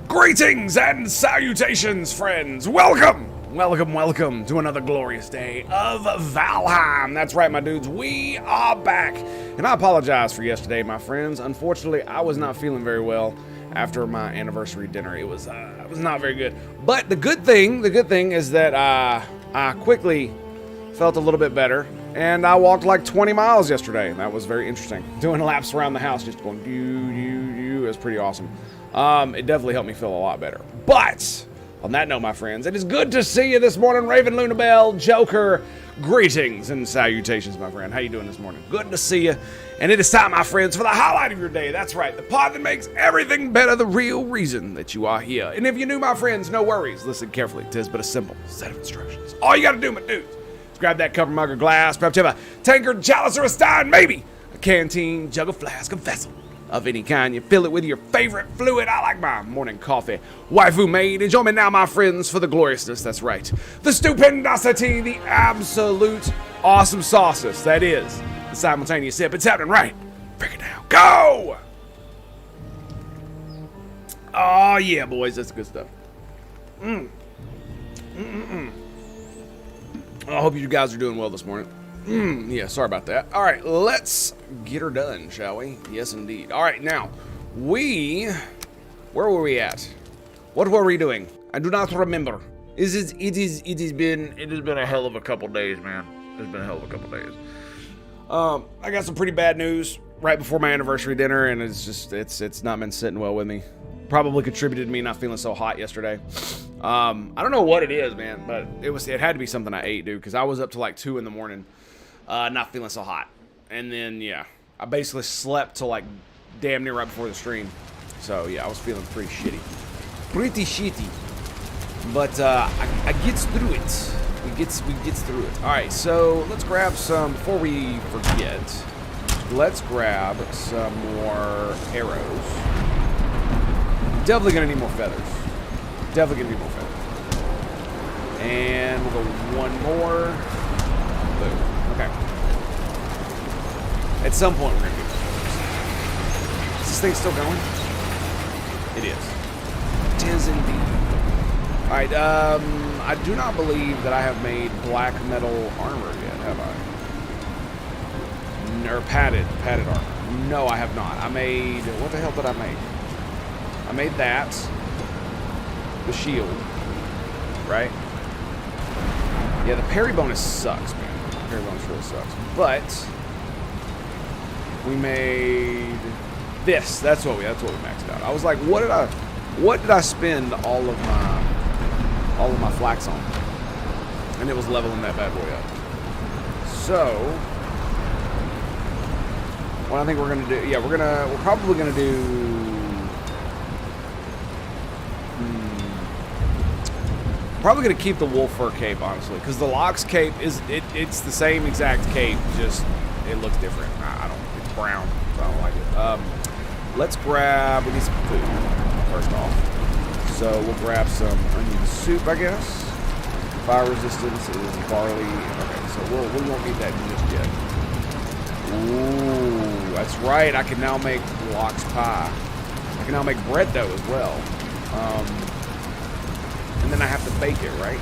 Greetings and salutations, friends! Welcome to another glorious day of Valheim. That's right, my dudes, we are back. And I apologize for yesterday, my friends. Unfortunately, I was not feeling very well after my anniversary dinner. It was not very good. But the good thing is that I quickly felt a little bit better. And I walked like 20 miles yesterday. That was very interesting. Doing laps around the house, just going it was pretty awesome. It definitely helped me feel a lot better. But on that note, my friends, it is good to see you this morning. Raven, Lunabelle, Joker, greetings and salutations, my friend. How you doing this morning? Good to see you. And it is time, my friends, for the highlight of your day. That's right, the pod that makes everything better, the real reason that you are here. And if you're new, my friends, no worries. Listen carefully. 'Tis but a simple set of instructions. All you gotta do, my dudes, Grab that cover mug or glass. Perhaps you have a tankard, chalice, or a stein, maybe a canteen, jug, a flask, a vessel of any kind. You fill it with your favorite fluid. I like my morning coffee. Waifu made. And join me now, my friends, for the gloriousness. That's right. The stupendosity, the absolute awesome sauces. That is the simultaneous sip. It's happening right. Break it down. Go! Oh, yeah, boys. That's good stuff. I hope you guys are doing well this morning. Yeah, sorry about that. All right, let's get her done, shall we? Yes, indeed. All right, now, where were we at? What were we doing? I do not remember. It has been a hell of a couple days, man. It's been a hell of a couple days. I got some pretty bad news right before my anniversary dinner, and it's not been sitting well with me. Probably contributed to me not feeling so hot yesterday. I don't know what it is, man, but it had to be something I ate, dude, because I was up to like 2 in the morning, not feeling so hot. And then, yeah, I basically slept till like damn near right before the stream. So, yeah, I was feeling pretty shitty. Pretty shitty. But I gets through it. We gets through it. All right, so let's grab some, before we forget, let's grab some more arrows. Definitely gonna need more feathers. Definitely gonna need more feathers. And we'll go one more. Boom. Okay. At some point we're gonna get more feathers. Is this thing still going? It is. It is indeed. Alright, I do not believe that I have made black metal armor yet, have I? Or padded armor. No, I have not. I made, what the hell did I make? I made that, the shield, right? Yeah, the parry bonus sucks, man. The parry bonus really sucks. But we made this. That's what we maxed out. I was like, what did I spend all of my flax on? And it was leveling that bad boy up. So what I think we're gonna do, yeah, we're probably gonna do. Probably gonna keep the wolf fur cape, honestly, because the Lox cape it's the same exact cape, just it looks different. It's brown, so I don't like it. Let's grab, we need some food first off. So we'll grab some onion soup, I guess. Fire resistance is barley. Okay, so we won't need that just yet. Ooh, that's right. I can now make Lox pie. I can now make bread dough as well. And then I have to bake it, right?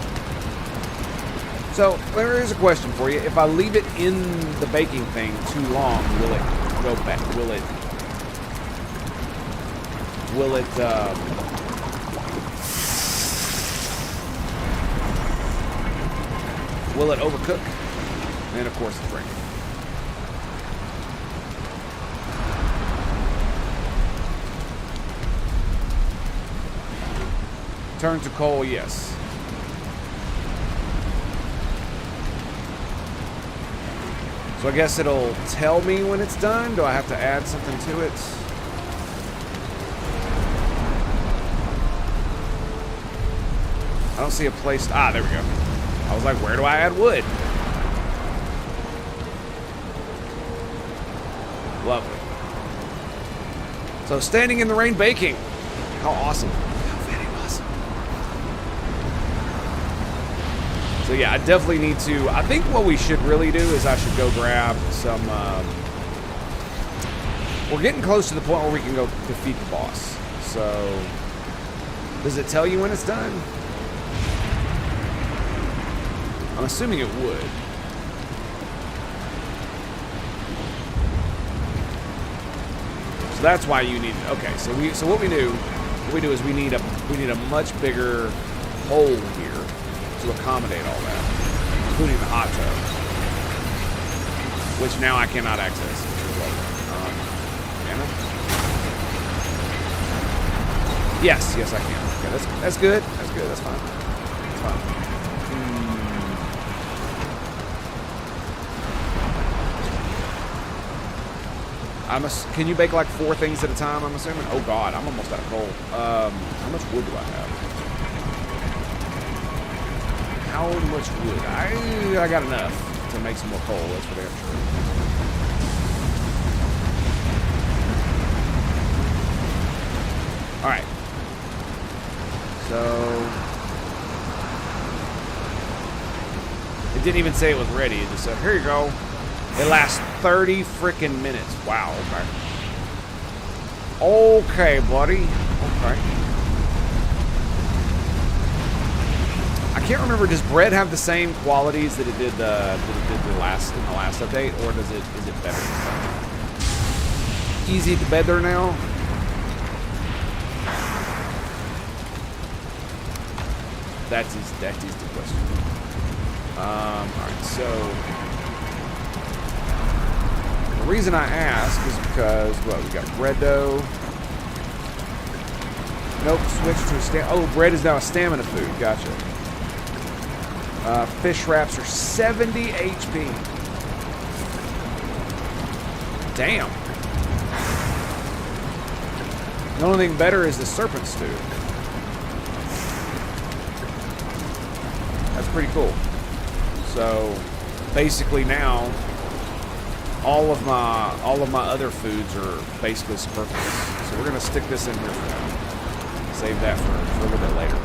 So there is a question for you. If I leave it in the baking thing too long, will it go back? Will it overcook? And of course it's breaking. Turn to coal, yes. So I guess it'll tell me when it's done. Do I have to add something to it? I don't see a place. Ah, there we go. I was like, where do I add wood? Lovely. So standing in the rain baking. How awesome. So yeah, I definitely need to, I think what we should really do is I should go grab some, we're getting close to the point where we can go defeat the boss. So, does it tell you when it's done? I'm assuming it would. So that's why you need, okay, so what we do is we need a much bigger hole here to accommodate all that, including the hot tub, which now I cannot access. Damn it. Yes, I can. Okay, that's good. That's good. That's fine. That's fine. Can you bake like 4 things at a time? I'm assuming. Oh God, I'm almost out of coal. How much wood do I have? how much wood? I got enough to make some more coal, that's for damn sure. Alright. So... it didn't even say it was ready. It just said, here you go. It lasts 30 freaking minutes. Wow, okay. Okay, buddy. Okay. I can't remember, does bread have the same qualities that it did in the last update, or is it better? Easy to better now? That is the question. Alright, so the reason I ask is because, what, we got bread dough. Nope, switch to oh, bread is now a stamina food. Gotcha. Fish wraps are 70 HP. Damn. The only thing better is the serpent stew. That's pretty cool. So basically now all of my other foods are basically superfluous. So we're gonna stick this in here for now. Save that for a little bit later.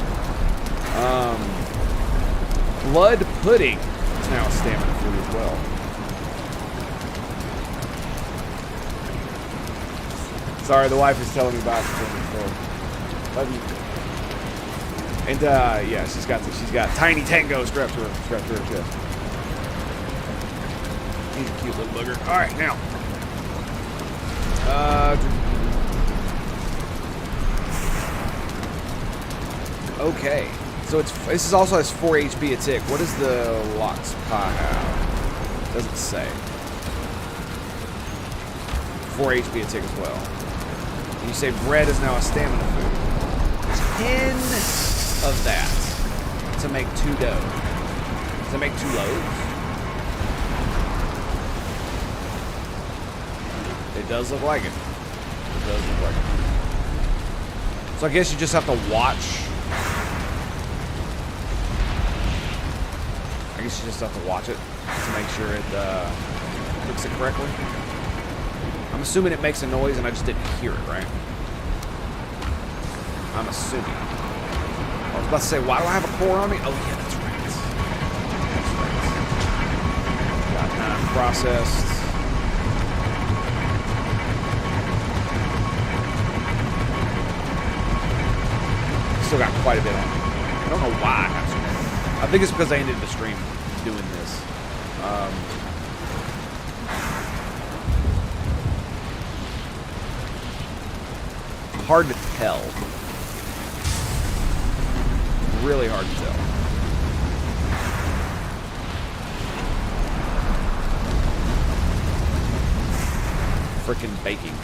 Blood pudding is now a stamina food as well. Sorry, the wife is telling me about it. Love you. And yeah, she's got tiny Tango strapped to her chest. He's a cute little booger. All right, now. Okay, so this is also has 4 HP a tick. What does the Lox Pie have? Doesn't say. 4 HP a tick as well. And you say bread is now a stamina food. 10 of that to make 2 dough. To make 2 loaves. It does look like it. It does look like it. So I guess you just have to watch. I guess you just have to watch it to make sure it cooks it correctly. I'm assuming it makes a noise and I just didn't hear it, right? I'm assuming. I was about to say, why do I have a core on me? Oh yeah, that's right. Got 9 processed. Still got quite a bit on me. I don't know why I have so much. I think it's because I ended the stream doing this. Hard to tell. Really hard to tell. Frickin' baking.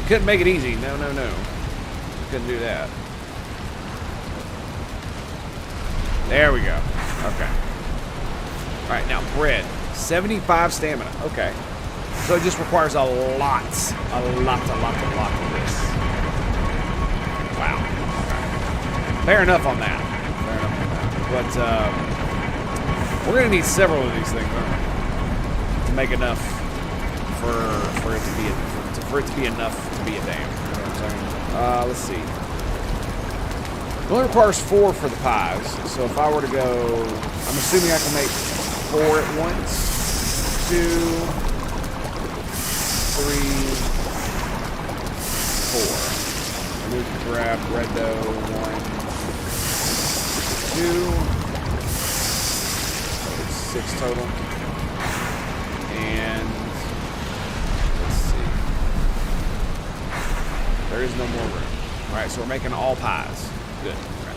Couldn't make it easy. No, no, no. Couldn't do that. There we go. Okay. Alright, now bread. 75 stamina. Okay. So it just requires a lot of this. Wow. Okay. Fair enough on that. But we're gonna need several of these things, aren't we? To make enough for it to be enough to be a dam. You know what I'm saying? Let's see. It only requires 4 for the pies, so if I were to go, I'm assuming I can make 4 at once. 2, 3, 4. I need to grab bread dough. 1, 2. So it's 6 total. And let's see. There is no more room. All right, so we're making all pies. Good. Okay.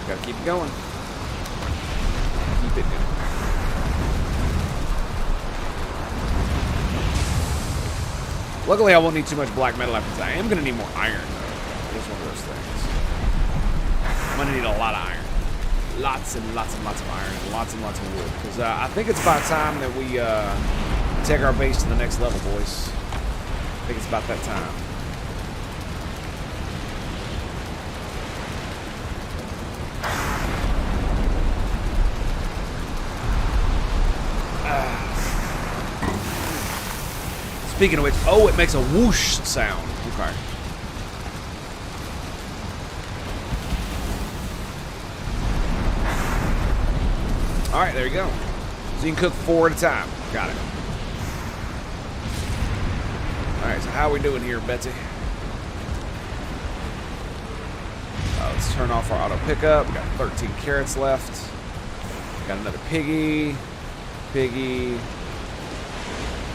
Gotta keep it going. Keep it going. Luckily, I won't need too much black metal after this. I am gonna need more iron, though. It's one of those things. I'm gonna need a lot of iron. Lots and lots and lots of iron and lots of wood. Because I think it's about time that we Take our base to the next level, boys. I think it's about that time. Speaking of which, oh, it makes a whoosh sound. Okay. All right, there you go. So you can cook 4 at a time. Got it. All right, so how are we doing here, Betsy? Let's turn off our auto pickup. We got 13 carrots left. Got another piggy. Piggy.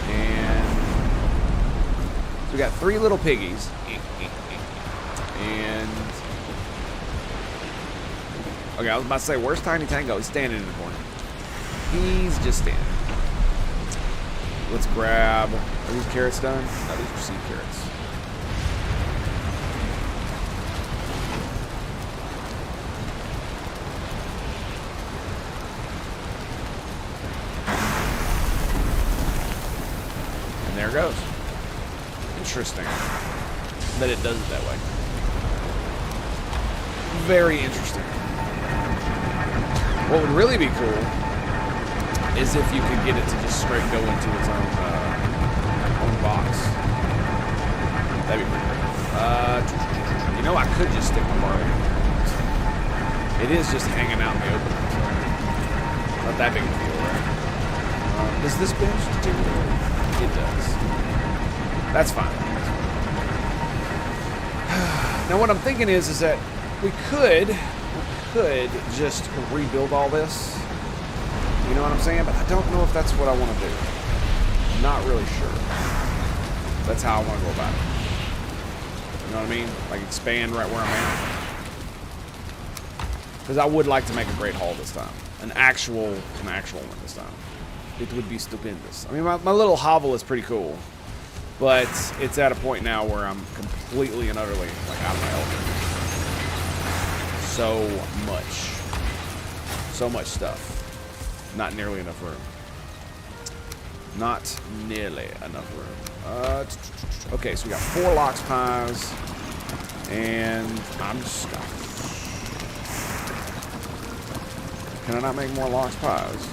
And so we got 3 little piggies. And okay, I was about to say, where's Tiny Tango? He's standing in the corner. He's just standing. Let's grab. Are these carrots done? No, these are seed carrots. And there it goes. Interesting that it does it that way. Very interesting. What would really be cool is if you could get it to just straight go into its own box. That'd be pretty cool. You know, I could just stick my barley. It is just hanging out in the open. So not that big of a deal, right? Does this bench do it? It does. That's fine. Now what I'm thinking is that we could just rebuild all this. You know what I'm saying? But I don't know if that's what I want to do. I'm not really sure. That's how I want to go about it. You know what I mean? Like expand right where I'm at. Because I would like to make a great haul this time. An actual one this time. It would be stupendous. I mean, my little hovel is pretty cool. But it's at a point now where I'm completely and utterly like out of my element. So much stuff. Not nearly enough room. Not nearly enough room. Okay, so we got 4 lox pies. And I'm just... Can I not make more lox pies?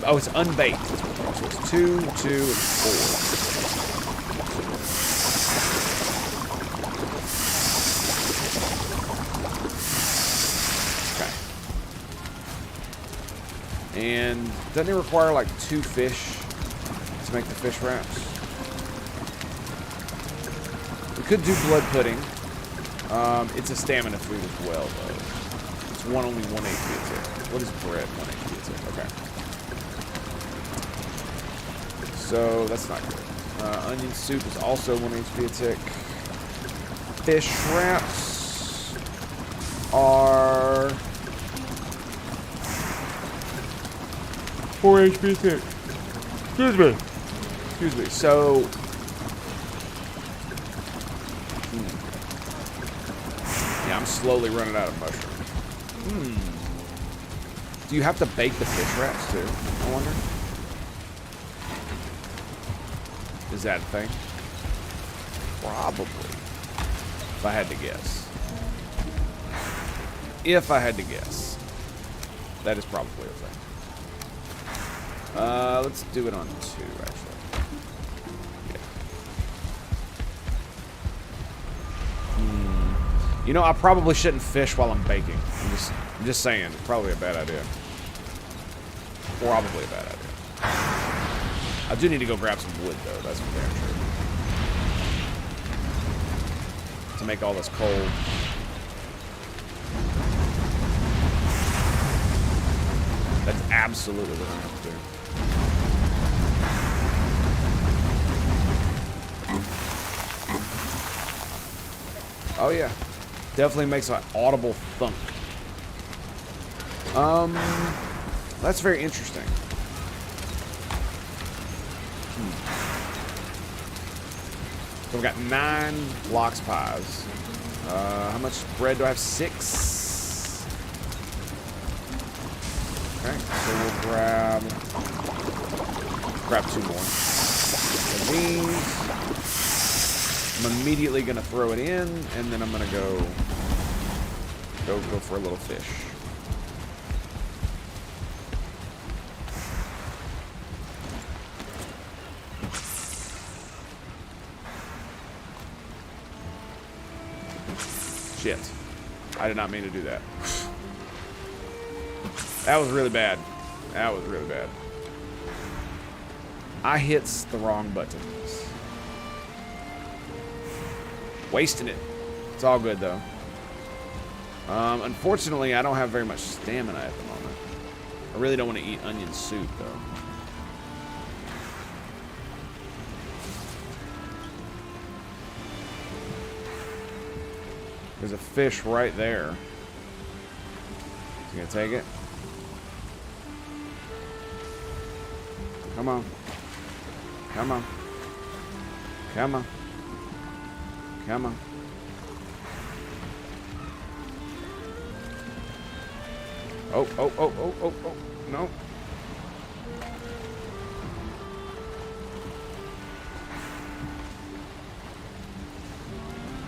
Oh, it's unbaked. So it's 2, 2, and 4. And doesn't it require like 2 fish to make the fish wraps? We could do blood pudding. It's a stamina food as well, though. It's only 1 HP a tick. What is bread? 1 HP a tick. Okay. So that's not good. Onion soup is also 1 HP a tick. Fish wraps are 4 HP tick. Excuse me. So, yeah, I'm slowly running out of mushrooms. Do you have to bake the fish wraps too? I wonder. Is that a thing? Probably. If I had to guess. If I had to guess. That is probably a thing. Let's do it on 2, actually. Yeah. You know, I probably shouldn't fish while I'm baking. I'm just saying, it's probably a bad idea. Probably a bad idea. I do need to go grab some wood, though. That's for damn sure. To make all this coal. That's absolutely what I have to do. Oh yeah, definitely makes an audible thunk. That's very interesting. So we've got 9 lox pies. How much bread do I have? 6. Okay, so we'll grab grab 2 more. And these. I'm immediately gonna throw it in, and then I'm gonna go for a little fish. Shit. I did not mean to do that. That was really bad. That was really bad. I hits the wrong buttons. Wasting it. It's all good, though. Unfortunately, I don't have very much stamina at the moment. I really don't want to eat onion soup, though. There's a fish right there. Is he gonna take it? Come on. Come on. Come on. Come on. Oh, oh, oh, oh, oh, oh. No.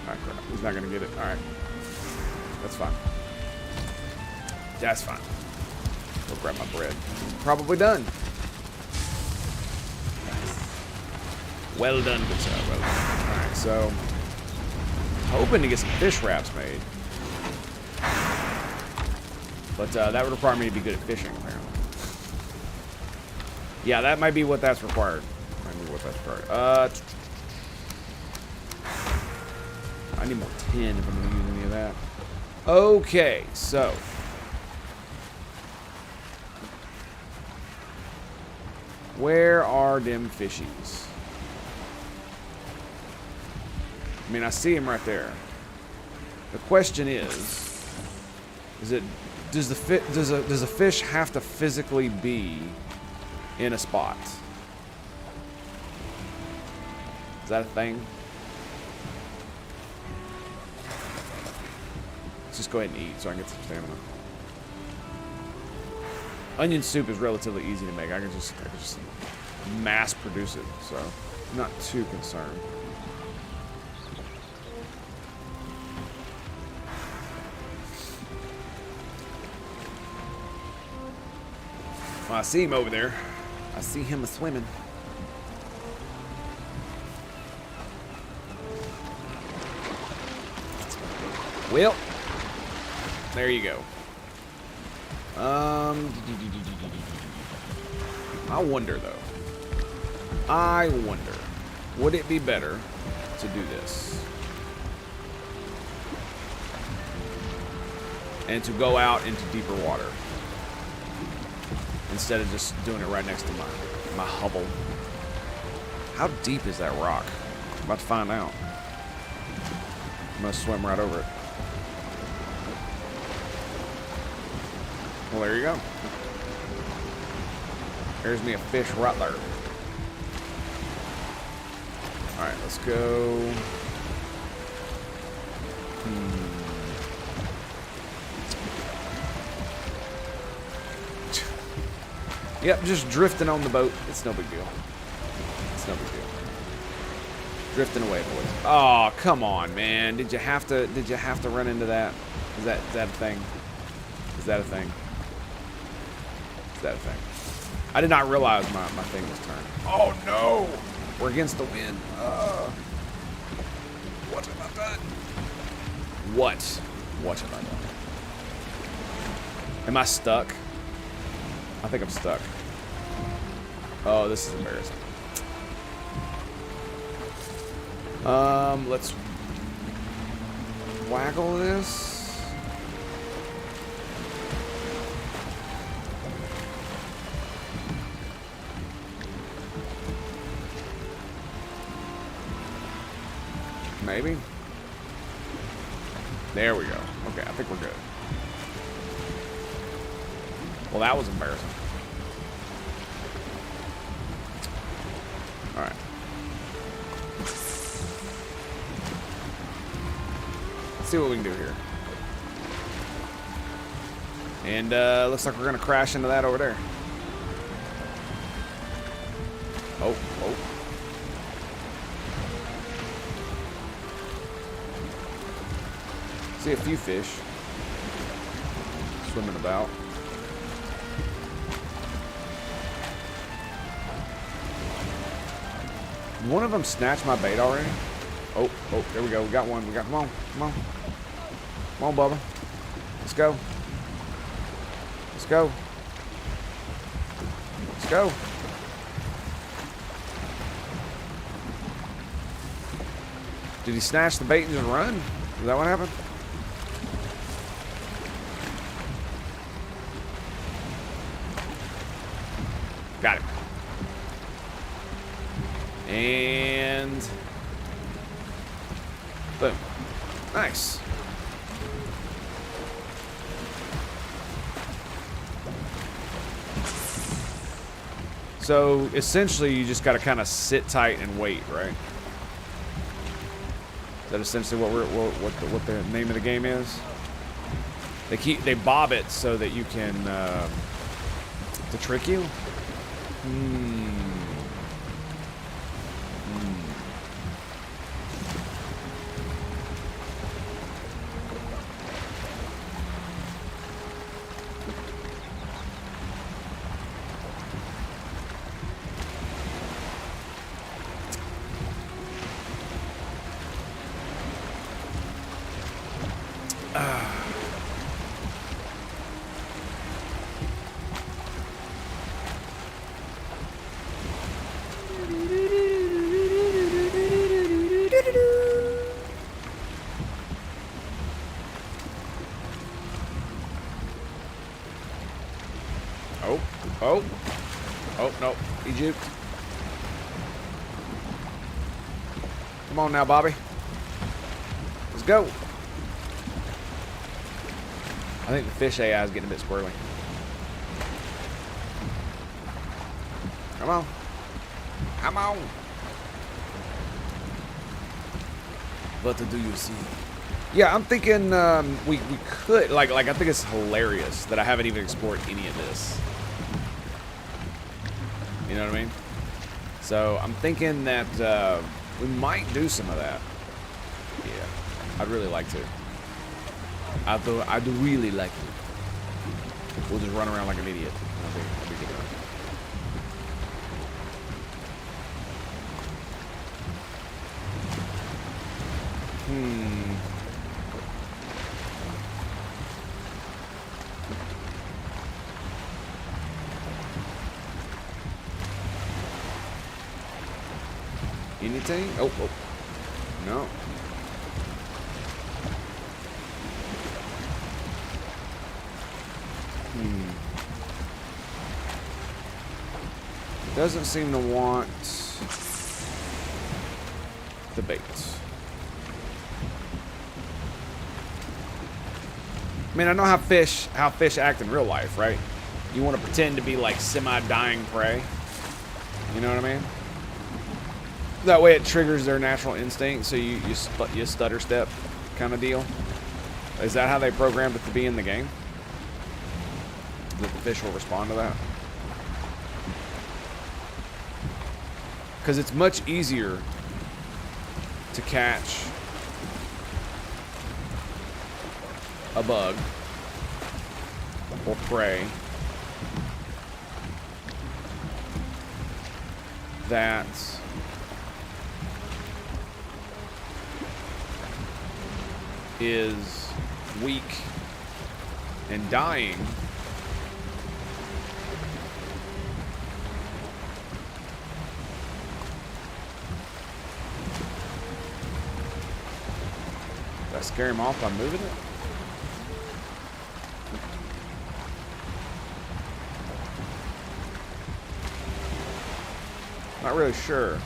Ah, crap. He's not going to get it. All right. That's fine. That's fine. Go grab my bread. Probably done. Well done, good sir. Well done. All right, so hoping to get some fish wraps made. But that would require me to be good at fishing, apparently. Yeah, that might be what that's required. I need more tin if I'm going to use any of that. Okay, so. Where are them fishies? I mean, I see him right there. The question is it does a fish have to physically be in a spot? Is that a thing? Let's just go ahead and eat so I can get some stamina. Onion soup is relatively easy to make. I can just mass produce it, so I'm not too concerned. Well, I see him over there. I see him swimming. Well, there you go. I wonder though. I wonder, would it be better to do this and to go out into deeper water instead of just doing it right next to my hovel? How deep is that rock? I'm about to find out. I'm gonna swim right over it. Well, there you go. There's me a fish right there. Alright, let's go. Yep, just drifting on the boat. It's no big deal. It's no big deal. Drifting away, boys. Oh, come on, man. Did you have to run into that? Is that a thing? Is that a thing? Is that a thing? I did not realize my thing was turned. Oh no! We're against the wind. What have I done? What have I done? Am I stuck? I think I'm stuck. Oh, this is embarrassing. Let's waggle this. Maybe. There we go. Okay, I think we're good. Well, that was embarrassing. All right. Let's see what we can do here. And looks like we're gonna crash into that over there. Oh, oh. See a few fish swimming about. One of them snatched my bait already. Oh, oh, there we go. We got one. We got, come on, come on. Come on, Bubba. Let's go. Let's go. Let's go. Did he snatch the bait and just run? Is that what happened? Got it. And boom. Nice. So essentially you just got to kind of sit tight and wait, right? Is that essentially what the name of the game is? They bob it so that you can to trick you. Oh. Oh, no. He juked. Come on now, Bobby. Let's go. I think the fish AI is getting a bit squirrely. Come on. Come on. What do you see? Yeah, I'm thinking we could, like I think it's hilarious that I haven't even explored any of this. You know what I mean? So I'm thinking that we might do some of that. Yeah, I'd really like to. I'd really like to. We'll just run around like an idiot. That'd be good enough. Anything? Oh, oh. No. Doesn't seem to want the bait. I mean, I know how fish act in real life, right? You want to pretend to be like semi-dying prey. You know what I mean? That way it triggers their natural instinct, so you stutter step kind of deal. Is that how they programmed it to be in the game? That the fish will respond to that? Because it's much easier to catch a bug or prey that is weak and dying Did I scare him off by moving it? Not really sure.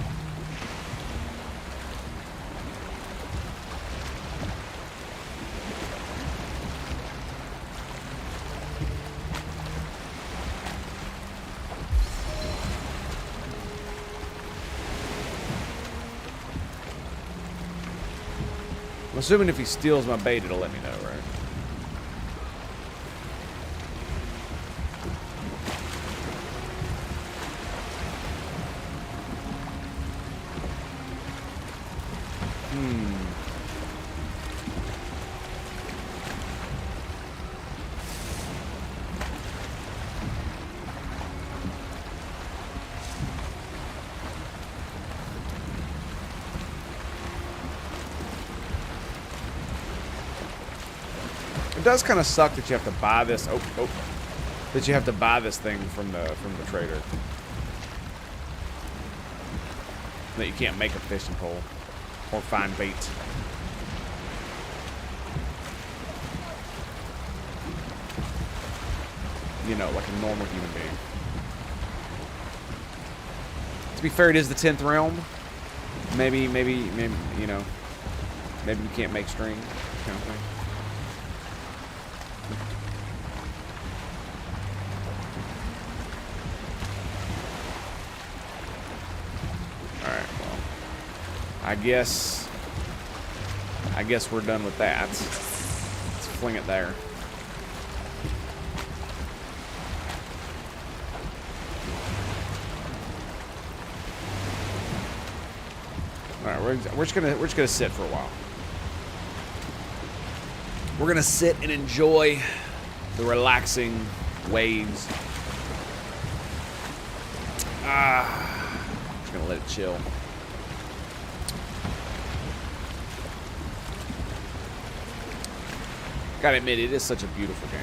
I'm assuming if he steals my bait, it'll let me know, right? does kind of suck that you have to buy this. That you have to buy this thing from the trader. That you can't make a fishing pole or find bait. You know, like a normal human being. To be fair, it is the 10th realm. Maybe, you know, maybe you can't make string, kind of thing. Alright, well, I guess we're done with that. Let's fling it there. All right, we're just gonna sit for a while. We're gonna sit and enjoy the relaxing waves. Just gonna let it chill. Gotta admit, it is such a beautiful game.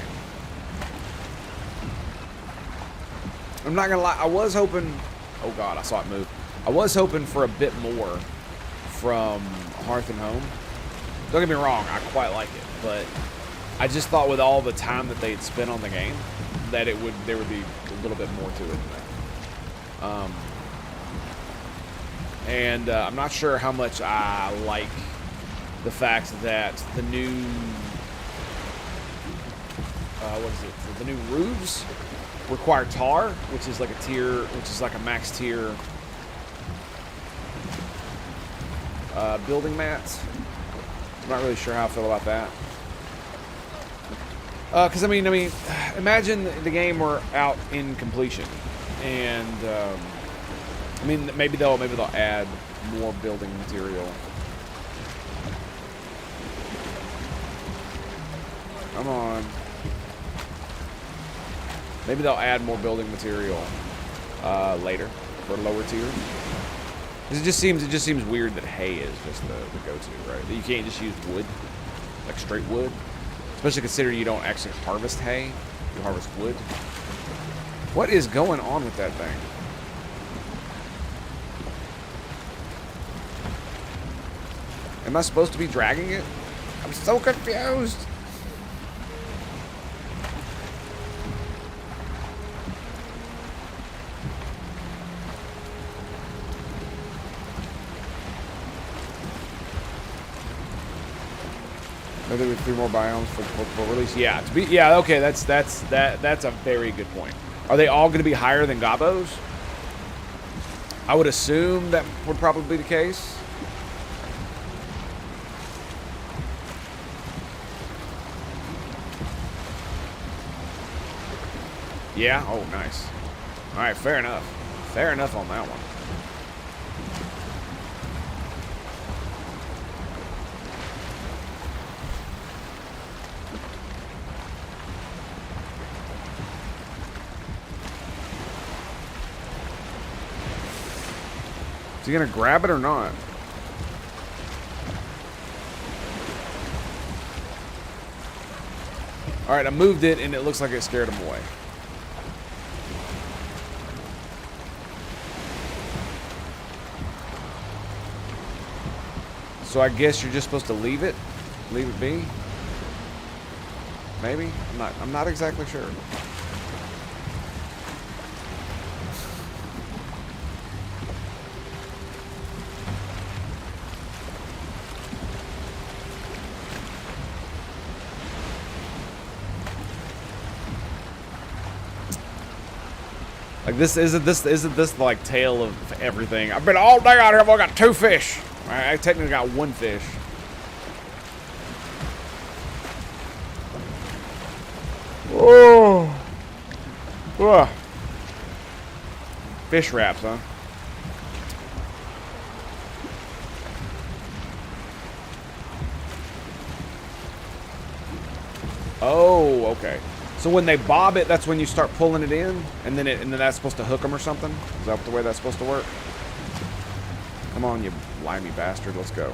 I'm not gonna lie, I was hoping. Oh God, I saw it move. I was hoping for a bit more from Hearth and Home. Don't get me wrong, I quite like it, but I just thought with all the time that they'd spent on the game that there would be a little bit more to it than that. I'm not sure how much I like the fact that the new the new roofs require tar, which is like a max tier building mats. I'm not really sure how I feel about that. Because I mean, imagine the game were out in completion, and I mean, maybe they'll add more building material. Come on. Maybe they'll add more building material later for lower tier. It just seems weird that hay is just the go-to, right? That you can't just use wood, like straight wood. Especially considering you don't actually harvest hay, you harvest wood. What is going on with that thing? Am I supposed to be dragging it? I'm so confused. Maybe with 3 more biomes for release. Yeah, okay, that's a very good point. Are they all going to be higher than Gobos? I would assume that would probably be the case. Yeah. Oh, nice. All right, fair enough. Fair enough on that one. Is he gonna grab it or not? All right, I moved it and it looks like it scared him away. So I guess you're just supposed to leave it be? Maybe? I'm not exactly sure. Like this isn't this like tale of everything. I've been all day out here. I've only got 2 fish. I technically got 1 fish. Oh, ugh. Fish wraps, huh? Oh, okay. So when they bob it, that's when you start pulling it in, and then that's supposed to hook them or something? Is that the way that's supposed to work? Come on, you limey bastard. Let's go.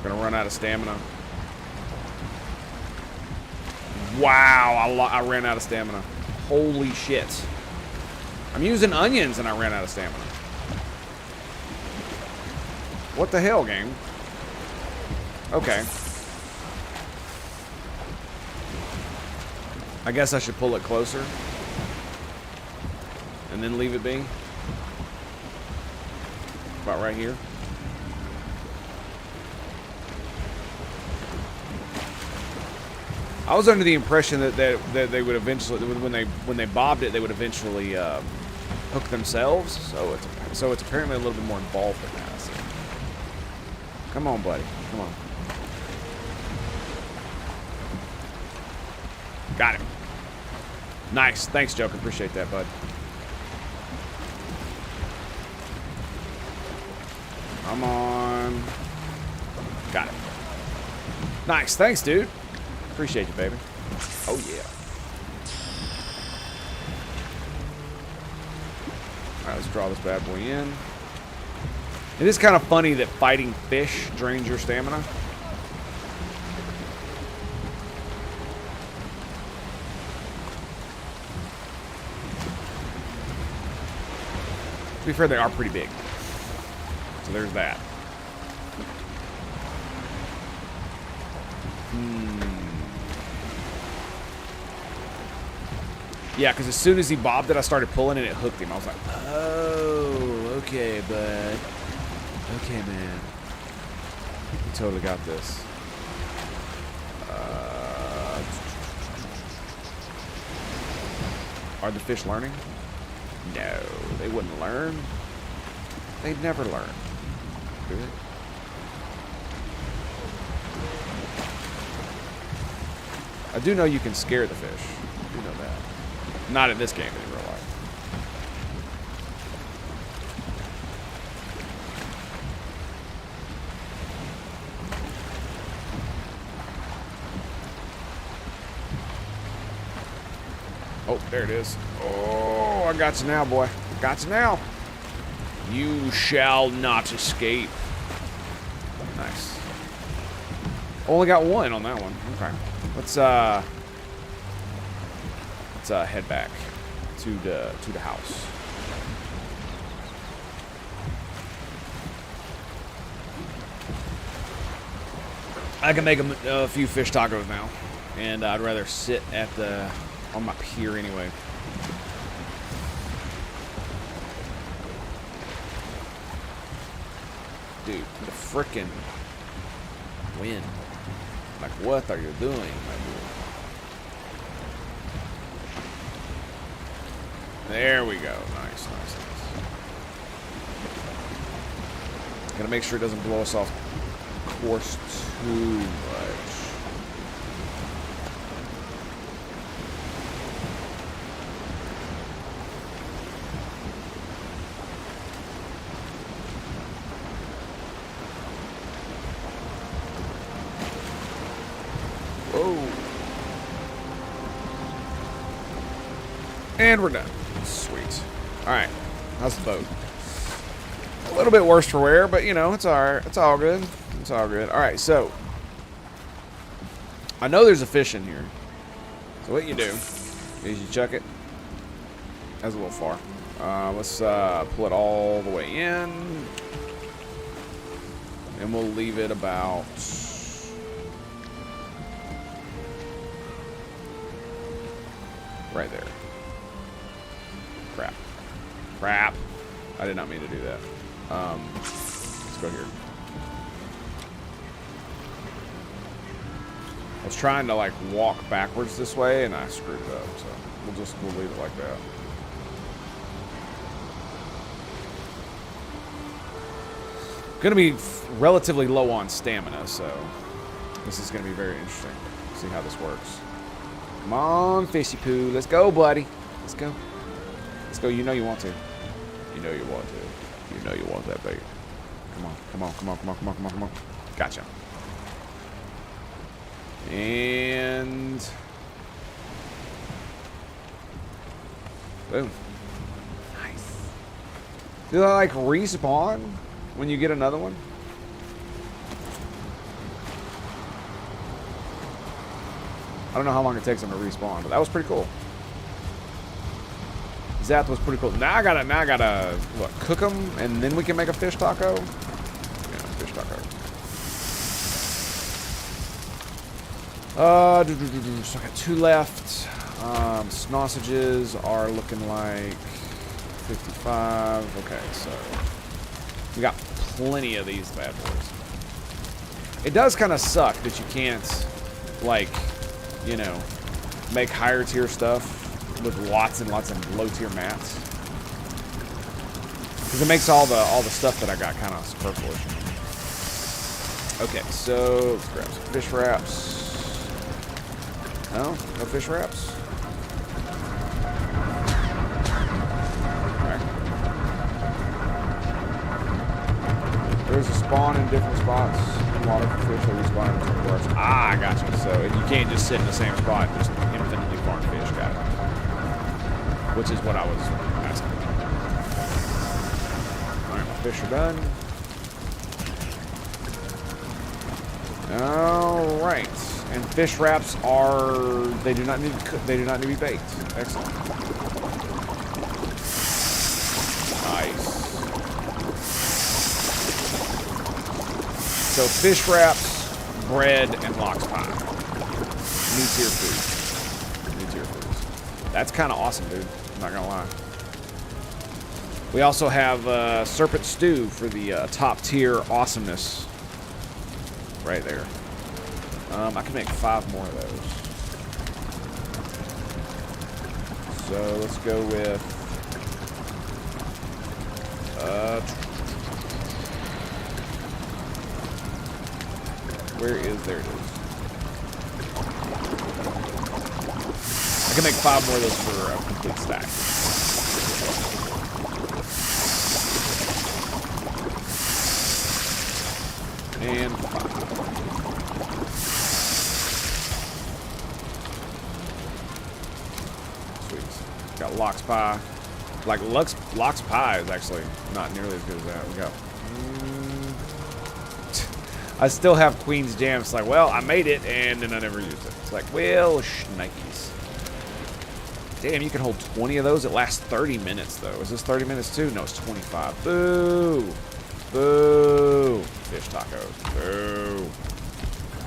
Gonna run out of stamina. Wow, I ran out of stamina. Holy shit. I'm using onions and I ran out of stamina. What the hell, game? Okay. I guess I should pull it closer. And then leave it be. About right here. I was under the impression that they would eventually, when they bobbed it, they would eventually hook themselves. So it's apparently a little bit more involved than that. So. Come on, buddy. Come on. Got him. Nice. Thanks, Joker. Appreciate that, bud. Come on. Got it. Nice. Thanks, dude. Appreciate you, baby. Oh, yeah. Alright, let's draw this bad boy in. It is kind of funny that fighting fish drains your stamina. To be fair, they are pretty big. So there's that. Yeah, because as soon as he bobbed it, I started pulling and it hooked him. I was like, oh, okay, bud. Okay, man. You totally got this. Are the fish learning? No, they wouldn't learn. They'd never learn. Do they? I do know you can scare the fish. I do know that. Not in this game, in real life. Oh, there it is. Oh, I got you now, boy. Got you now. You shall not escape. Nice. Only got one on that one. Okay. Let's head back to the house. I can make a few fish tacos now, and I'd rather sit on my pier anyway. Dude, the frickin' wind. Like, what are you doing, my dude? There we go. Nice, nice, nice. Gotta make sure it doesn't blow us off course too much. Whoa. And we're done. Sweet. Alright. How's the boat? A little bit worse for wear, but you know, it's alright. It's all good. It's all good. Alright, so I know there's a fish in here. So what you do is you chuck it. That's a little far. Let's pull it all the way in. And we'll leave it about right there. Crap. Crap. I did not mean to do that. Let's go here. I was trying to like walk backwards this way and I screwed it up, so we'll leave it like that. Gonna be relatively low on stamina, so this is gonna be very interesting. See how this works. Come on, fishy poo. Let's go, buddy. Let's go. Let's go. You know you want to. You know you want to. You know you want that bait. Come on. Come on. Come on. Come on. Come on. Come on. Come on. Gotcha. And boom. Nice. Do they like respawn when you get another one? don't know how long it takes them to respawn, but that was pretty cool. That was pretty cool. Now I gotta, what, cook them, and then we can make a fish taco? Yeah, fish taco. So I got 2 left. Sausages are looking like 55. Okay, so we got plenty of these bad boys. It does kind of suck that you can't, like, you know, make higher tier stuff with lots and lots of low tier mats, because it makes all the stuff that I got kind of superfluous. Okay, so let's grab some fish wraps. No fish wraps. Right. There's a spawn in different spots in water for fish. They respawn in different parts. Ah, I got you. So you can't just sit in the same spot and just infinitely farm fish. Got it. Which is what I was asking. Alright, my fish are done. Alright. And fish wraps are, they do not need to be baked. Excellent. Nice. So fish wraps, bread, and lox pie. New tier food. New tier foods. That's kind of awesome, dude. I'm not gonna lie. We also have serpent stew for the top tier awesomeness. Right there. I can make 5 more of those. So let's go with where is, there it is. I can make 5 more of those for a complete stack. And 5. Sweet. Got lox pie. Like lox pie is actually not nearly as good as that. We go. I still have Queen's Jam. It's like, well, I made it and then I never used it. It's like, well, shnikes. Damn, you can hold 20 of those. It lasts 30 minutes, though. Is this 30 minutes, too? No, it's 25. Boo. Boo. Fish tacos. Boo.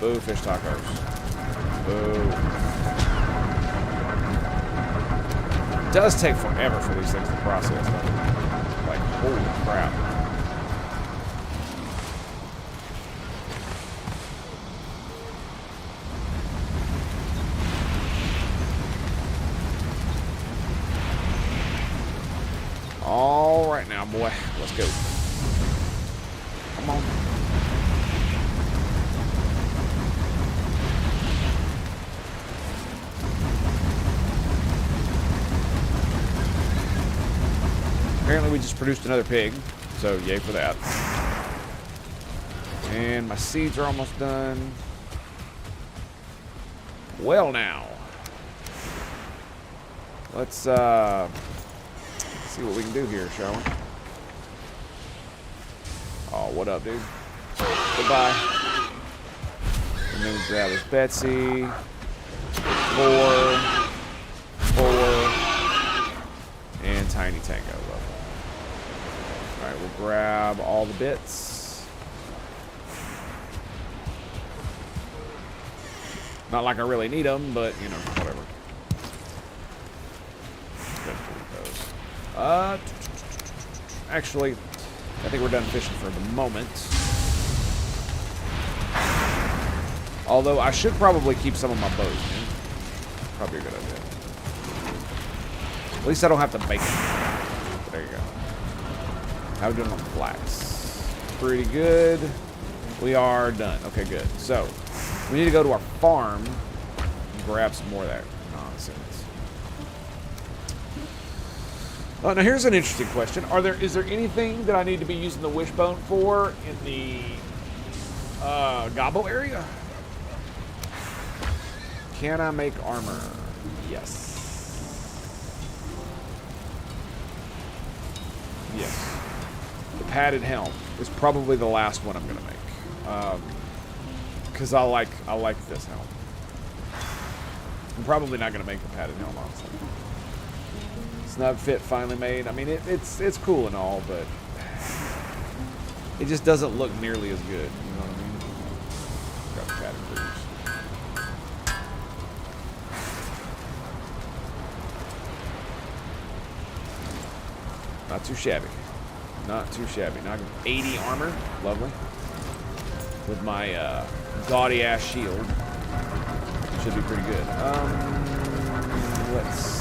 Boo, fish tacos. Boo. It does take forever for these things to process, though. Like, holy crap. All right now, boy. Let's go. Come on. Apparently we just produced another pig, so yay for that. And my seeds are almost done. Well now. Let's see what we can do here, shall we? Oh, what up, dude? Goodbye. And then we grab this Betsy. 4. And Tiny Tango. Alright, we'll grab all the bits. Not like I really need them, but, you know, whatever. Actually, I think we're done fishing for the moment. Although I should probably keep some of my bows, man. Probably a good idea. At least I don't have to bake it. There you go. How are we doing on flax? Pretty good. We are done. Okay, good. So, we need to go to our farm and grab some more of that nonsense. Now here's an interesting question. Is there anything that I need to be using the wishbone for in the Gobo area? Can I make armor? Yes. Yes. The padded helm is probably the last one I'm gonna make. Because I like this helm. I'm probably not going to make the padded helm, honestly. Snug fit finally made. I mean, it's cool and all, but it just doesn't look nearly as good. You know what I mean? Got the padded boots. Not too shabby. Not too shabby. Not 80 armor. Lovely. With my gaudy ass shield. Should be pretty good. Let's.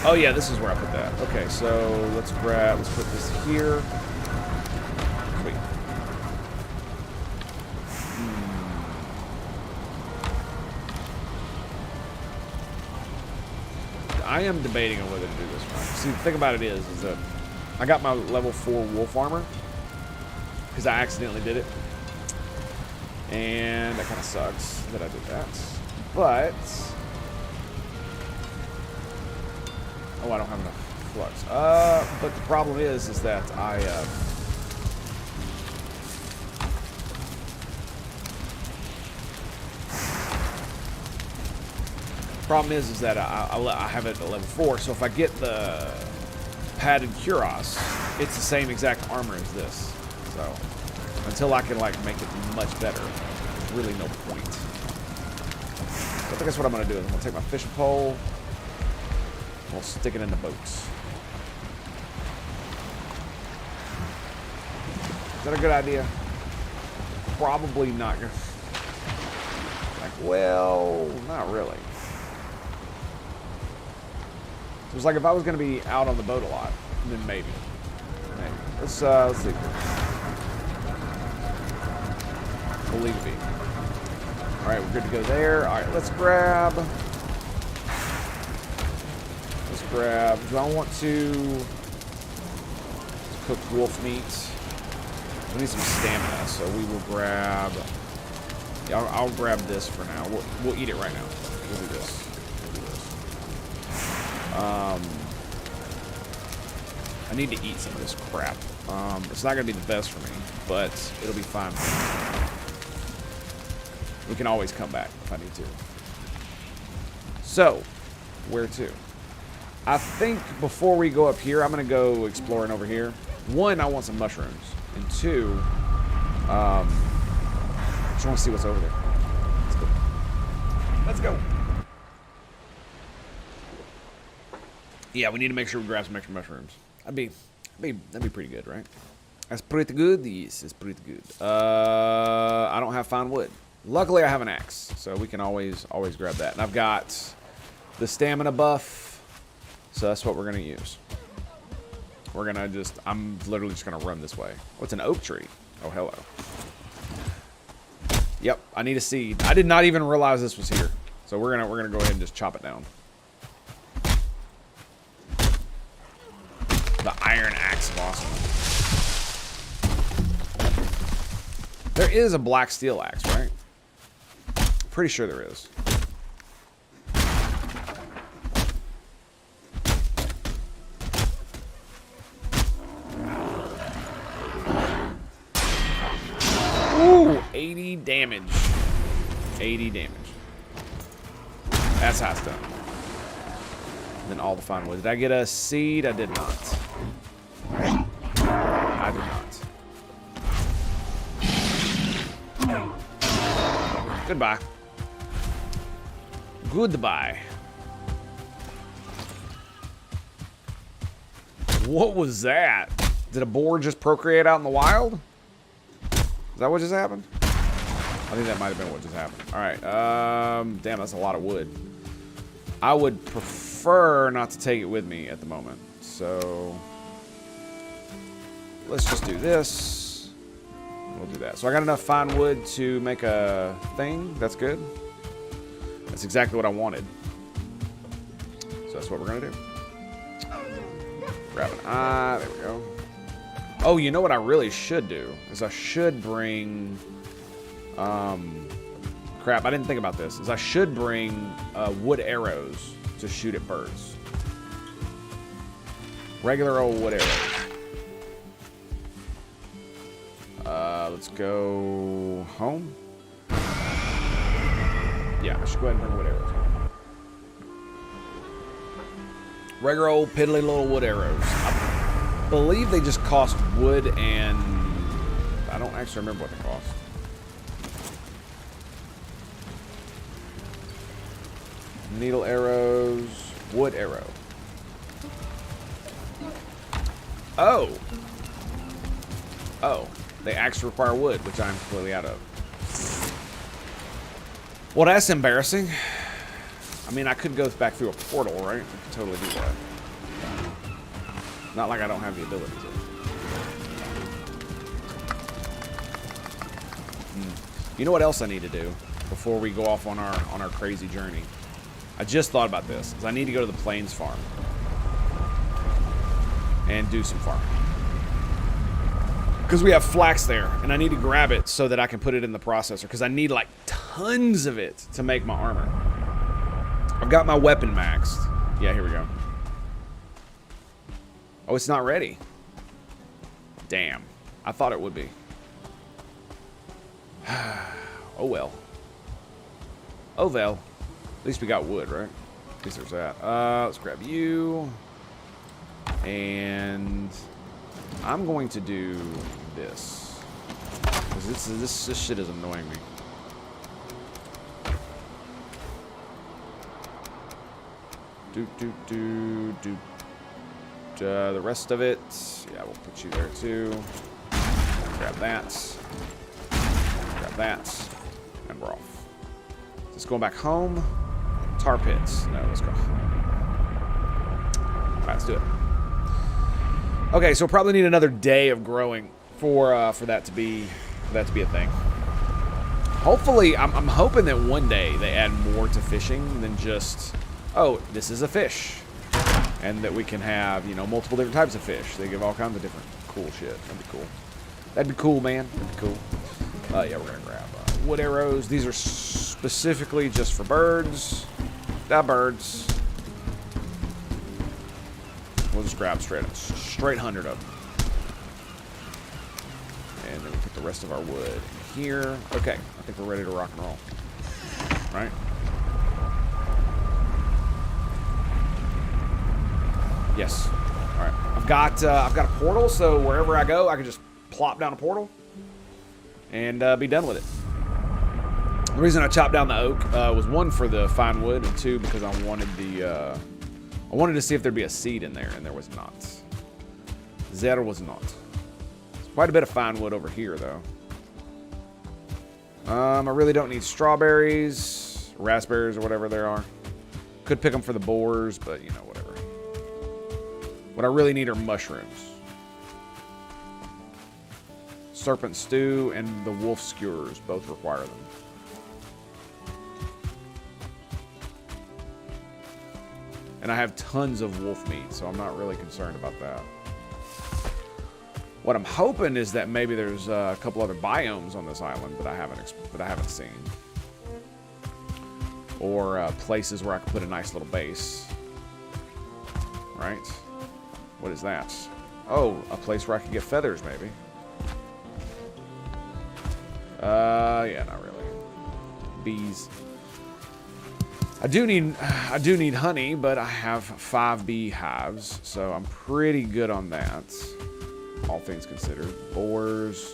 Oh yeah, this is where I put that. Okay, so let's put this here. Sweet. I am debating on whether to do this one. See, the thing about it is that I got my level 4 wolf armor because I accidentally did it, and that kind of sucks that I did that. But oh, I don't have enough flux. But the problem is that I have it at level 4. So if I get the padded cuirass, it's the same exact armor as this. So until I can like make it much better, there's really no point. So I think that's what I'm gonna do. I'm gonna take my fishing pole. We'll stick it in the boats. Is that a good idea? Probably not. Like, well, not really. It was like if I was going to be out on the boat a lot, then maybe. Maybe. Let's see. We'll leave it be. All right, we're good to go there. All right, let's grab. Do I want to cook wolf meat? We need some stamina, so we will grab. Yeah, I'll grab this for now. We'll eat it right now. We'll do this. I need to eat some of this crap. It's not gonna be the best for me, but it'll be fine. We can always come back if I need to. So, where to? I think before we go up here, I'm going to go exploring over here. One, I want some mushrooms. And two, I just want to see what's over there. Let's go. Let's go. Yeah, we need to make sure we grab some extra mushrooms. That'd be pretty good, right? That's pretty good. Yes, it's pretty good. I don't have fine wood. Luckily, I have an axe, so we can always grab that. And I've got the stamina buff. So that's what we're going to use. I'm literally just going to run this way. What's an oak tree? Oh, hello. Yep, I need a seed. I did not even realize this was here. So we're gonna go ahead and just chop it down. The iron axe of awesome. There is a black steel axe, right? Pretty sure there is. Ooh, 80 damage. 80 damage. That's how it's done. And then all the fine wood. Did I get a seed? I did not. I did not. Goodbye. Goodbye. What was that? Did a boar just procreate out in the wild? Is that what just happened? I think that might have been what just happened. All right. Damn, that's a lot of wood. I would prefer not to take it with me at the moment. So let's just do this. We'll do that. So I got enough fine wood to make a thing. That's good. That's exactly what I wanted. So that's what we're going to do. Grab an eye. There we go. Oh, you know what I really should do? Is I should bring... crap, I didn't think about this. Is I should bring wood arrows to shoot at birds. Regular old wood arrows. Let's go home. Yeah, I should go ahead and bring wood arrows. Regular old piddly little wood arrows. I believe they just cost wood and... I don't actually remember what they cost. Needle arrows. Wood arrow. Oh. Oh. They actually require wood, which I'm completely out of. Well, that's embarrassing. I mean, I could go back through a portal, right? I could totally do that. Not like I don't have the ability to. You know what else I need to do before we go off on our crazy journey? I just thought about this. Is I need to go to the Plains farm and do some farming. Because we have flax there, and I need to grab it so that I can put it in the processor. Because I need like tons of it to make my armor. I've got my weapon maxed. Yeah, here we go. Oh, it's not ready. Damn. I thought it would be. Oh well. Oh well. At least we got wood, right? At least there's that. Let's grab you. And I'm going to do this. Because this shit is annoying me. The rest of it, yeah, we'll put you there too. Grab that. Grab that. And we're off. Just going back home. Tar pits. No, let's go. Alright, let's do it. Okay, so we'll probably need another day of growing for that to be a thing. Hopefully, I'm hoping that one day they add more to fishing than just, oh, this is a fish. And that we can have, you know, multiple different types of fish. They give all kinds of different cool shit. That'd be cool. That'd be cool, man. That'd be cool. Yeah, we're gonna grab wood arrows. These are specifically just for birds. Birds. We'll just grab straight 100 of them. And then we put the rest of our wood in here. Okay, I think we're ready to rock and roll. Right? Yes. All right. I've got a portal, so wherever I go, I can just plop down a portal and be done with it. The reason I chopped down the oak was one for the fine wood, and two because I wanted I wanted to see if there'd be a seed in there, and there was not. There was not. There's quite a bit of fine wood over here, though. I really don't need strawberries, raspberries, or whatever there are. Could pick them for the boars, but you know, whatever. What I really need are mushrooms. Serpent stew and the wolf skewers both require them. And I have tons of wolf meat, so I'm not really concerned about that. What I'm hoping is that maybe there's a couple other biomes on this island that I haven't seen, or places where I can put a nice little base. Right? What is that? Oh, a place where I can get feathers, maybe. Yeah, not really. Bees. I do need honey, but I have 5 beehives, so I'm pretty good on that. All things considered. Boars,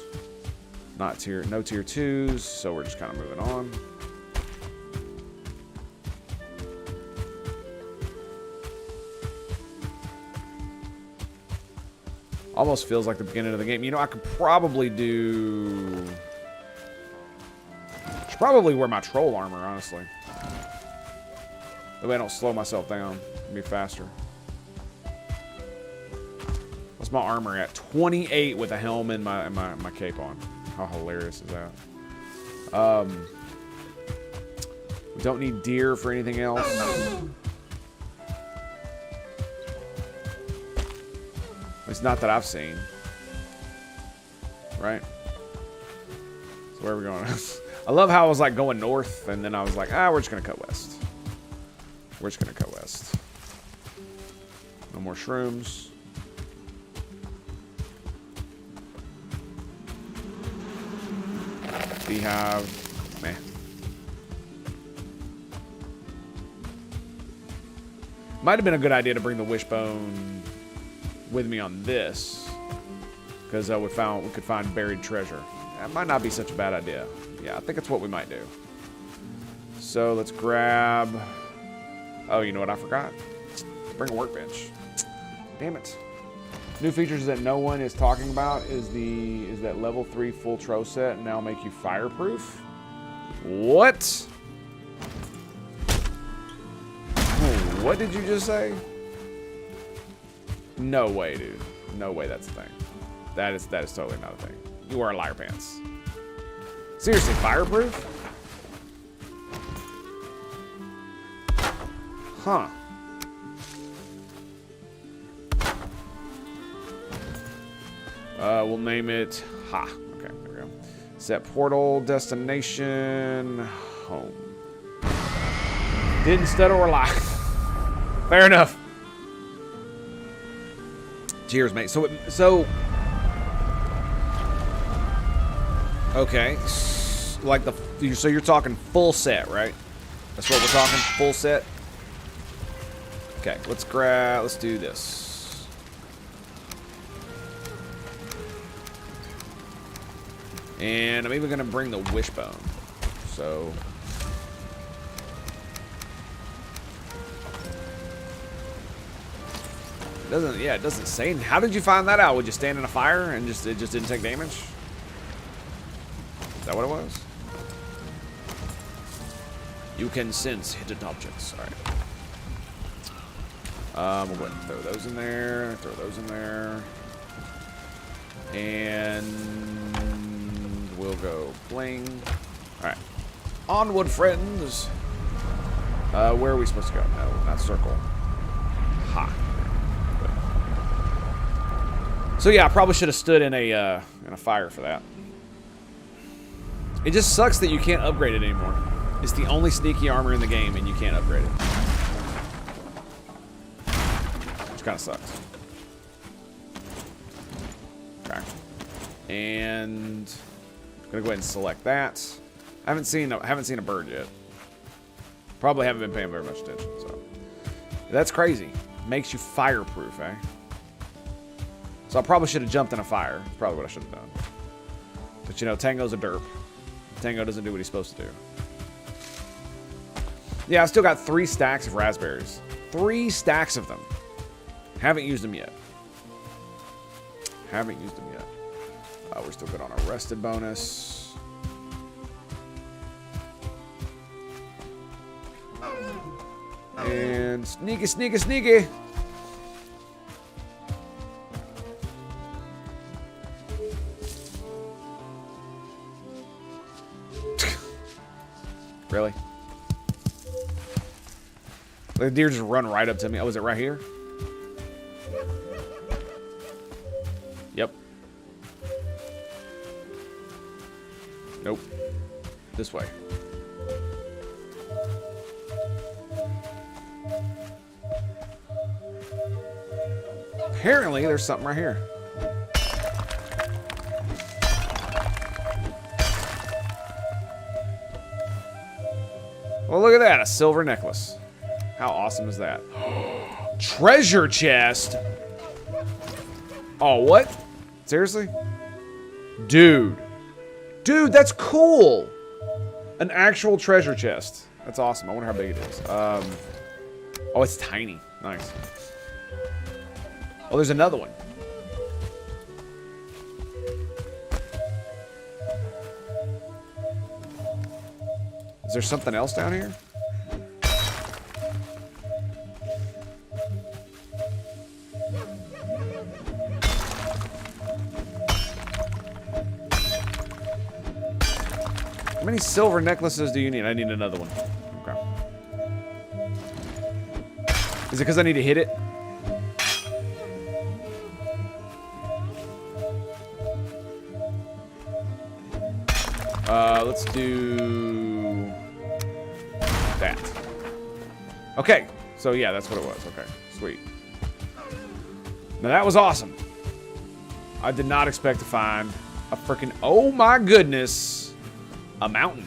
no tier 2s, so we're just kind of moving on. Almost feels like the beginning of the game. You know, I could probably do... I should probably wear my troll armor, honestly. That way I don't slow myself down. It'll be faster. What's my armor at? 28 with a helm and my cape on. How hilarious is that? We don't need deer for anything else. It's not that I've seen. Right? So where are we going? I love how I was like going north, and then I was like, we're just going to cut west. We're just going to cut west. No more shrooms. Beehive. Meh. Might have been a good idea to bring the wishbone with me on this, because we could find buried treasure. That might not be such a bad idea. Yeah, I think that's what we might do. So let's grab. Oh, you know what I forgot? Let's bring a workbench. Damn it. New features that no one is talking about is that level 3 full tro set now make you fireproof. What? What did you just say? No way, dude. No way that's a thing. That is totally not a thing. You wear liar pants. Seriously, fireproof? Huh. We'll name it Ha. Okay, there we go. Set portal destination home. Didn't stutter or lie. Fair enough. Cheers, mate. So okay, like so you're talking full set, right? That's what we're talking, full set. Okay, let's do this. And I'm even gonna bring the wishbone. So it doesn't say. How did you find that out? Would you stand in a fire and it just didn't take damage? Is that what it was? You can sense hidden objects. Alright. We'll go ahead and throw those in there. Throw those in there. And we'll go bling. Alright. Onward, friends. Where are we supposed to go? No, not circle. Ha. So yeah, I probably should have stood in a fire for that. It just sucks that you can't upgrade it anymore. It's the only sneaky armor in the game, and you can't upgrade it. Which kind of sucks. Okay. And I'm gonna go ahead and select that. I haven't seen a bird yet. Probably haven't been paying very much attention. So that's crazy. Makes you fireproof, eh? So I probably should have jumped in a fire. That's probably what I should have done. But you know, Tango's a derp. Tango doesn't do what he's supposed to do. Yeah, I still got 3 stacks of raspberries. 3 stacks of them. Haven't used them yet. Haven't used them yet. We're still good on our rested bonus. And sneaky, sneaky, sneaky. Really? The deer just run right up to me. Oh, is it right here? Yep. Nope. This way. Apparently, there's something right here. Well, look at that. A silver necklace. How awesome is that? Treasure chest? Oh, what? Seriously? Dude. Dude, that's cool. An actual treasure chest. That's awesome. I wonder how big it is. Oh, it's tiny. Nice. Oh, there's another one. Is there something else down here? How many silver necklaces do you need? I need another one. Okay. Is it because I need to hit it? Let's do that. Okay, so yeah, that's what it was. Okay, sweet. Now that was awesome. I did not expect to find a freaking, oh my goodness, A mountain.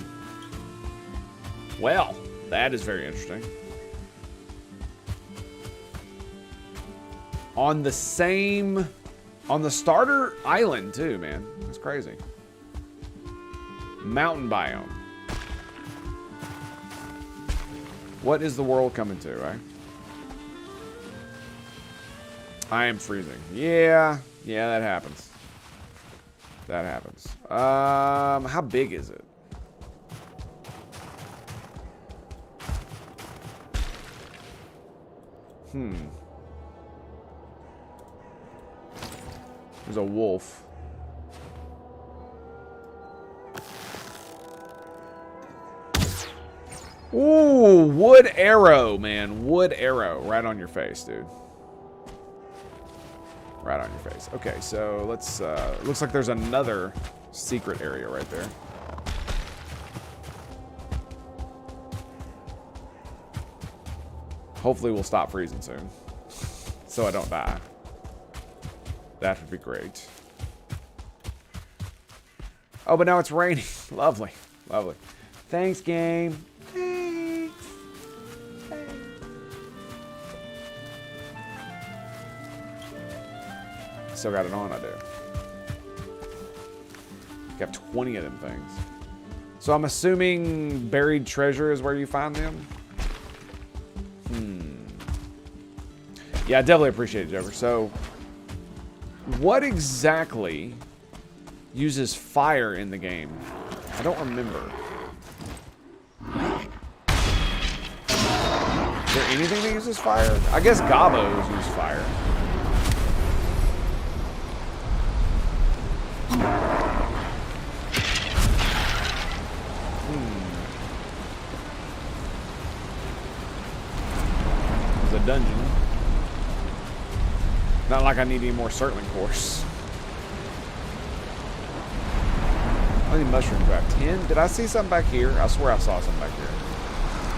Well, that is very interesting. On the starter island too, man. That's crazy. Mountain biome. What is the world coming to, right? I am freezing. Yeah, that happens. That happens. How big is it? There's a wolf. Ooh, wood arrow, man. Wood arrow. Right on your face, dude. Right on your face. Okay, so let's, looks like there's another secret area right there. Hopefully we'll stop freezing soon, so I don't die. That would be great. Oh, but now it's raining. Lovely, lovely. Thanks, game. Thanks. Still got it on, I do. Got 20 of them things. So I'm assuming buried treasure is where you find them? Yeah, I definitely appreciate it, Joker. So, what exactly uses fire in the game? I don't remember. Is there anything that uses fire? I guess Gobos use fire. There's a dungeon. Not like I need any more circling course. How many mushrooms do I have? 10? Did I see something back here? I swear I saw something back here.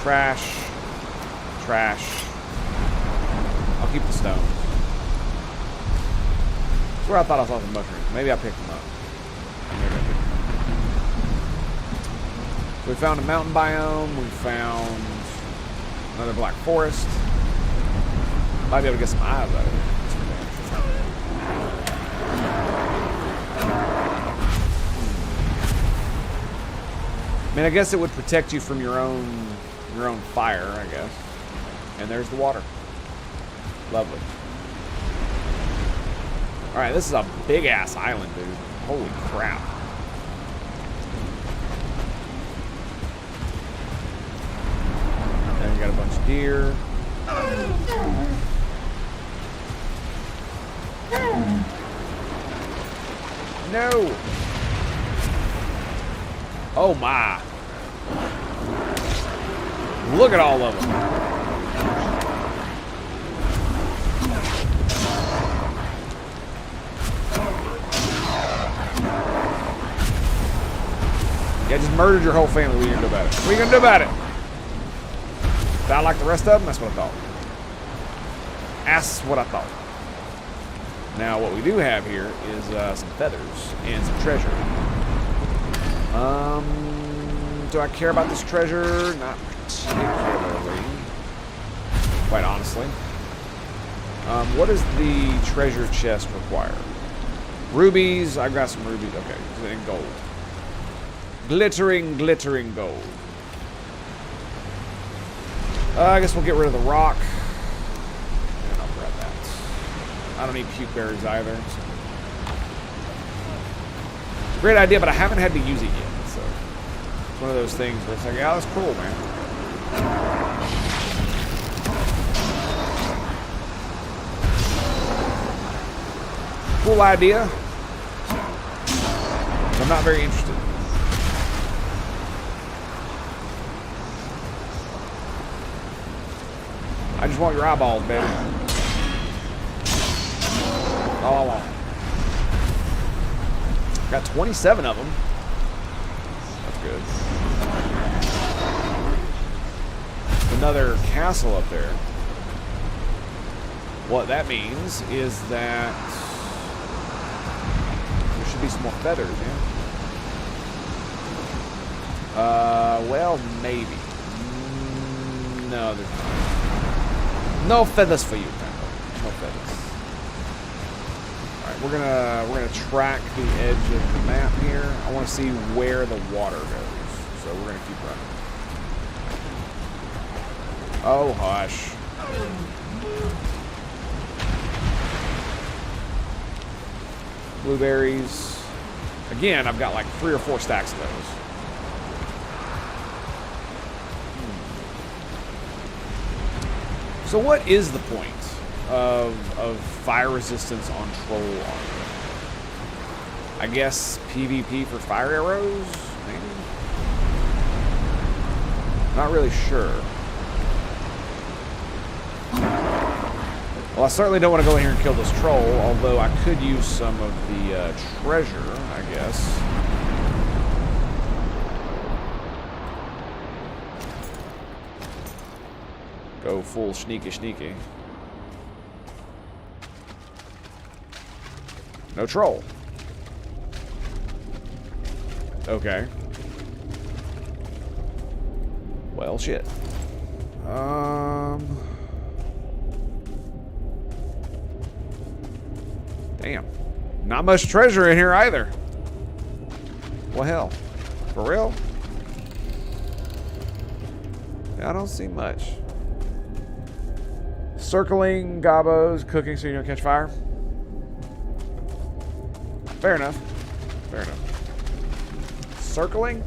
Trash. Trash. I'll keep the stones. I swear I thought I saw some mushrooms. Maybe I picked them up. Maybe I picked them up. So we found a mountain biome. We found another black forest. Might be able to get some eyes out of it. I mean, I guess it would protect you from your own fire, I guess. And there's the water. Lovely. All right, this is a big ass island, dude. Holy crap. Then we got a bunch of deer. No. Oh my. Look at all of them. Yeah, just murdered your whole family. What are you gonna do about it? What are you gonna do about it? Die like the rest of them? That's what I thought. That's what I thought. Now, what we do have here is some feathers and some treasure. Do I care about this treasure? Not particularly. Quite honestly. What does the treasure chest require? Rubies. I've got some rubies. Okay. And gold. Glittering, glittering gold. I guess we'll get rid of the rock. And I'll grab that. I don't need puke berries either. So. Great idea, but I haven't had to use it yet. So it's one of those things where it's like, yeah, that's cool, man. Cool idea. I'm not very interested. I just want your eyeballs, baby. All I want. Got 27 of them. That's good. Another castle up there. What that means is that there should be some more feathers, yeah? Well, maybe. No, there's not. No feathers for you, Tango. No feathers. Alright, we're gonna track the edge of the map here. I want to see where the water goes. So we're gonna keep running. Oh, hush. Blueberries. Again, I've got like 3 or 4 stacks of those. So what is the point of fire resistance on troll armor? I guess PvP for fire arrows? Maybe? Not really sure. Well, I certainly don't want to go in here and kill this troll, although I could use some of the treasure, I guess. Go full sneaky. No troll. Okay. Well, shit. Damn. Not much treasure in here either. Well, hell. For real? Yeah, I don't see much. Circling, gobos, cooking so you don't catch fire. Fair enough. Fair enough. Circling?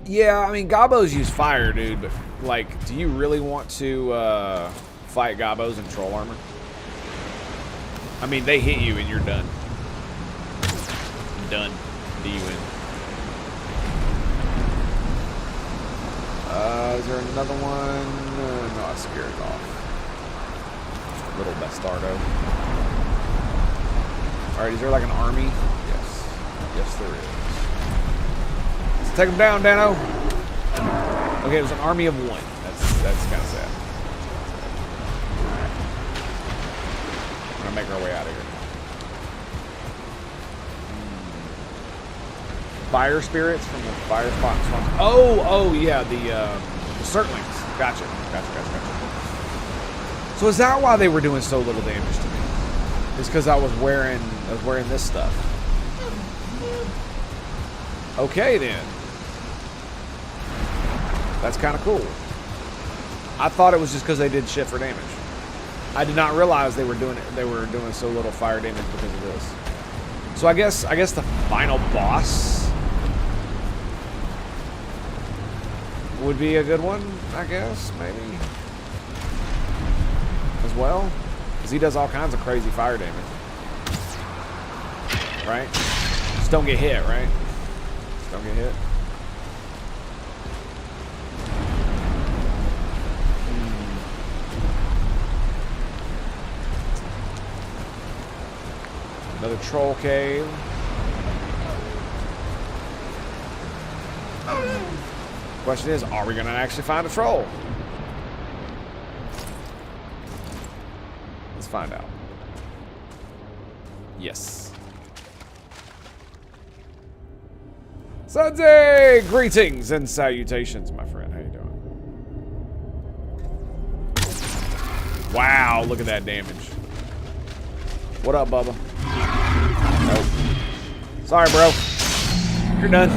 Yeah, I mean, gobos use fire, dude, but, like, do you really want to, fight gobos in troll armor? I mean, they hit you and you're done. Done. D-win. Is there another one? No, I scared it off. Little bastardo. Alright, is there like an army? Yes. Yes, there is. Let's take them down, Dano. Okay, it was an army of 1. That's kind of sad. Alright. We're gonna make our way out of here. Fire spirits from the fire fox. Oh, yeah, the circlings. Gotcha. So is that why they were doing so little damage to me? It's because I was wearing this stuff. Okay then. That's kind of cool. I thought it was just because they did shit for damage. I did not realize they were doing so little fire damage because of this. So I guess the final boss would be a good one, I guess, maybe. As well. Because he does all kinds of crazy fire damage. Right? Just don't get hit, right? Just don't get hit. Another troll cave. Question is, are we going to actually find a troll? Let's find out. Yes. Sunday! Greetings and salutations, my friend. How you doing? Wow, look at that damage. What up, Bubba? Nope. Sorry, bro. You're done.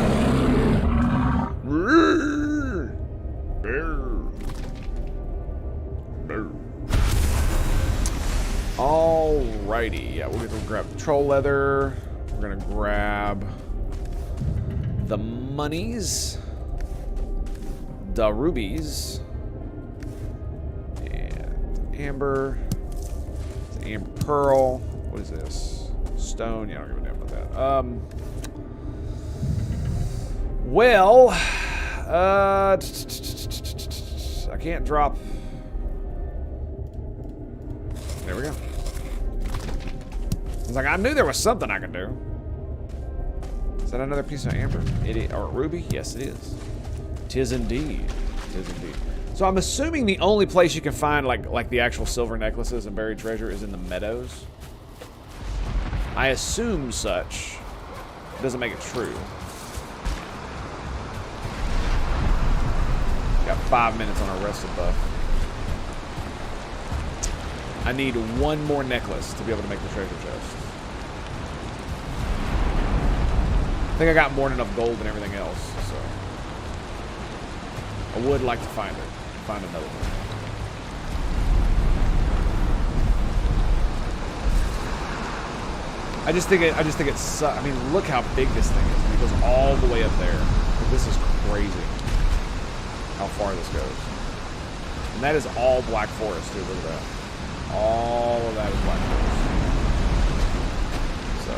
Alrighty, yeah, we're gonna grab the troll leather. We're gonna grab the monies, the rubies, and amber. It's amber pearl. What is this? Stone. Yeah, I don't give a damn about that. Well, I can't drop. There we go. I was like, I knew there was something I could do. Is that another piece of amber? Or ruby? Yes, it is. Tis indeed. Tis indeed. So I'm assuming the only place you can find like the actual silver necklaces and buried treasure is in the meadows. I assume such. doesn't make it true. Got 5 minutes on our rested buff. I need one more necklace to be able to make the treasure chest. I think I got more than enough gold and everything else, so I would like to find it. Find another one. I just think it's. I mean, look how big this thing is. It goes all the way up there. This is crazy. How far this goes. And that is all Black Forest, too. Look at that. All of that is Black Forest. So, I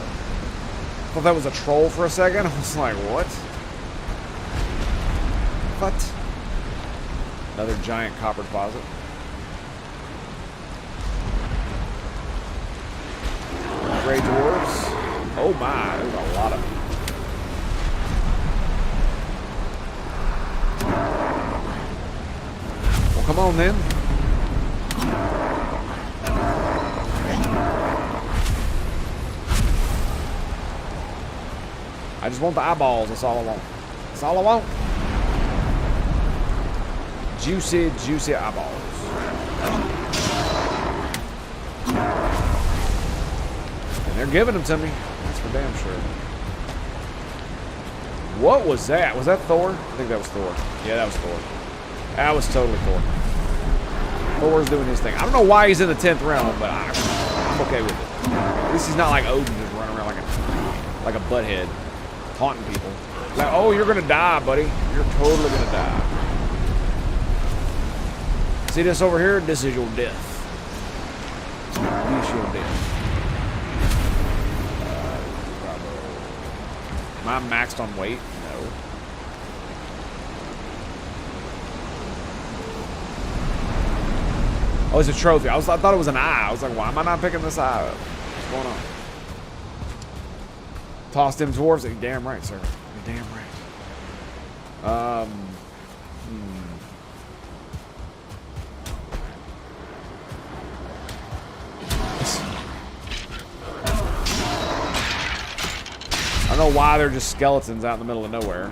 thought that was a troll for a second. I was like, what? What? Another giant copper deposit. Gray dwarves. Oh my, there's a lot of them. Well, come on then. I just want the eyeballs. That's all I want. That's all I want. Juicy, juicy eyeballs. And they're giving them to me. That's for damn sure. What was that? Was that Thor? I think that was Thor. Yeah, that was Thor. That was totally Thor. Thor's doing his thing. I don't know why he's in the 10th realm, but I'm okay with it. At least he's not like Odin just running around like a butthead, taunting people. Like, oh, you're gonna die, buddy. You're totally gonna die. See this over here? This is your death. This is your death. Am I maxed on weight? No. Oh, it's a trophy. I thought it was an eye. I was like, why am I not picking this eye up? What's going on? Toss them dwarves. You're damn right, sir. You're damn right. I don't know why they're just skeletons out in the middle of nowhere.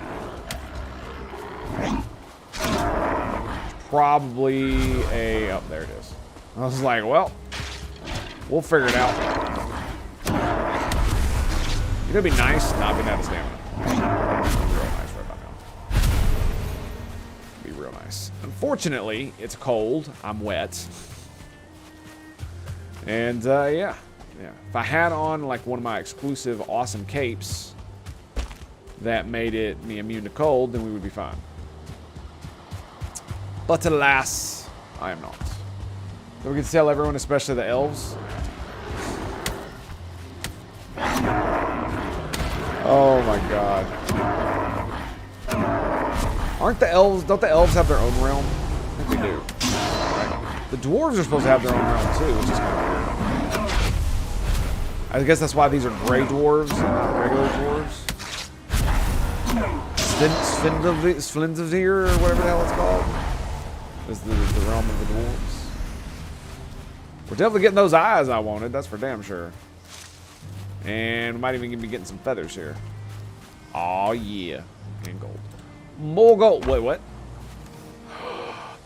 Probably a... Oh, there it is. I was like, well, we'll figure it out. You know, it'd be nice not being out of stamina. It'd be real nice right about now. It'd be real nice. Unfortunately, it's cold. I'm wet. And, yeah. Yeah. If I had on, like, one of my exclusive awesome capes that made me immune to cold, then we would be fine. But alas, I am not. So we can tell everyone, especially the elves. Oh my god. Aren't the elves, don't the elves have their own realm? I think they do. Right? The dwarves are supposed to have their own realm too, which is kind of weird. I guess that's why these are gray dwarves and not regular dwarves. Splendivir, or whatever the hell it's called. Is the realm of the dwarves. We're definitely getting those eyes I wanted, that's for damn sure. And we might even be getting some feathers here. Oh yeah. And gold. More gold. Wait, what?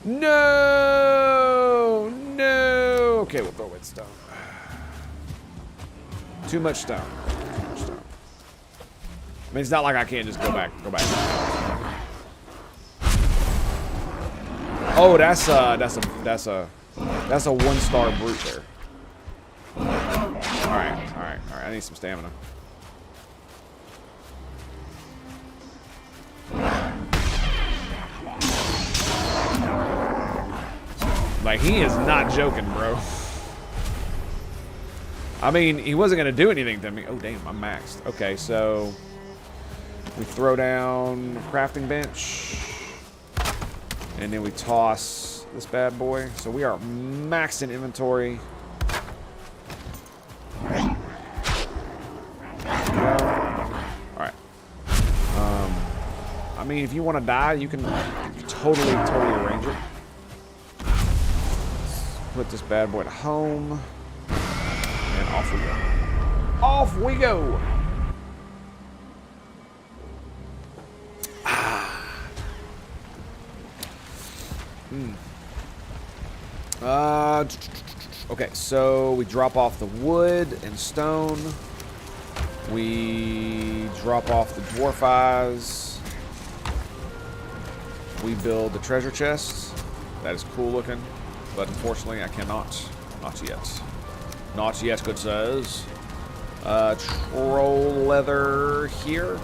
No! No! Okay, we'll throw away the stone. Too much stone. Too much stone. I mean, it's not like I can't just go back. Oh, that's a 1-star brute there. All right. I need some stamina. Like, he is not joking, bro. I mean, he wasn't gonna do anything to me. Oh damn, I'm maxed. Okay, so we throw down crafting bench. And then we toss this bad boy. So we are maxed in inventory. Alright. I mean, if you want to die, you can totally arrange it. Let's put this bad boy to home. And off we go. Off we go! Okay, so we drop off the wood and stone. We drop off the dwarf eyes. We build the treasure chest. That is cool looking, but unfortunately I cannot. Not yet. Not yet, good sirs. Troll leather here.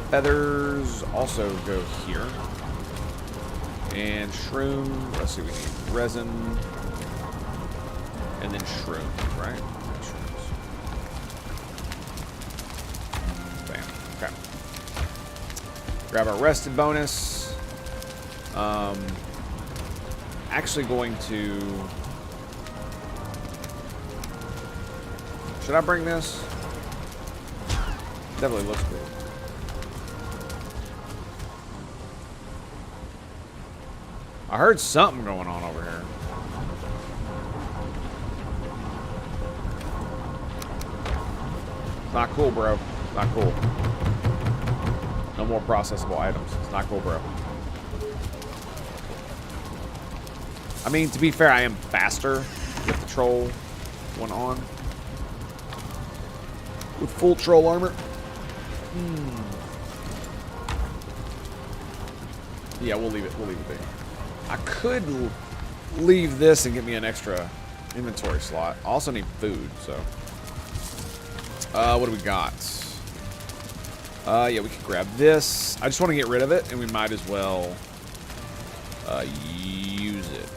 Feathers also go here. And shroom. Let's see, we need resin. And then shrooms, right? Shrooms. Bam. Okay. Grab our rested bonus. Actually going to... Should I bring this? Definitely looks good. I heard something going on over here. Not cool, bro. Not cool. No more processable items. It's not cool, bro. I mean, to be fair, I am faster with the troll one on. With full troll armor. Yeah, we'll leave it. We'll leave it be. I could leave this and get me an extra inventory slot. I also need food, so. What do we got? Yeah, we can grab this. I just want to get rid of it, and we might as well use it.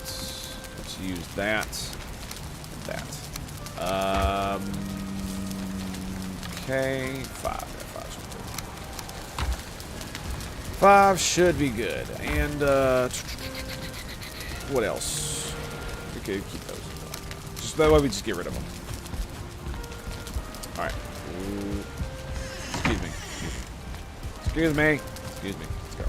Let's use that. That. Okay, 5. Yeah, 5 should be good. 5 should be good. And what else? We could keep those. Just that way we just get rid of them. All right. Excuse me. Excuse me. Excuse me. Let's go.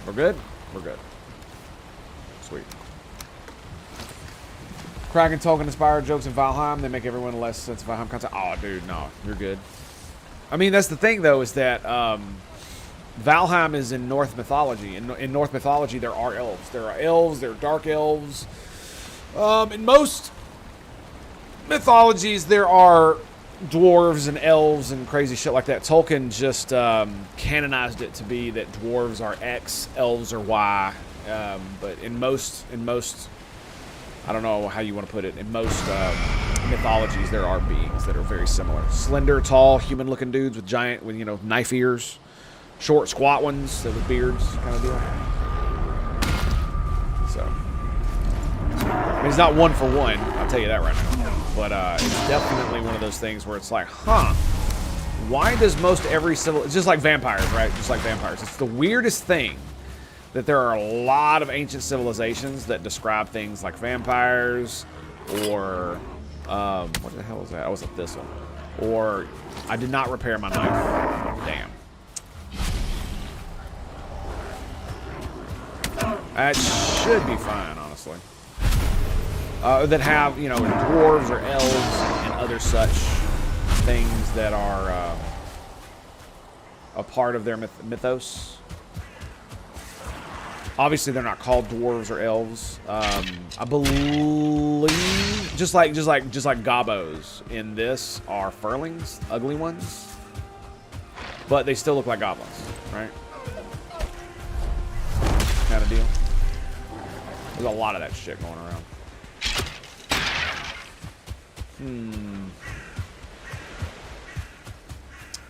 We're good? We're good. Sweet. Cracking token inspired jokes in Valheim. They make everyone less sense of Valheim content. Oh, dude, no. You're good. I mean, that's the thing, though, is that Valheim is in Norse mythology. In Norse mythology, there are elves. There are elves. There are dark elves. In most mythologies, there are dwarves and elves and crazy shit like that. Tolkien just canonized it to be that dwarves are X, elves are Y. But in most, I don't know how you want to put it. In most mythologies, there are beings that are very similar: slender, tall, human-looking dudes with giant, with knife ears, short, squat ones with beards, kind of deal. So. I mean, it's not one for one, I'll tell you that right now. But it's definitely one of those things where it's like, huh, why does most every civil... It's just like vampires, right? Just like vampires. It's the weirdest thing that there are a lot of ancient civilizations that describe things like vampires or... what the hell was that? Oh, it was a thistle. Or, I did not repair my knife. Damn. That should be fine, honestly. That have, dwarves or elves and other such things that are a part of their mythos. Obviously, they're not called dwarves or elves. I believe just like gobos in this are furlings, ugly ones, but they still look like goblins, right? Kind of deal. There's a lot of that shit going around.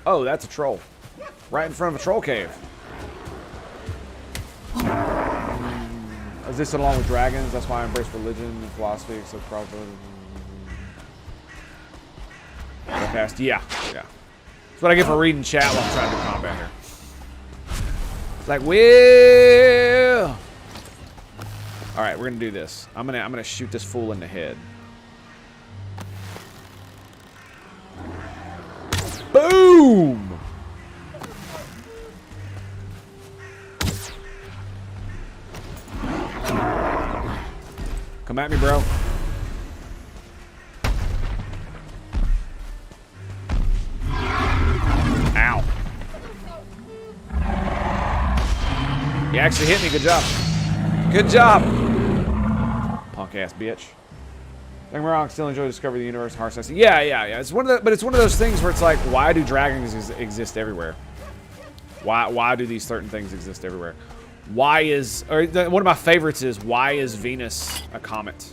Oh, that's a troll. Right in front of a troll cave. Is this along with dragons? That's why I embrace religion and philosophy, except probability. Yeah. That's what I get for reading chat while I'm trying to do combat here. It's like, well. All right, we're gonna do this. I'm gonna shoot this fool in the head. Boom! Come at me, bro. Ow. actually hit me. Good job. Good job. Punk ass bitch. Don't get me wrong, still enjoy the discovery of the universe. Harsh. Yeah. It's one of the, but it's one of those things where it's like, why do dragons exist everywhere? Why do these certain things exist everywhere? Why is, or one of my favorites is, why is Venus a comet?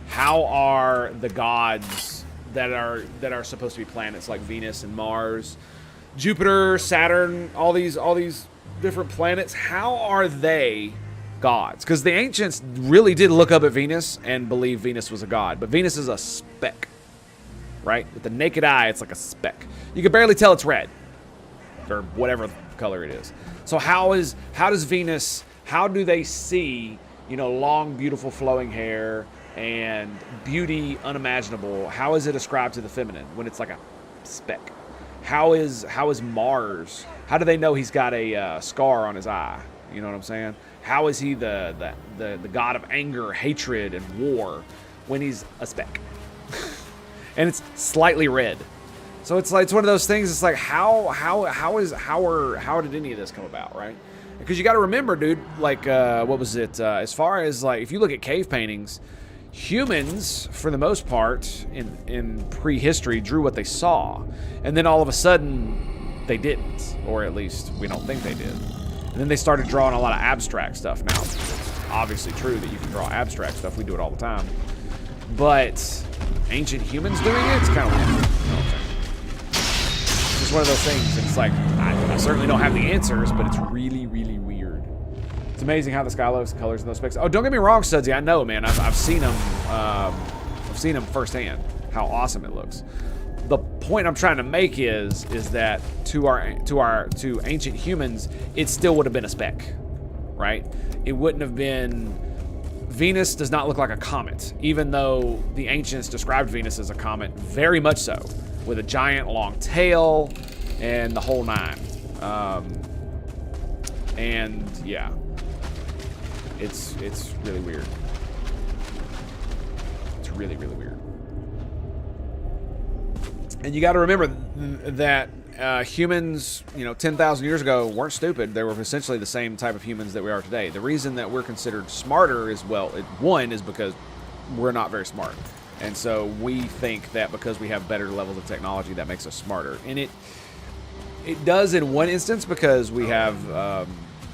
How are the gods that are supposed to be planets like Venus and Mars, Jupiter, Saturn, all these different planets, how are they gods? Because the ancients really did look up at Venus and believe Venus was a god, but Venus is a speck, right? With the naked eye, it's like a speck. You can barely tell it's red or whatever color it is. So how does Venus, how do they see, you know, long, beautiful, flowing hair and beauty unimaginable? How is it ascribed to the feminine when it's like a speck? How is Mars? How do they know he's got a scar on his eye? You know what I'm saying? How is he the god of anger, hatred, and war when he's a speck? And it's slightly red. So it's like, it's one of those things. It's like how did any of this come about, right? Because you got to remember, dude. Like what was it? As far as like, if you look at cave paintings, humans, for the most part, in prehistory, drew what they saw, and then all of a sudden they didn't, or at least we don't think they did. And then they started drawing a lot of abstract stuff. Now, it's obviously true that you can draw abstract stuff. We do it all the time. But ancient humans doing it, it's kind of weird. You know what I'm saying? It's just one of those things. It's like, I certainly don't have the answers, but it's really, really weird. It's amazing how the sky looks, the colors in those specs. Oh, don't get me wrong, Sudsy. I know, man. I've seen them. I've seen them firsthand. How awesome it looks. The point I'm trying to make is that to ancient humans, it still would have been a speck, right? It wouldn't have been. Venus does not look like a comet, even though the ancients described Venus as a comet, very much so, with a giant long tail and the whole nine. And yeah, it's really weird. It's really, really weird. And you got to remember that humans, 10,000 years ago weren't stupid. They were essentially the same type of humans that we are today. The reason that we're considered smarter is, one is because we're not very smart. And so we think that because we have better levels of technology, that makes us smarter. And it does in one instance because we have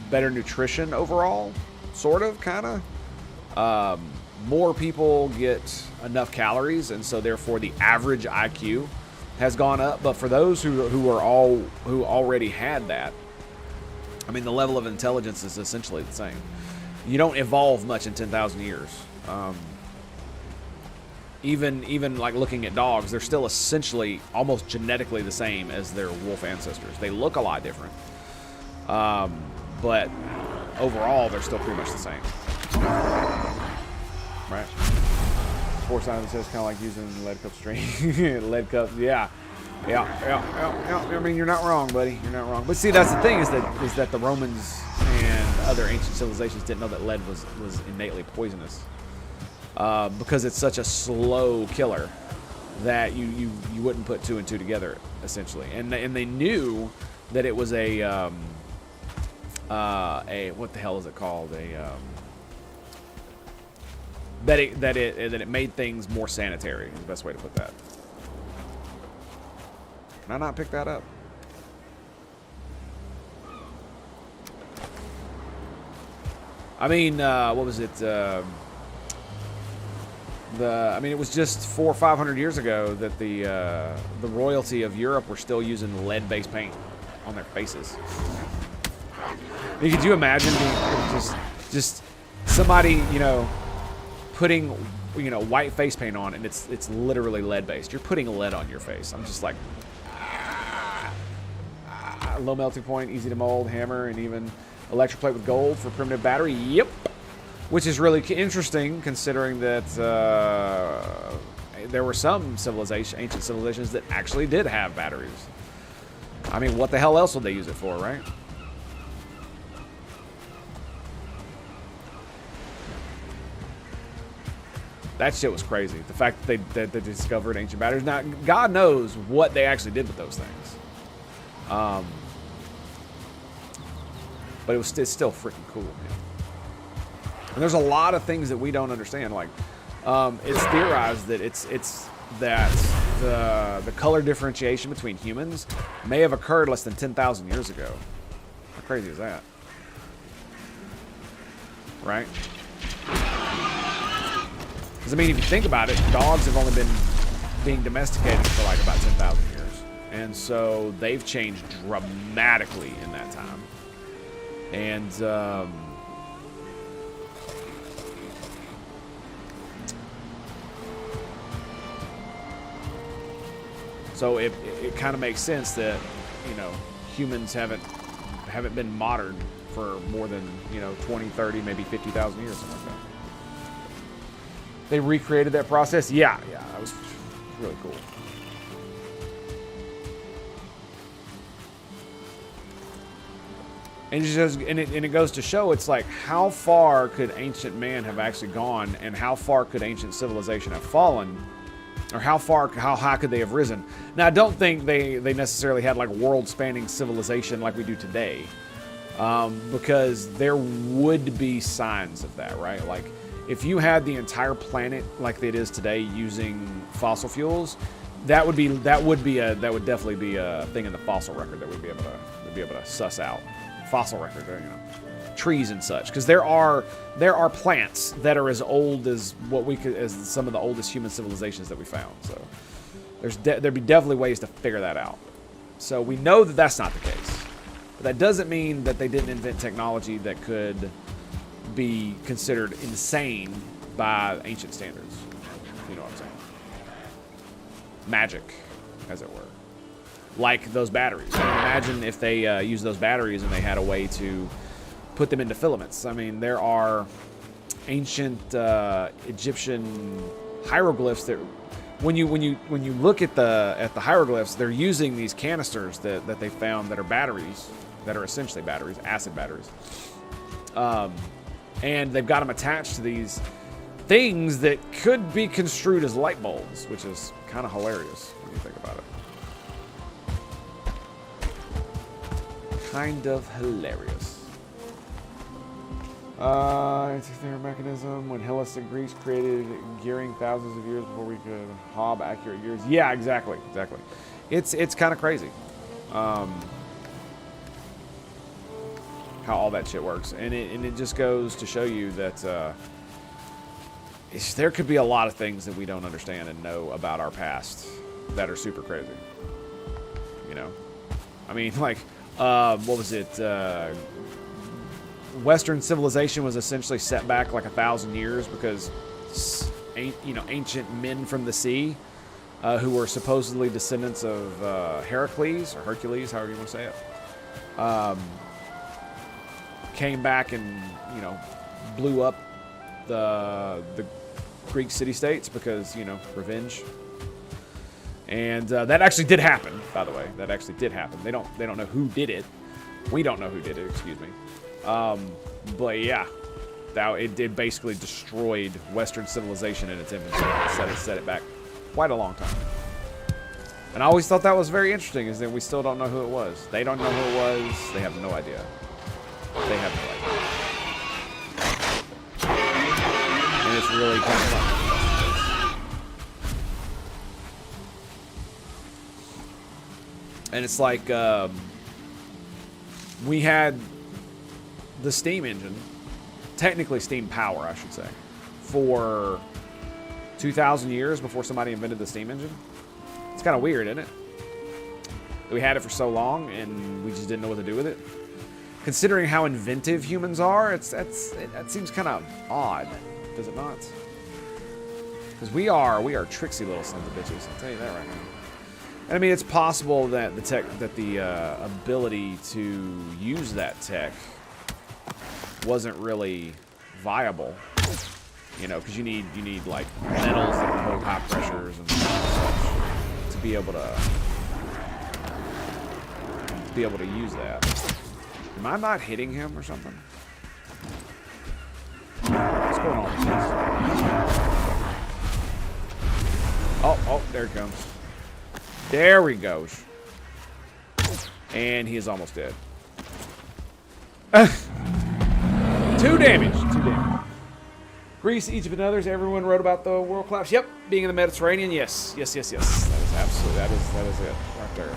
better nutrition overall, sort of, kind of. More people get enough calories, and so therefore the average IQ has gone up. But for those who already had that, I mean, the level of intelligence is essentially the same. You don't evolve much in 10,000 years. Even like looking at dogs, they're still essentially almost genetically the same as their wolf ancestors. They look a lot different, but overall they're still pretty much the same. Right? Force sign that says kind of like using lead cup string. Lead cups, yeah. I mean, you're not wrong, buddy. You're not wrong. But see, that's the thing is that the Romans and other ancient civilizations didn't know that lead was innately poisonous, because it's such a slow killer that you wouldn't put two and two together essentially. And they knew that it was a what the hell is it called? That it made things more sanitary is the best way to put that. Can I not pick that up? I mean, what was it? I mean, it was just 400 or 500 years ago that the royalty of Europe were still using lead-based paint on their faces. I mean, could you imagine being just somebody, putting white face paint on, and it's literally lead based. You're putting lead on your face. I'm just like, low melting point, easy to mold, hammer, and even electroplate with gold for primitive battery. Yep, which is really interesting considering that there were some ancient civilizations that actually did have batteries. I mean, what the hell else would they use it for, right? That shit was crazy. The fact that they discovered ancient batteries. Now, God knows what they actually did with those things. but it's still freaking cool, man. And there's a lot of things that we don't understand. Like, it's theorized that it's that the color differentiation between humans may have occurred less than 10,000 years ago. How crazy is that? Right? Because, I mean, if you think about it, dogs have only been being domesticated for like about 10,000 years. And so they've changed dramatically in that time. And, so it kind of makes sense that, you know, humans haven't been modern for more than, you know, 20, 30, maybe 50,000 years, something like that. They recreated that process? Yeah, that was really cool. And it goes to show, it's like, how far could ancient man have actually gone, and how far could ancient civilization have fallen, or how high could they have risen? Now, I don't think they necessarily had like world-spanning civilization like we do today, because there would be signs of that, right? Like, if you had the entire planet like it is today using fossil fuels, that would definitely be a thing in the fossil record that we'd be able to suss out. Fossil record, you know, trees and such, because there are plants that are as old as as some of the oldest human civilizations that we found. So there'd be definitely ways to figure that out. So we know that that's not the case, but that doesn't mean that they didn't invent technology that could be considered insane by ancient standards. You know what I'm saying? Magic, as it were. Like those batteries. I mean, imagine if they used those batteries and they had a way to put them into filaments. I mean, there are ancient Egyptian hieroglyphs that, when you look at the hieroglyphs, they're using these canisters that they found that are batteries, that are essentially batteries, acid batteries, and they've got them attached to these things that could be construed as light bulbs, which is kind of hilarious when you think about it. Kind of hilarious. It's their mechanism when Hellenistic Greece created gearing thousands of years before we could hob accurate gears. Yeah, exactly. It's kind of crazy, how all that shit works, and it just goes to show you that there could be a lot of things that we don't understand and know about our past that are super crazy. You know, I mean, like. What was it? Western civilization was essentially set back like 1,000 years because, ancient men from the sea, who were supposedly descendants of Heracles or Hercules, however you want to say it, came back and blew up the Greek city-states because revenge. And that actually did happen, by the way. That actually did happen. They don't know who did it. We don't know who did it, excuse me. But yeah, it basically destroyed Western civilization in its infancy. Set it back quite a long time. And I always thought that was very interesting, is that we still don't know who it was. They don't know who it was. They have no idea. They have no idea. And it's really kind of fun. And it's like, we had the steam engine, technically steam power, I should say, for 2,000 years before somebody invented the steam engine. It's kind of weird, isn't it? We had it for so long and we just didn't know what to do with it. Considering how inventive humans are, that seems kind of odd, does it not? Because we are tricksy little sons of bitches, I'll tell you that right now. And I mean, it's possible that the ability to use that tech wasn't really viable, because you need like metals that can hold high pressures and such to be able to use that. Am I not hitting him or something? What's going on with this? Oh, there it comes. There he goes. And he is almost dead. Two damage. Greece, Egypt, and others. Everyone wrote about the world collapse. Yep, being in the Mediterranean. Yes. That is absolutely. That is it right there.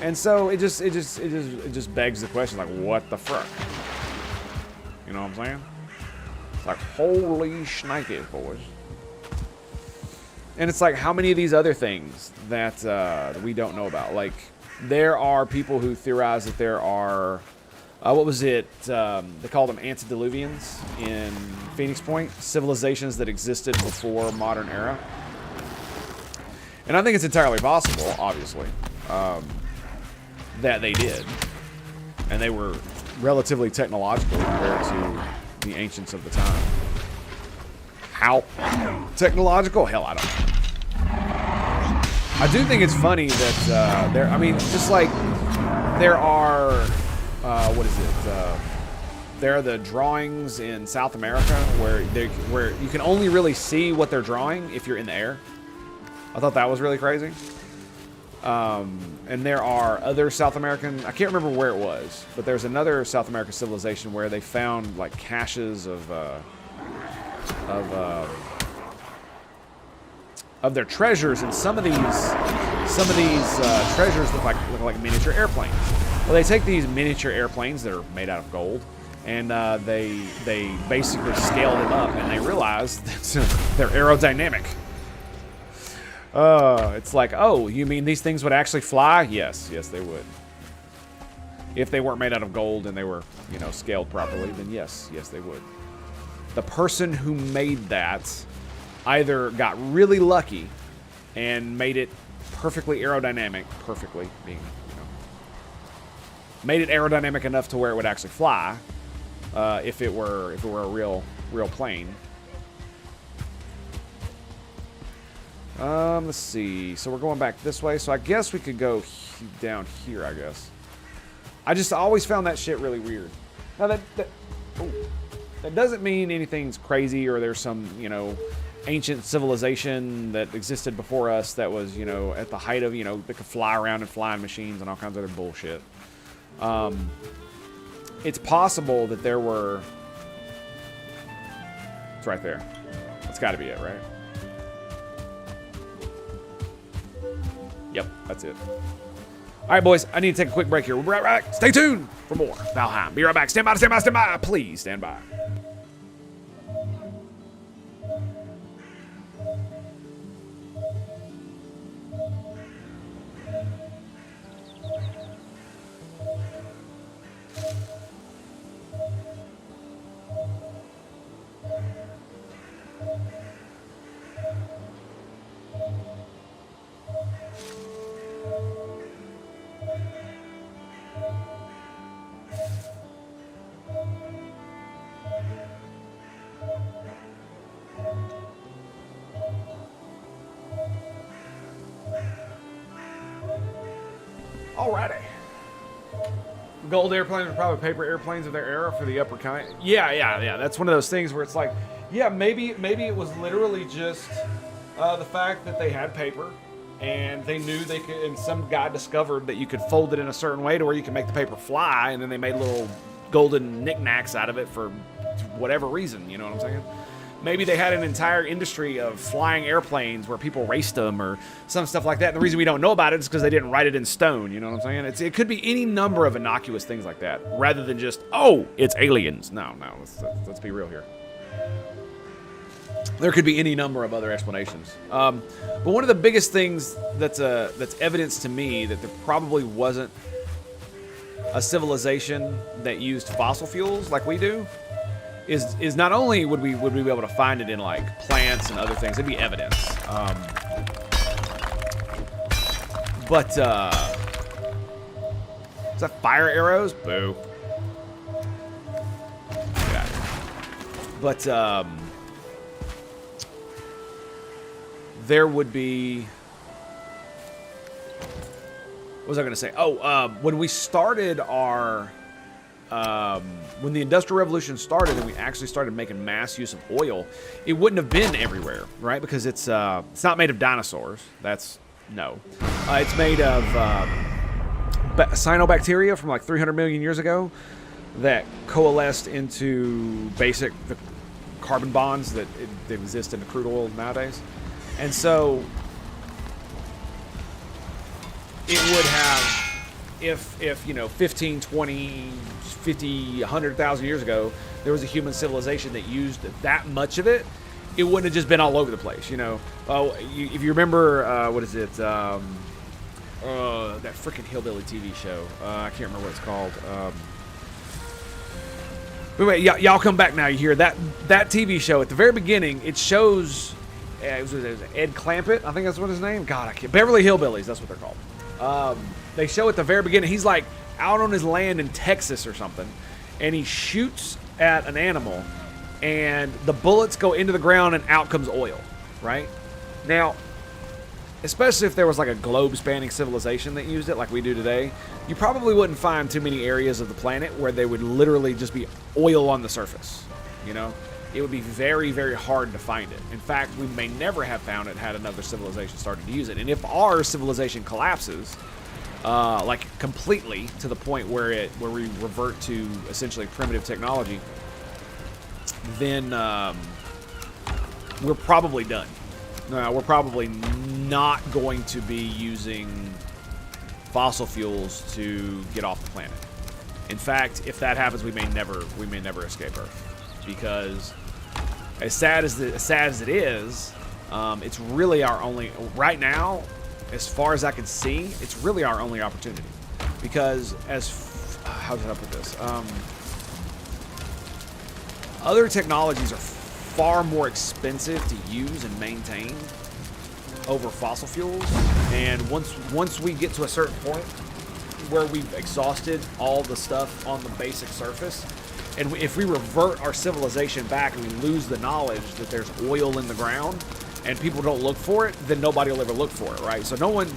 And so it just begs the question, like, what the fuck? You know what I'm saying? It's like, holy shnikes, boys. And it's like, how many of these other things that we don't know about? Like, there are people who theorize that there are, what was it? They called them antediluvians in Phoenix Point, civilizations that existed before modern era. And I think it's entirely possible, obviously, that they did. And they were relatively technological compared to the ancients of the time. How technological? Hell, I don't know. I do think it's funny that I mean, just like there are, what is it? There are the drawings in South America where you can only really see what they're drawing if you're in the air. I thought that was really crazy. And there are other South American, I can't remember where it was, but there's another South American civilization where they found like caches of their treasures, and some of these treasures look like miniature airplanes. Well, they take these miniature airplanes that are made out of gold, and they basically scale them up, and they realize that they're aerodynamic. It's like, oh, you mean these things would actually fly? Yes, they would. If they weren't made out of gold and they were, you know, scaled properly, then yes, they would. The person who made that either got really lucky and made it perfectly aerodynamic, perfectly being, you know, made it aerodynamic enough to where it would actually fly, if it were a real plane. Let's see. So we're going back this way. So I guess we could go down here, I guess. I just always found that shit really weird. Now that doesn't mean anything's crazy or there's some, you know, ancient civilization that existed before us that was, you know, at the height of, you know, that could fly around in flying machines and all kinds of other bullshit. It's possible that there were... It's right there. That's got to be it, right? Yep, that's it. All right, boys, I need to take a quick break here. We'll be right back. Stay tuned for more Valheim. Be right back. Stand by. Please stand by. Alrighty. Gold airplanes are probably paper airplanes of their era for the upper kind. Yeah. That's one of those things where it's like, yeah, maybe it was literally just the fact that they had paper and they knew they could, and some guy discovered that you could fold it in a certain way to where you can make the paper fly, and then they made little golden knickknacks out of it for whatever reason, you know what I'm saying? Maybe they had an entire industry of flying airplanes where people raced them or some stuff like that. And the reason we don't know about it is because they didn't write it in stone. You know what I'm saying? It could be any number of innocuous things like that, rather than just, oh, it's aliens. No, let's be real here. There could be any number of other explanations. But one of the biggest things that's evidence to me that there probably wasn't a civilization that used fossil fuels like we do is not only would we be able to find it in like plants and other things, it'd be evidence. But is that fire arrows? Boo. Get out of here. But there would be. What was I going to say? Oh, when we started our. When the Industrial Revolution started and we actually started making mass use of oil, it wouldn't have been everywhere, right? Because it's not made of dinosaurs. It's made of cyanobacteria from like 300 million years ago. that coalesced into basic the carbon bonds that exist in the crude oil nowadays. And so it would have, if you know, 15, 20, 50, 100,000 years ago, there was a human civilization that used that much of it, it wouldn't have just been all over the place, you know. If you remember, what is it, that freaking hillbilly TV show, I can't remember what it's called. But wait, y'all come back now. You hear that TV show at the very beginning? It shows it was Ed Clampett, I think that's what his name. God, I can't. Beverly Hillbillies, that's what they're called. They show at the very beginning. He's like out on his land in Texas or something, and he shoots at an animal, and the bullets go into the ground, and out comes oil. Right now, especially if there was like a globe-spanning civilization that used it like we do today, you probably wouldn't find too many areas of the planet where they would literally just be oil on the surface. You know, it would be very, very hard to find it. In fact, we may never have found it had another civilization started to use it. And if our civilization collapses, like completely to the point where we revert to essentially primitive technology, then we're probably done. We're probably not going to be using fossil fuels to get off the planet. In fact, if that happens, we may never escape Earth, because as sad as it is, it's really our only, right now, as far as I can see, it's really our only opportunity. Because how did I put this? Other technologies are far more expensive to use and maintain over fossil fuels, and once we get to a certain point where we've exhausted all the stuff on the basic surface, and if we revert our civilization back and we lose the knowledge that there's oil in the ground and people don't look for it, then nobody will ever look for it, right? So no one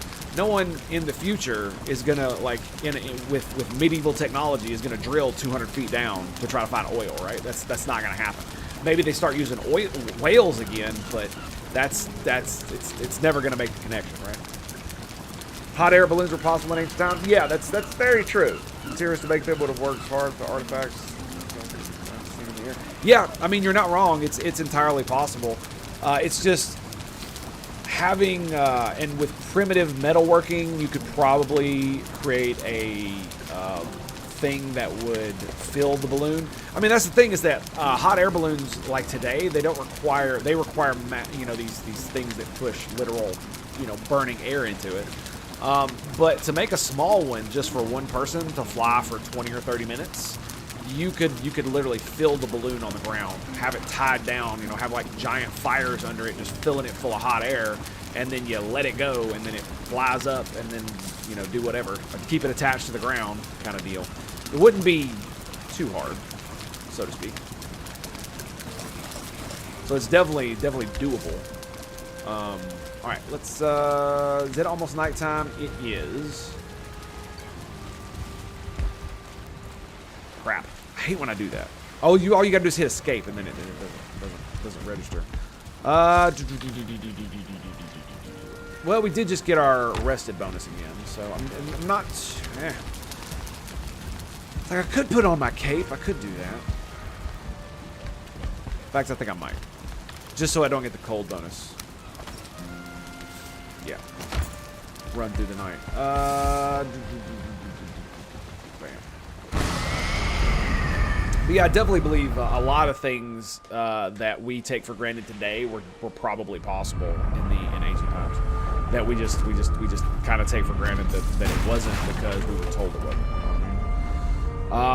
in the future is gonna, like, with medieval technology, is gonna drill 200 feet down to try to find oil, right? That's not gonna happen. Maybe they start using whales again, but it's never gonna make the connection, right? Hot air balloons were possible in ancient times. Yeah, that's very true. Materials to make them would have worked hard for artifacts. Yeah, I mean, you're not wrong. It's entirely possible. It's just having, and with primitive metalworking, you could probably create a thing that would fill the balloon. I mean, that's the thing, is that hot air balloons like today, they require you know, these things that push literal, you know, burning air into it. But to make a small one just for one person to fly for 20 or 30 minutes, you could literally fill the balloon on the ground, have it tied down, you know, have like giant fires under it, just filling it full of hot air, and then you let it go, and then it flies up, and then, you know, do whatever, keep it attached to the ground, kind of deal. It wouldn't be too hard, so to speak. So it's definitely doable. All right, let's. Is it almost nighttime? It is. Crap. I hate when I do that. Oh, all you gotta do is hit escape, and then it doesn't register. Well, we did just get our rested bonus again, so I'm not. Like, I could put on my cape. I could do that. In fact, I think I might, just so I don't get the cold bonus. Yeah. Run through the night. But yeah, I definitely believe a lot of things that we take for granted today were probably possible in ancient times. That we just kind of take for granted that it wasn't, because we were told it wasn't.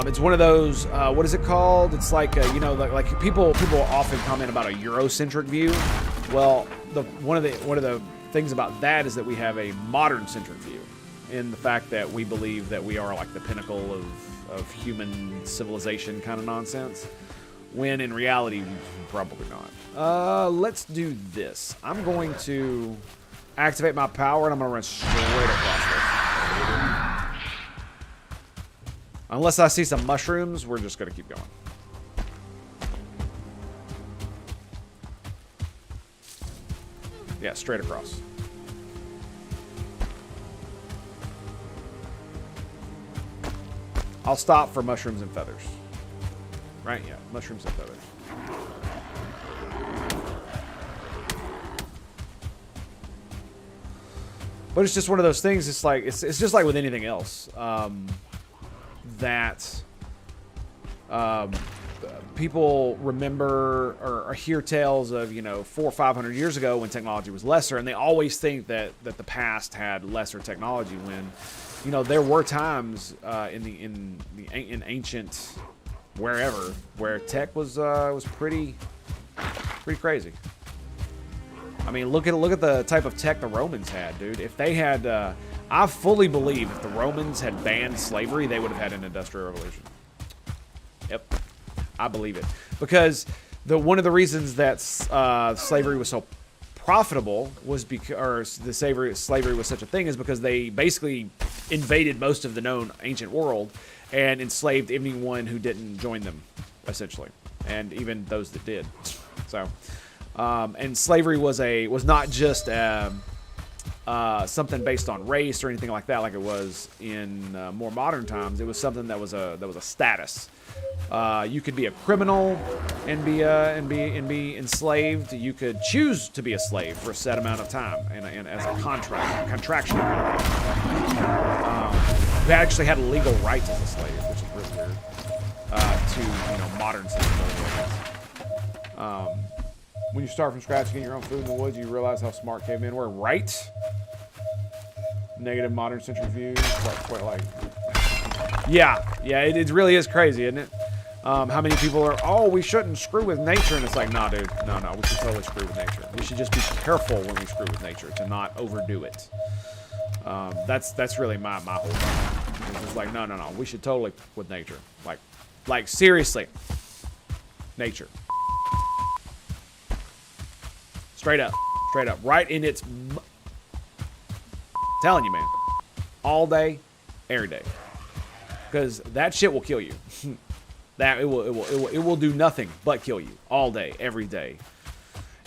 It's one of those. What is it called? It's like you know, like people often comment about a Eurocentric view. Well, one of the things about that is that we have a modern centric view, in the fact that we believe that we are like the pinnacle of human civilization kind of nonsense, when in reality, probably not. Let's do this. I'm going to activate my power, and I'm going to run straight across this. Unless I see some mushrooms, we're just going to keep going. Yeah, straight across. I'll stop for mushrooms and feathers. Right? Yeah, mushrooms and feathers. But it's just one of those things. It's like it's just like with anything else that people remember or hear tales of, you know, 400 or 500 years ago when technology was lesser, and they always think that the past had lesser technology when, you know, there were times in ancient wherever where tech was pretty crazy. I mean, look at the type of tech the Romans had, dude. If they had, I fully believe if the Romans had banned slavery, they would have had an industrial revolution. Yep, I believe it, because one of the reasons that slavery was so profitable was because, or slavery was such a thing, is because they basically invaded most of the known ancient world and enslaved anyone who didn't join them, essentially, and even those that did. So. And slavery was not just something based on race or anything like that, like it was in more modern times. It was something that was a status. You could be a criminal and be enslaved. You could choose to be a slave for a set amount of time, and as a contraction. They actually had legal rights as a slave, which is really weird to modern sensibilities. When you start from scratch, getting your own food in the woods, you realize how smart cavemen were, right? Negative modern century views, quite like. Yeah, it really is crazy, isn't it? How many people are, oh, we shouldn't screw with nature, and it's like, nah, dude, no, we should totally screw with nature. We should just be careful when we screw with nature to not overdo it. That's really my whole thing. It's just like, no, we should totally with nature, like seriously, nature. Straight up, right in its. Telling you, man, all day, every day, because that shit will kill you. That it will do nothing but kill you all day, every day.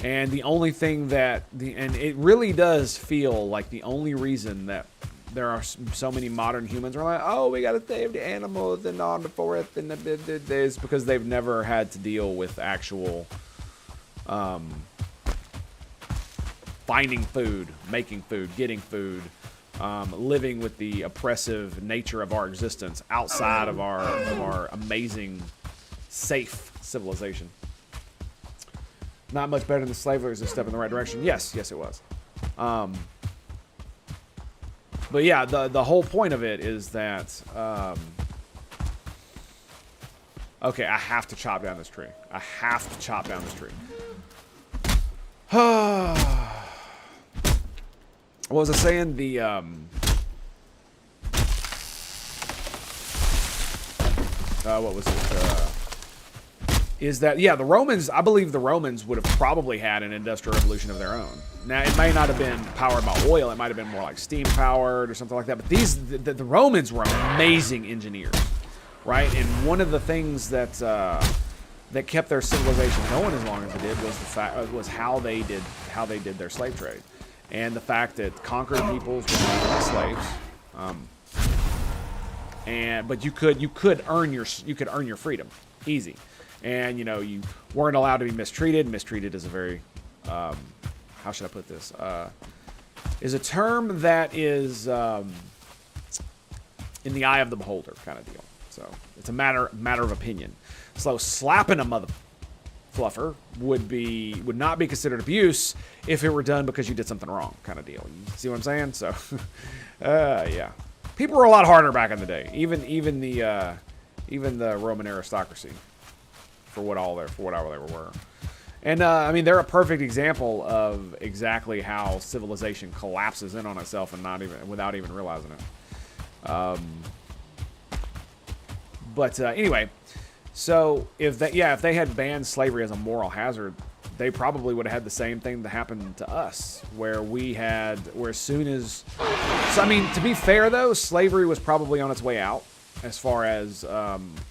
And the only thing and it really does feel like the only reason that there are so many modern humans are like, oh, we gotta save the animals and on the forest and is because they've never had to deal with actual. Finding food, making food, getting food, living with the oppressive nature of our existence outside of our amazing, safe civilization. Not much better than slavery is a step in the right direction. Yes, it was. But yeah, the whole point of it is that. Okay, I have to chop down this tree. What was I saying? What was it? Is that, yeah, the Romans, I believe the Romans would have probably had an industrial revolution of their own. Now, it may not have been powered by oil. It might have been more like steam powered or something like that. But the Romans were amazing engineers, right? And one of the things that kept their civilization going as long as it did was how they did their slave trade. And the fact that conquered peoples were not slaves, but you could earn your freedom, easy, and you weren't allowed to be mistreated. Mistreated is a very, how should I put this? Is a term that is in the eye of the beholder kind of deal. So it's a matter of opinion. So slapping a mother fluffer would not be considered abuse if it were done because you did something wrong, kind of deal. You see what I'm saying? So, yeah, people were a lot harder back in the day. Even the Roman aristocracy, for whatever they were. And I mean, they're a perfect example of exactly how civilization collapses in on itself and without even realizing it. But anyway. So if they had banned slavery as a moral hazard, they probably would have had the same thing that happened to us, to be fair though, slavery was probably on its way out as far as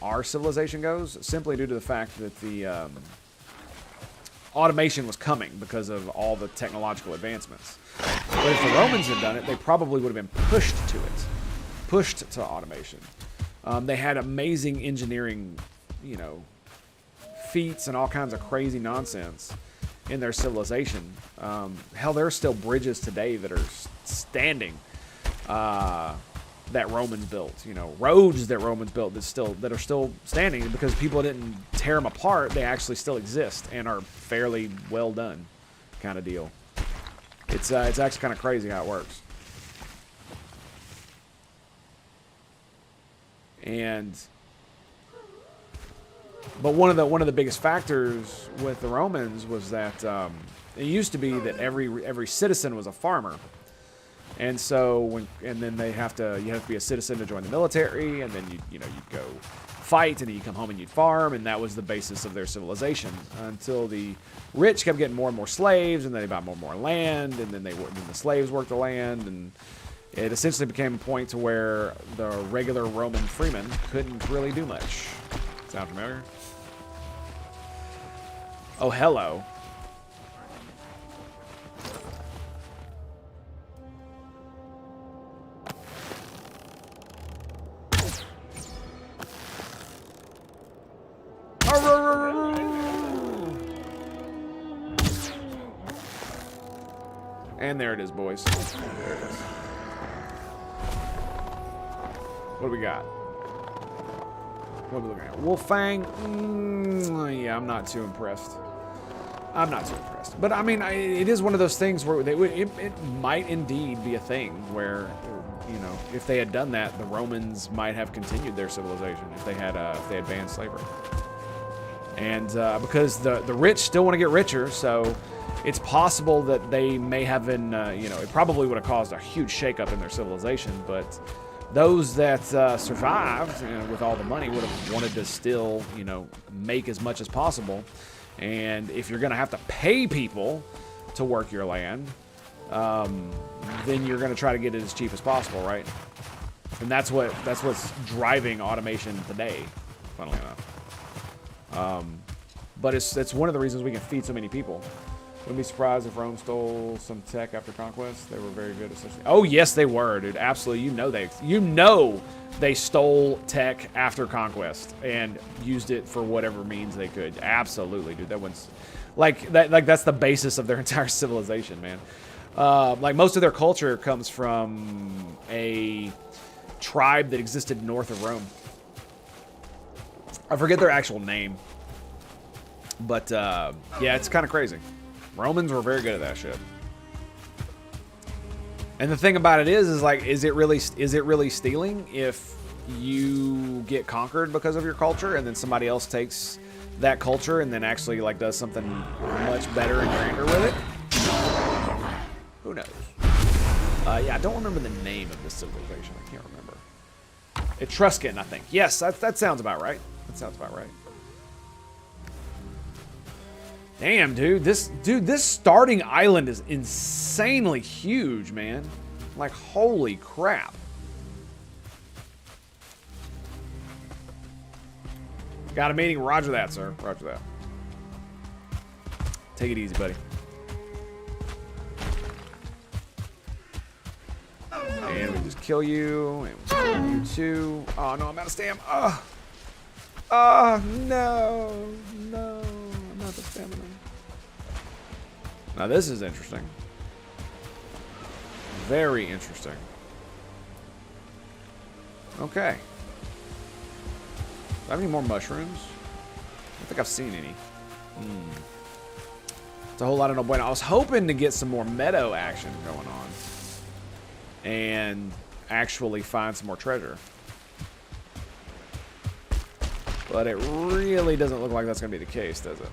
our civilization goes, simply due to the fact that the automation was coming because of all the technological advancements. But if the Romans had done it, they probably would have been pushed to automation. They had amazing engineering, you know, feats and all kinds of crazy nonsense in their civilization. Hell, there are still bridges today that are standing that Romans built. You know, roads that Romans built that are still standing because people didn't tear them apart. They actually still exist and are fairly well done, kind of deal. It's actually kind of crazy how it works. But one of the biggest factors with the Romans was that it used to be that every citizen was a farmer, and so then you have to be a citizen to join the military, and then you'd go fight, and then you come home and you'd farm, and that was the basis of their civilization until the rich kept getting more and more slaves, and then they bought more and more land, and then the slaves worked the land, and it essentially became a point to where the regular Roman freeman couldn't really do much. Sound familiar? Oh, hello. And there it is, boys. There it is. What do we got? What are we looking at? Wolfang? Yeah, I'm not too impressed. But, I mean, it is one of those things where it might indeed be a thing where, you know, if they had done that, the Romans might have continued their civilization if they had banned slavery. And because the rich still want to get richer, so it's possible that they may have been, you know, it probably would have caused a huge shakeup in their civilization, but those that survived, you know, with all the money would have wanted to still, you know, make as much as possible. And if you're going to have to pay people to work your land, then you're going to try to get it as cheap as possible, right? And that's what's driving automation today, funnily enough. But it's one of the reasons we can feed so many people. Wouldn't be surprised if Rome stole some tech after conquest. They were very good, especially. Oh yes, they were, dude. Absolutely, you know they stole tech after conquest and used it for whatever means they could. Absolutely, dude. That one's like that. Like that's the basis of their entire civilization, man. Like most of their culture comes from a tribe that existed north of Rome. I forget their actual name, but yeah, it's kind of crazy. Romans were very good at that shit. And the thing about it is like, is it really stealing if you get conquered because of your culture and then somebody else takes that culture and then actually like does something much better and grander with it? Who knows? Yeah, I don't remember the name of this civilization. I can't remember. Etruscan, I think. Yes, that sounds about right. That sounds about right. Damn, dude, this starting island is insanely huge, man. Like, holy crap. Got a meeting. Roger that, sir. Roger that. Take it easy, buddy. And we just kill you. And we kill you too. Oh, no, I'm out of stamina. Oh, no. No. Not the stamina. Now this is interesting. Very interesting. Okay. Do I have any more mushrooms? I don't think I've seen any. It's a whole lot of no bueno. I was hoping to get some more meadow action going on. And actually find some more treasure. But it really doesn't look like that's going to be the case, does it?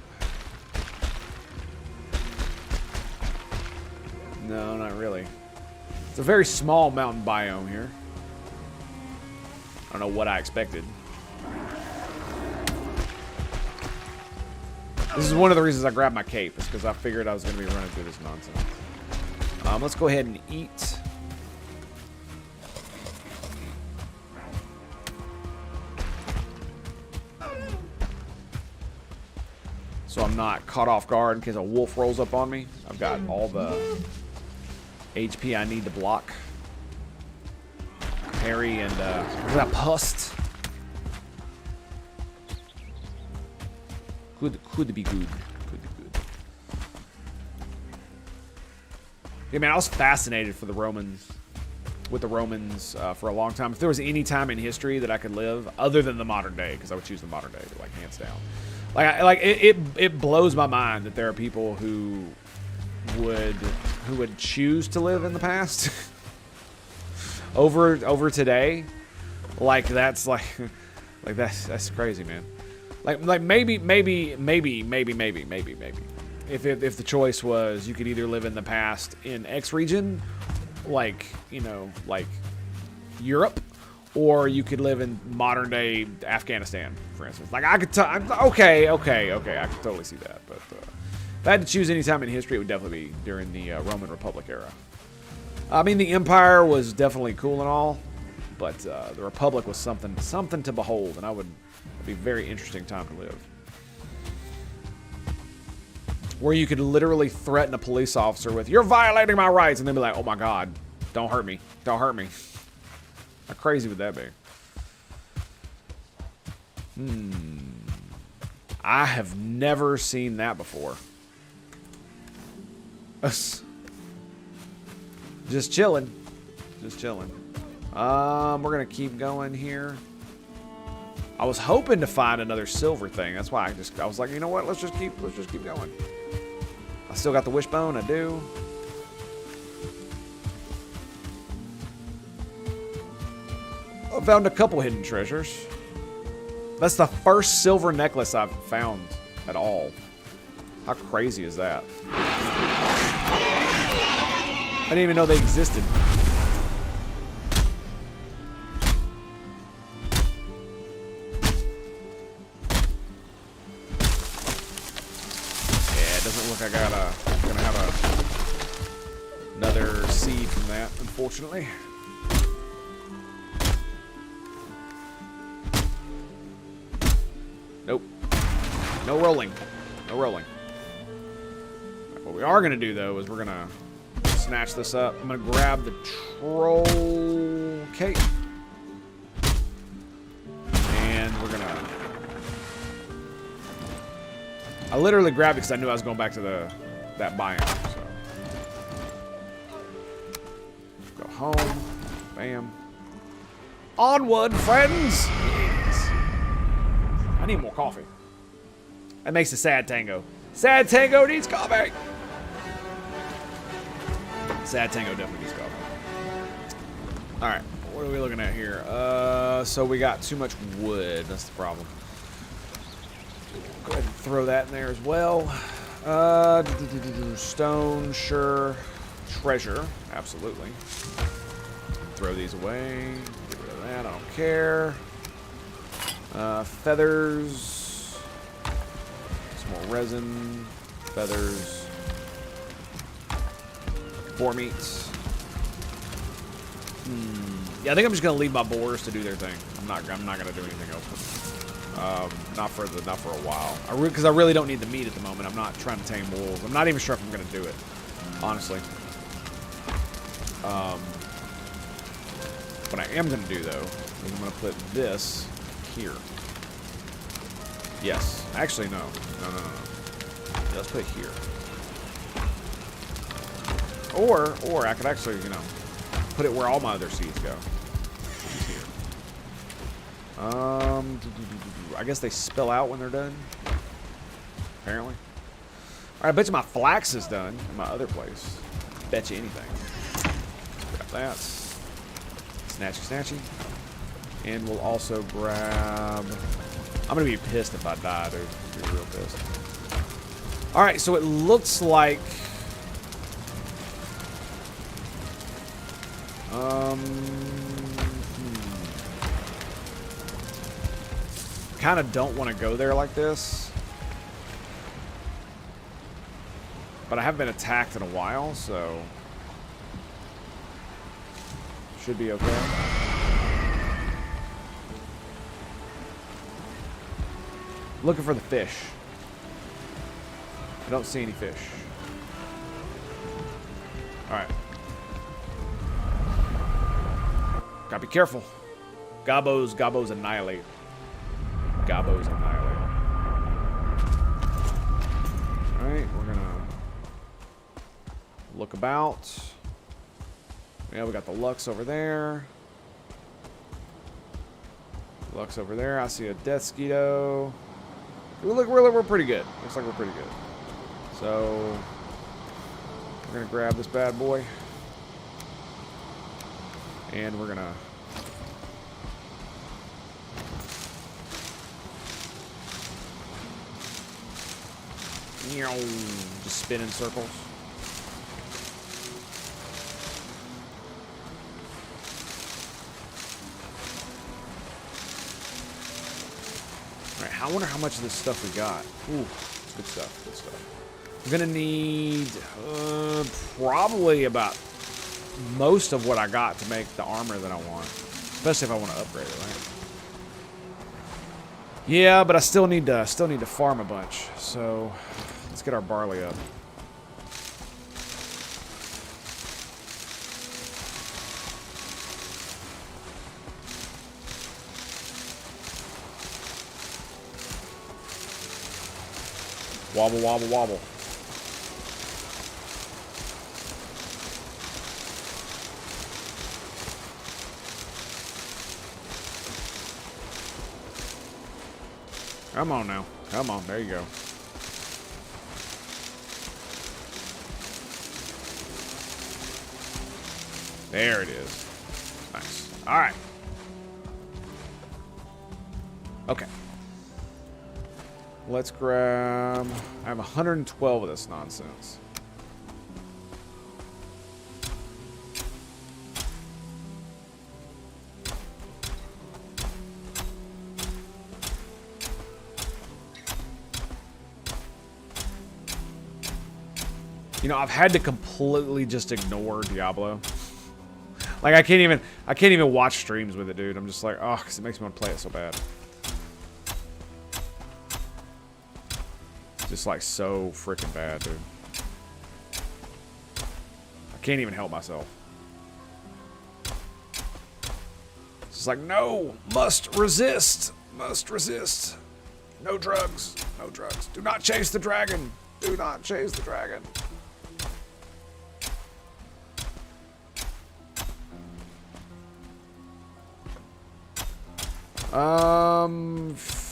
No, not really. It's a very small mountain biome here. I don't know what I expected. This is one of the reasons I grabbed my cape, is because I figured I was going to be running through this nonsense. Let's go ahead and eat. So I'm not caught off guard in case a wolf rolls up on me. I've got all the HP I need to block. Parry and, was that pust? Could be good. Could be good. Yeah, man, I was fascinated with the Romans for a long time. If there was any time in history that I could live other than the modern day, because I would choose the modern day, like hands down. It blows my mind that there are people who would choose to live in the past over today. That's crazy, man. Like maybe. If the choice was you could either live in the past in X region, like Europe, or you could live in modern day Afghanistan, for instance. Like I could okay, I could totally see that. But if I had to choose any time in history, it would definitely be during the Roman Republic era. I mean, the Empire was definitely cool and all, but the Republic was something to behold, and it'd be a very interesting time to live. Where you could literally threaten a police officer with, "You're violating my rights," and they'd be like, "Oh my God, don't hurt me. Don't hurt me." How crazy would that be? I have never seen that before. Just chilling. Just chilling. We're gonna keep going here. I was hoping to find another silver thing. That's why I was like, you know what? Let's just keep going. I still got the wishbone. I do. I found a couple hidden treasures. That's the first silver necklace I've found at all. How crazy is that? I didn't even know they existed. I gonna have another seed from that, unfortunately. Nope. No rolling. No rolling. Right, what we are gonna do though is we're gonna snatch this up. I'm gonna grab the troll cape. And we're gonna... I literally grabbed it because I knew I was going back to that biome. So go home. Bam. Onward, friends. Yes. I need more coffee. That makes a sad Tango. Sad Tango needs coffee. Sad Tango definitely needs coffee. All right, what are we looking at here? So we got too much wood. That's the problem. Go ahead and throw that in there as well. Stone, sure. Treasure, absolutely. Throw these away. Get rid of that, I don't care. Feathers. Some more resin. Feathers. Boar meats. Yeah, I think I'm just gonna leave my boars to do their thing. I'm not gonna do anything else with them. Not for a while. Because I really don't need the meat at the moment. I'm not trying to tame wolves. I'm not even sure if I'm going to do it, honestly. What I am going to do, though, is I'm going to put this here. Yes. Actually, no. No. Let's put it here. Or I could actually, put it where all my other seeds go. Here. I guess they spill out when they're done. Apparently. Alright, I bet you my flax is done in my other place. Bet you anything. Grab that. Snatchy. And we'll also grab... I'm going to be pissed if I die, dude. I'll be real pissed. Alright, so it looks like... kind of don't want to go there like this. But I haven't been attacked in a while, so... should be okay. Looking for the fish. I don't see any fish. Alright. Gotta be careful. Gobos annihilate. Gobos annihilate. look about. Yeah, we got the Lux over there. Lux over there. I see a Death Skeeto. We're pretty good. Looks like we're pretty good. So we're gonna grab this bad boy, and we're gonna just spin in circles. Alright, I wonder how much of this stuff we got. Ooh, good stuff, good stuff. I'm gonna need probably about most of what I got to make the armor that I want. Especially if I want to upgrade it, right? Yeah, but I still need to farm a bunch. So let's get our barley up. Wobble, wobble, wobble. Come on now. Come on. There you go. There it is. Nice. All right. Okay. Let's grab... I have 112 of this nonsense. You know, I've had to completely just ignore Diablo. Like, I can't even watch streams with it, dude. I'm just like, oh, because it makes me want to play it so bad. Just like so freaking bad, dude. I can't even help myself. It's just like, no, must resist. Must resist. No drugs. No drugs. Do not chase the dragon. Do not chase the dragon.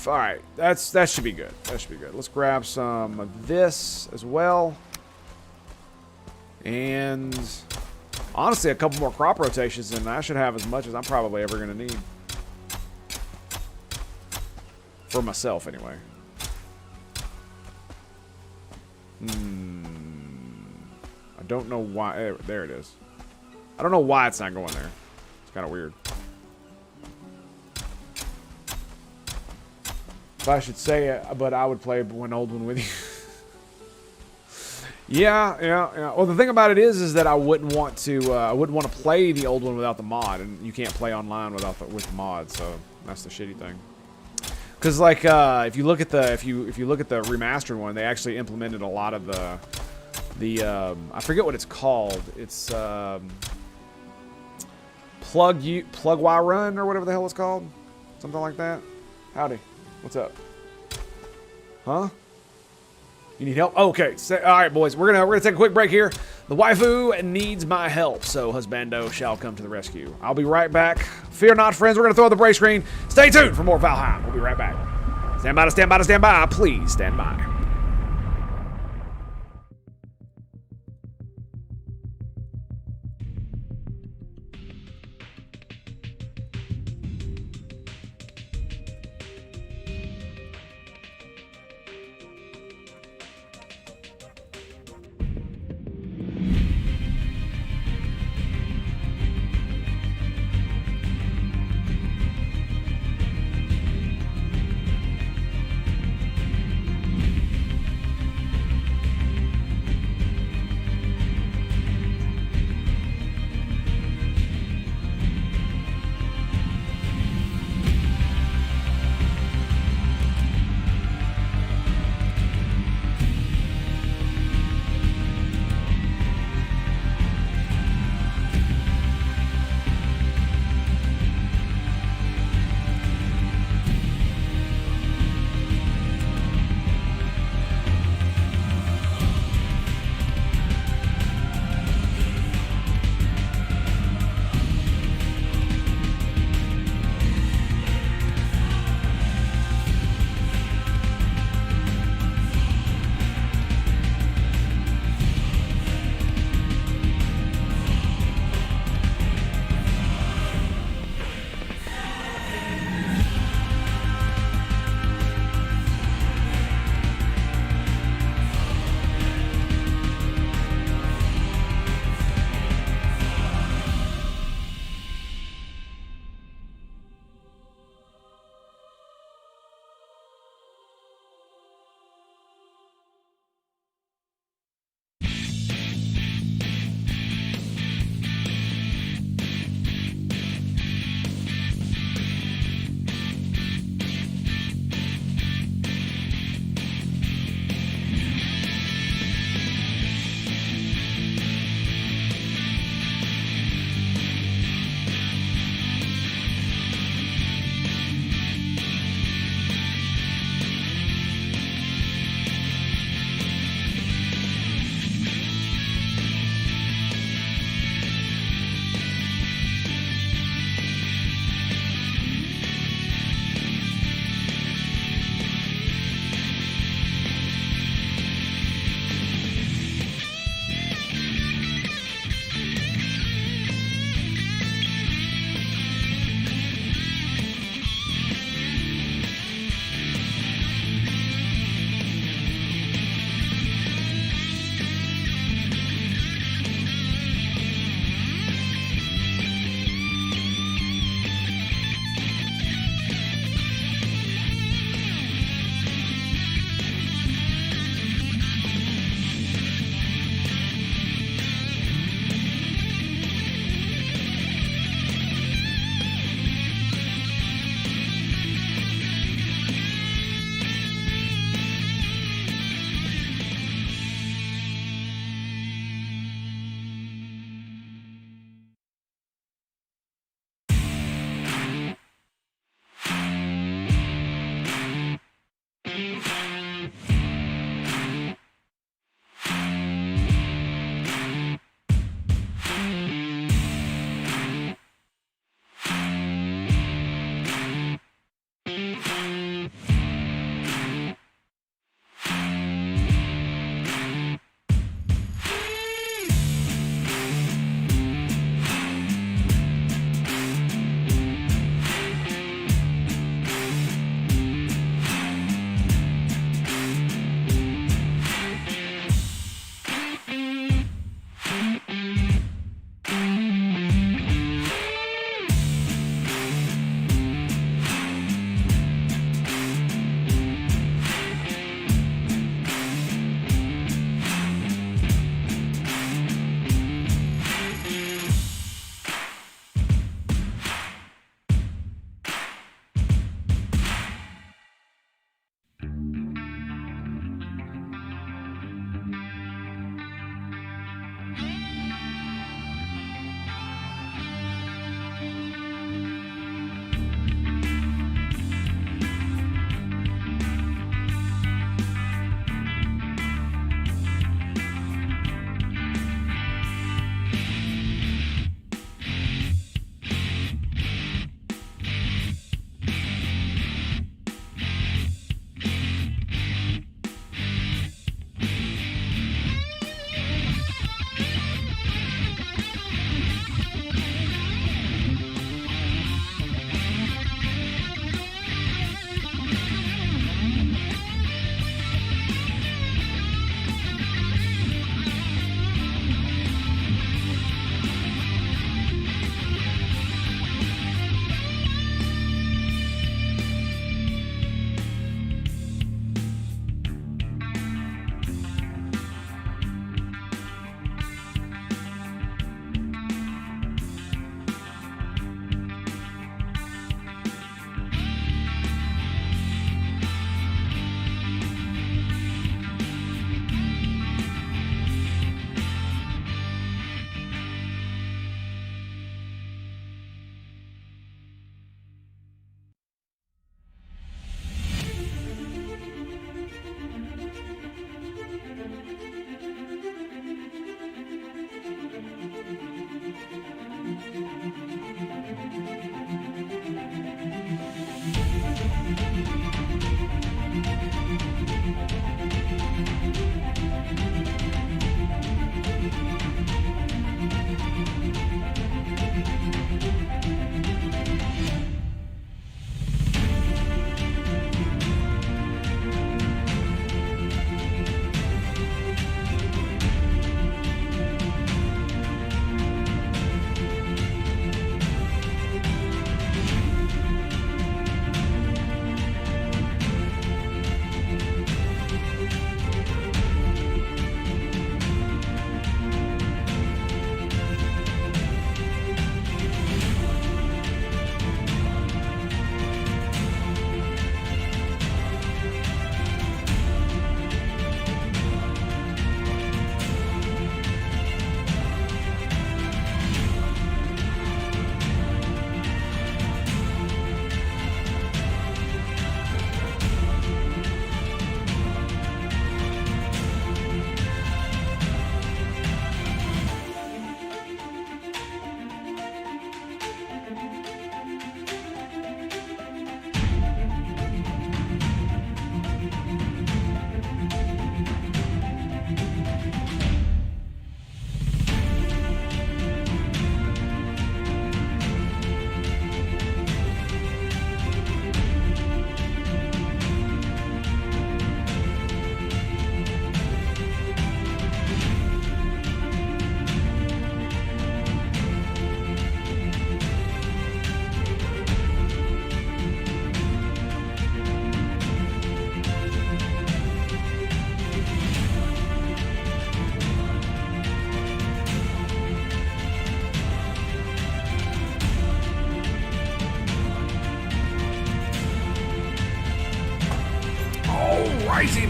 Alright, that should be good. That should be good. Let's grab some of this as well. And honestly, a couple more crop rotations, and I should have as much as I'm probably ever going to need. For myself, anyway. I don't know why. There it is. I don't know why it's not going there. It's kind of weird. If I should say it, but I would play one old one with you. Yeah. Well, the thing about it is that I wouldn't want to play the old one without the mod, and you can't play online with the mod. So that's the shitty thing. Because like if you look at the remastered one, they actually implemented a lot of the I forget what it's called. It's plug Y run or whatever the hell it's called, something like that. Howdy. What's up? Huh? You need help? Oh, okay. All right, boys. We're gonna take a quick break here. The waifu needs my help, so husbando shall come to the rescue. I'll be right back. Fear not, friends. We're gonna throw the break screen. Stay tuned for more Valheim. We'll be right back. Stand by to stand by to stand by. Please stand by.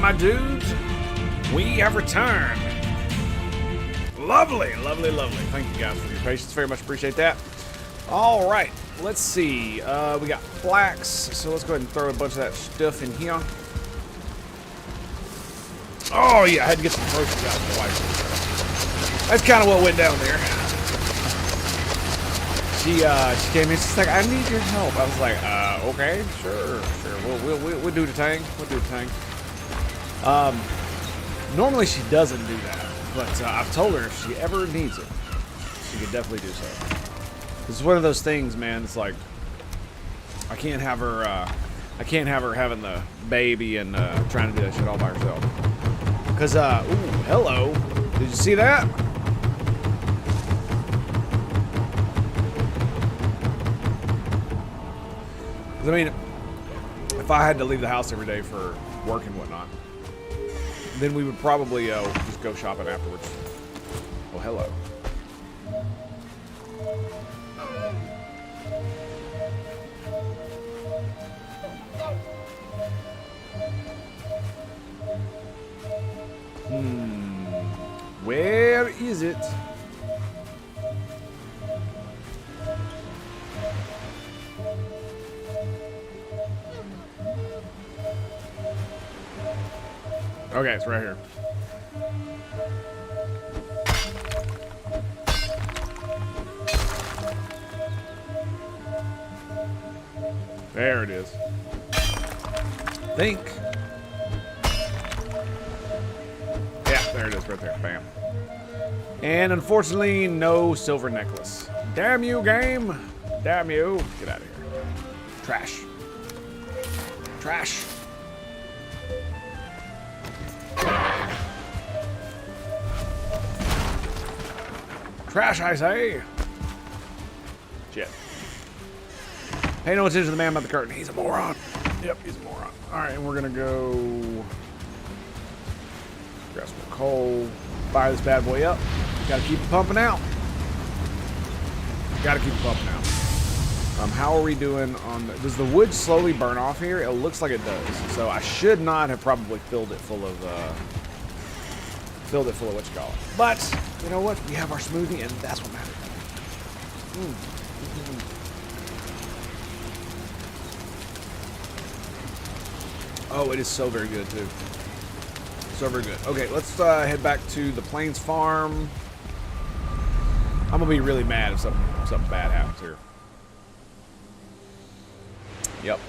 my dudes, we have returned. Lovely, lovely, lovely. Thank you guys for your patience. Very much appreciate that. All right, let's see. We got flax, so let's go ahead and throw a bunch of that stuff in here. Oh yeah, I had to get some proteins out of my wife. That's kind of what went down there. She came in. She's like, "I need your help." I was like, "Okay, sure. We'll do the thing. We'll do the thing." Normally she doesn't do that, but I've told her if she ever needs it, she could definitely do so. It's one of those things, man. It's like I can't have her having the baby and trying to do that shit all by herself. Cause ooh, hello. Did you see that? I mean, if I had to leave the house every day for work and whatnot, then we would probably just go shopping afterwards. Oh, hello. Where is it? Okay, it's right here. There it is. Think. Yeah, there it is right there. Bam. And unfortunately, no silver necklace. Damn you, game. Damn you. Get out of here. Trash. Trash. Trash, I say. Shit. Pay no attention to the man by the curtain. He's a moron. Yep, he's a moron. All right, and we're gonna go grab some coal. Fire this bad boy up. Gotta keep it pumping out. Gotta keep it pumping out. How are we doing on the, does the wood slowly burn off here? It looks like it does. So I should not have probably filled it full of what you call it. But you know what? We have our smoothie, and that's what matters. Oh, it is so very good too. So very good. Okay, let's head back to the Plains Farm. I'm gonna be really mad if something bad happens here. Yep.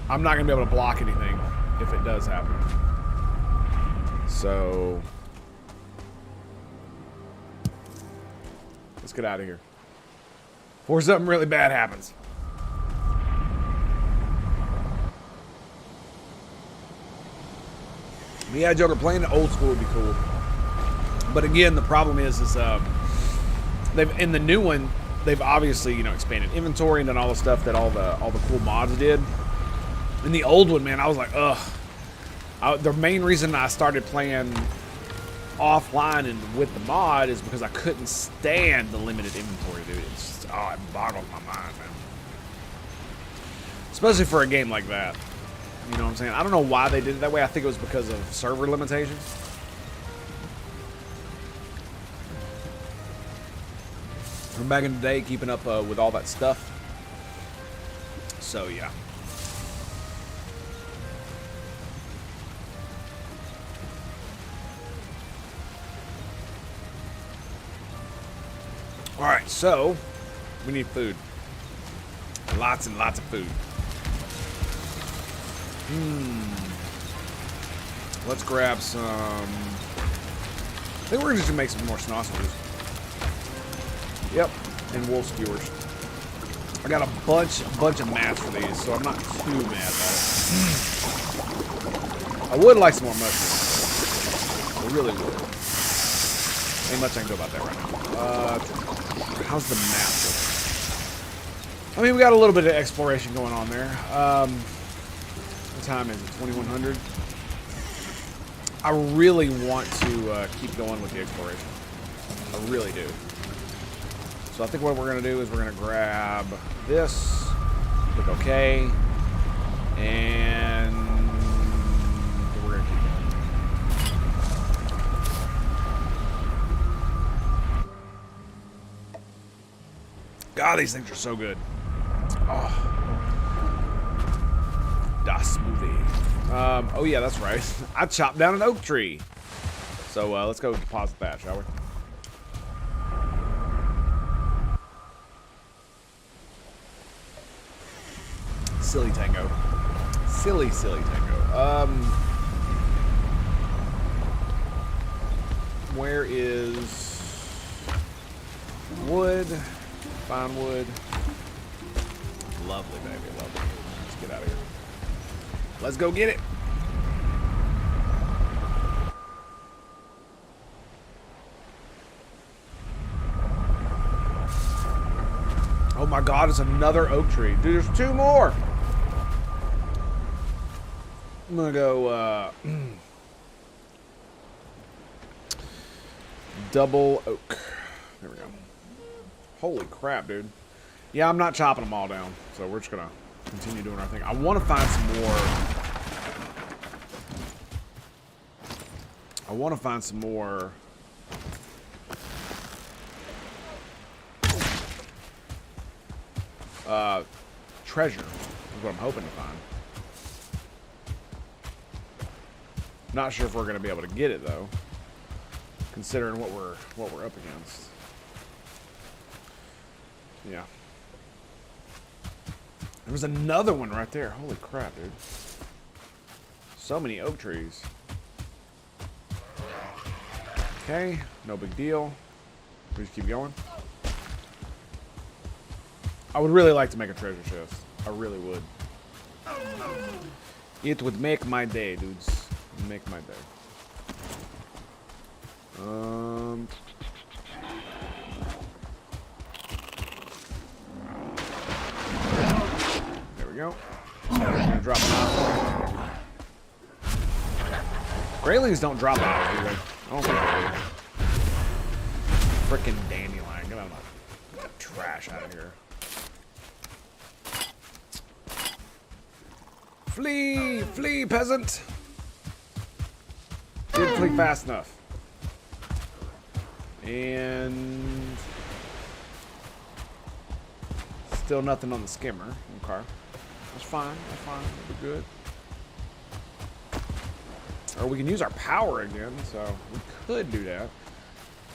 I'm not gonna be able to block anything if it does happen. So let's get out of here before something really bad happens. Yeah, Joker, playing the old school would be cool. But again, the problem is they've in the new one, they've obviously, you know, expanded inventory and done all the stuff that all the cool mods did. In the old one, man, I was like, ugh. The main reason I started playing offline and with the mod is because I couldn't stand the limited inventory, dude. It's just, oh, it boggled my mind, man. Especially for a game like that. You know what I'm saying? I don't know why they did it that way. I think it was because of server limitations. From back in the day, keeping up with all that stuff. So, yeah. Alright, so we need food. Lots and lots of food. Let's grab some. I think we're just gonna make some more sausages. Yep, and wolf skewers. I got a bunch of mats for these, so I'm not too mad about it. I would like some more mushrooms. I really would. Ain't much I can do about that right now. How's the map look? I mean, we got a little bit of exploration going on there. What time is it? 2100. I really want to keep going with the exploration. I really do. So I think what we're going to do is we're going to grab this, click OK, and we're going to keep going. God, these things are so good. Oh. Das smoothie. Oh yeah, that's right. I chopped down an oak tree. So let's go deposit that, shall we? Silly Tango. Silly Tango. Where is wood? Fine wood. Lovely, baby, lovely. Let's get out of here. Let's go get it. Oh my God, it's another oak tree. Dude, there's 2 more. I'm gonna go, double oak. There we go. Holy crap, dude. Yeah, I'm not chopping them all down, so we're just gonna continue doing our thing. I want to find some more. I want to find some more. Treasure is what I'm hoping to find. Not sure if we're gonna be able to get it though, considering what we're up against. Yeah. There was another one right there. Holy crap, dude. So many oak trees. Okay, no big deal. We just keep going. I would really like to make a treasure chest. I really would. It would make my day, dudes. Make my day. There we go. I'm gonna drop an apple. Greylings don't drop apples, do they? I don't think they do. Frickin' dandelion. Get out of my trash out of here. Flee! Flee, peasant! Didn't flee fast enough. And still nothing on the skimmer. Okay. That's fine. That's fine. That'll be good. Or we can use our power again, so we could do that.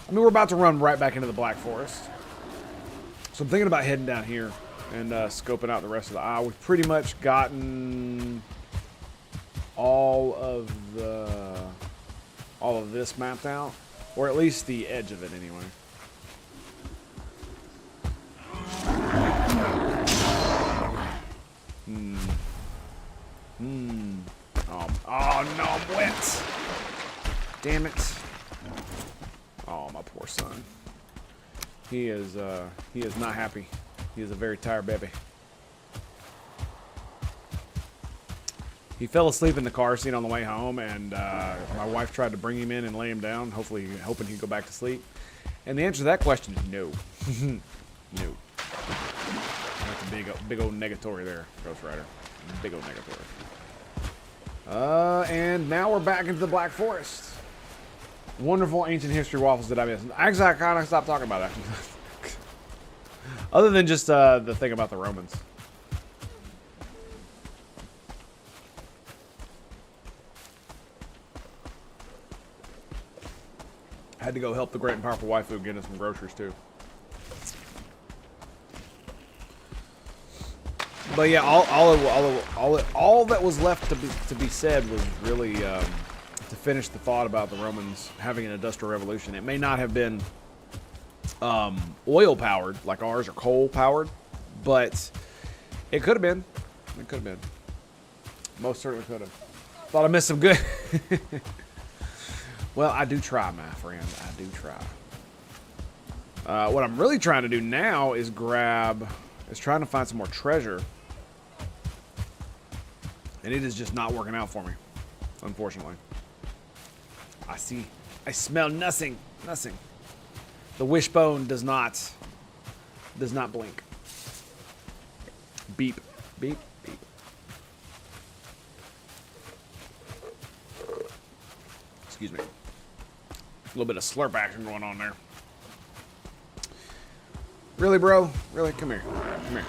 I mean, we're about to run right back into the Black Forest. So I'm thinking about heading down here and scoping out the rest of the isle. We've pretty much gotten all of this mapped out, or at least the edge of it anyway. Oh no, I'm wet. Damn it. Oh, my poor son. He is not happy. He is a very tired baby. He fell asleep in the car seat on the way home, and my wife tried to bring him in and lay him down, hoping he'd go back to sleep. And the answer to that question is no. No. That's a big old negatory there, Ghost Rider. Big old negatory. And now we're back into the Black Forest. Wonderful ancient history waffles that I missed. Actually, I kind of stopped talking about that. Other than just the thing about the Romans. Had to go help the great and powerful waifu get us some groceries too. But yeah, all that was left to be said was really to finish the thought about the Romans having an industrial revolution. It may not have been oil powered like ours or coal powered, but it could have been. It could have been. Most certainly could have. Thought I missed some good. Well, I do try, my friend. I do try. What I'm really trying to do now is trying to find some more treasure. And it is just not working out for me, unfortunately. I smell nothing. Nothing. The wishbone does not blink. Beep, beep, beep. Excuse me. A little bit of slurp action going on there. Really, bro? Really? Come here. Come here.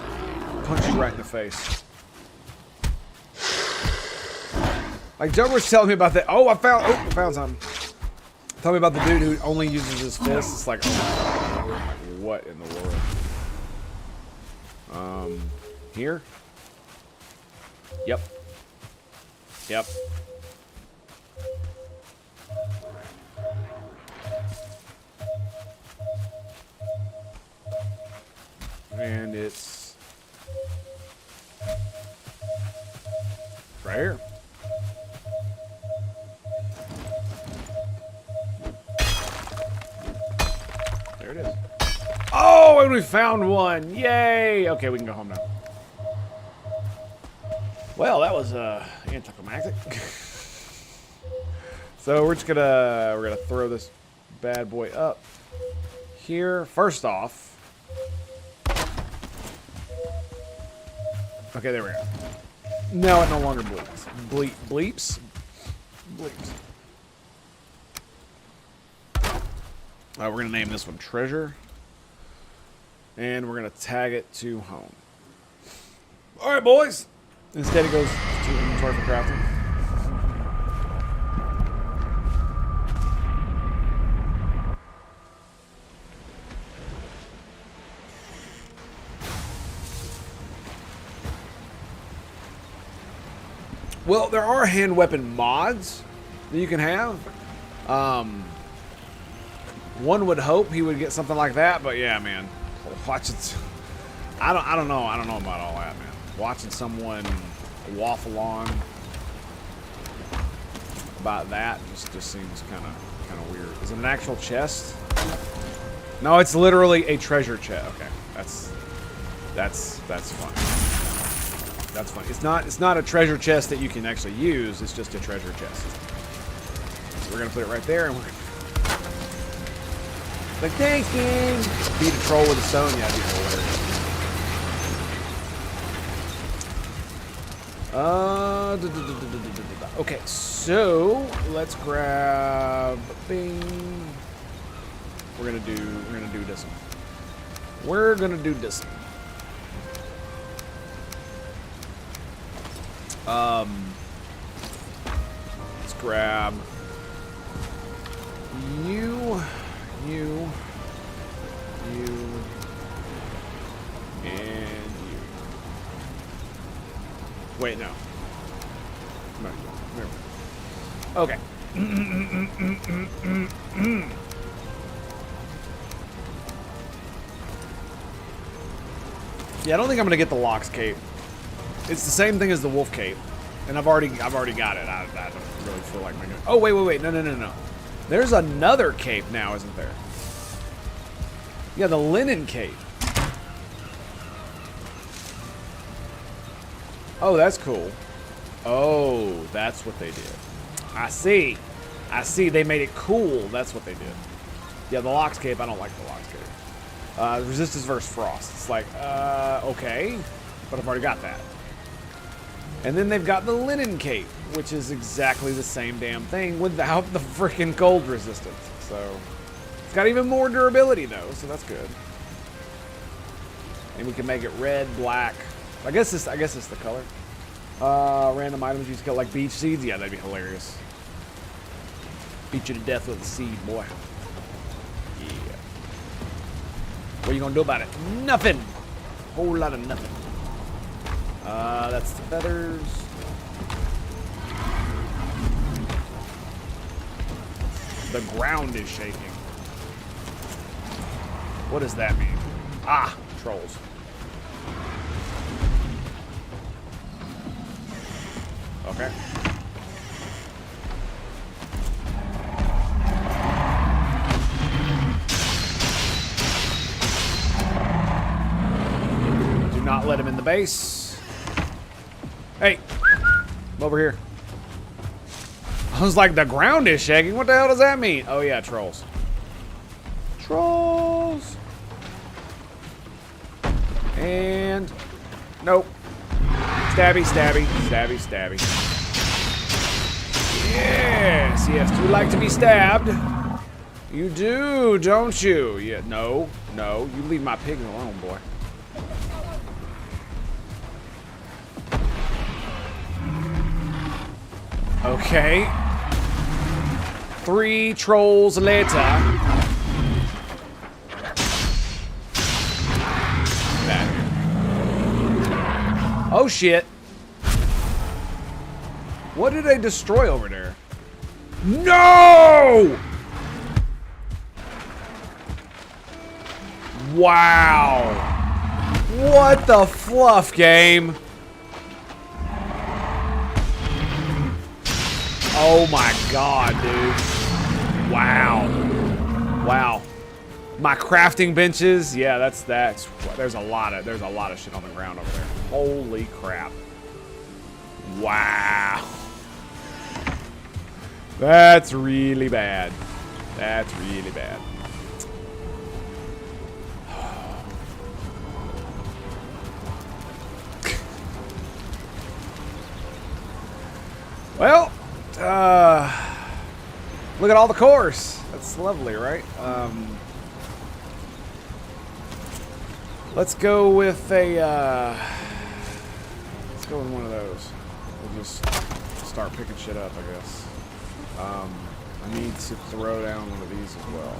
Punch you right in the face. Like, Joker was telling me about that. Oh, I found something. Tell me about the dude who only uses his fists. It's like, oh, what in the world? Here? Yep. Yep. And it's right here. There it is. Oh, and we found one. Yay. Okay, we can go home now. Well, that was anticlimactic. So we're gonna throw this bad boy up here. First off, okay, there we go. No, it no longer bleeps. Bleeps. We're gonna name this one Treasure, and we're gonna tag it to home. All right, boys. Instead, it goes to inventory for crafting. Well, there are hand weapon mods that you can have. One would hope he would get something like that, but yeah, man, watch it. I don't know about all that, man. Watching someone waffle on about that just seems kind of weird. Is it an actual chest? No, it's literally a treasure chest. Okay, that's fun. That's fun. It's not a treasure chest that you can actually use. It's just a treasure chest. So we're gonna put it right there, and we're gonna like, thanks, game. Beat a troll with a stone. Yeah, that'd be hilarious. Okay, so let's grab. Bing. We're gonna do this one. We're gonna do this one. Let's grab you, and you. Wait, no. No, okay. Yeah, I don't think I'm gonna get the Locks cape. It's the same thing as the Wolf cape, and I've already got it. I don't really feel like making it. Oh wait, no. There's another cape now, isn't there? Yeah, the linen cape. Oh, that's cool. Oh, that's what they did. I see. They made it cool. That's what they did. Yeah, the Locks cape. I don't like the Locks cape. Resistance versus Frost. It's like, okay, but I've already got that. And then they've got the linen cape, which is exactly the same damn thing without the freaking cold resistance. So it's got even more durability though, so that's good. And we can make it red, black. I guess it's the color. Random items you just kill like beach seeds. Yeah, that'd be hilarious. Beat you to death with a seed, boy. Yeah. What are you gonna do about it? Nothing. Whole lot of nothing. That's the feathers. The ground is shaking. What does that mean? Ah, trolls. Okay. Do not let him in the base. Hey, I'm over here. I was like, the ground is shaking. What the hell does that mean? Oh yeah, trolls. Trolls. And nope. Stabby, stabby, stabby, stabby. Yes, yes. Do you like to be stabbed? You do, don't you? Yeah, no, no. You leave my pig alone, boy. Okay. 3 trolls later. Oh shit. What did they destroy over there? No! Wow. What the fluff, game? Oh my god, dude. Wow. Wow. My crafting benches, yeah, that's there's a lot of shit on the ground over there. Holy crap. Wow. That's really bad. That's really bad. Well, look at all the cores. That's lovely, right? Let's go with a, let's go with one of those. We'll just start picking shit up, I guess. I need to throw down one of these as well.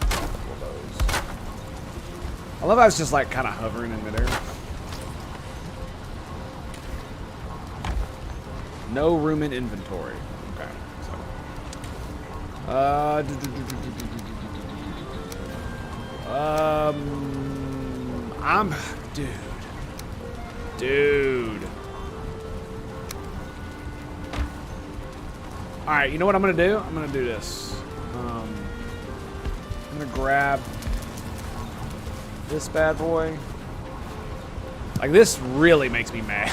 A couple of those. I love how it's just like kind of hovering in midair. No room in inventory. Okay. So. Dude. All right, you know what I'm gonna do? I'm gonna do this. I'm gonna grab this bad boy. Like, this really makes me mad.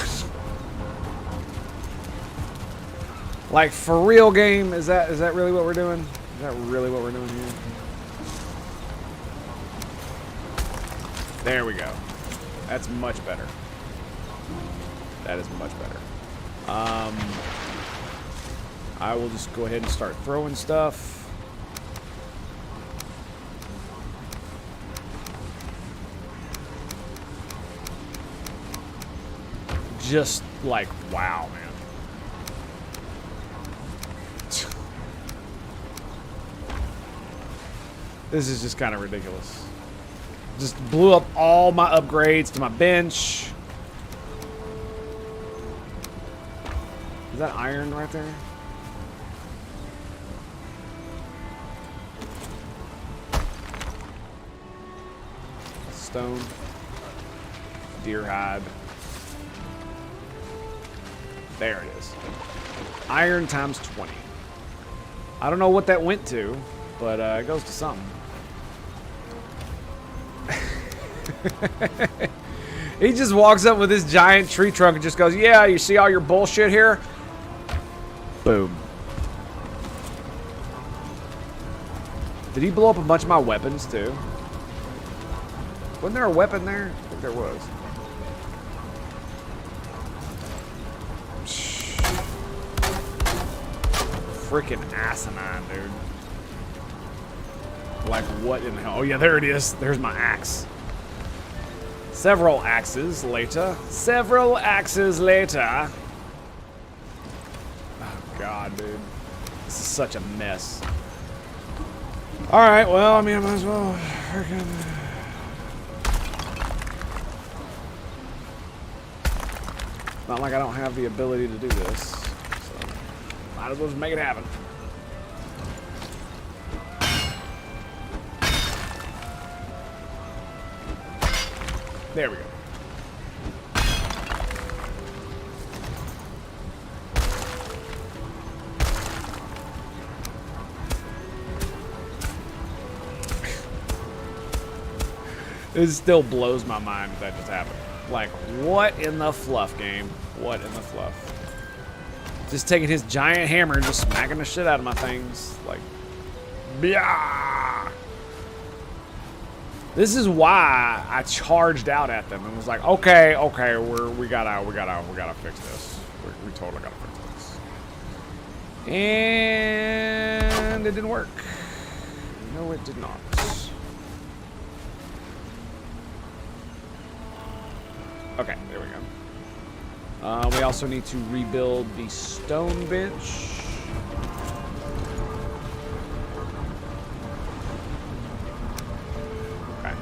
Like, for real, game, is that really what we're doing? Is that really what we're doing here? There we go. That's much better. That is much better. I will just go ahead and start throwing stuff. Just like, wow, man. This is just kind of ridiculous. Just blew up all my upgrades to my bench. Is that iron right there? Stone. Deer hide. There it is. Iron times 20. I don't know what that went to, but it goes to something. He just walks up with this giant tree trunk and just goes, yeah, you see all your bullshit here? Boom. Did he blow up a bunch of my weapons too? Wasn't there a weapon there? I think there was. Freaking asinine, dude. Like, what in the hell? Oh yeah, there it is. There's my axe. Several axes later. Several axes later. Oh god, dude. This is such a mess. Alright, well, I mean, I might as well freaking... Not like I don't have the ability to do this. So, might as well just make it happen. There we go. This still blows my mind that just happened. Like, what in the fluff, game? What in the fluff? Just taking his giant hammer and just smacking the shit out of my things. Like, yeah. This is why I charged out at them and was like, okay, we gotta fix this. We totally gotta fix this. And it didn't work. No, it did not. Okay, there we go. We also need to rebuild the stone bench. Okay.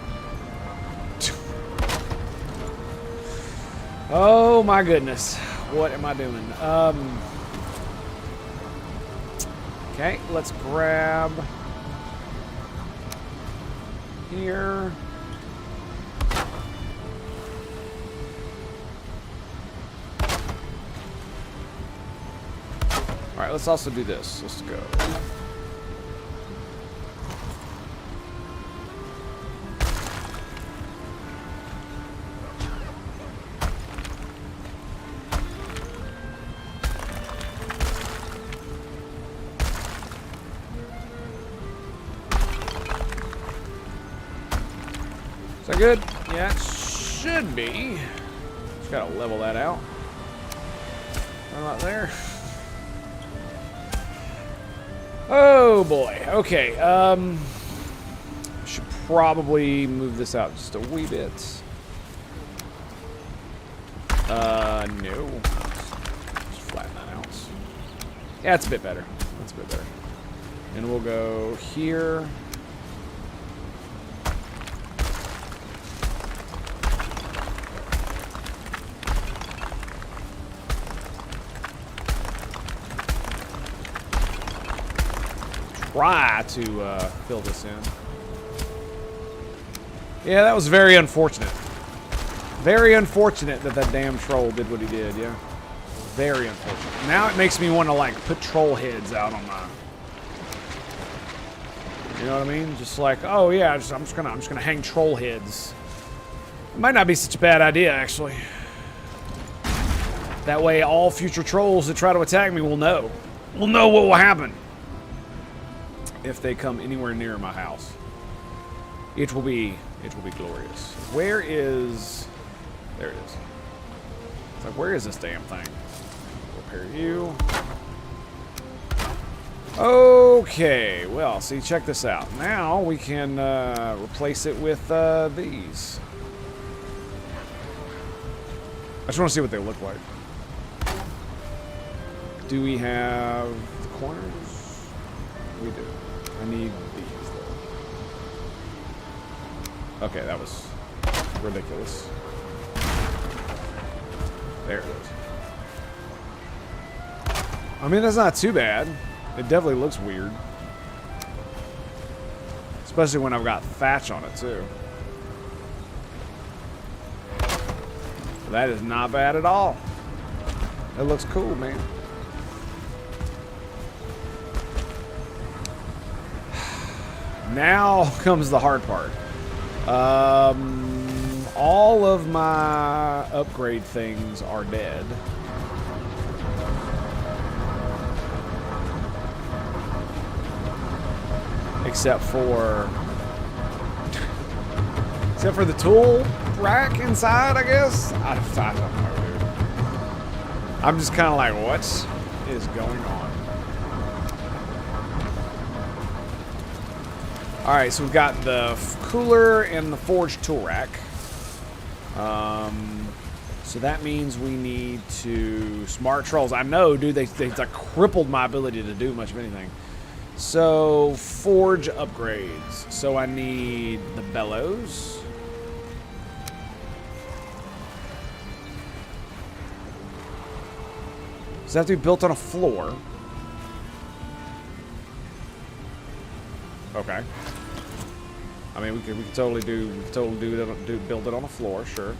Oh my goodness. What am I doing? Okay, let's grab here. All right, let's also do this. Let's go. Is that good? Yeah, it should be. Just gotta level that out. Not there. Oh boy. Okay. Should probably move this out just a wee bit. No. Just flatten that out. Yeah, it's a bit better. That's a bit better. And we'll go here. Try to fill this in. Yeah, that was very unfortunate. Very unfortunate that that damn troll did what he did, yeah. Very unfortunate. Now it makes me want to, like, put troll heads out on my... You know what I mean? Just like, oh yeah, I'm just gonna hang troll heads. It might not be such a bad idea, actually. That way all future trolls that try to attack me will know. We'll know what will happen if they come anywhere near my house. It will be glorious. Where is... There it is. It's like, where is this damn thing? Repair you. Okay, well, see, check this out. Now we can replace it with these. I just want to see what they look like. Do we have the corners? We do. I need these, though. Okay, that was ridiculous. There it is. I mean, that's not too bad. It definitely looks weird. Especially when I've got thatch on it, too. That is not bad at all. It looks cool, man. Now comes the hard part. All of my upgrade things are dead. Except for the tool rack inside, I guess. I don't know, dude. I'm just kind of like, what is going on? All right, so we've got the cooler and the forge tool rack. So that means we need to smart trolls. I know, dude. They like crippled my ability to do much of anything. So forge upgrades. So I need the bellows. Does that have to be built on a floor? Okay. I mean, we can totally build it on a floor. Sure.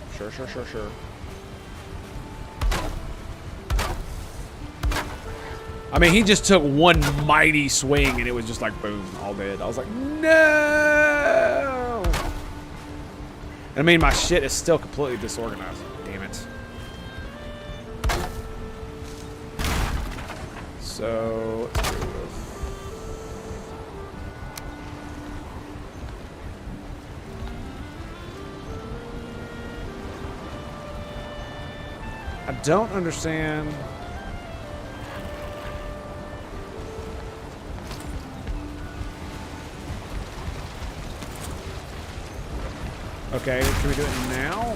I mean, he just took one mighty swing and it was just like boom, all dead. I was like, no. I mean, my shit is still completely disorganized. Damn it. So let's do this. I don't understand. Okay, can we do it now?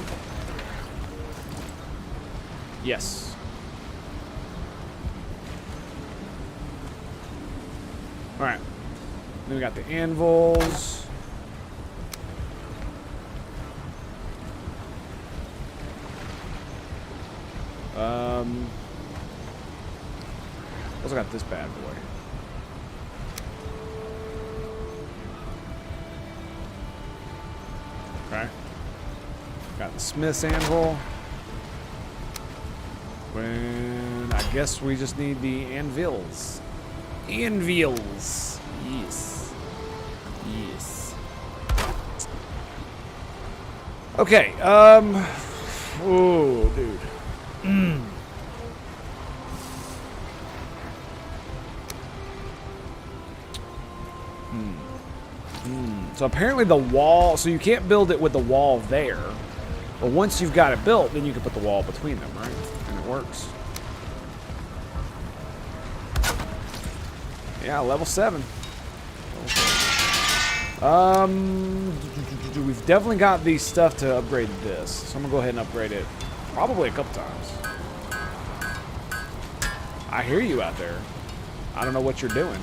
Yes. Alright. Then we got the anvils. Also got this bad boy. Okay. Got the smith's anvil. When I guess we just need the anvils. Anvils. Yes. Yes. Okay. Oh, dude. So apparently the wall, so you can't build it with the wall there. But once you've got it built, then you can put the wall between them, right? And it works. Yeah, level 7. We've definitely got the stuff to upgrade this. So I'm gonna go ahead and upgrade it probably a couple times. I hear you out there. I don't know what you're doing.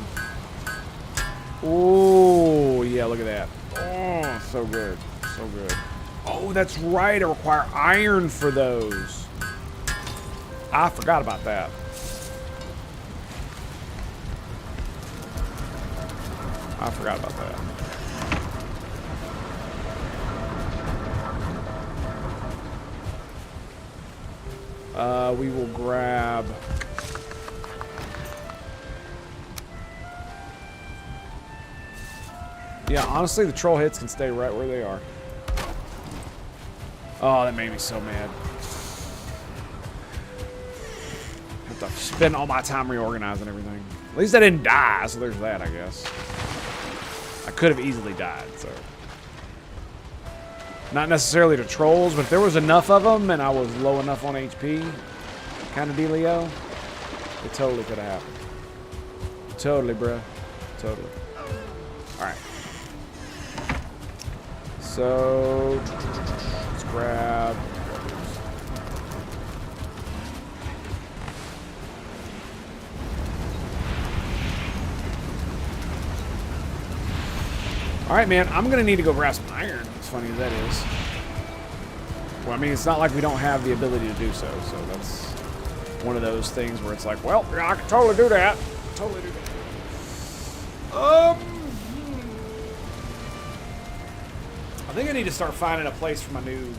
Oh, yeah, look at that. Oh, so good. So good. Oh, that's right. I require iron for those. I forgot about that. I forgot about that. We will grab... Yeah, honestly, the troll hits can stay right where they are. Oh, that made me so mad. Have to spend all my time reorganizing everything. At least I didn't die, so there's that, I guess. I could have easily died, so. Not necessarily the trolls, but if there was enough of them and I was low enough on HP, kind of dealio, it totally could have happened. Totally, bruh. Totally. Alright. So, let's grab... Alright, man, I'm going to need to go grab some iron, as funny as that is. Well, I mean, it's not like we don't have the ability to do so that's one of those things where it's like, well, yeah, I can totally do that. Totally do that. I think I need to start finding a place for my new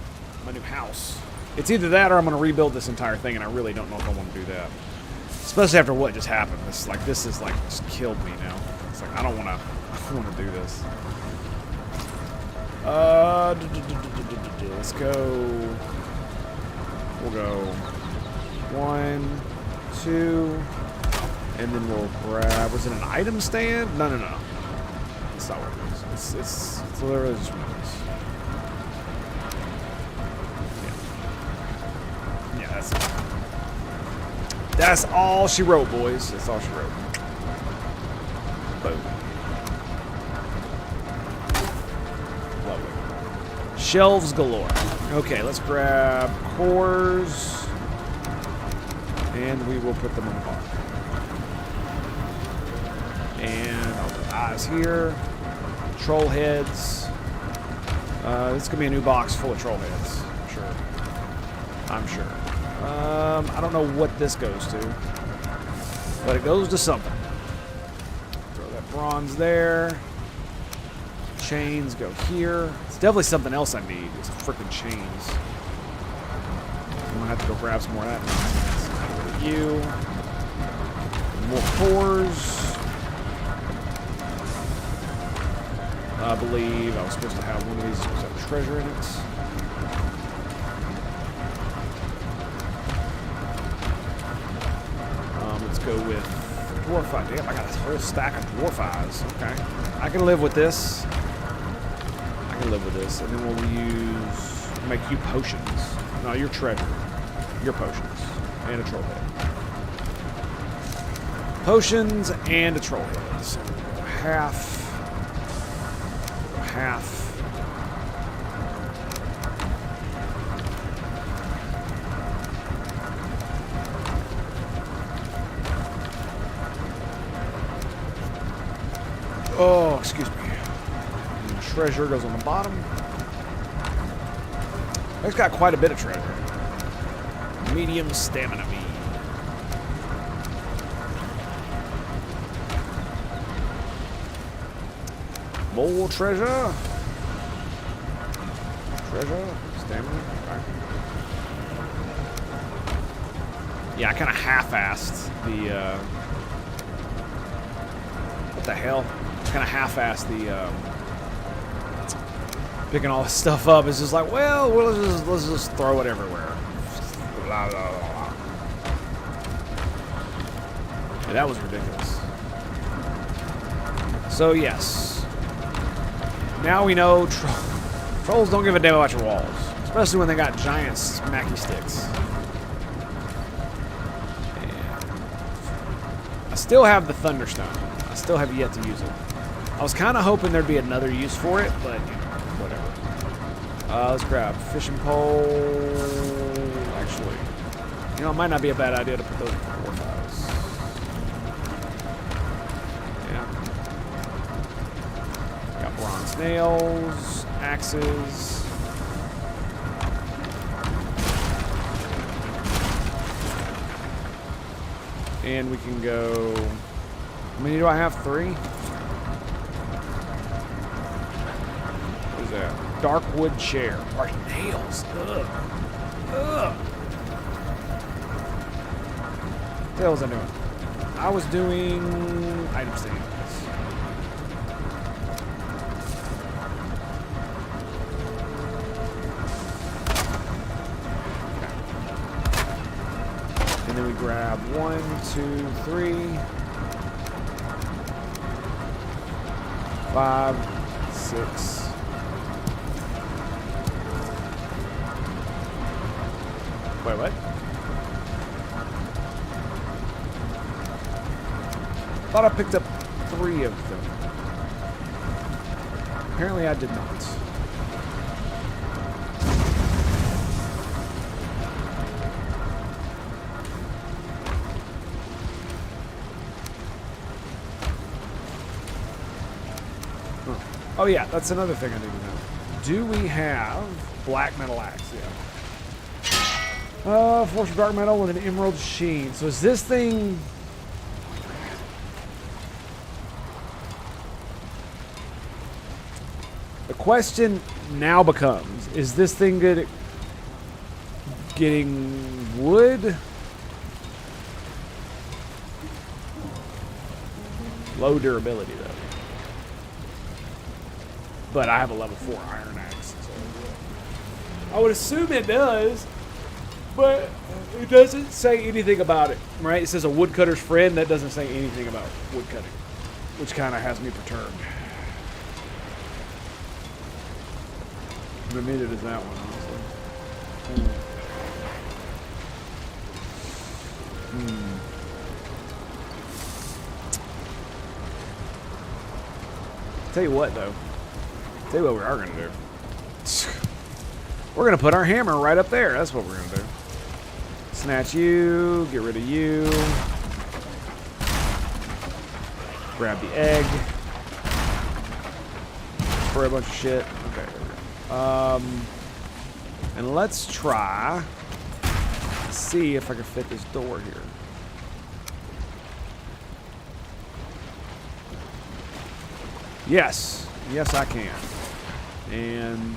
house. It's either that or I'm going to rebuild this entire thing, and I really don't know if I want to do that. Especially after what just happened. This is just killed me now. It's like I don't want to do this. Let's go. We'll go 1, 2, and then we'll grab. Was it an item stand? No. That's not what it is. It's literally just one of these. Yeah, that's it. That's all she wrote, boys. That's all she wrote. Boom. Lovely. Shelves galore. Okay, let's grab cores, and we will put them on the bar. And I'll put eyes here. Troll heads. This is gonna be a new box full of troll heads. I'm sure. I don't know what this goes to, but it goes to something. Throw that bronze there. Chains go here. It's definitely something else I need. It's freaking chains. I'm gonna have to go grab some more of that. You. More cores. I believe I was supposed to have one of these. Supposed to have treasure in it. Let's go with dwarf eye. Damn, I got a whole stack of dwarf eyes. Okay, I can live with this. And then we'll make you potions. No, your treasure. Your potions. And a troll head. Potions and a troll head. So we'll go half. Oh, excuse me. And treasure goes on the bottom. It's got quite a bit of treasure. Medium stamina mead. More treasure. Treasure. Stamina. Right. Yeah, I kind of half-assed the, what the hell? Kind of half-assed the, picking all this stuff up. It's just like, well, let's just throw it everywhere. Blah, blah, blah, blah. Yeah, that was ridiculous. So, yes. Now we know trolls don't give a damn about your walls. Especially when they got giant smacky sticks. I still have the Thunderstone. I still have yet to use it. I was kind of hoping there'd be another use for it, but, you know, whatever. Let's grab fishing pole. Actually, you know, it might not be a bad idea to put those in 4 files. Yeah. Got bronze nails, axes. And we can go... How many do I have? 3? What is that? Dark wood chair. Alright, nails. Ugh. Ugh. What the hell was I doing? I was doing... item stands. And then we grab 1, 2, 3, 5, 6. Wait, what? Thought I picked up 3 of them. Apparently I did not. Oh yeah, that's another thing I need to know. Do we have black metal axe? Yeah. Force of dark metal with an emerald sheen. So is this thing... The question now becomes, is this thing good at getting wood? Low durability though. But I have a level 4 iron axe. So I would assume it does, but it doesn't say anything about it, right? It says a woodcutter's friend. That doesn't say anything about woodcutting, which kind of has me perturbed. But neither does that one, honestly. Tell you what, though. Tell you what we are going to do. We're going to put our hammer right up there. That's what we're going to do. Snatch you. Get rid of you. Grab the egg. Spray a bunch of shit. Okay, there we go. And let's try to see if I can fit this door here. Yes. Yes, I can. And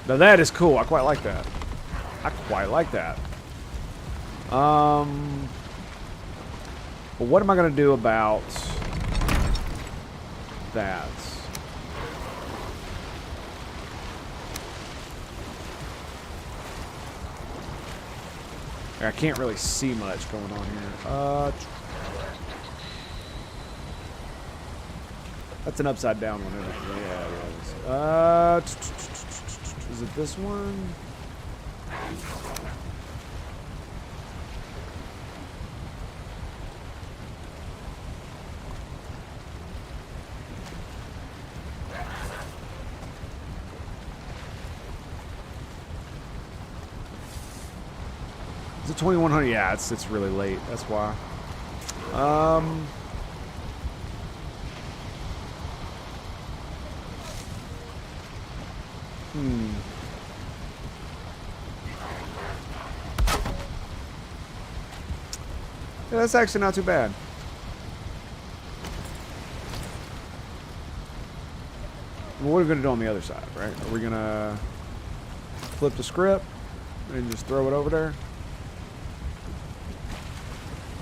now that is cool. I quite like that. I quite like that. But what am I going to do about that? I can't really see much going on here. That's an upside down one, isn't it? Yeah, it is. Is it this one? 2100. Yeah, it's really late. That's why. Yeah, that's actually not too bad. Well, what are we going to do on the other side, right? Are we going to flip the script and just throw it over there?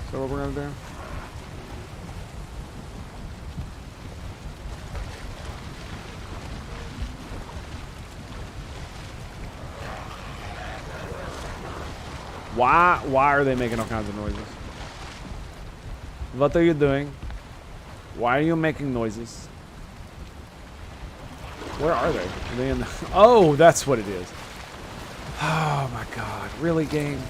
Is that what we're going to do? Why are they making all kinds of noises? What are you doing? Why are you making noises? Where are they? Are they in the... Oh, that's what it is. Oh my god. Really, game?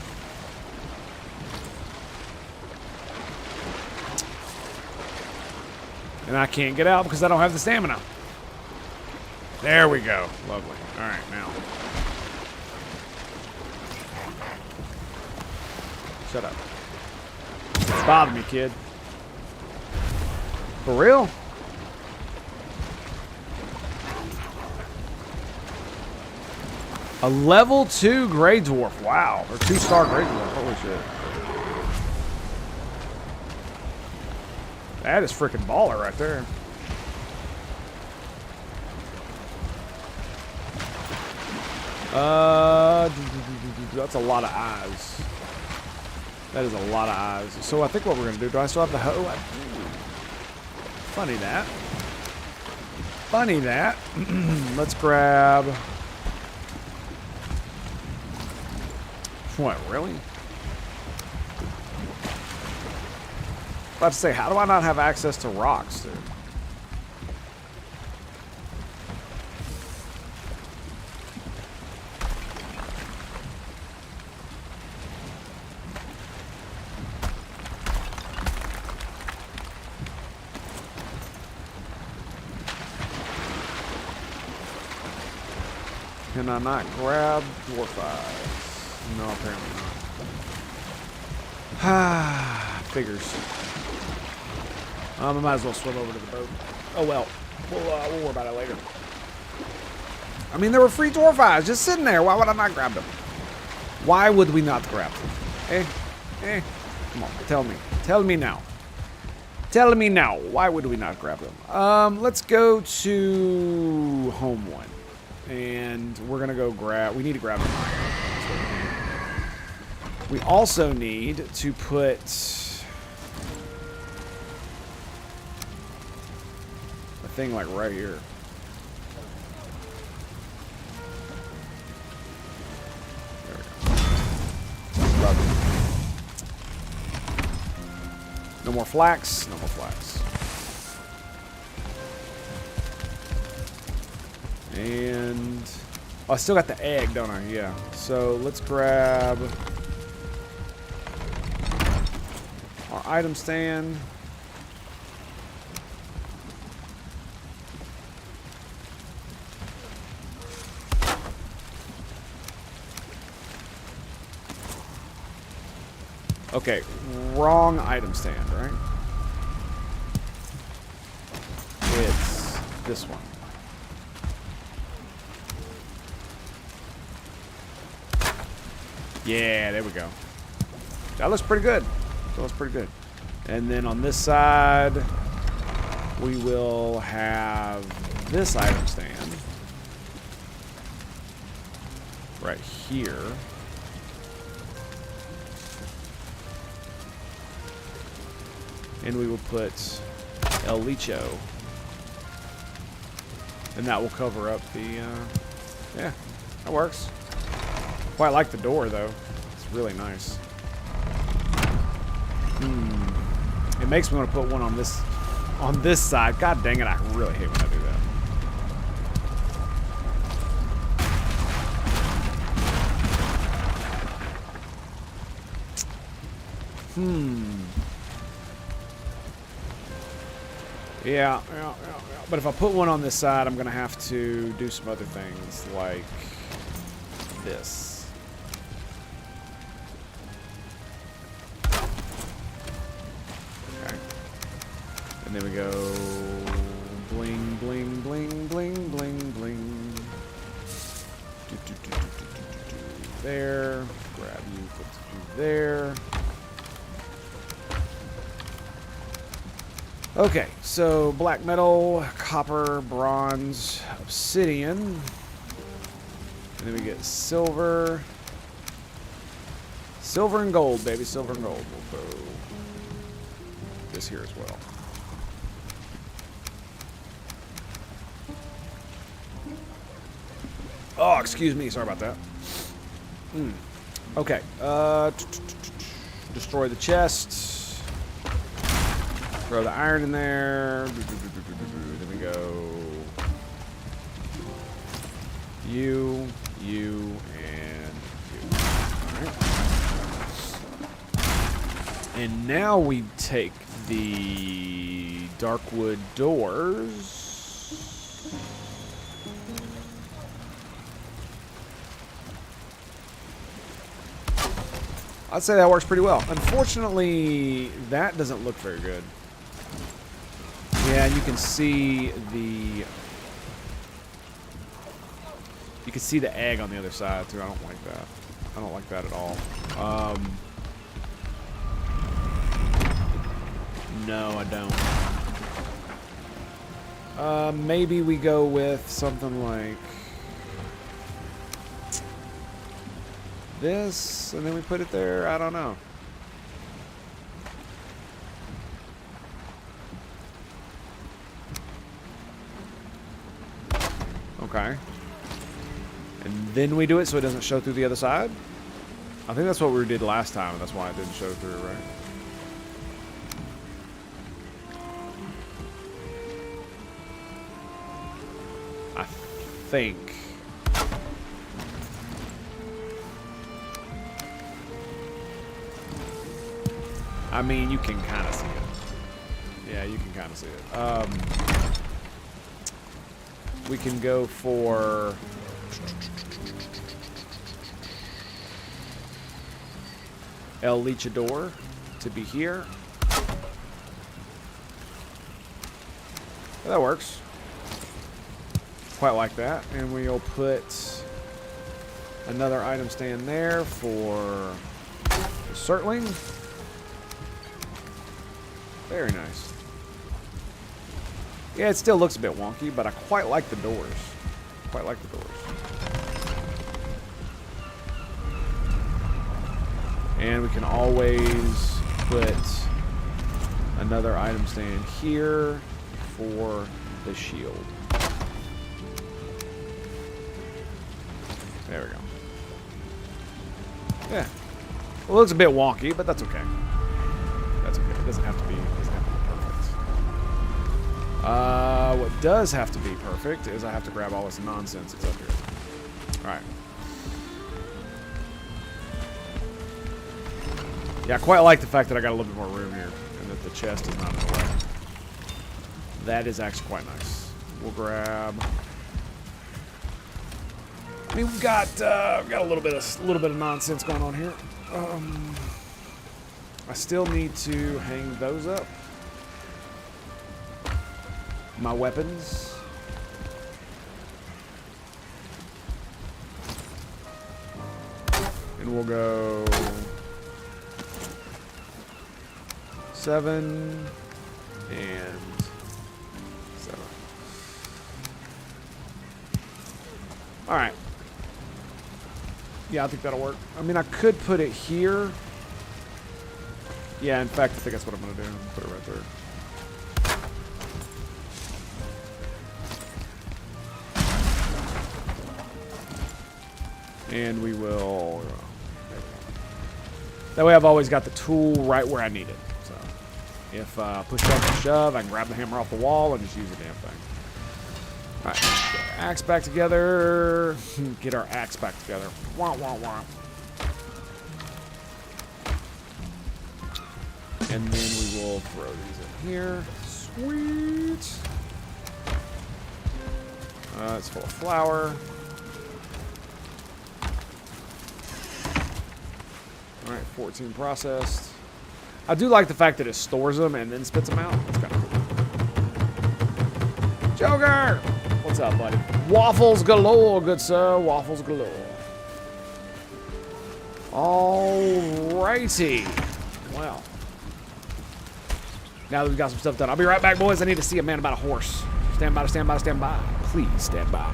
And I can't get out because I don't have the stamina. There we go. Lovely. Alright, now. Shut up. It's bothering me, kid. For real? A level 2 Grey Dwarf. Wow. Or 2-star Grey Dwarf. Holy shit. That is freaking baller right there. That's a lot of eyes. That is a lot of eyes. So I think what we're going to do, do I still have the hoe? I do. Funny that. Funny that. Let's grab... What, really? About to say, how do I not have access to rocks, dude? Can I not grab dwarf eyes? No, apparently not. Ah, figures. I might as well swim over to the boat. Oh well, we'll worry about it later. I mean, there were free dwarf eyes just sitting there. Why would I not grab them? Why would we not grab them? Come on, tell me. Tell me now. Tell me now. Why would we not grab them? Let's go to home one. And we're going to go grab... We need to grab an iron. We also need to put... a thing like right here. There we go. Lovely. No more flax. No more flax. And oh, I still got the egg, don't I? Yeah. So let's grab our item stand. Okay, wrong item stand, right? It's this one. Yeah, there we go. That looks pretty good. That looks pretty good. And then on this side, we will have this item stand right here. And we will put El Licho. And that will cover up the, yeah, that works. Quite like the door, though. It's really nice. It makes me want to put one on this side. God dang it, I really hate when I do that. Yeah. But if I put one on this side, I'm going to have to do some other things, like this. And then we go bling, bling, bling, bling, bling, bling. There. Grab you, put you there. Okay, so black metal, copper, bronze, obsidian. And then we get silver. Silver and gold, baby. Silver and gold. We'll go this here as well. Oh, excuse me. Sorry about that. Okay. Destroy the chest. Throw the iron in there. Then we go. You, and you. All right. And now we take the Darkwood doors. I'd say that works pretty well. Unfortunately, that doesn't look very good. Yeah, and you can see the egg on the other side too. I don't like that. I don't like that at all. No, I don't. Maybe we go with something like this, and then we put it there. I don't know. Okay. And then we do it so it doesn't show through the other side? I think that's what we did last time, and that's why it didn't show through, right? I think. I mean, you can kind of see it. Yeah, you can kind of see it. We can go for El Lichador to be here. Well, that works. Quite like that. And we'll put another item stand there for the Surtling. Very nice. Yeah, it still looks a bit wonky, but I quite like the doors. Quite like the doors. And we can always put another item stand here for the shield. There we go. Yeah. Well, it looks a bit wonky, but that's okay. That's okay. It doesn't have to be perfect. What does have to be perfect is I have to grab all this nonsense that's up here. Alright. Yeah, I quite like the fact that I got a little bit more room here and that the chest is not in the way. That is actually quite nice. We'll grab. I mean, we've got a little bit of nonsense going on here. I still need to hang those up. My weapons. And we'll go 7 and 7. All right. Yeah, I think that'll work. I mean, I could put it here. Yeah, in fact, I think that's what I'm going to do. Put it right there. And we will... That way I've always got the tool right where I need it. So if push comes to shove, I can grab the hammer off the wall and just use the damn thing. All right, get our axe back together. Get our axe back together. Wah, wah, wah. And then we will throw these in here. Sweet. It's full of flour. All right, 14 processed. I do like the fact that it stores them and then spits them out. That's kind of cool. Joker! What's up, buddy? Waffles galore, good sir. Waffles galore. Alrighty. Well. Now that we've got some stuff done. I'll be right back, boys. I need to see a man about a horse. Stand by, stand by, stand by. Please stand by.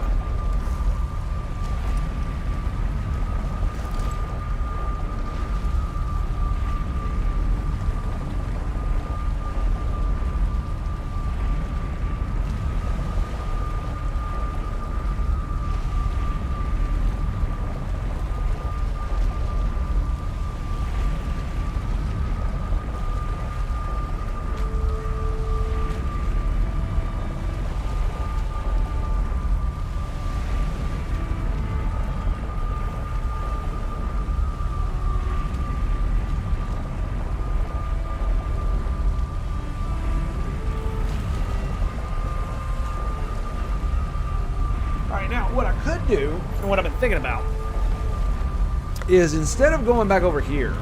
Now, what I could do, and what I've been thinking about, is instead of going back over here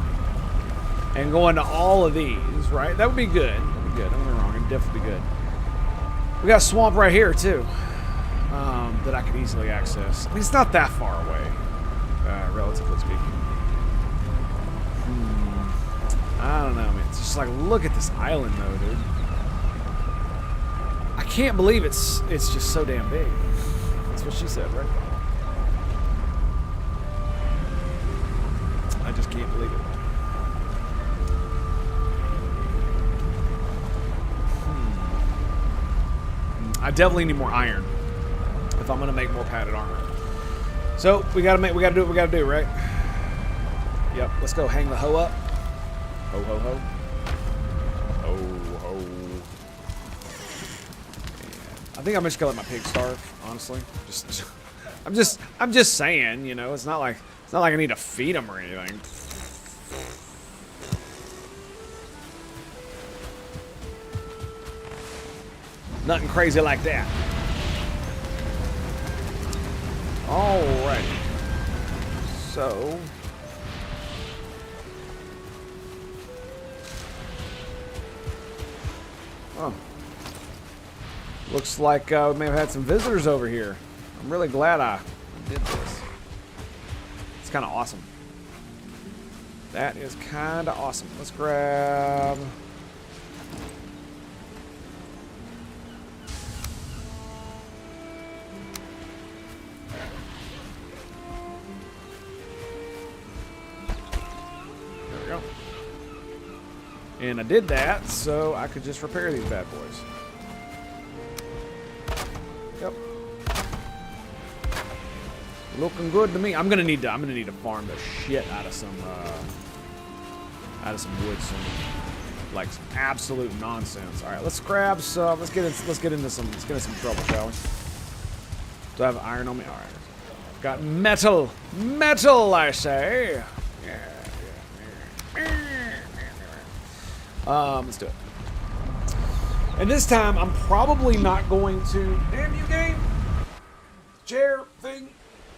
and going to all of these, right? That would be good. That would be good. Don't get me wrong. It'd definitely be good. We got a swamp right here, too, that I could easily access. I mean, it's not that far away, relatively speaking. I don't know, man. It's just like, look at this island, though, dude. I can't believe it's just so damn big. That's what she said, right? I just can't believe it. I definitely need more iron if I'm gonna make more padded armor. So we gotta do what we gotta do, right? Yep. Let's go hang the hoe up. Ho ho ho. Ho ho. I think I'm just gonna let my pig starve, honestly. I'm just saying, you know, it's not like I need to feed them or anything. Nothing crazy like that. Alright. So oh. Looks like we may have had some visitors over here. I'm really glad I did this. It's kind of awesome. That is kind of awesome. Let's grab... There we go. And I did that so I could just repair these bad boys. Yep. Looking good to me. I'm gonna need to farm the shit out of some wood soon. Like some absolute nonsense. All right, let's grab some. Let's get into some trouble, shall we? Do I have iron on me? All right. Got metal, I say. Let's do it. And this time, I'm probably not going to... Damn you, game! Chair thing.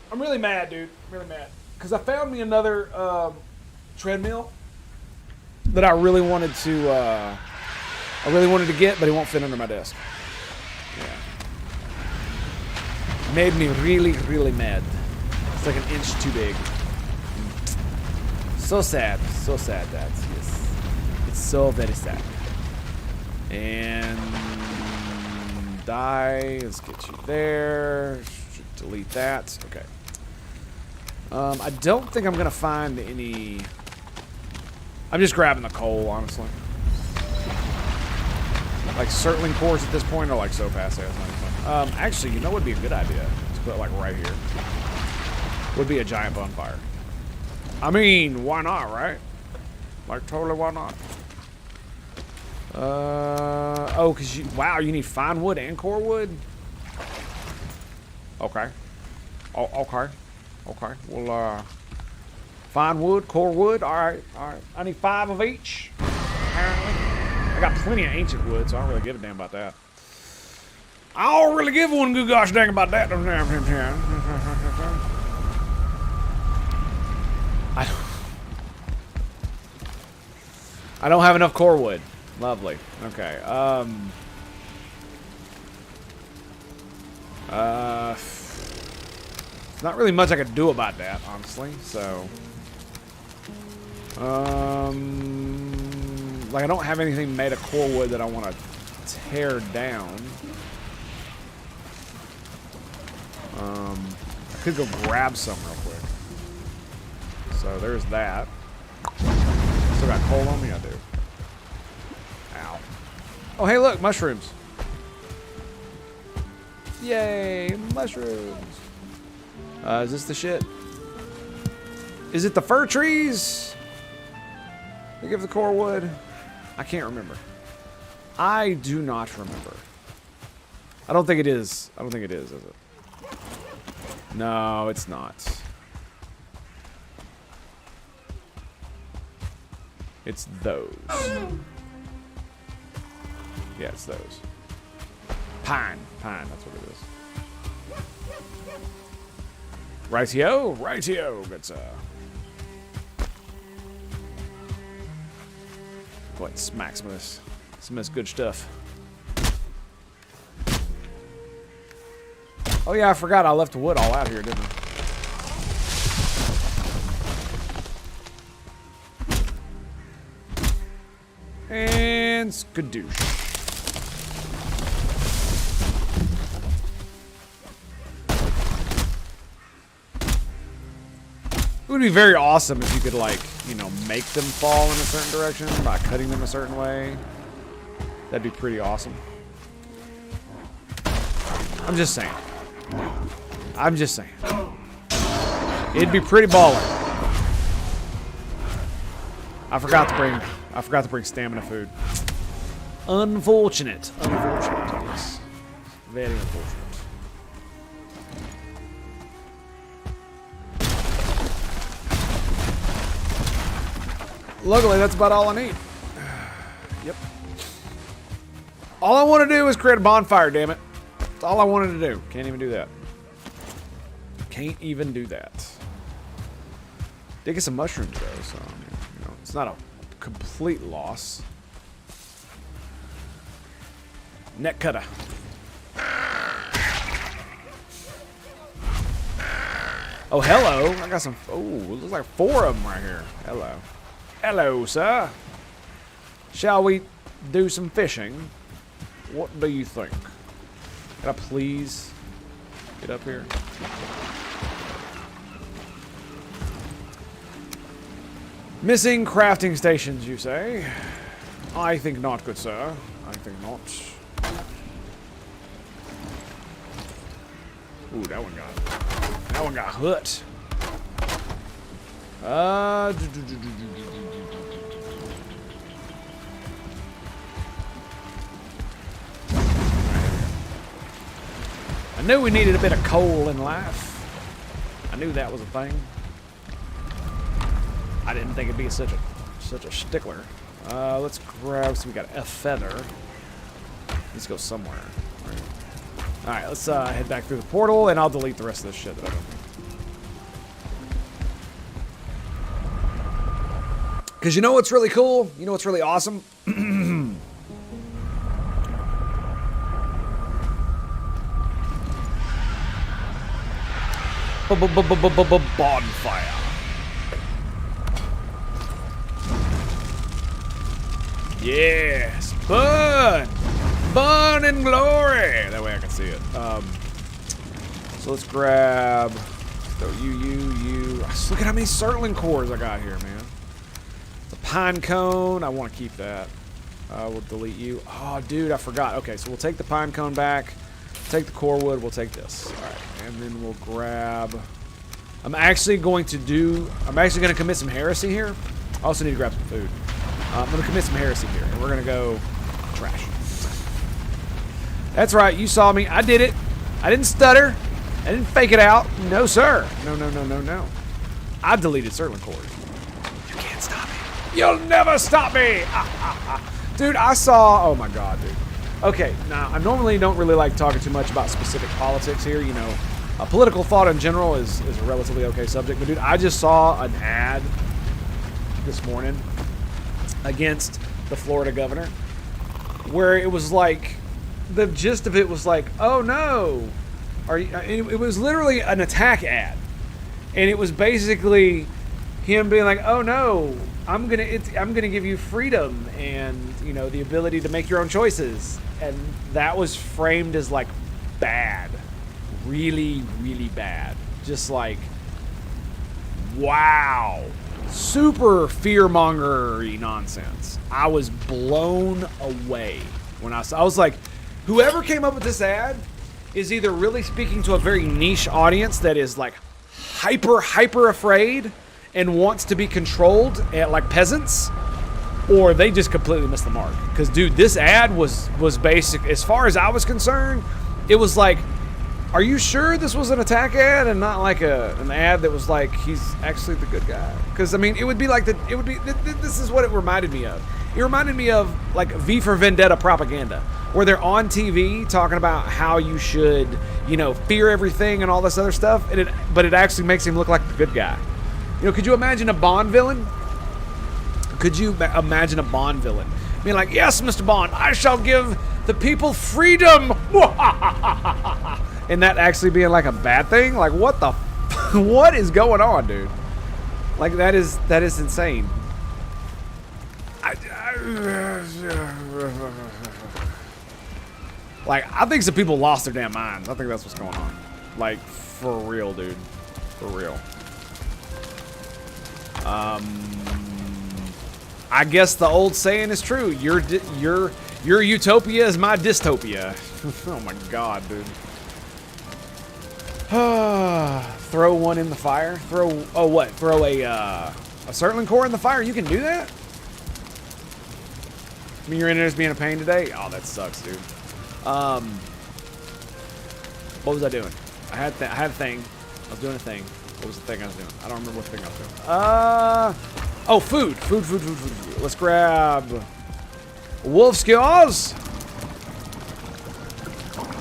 I'm really mad, dude. I'm really mad. Because I found me another treadmill that I really wanted to get, but it won't fit under my desk. Yeah. Made me really, really mad. It's like an inch too big. So sad. So sad, Dad. Yes. It's so very sad. And die. Let's get you there. Delete that. Okay. I don't think I'm gonna find any. I'm just grabbing the coal, honestly. Like circling cores at this point are like so fast. Actually, you know what would be a good idea? To put it like right here. Would be a giant bonfire. I mean, why not, right? Like totally, why not? Oh, cause wow, you need fine wood and core wood. Okay. Oh, okay. Okay. Well, fine wood, core wood. All right. All right. I need 5 of each. Apparently, I got plenty of ancient wood, so I don't really give a damn about that. I don't really give one good gosh dang about that. I don't have enough core wood. Lovely. Okay. There's not really much I could do about that, honestly. So, like I don't have anything made of core wood that I want to tear down. I could go grab some real quick. So there's that. Still got coal on me? I do. Ow. Oh, hey, look, mushrooms. Yay, mushrooms. Is this the shit? Is it the fir trees? They give the core wood? I can't remember. I do not remember. I don't think it is. I don't think it is it? No, it's not. It's those. Yeah, it's those. Pine. Pine, that's what it is. Rightio, rightio, good sir. Go ahead and smack some of this good stuff. Oh yeah, I forgot I left the wood all out here, didn't I? And skadoosh. It would be very awesome if you could, like, you know, make them fall in a certain direction by cutting them a certain way. That'd be pretty awesome. I'm just saying. I'm just saying. It'd be pretty baller. I forgot to bring stamina food. Unfortunate. Unfortunate, yes. Very unfortunate. Luckily, that's about all I need. Yep. All I want to do is create a bonfire, damn it. That's all I wanted to do. Can't even do that. Can't even do that. Did get some mushrooms, though, so, you know, it's not a complete loss. Neck cutter. Oh, hello. I got some. Oh, it looks like 4 of them right here. Hello. Hello, sir. Shall we do some fishing? What do you think? Can I please get up here? Missing crafting stations, you say? I think not, good sir. I think not. Ooh, that one got hurt. I knew we needed a bit of coal in life. I knew that was a thing. I didn't think it'd be such a stickler. Let's grab. So we got a feather. Let's go somewhere. All right, let's head back through the portal, and I'll delete the rest of this shit that I don't need. Because you know what's really cool? You know what's really awesome? Bonfire. Yes, burn! Burn in glory! That way I can see it. So let's grab... So you. Look at how many circling cores I got here, man. The pine cone. I want to keep that. We'll delete you. Oh, dude, I forgot. Okay, so we'll take the pine cone back. Take the core wood. We'll take this. All right, and then we'll grab... I'm actually going to commit some heresy here. I also need to grab some food. I'm going to commit some heresy here, and we're going to go trash. That's right, you saw me. I did it. I didn't stutter. I didn't fake it out. No, sir. No. I deleted circling cores. You can't stop me. You'll never stop me. Dude, I saw... Oh, my God, dude. Okay, now, I normally don't really like talking too much about specific politics here. You know, political thought in general is a relatively okay subject. But, dude, I just saw an ad this morning against the Florida governor where it was like... The gist of it was like, oh, no, It was literally an attack ad, and it was basically him being like, "Oh no, I'm gonna give you freedom and the ability to make your own choices," and that was framed as like bad, really, really bad. Just like, wow, super fear-mongery nonsense. I was blown away when I was like, whoever came up with this ad is either really speaking to a very niche audience that is like hyper afraid and wants to be controlled like peasants, or they just completely missed the mark. Because dude, this ad was basic. As far as I was concerned, it was like, are you sure this was an attack ad and not like an ad that was like he's actually the good guy? Because I mean, it would be like this is what it reminded me of. It reminded me of like V for Vendetta propaganda, where they're on TV talking about how you should, fear everything and all this other stuff, but it actually makes him look like the good guy. Could you imagine a Bond villain? Could you imagine a Bond villain being like, "Yes, Mr. Bond, I shall give the people freedom," and that actually being like a bad thing? Like, what the, what is going on, dude? Like, that is insane. Like, I think some people lost their damn minds. I think that's what's going on. Like, for real, dude. For real. I guess the old saying is true. Your utopia is my dystopia. Oh my god, dude. Throw one in the fire. Throw a Surtling core in the fire. You can do that? I mean, your internet's being a pain today? Oh, that sucks, dude. What was I doing? I had a thing. I was doing a thing. What was the thing I was doing? I don't remember what thing I was doing. Oh, food. Food. Let's grab wolf skills.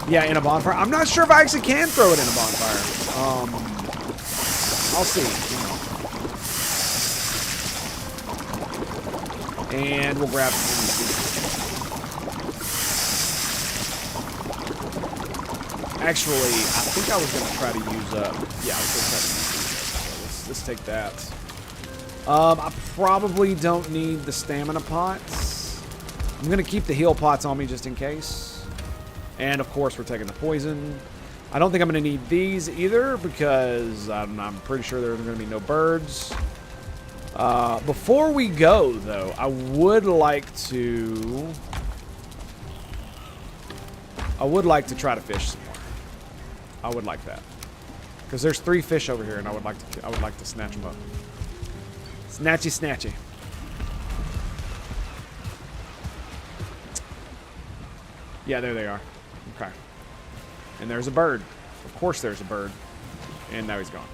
Yeah, in a bonfire. I'm not sure if I actually can throw it in a bonfire. I'll see. And we'll grab actually, I think I was going to try to use up. Yeah, I was going to try to use these. Let's take that. I probably don't need the stamina pots. I'm going to keep the heal pots on me just in case. And of course, we're taking the poison. I don't think I'm going to need these either because I'm pretty sure there's going to be no birds. Before we go, though, I would like to try to fish some more. I would like that, because there's 3 fish over here, and I would like to snatch them up. Snatchy. Yeah, there they are. Okay. And there's a bird. Of course, there's a bird. And now he's gone.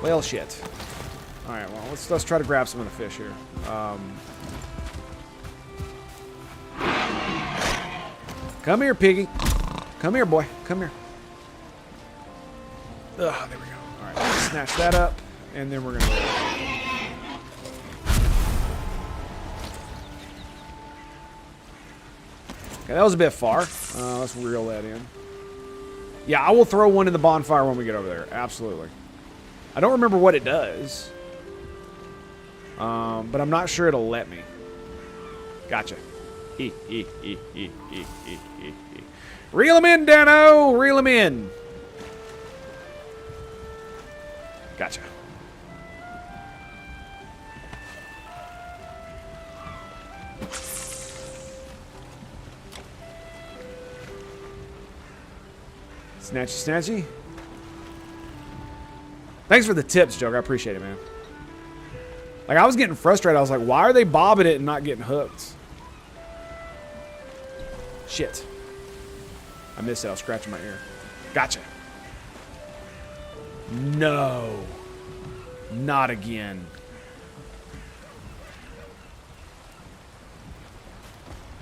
Well, shit. All right. Well, let's try to grab some of the fish here. Come here, piggy. Come here, boy. Come here. There we go. All right, let's snatch that up, and then we're gonna. Okay, that was a bit far. Let's reel that in. Yeah, I will throw one in the bonfire when we get over there. Absolutely. I don't remember what it does, but I'm not sure it'll let me. Gotcha. Reel him in, Dano. Reel him in. Gotcha. Snatchy. Thanks for the tips, Joke. I appreciate it, man. Like, I was getting frustrated. I was like, why are they bobbing it and not getting hooked? Shit. I missed it. I was scratching my ear. Gotcha. No. Not again.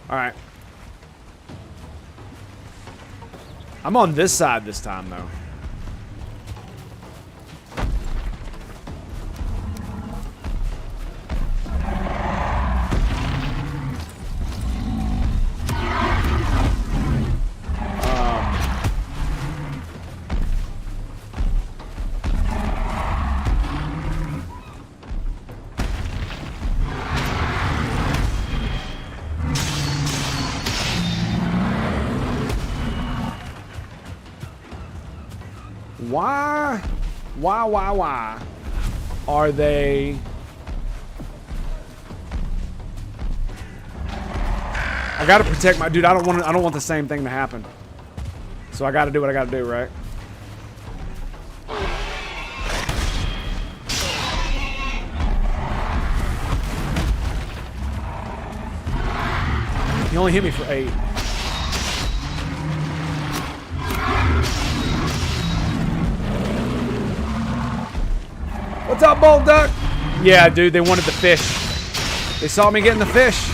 Alright. I'm on this side this time, though. Why are they... I gotta protect my dude. I don't want the same thing to happen. So I gotta do what I gotta do, right? He only hit me for 8. What's up, Bold Duck? Yeah, dude, they wanted the fish. They saw me getting the fish.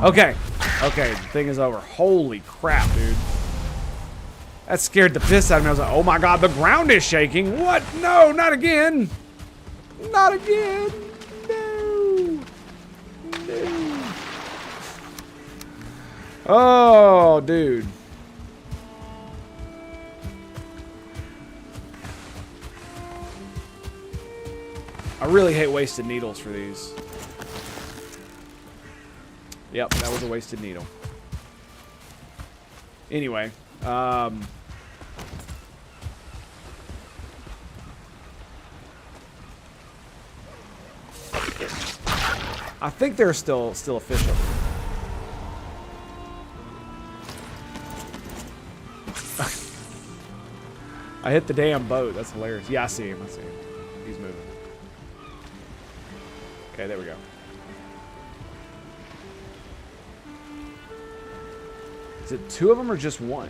Okay. Okay, the thing is over. Holy crap, dude. That scared the piss out of me. I was like, oh my god, the ground is shaking. What? No, not again. Not again. No. No. Oh, dude. I really hate wasted needles for these. Yep, that was a wasted needle. Anyway, I think they're still official. I hit the damn boat. That's hilarious. Yeah, I see him. I see him. He's moving. Okay, there we go. Is it 2 of them or just 1?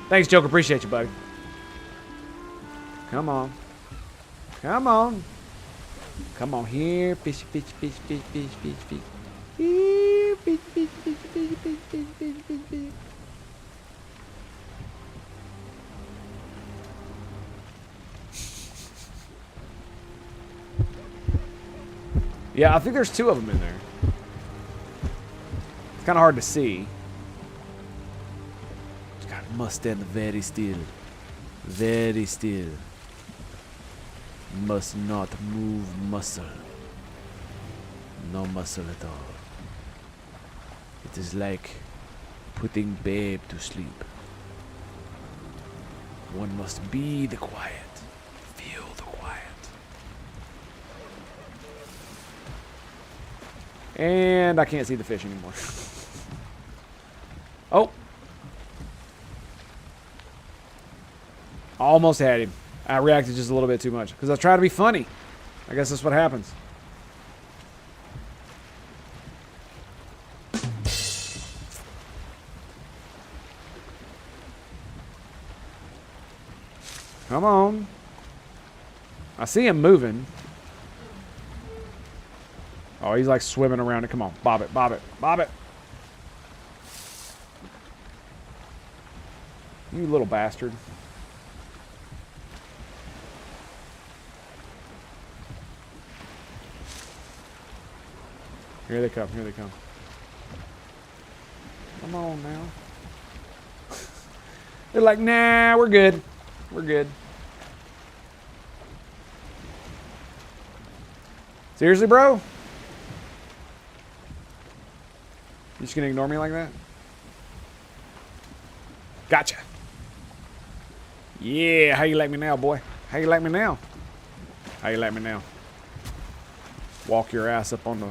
Thanks, Joker. Appreciate you, buddy. Come on. Come on. Come on here. Fish, fish, fish, fish, fish, fish, fish. Here. Fish, fish, fish, fish, fish, fish, fish, fish, fish. Yeah, I think there's 2 of them in there. It's kind of hard to see. Must stand very still. Very still. Must not move muscle. No muscle at all. It is like putting babe to sleep. One must be the quiet. Feel the quiet. And I can't see the fish anymore. Oh. Almost had him. I reacted just a little bit too much because I was trying to be funny. I guess that's what happens. Come on. I see him moving. Oh, he's like swimming around it. Come on. Bob it, bob it, bob it. You little bastard. Here they come. Here they come. Come on now. They're like, nah, we're good. We're good. Seriously, bro? You just gonna ignore me like that? Gotcha. Yeah, how you like me now, boy? How you like me now? How you like me now? Walk your ass up on the...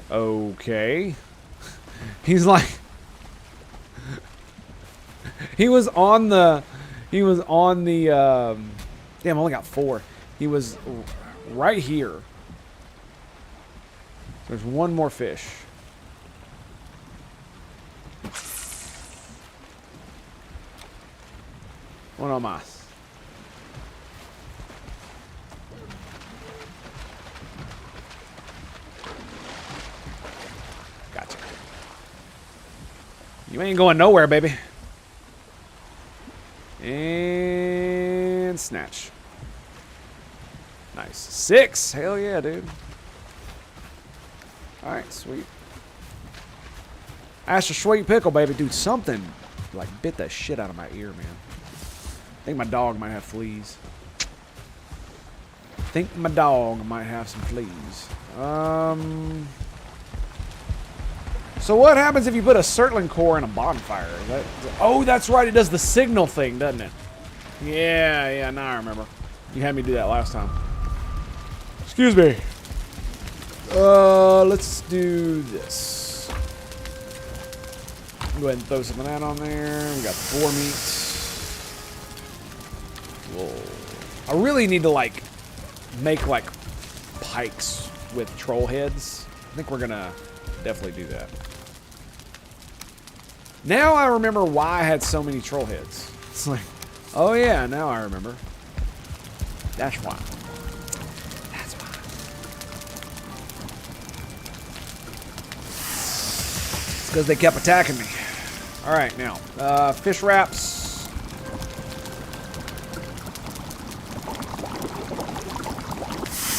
Okay. He's like... He was on the... Damn, I only got 4. He was right here. There's 1 more fish. Uno más. Gotcha. You ain't going nowhere, baby. And snatch. Nice. 6. Hell yeah, dude. Alright, sweet. That's a sweet pickle, baby. Dude, something like bit the shit out of my ear, man. I think my dog might have fleas. I think my dog might have some fleas. So what happens if you put a Surtling core in a bonfire? Oh, that's right. It does the signal thing, doesn't it? Yeah, now I remember. You had me do that last time. Excuse me. Let's do this. Go ahead and throw some of that on there. We got boar meat. Whoa. I really need to, like, make, like, pikes with troll heads. I think we're gonna definitely do that. Now I remember why I had so many troll heads. It's like, oh yeah, now I remember. That's why. That's why. It's because they kept attacking me. Alright, now, fish wraps.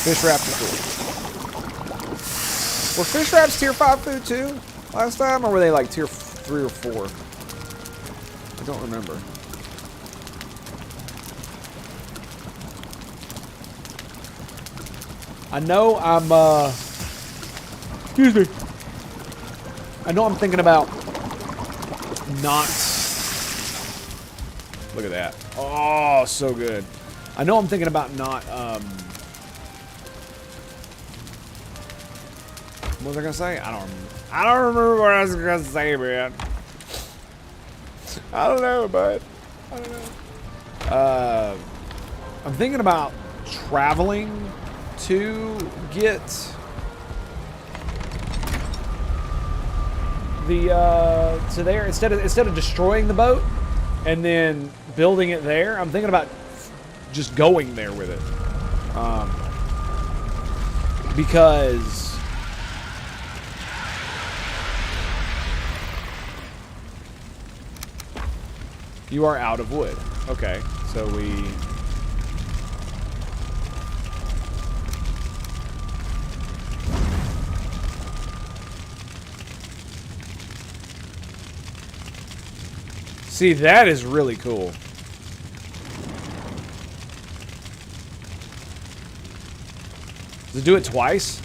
Fish wraps are cool. Were fish wraps tier 5 food too last time, or were they like tier 3 or 4? I don't remember. I know I'm, excuse me. I know I'm thinking about not, look at that. Oh, so good. I know I'm thinking about not, what was I gonna say? I don't remember. I don't remember what I was gonna say, man. I don't know, bud. I don't know. I'm thinking about traveling to get the to there instead of destroying the boat and then building it there. I'm thinking about just going there with it, because you are out of wood. Okay, so we... See, that is really cool. Does it do it twice?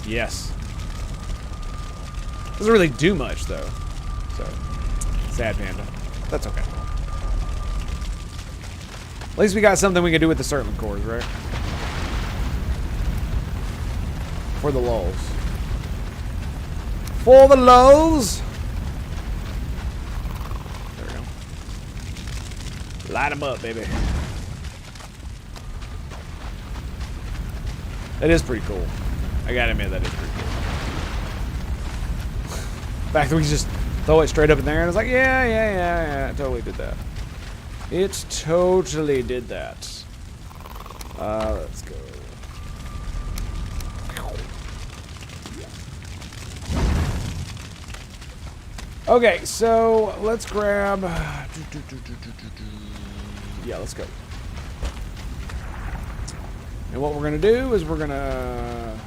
Yes. Doesn't really do much, though. So, sad panda. That's okay. At least we got something we can do with the Surtling cores, right? For the lulz. For the lulz! There we go. Light them up, baby. That is pretty cool. I gotta admit, that is pretty cool. The fact that we just throw it straight up in there and it's like, yeah, it totally did that. It totally did that. Let's go. Okay, so let's grab... Yeah, let's go. And what we're going to do is we're going to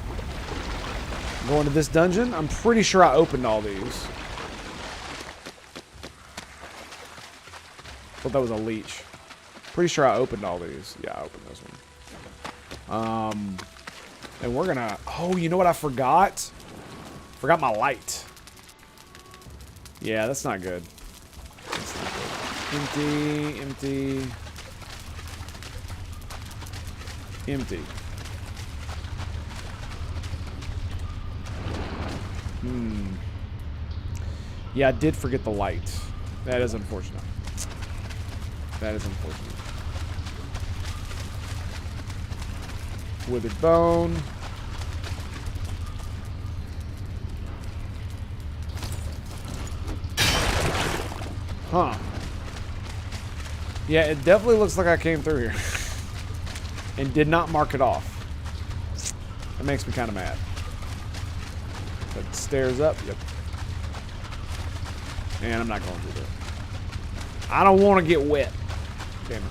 go into this dungeon. I'm pretty sure I opened all these. Thought that was a leech. Pretty sure I opened all these. Yeah, I opened this one. And we're going to... Oh, you know what I forgot? Forgot my light. Yeah, that's not good. That's not good. Empty, empty. Empty. Yeah, I did forget the light. That is unfortunate. That is unfortunate. Withered bone. Huh. Yeah, it definitely looks like I came through here. And did not mark it off. That makes me kind of mad. But stairs up, yep. And I'm not going through there. I don't want to get wet. Damn it.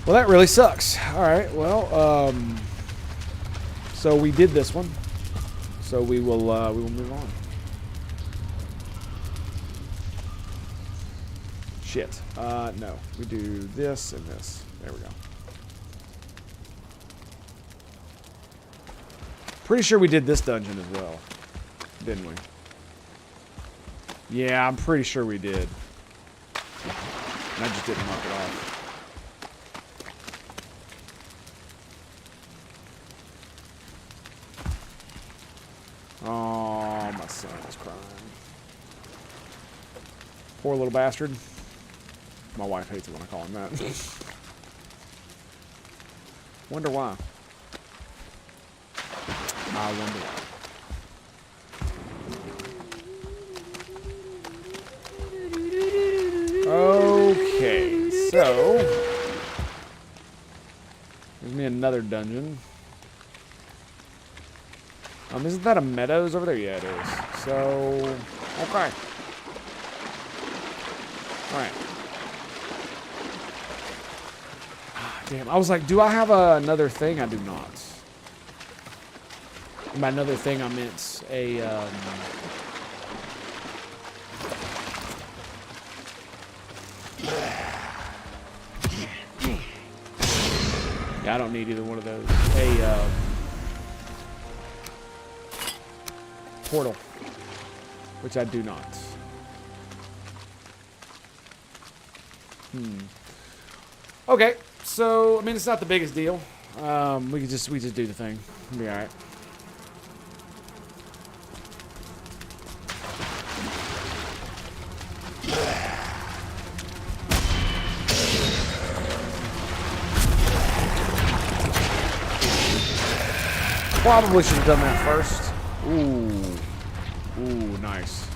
Well, that really sucks. Alright, well, so we did this one. So we will move on. Shit. No. We do this and this. There we go. Pretty sure we did this dungeon as well, didn't we? Yeah, I'm pretty sure we did. And I just didn't mark it off. Oh, my son is crying. Poor little bastard. My wife hates it when I call him that. Wonder why. I wonder why. Okay, so there's me another dungeon. Isn't that a meadows over there? Yeah, it is. So, okay. Alright. Damn, I was like, do I have another thing? I do not. By another thing, I meant a, yeah, I don't need either one of those. A, portal, which I do not. Okay, so I mean it's not the biggest deal. We just do the thing. It'll be all right. Probably should have done that first. Ooh, nice.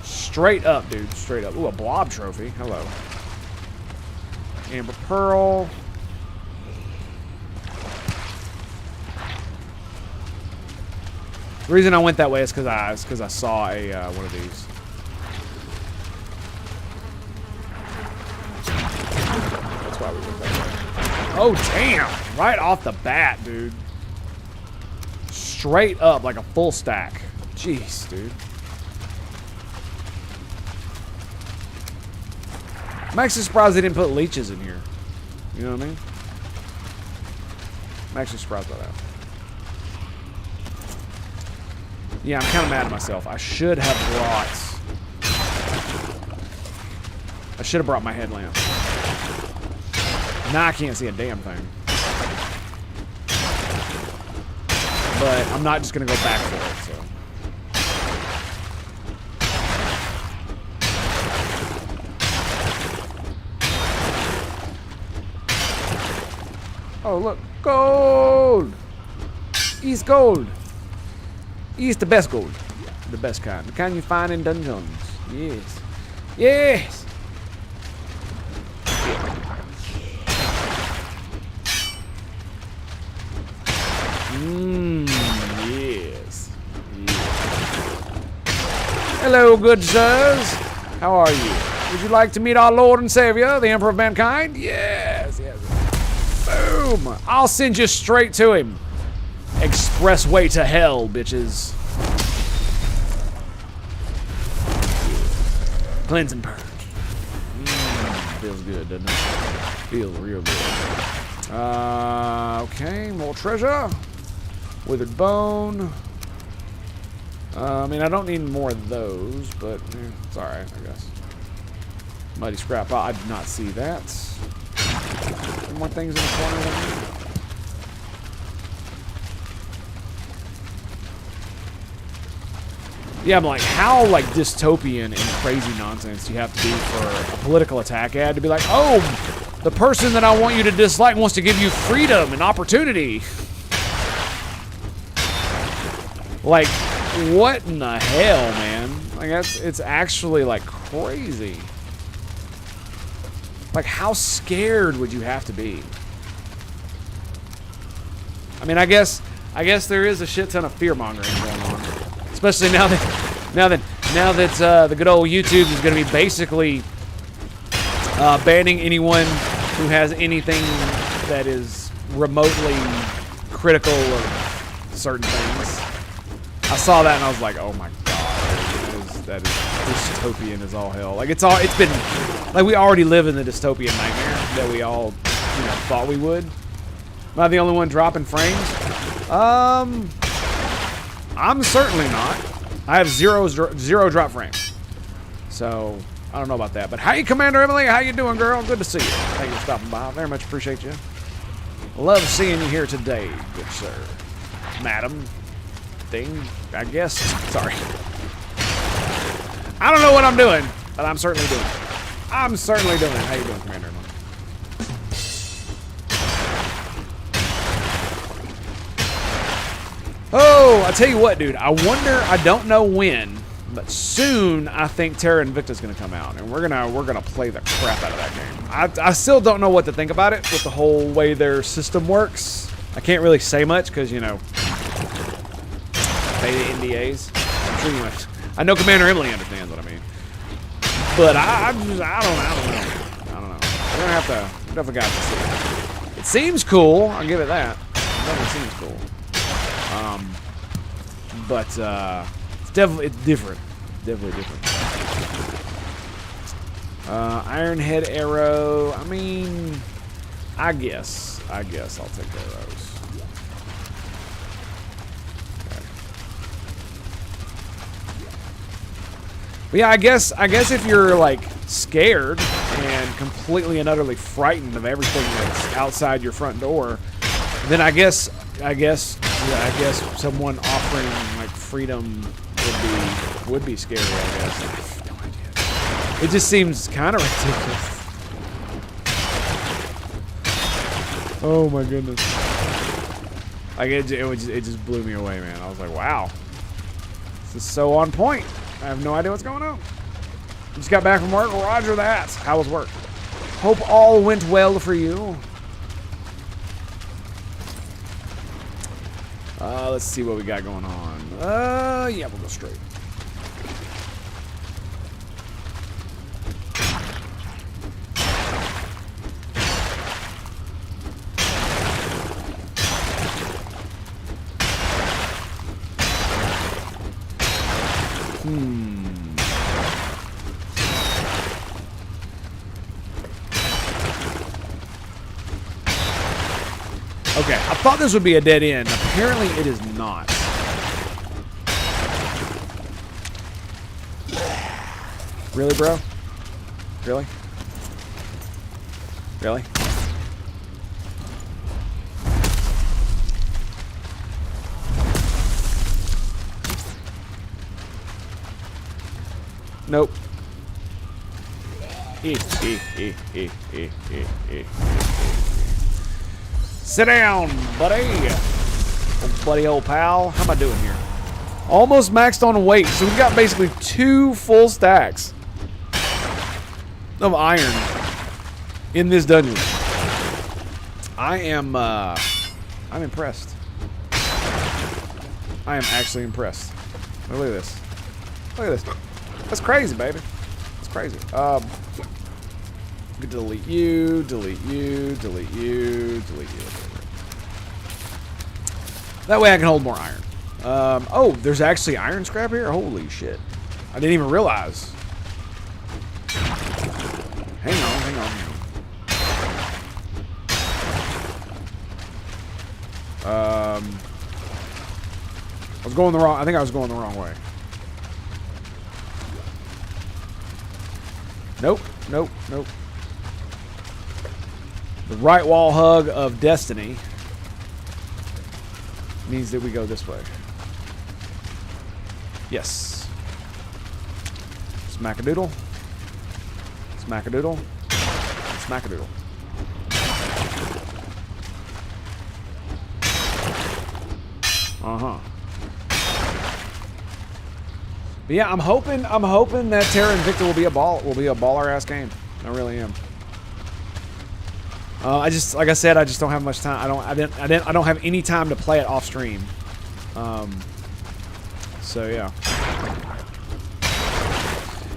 Straight up, dude. Straight up. Ooh, a blob trophy. Hello. Amber pearl. The reason I went that way is because I saw a one of these. That's why we went that way. Oh damn! Right off the bat, dude. Straight up like a full stack. Jeez, dude. I'm actually surprised they didn't put leeches in here. You know what I mean? I'm actually surprised by that. Yeah, I'm kind of mad at myself. I should have brought my headlamp. Now I can't see a damn thing. But I'm not just going to go back for it, so. Oh, look. Gold! East gold. East the best gold. The best kind. The kind you find in dungeons. Yes. Yes! Yes. Hello, good sirs. How are you? Would you like to meet our Lord and Savior, the Emperor of Mankind? Yes, yes. Boom! I'll send you straight to him. Expressway to hell, bitches. Cleanse and purge. Feels good, doesn't it? Feels real good. Okay, more treasure. Withered bone. I mean, I don't need more of those, but it's alright, I guess. Muddy scrap. I did not see that. More things in the corner. Yeah, I'm like, how like dystopian and crazy nonsense do you have to be for a political attack ad to be like, oh, the person that I want you to dislike wants to give you freedom and opportunity. Like, what in the hell, man? Like, it's actually like crazy. Like, how scared would you have to be? I mean, I guess there is a shit ton of fear mongering going on, especially now that the good old YouTube is going to be basically banning anyone who has anything that is remotely critical of certain things. I saw that and I was like, oh my god, that is dystopian as all hell. Like it's been, like we already live in the dystopian nightmare that we all thought we would. Am I the only one dropping frames? I'm certainly not. I have zero drop frames. So, I don't know about that. But hey, Commander Emily, how you doing, girl? Good to see you. Thank you for stopping by. Very much appreciate you. Love seeing you here today, good sir. Madam. Thing, I guess. Sorry. I don't know what I'm doing, but I'm certainly doing it. I'm certainly doing it. How you doing, Commander Emily? Oh, I tell you what, dude. I wonder. I don't know when, but soon I think Terra Invicta's gonna come out, and we're gonna play the crap out of that game. I still don't know what to think about it with the whole way their system works. I can't really say much because pay the NDAs. I'm sure you know. I know Commander Emily understands what I mean, but I don't know. We're gonna have to guys to see. It seems cool. I'll give it that. It definitely seems cool. But it's different. Definitely different. Iron Head arrow. I mean, I guess I'll take arrows. Okay. But yeah, I guess if you're like scared and completely and utterly frightened of everything that's outside your front door, then I guess someone offering like freedom would be scary, I guess. I have no idea. It just seems kind of ridiculous. Oh my goodness. Like it just blew me away, man. I was like, wow. This is so on point. I have no idea what's going on. Just got back from work. Roger that. How was work? Hope all went well for you. Let's see what we got going on. Yeah, we'll go straight. Okay, I thought this would be a dead end. Apparently it is not. Really, bro? Really? Really? Nope. Sit down, buddy. Old buddy, old pal. How am I doing here? Almost maxed on weight. So we've got basically 2 full stacks of iron in this dungeon. I'm impressed. I am actually impressed. Look at this. Look at this. That's crazy, baby. That's crazy. Delete you, delete you, delete you, delete you. That way I can hold more iron. Oh, there's actually iron scrap here? Holy shit. I didn't even realize. Hang on. I was going the wrong, I think I was going the wrong way. Nope. The right wall hug of destiny means that we go this way. Yes. Smack-a-doodle. Smack-a-doodle. Smack-a-doodle. Uh-huh. But yeah, I'm hoping that Terra Invicta will be a baller ass game. I really am. I just, like I said, I just don't have much time. I don't have any time to play it off stream. So yeah.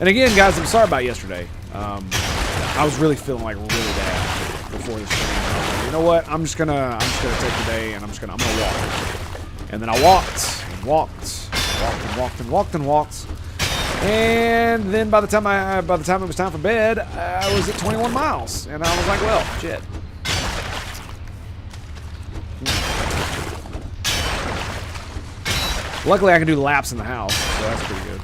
And again, guys, I'm sorry about yesterday. I was really feeling like really bad before the stream. I was like, you know what? I'm just gonna take the day and I'm gonna walk. And then I walked and walked. And then by the time it was time for bed, I was at 21 miles, and I was like, well, shit. Luckily, I can do laps in the house, so that's pretty good.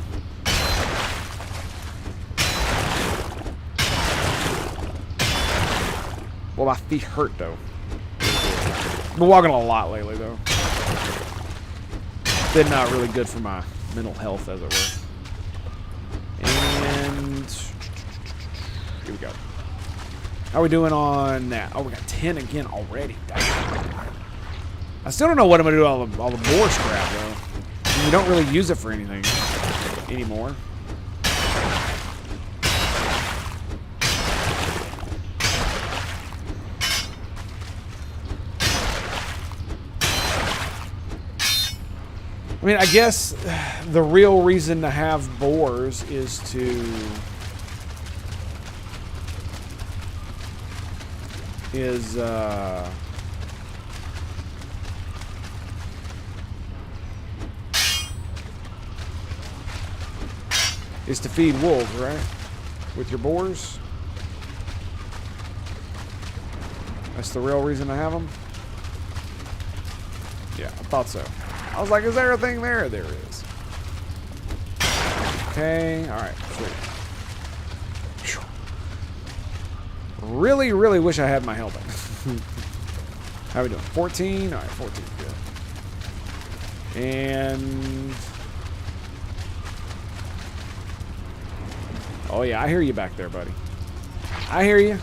Well, my feet hurt, though. I've been walking a lot lately, though. Been not really good for my mental health, as it were. And here we go. How are we doing on that? Oh, we got 10 again already. Damn. I still don't know what I'm gonna do with all the boar scrap, though. I mean, you don't really use it for anything anymore. I mean, I guess the real reason to have boars is to feed wolves, right? With your boars. That's the real reason to have them. Yeah, I thought so. I was like, is there a thing there? There is. Okay, alright, sweet. Really, really wish I had my helmet. How are we doing? 14? Alright, 14, good. And... oh yeah, I hear you back there, buddy. I hear you.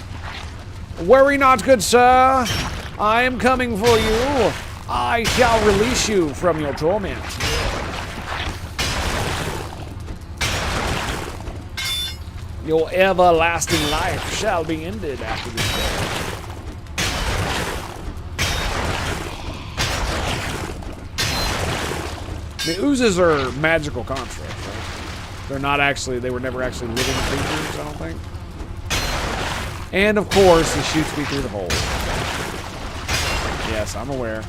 Worry not, good sir. I am coming for you. I shall release you from your torment. Your everlasting life shall be ended after this day. The oozes are magical constructs, right? They're not actually, they were never actually living creatures, I don't think. And of course, he shoots me through the hole. Yes, I'm aware.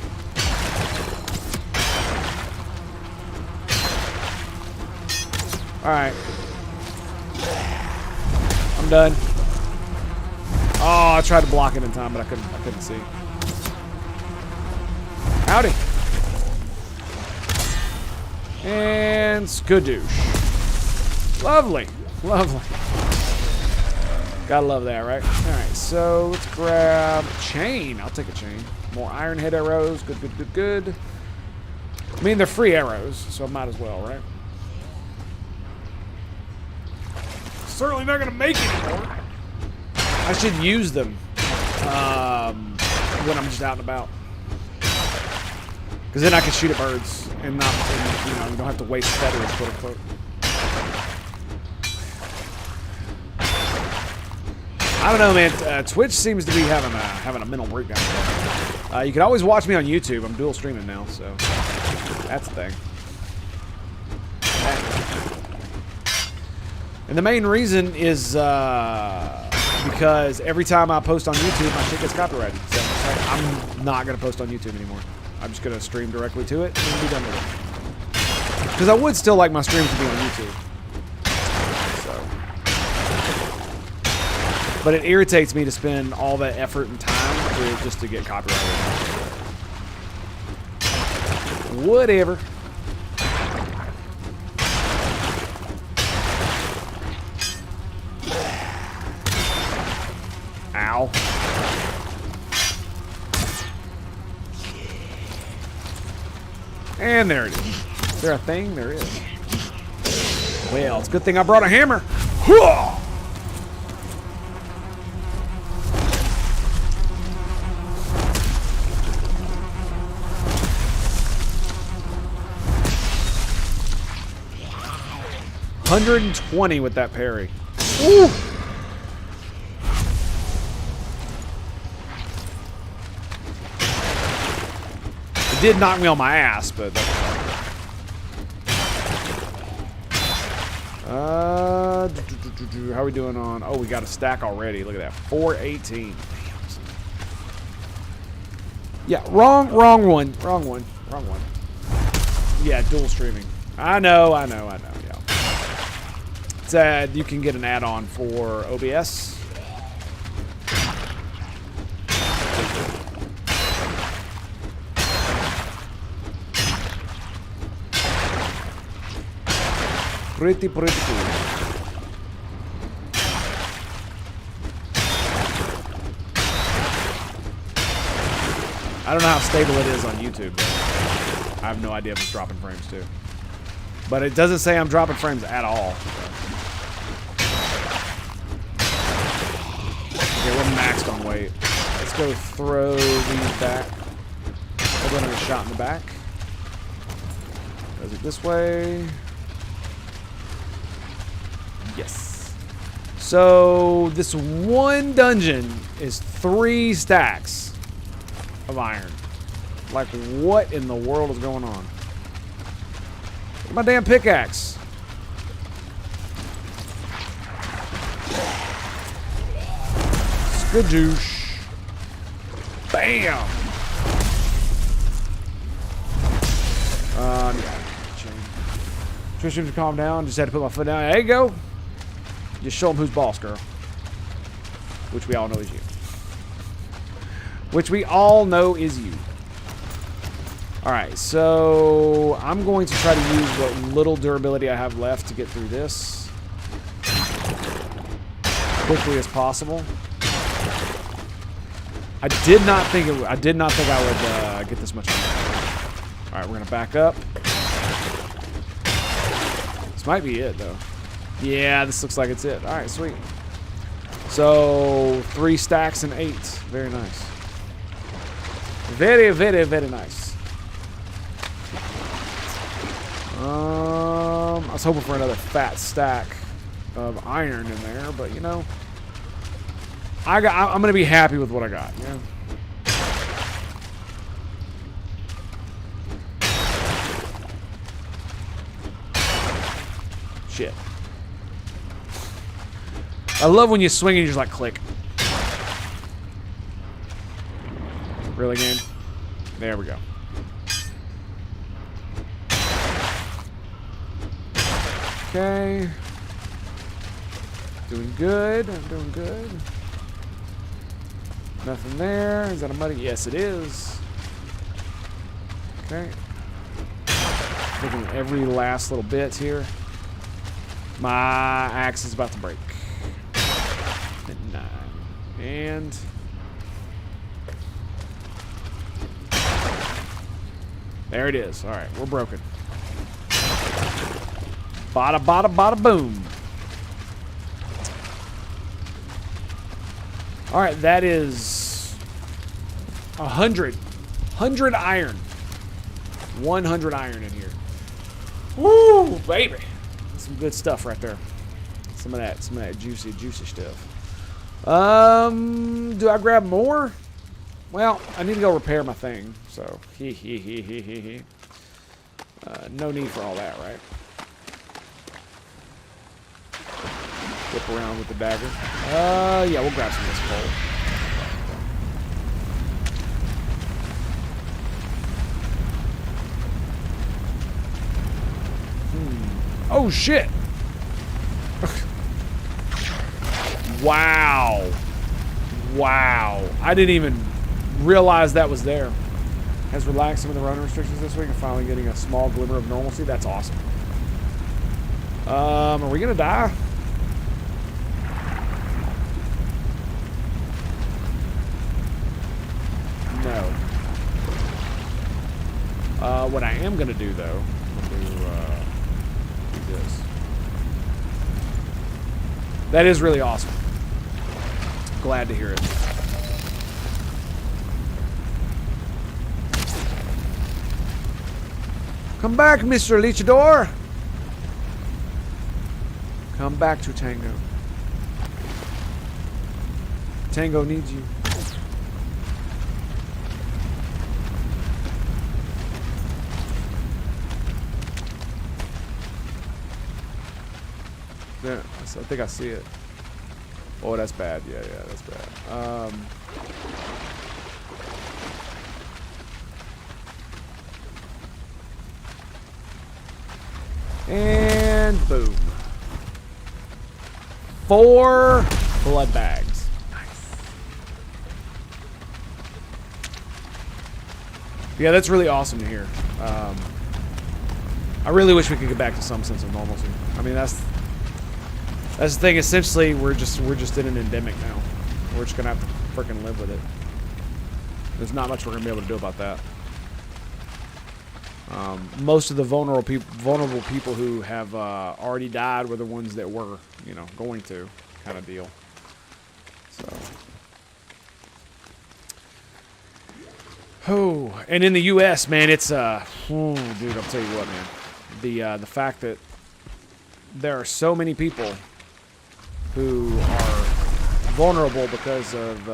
Alright. I'm done. Oh, I tried to block it in time, but I couldn't see. Howdy. And skadoosh. Lovely. Lovely. Gotta love that, right? Alright, so let's grab chain. I'll take a chain. More iron head arrows. Good, good, good, good. I mean, they're free arrows, so I might as well, right? Certainly not gonna make it anymore. I should use them when I'm just out and about, because then I can shoot at birds and not, you know, you don't have to waste feathers, quote unquote. I don't know, man. Twitch seems to be having a mental breakdown. You can always watch me on YouTube. I'm dual streaming now, so that's the thing. And the main reason is because every time I post on YouTube, my shit gets copyrighted. So I'm not going to post on YouTube anymore. I'm just going to stream directly to it and be done with it. Because I would still like my streams to be on YouTube. So. But it irritates me to spend all that effort and time just to get copyrighted. Whatever. Ow. And there it is. Is there a thing? There is. Well, it's a good thing I brought a hammer. Hooah! $120 with that parry. Ooh! It did knock me on my ass, but that's how are we doing on? Oh, we got a stack already. Look at that, 418. Yeah, wrong one. Yeah, dual streaming. I know. Yeah. It's you can get an add-on for OBS. Pretty cool. I don't know how stable it is on YouTube, but I have no idea if it's dropping frames too. But it doesn't say I'm dropping frames at all. Okay, we're maxed on weight. Let's go throw these back. Hold on, a shot in the back. Goes it this way. Yes. So this one dungeon is 3 stacks of iron. Like, what in the world is going on? Look at my damn pickaxe. Skadoosh. Bam. Trish to calm down. Just had to put my foot down. There you go. Just show them who's boss, girl. Which we all know is you. Which we all know is you. Alright, so I'm going to try to use what little durability I have left to get through this quickly as possible. I did not think I would get this much. Alright, we're gonna back up. This might be it though. Yeah, this looks like it's it. Alright, sweet. So 3 stacks and 8. Very nice. Very, very, very nice. I was hoping for another fat stack of iron in there, but you know, I'm gonna be happy with what I got. Yeah. Shit. I love when you swing and you just like click. Really, game? There we go. Okay. Doing good. I'm doing good. Nothing there. Is that a muddy? Yes, it is. Okay. Taking every last little bit here. My axe is about to break. And 9. And... there it is. All right, we're broken. Bada, bada, bada, boom. All right, that is 100 iron. 100 iron in here. Woo, baby. Some good stuff right there. Some of that juicy stuff. Do I grab more? Well, I need to go repair my thing, so no need for all that, right? Flip around with the dagger. Yeah, we'll grab some of this coal. Oh shit! Wow. Wow. I didn't even realize that was there. Has relaxed some of the run restrictions this week and finally getting a small glimmer of normalcy. That's awesome. Are we gonna die? No. What I am gonna do though, do this. That is really awesome. Glad to hear it. Come back, Mr. Leechador. Come back to Tango. Tango needs you. There, I think I see it. Oh, that's bad. Yeah, that's bad. And boom. 4 blood bags. Nice. Yeah, that's really awesome to hear. I really wish we could get back to some sense of normalcy. I mean, that's the thing. Essentially, we're just in an endemic now. We're just gonna have to freaking live with it. There's not much we're gonna be able to do about that. Most of the vulnerable people who have already died were the ones that were, you know, going to, kind of deal. So, oh, and in the U.S., man, it's dude, I'll tell you what, man, the fact that there are so many people who are vulnerable because of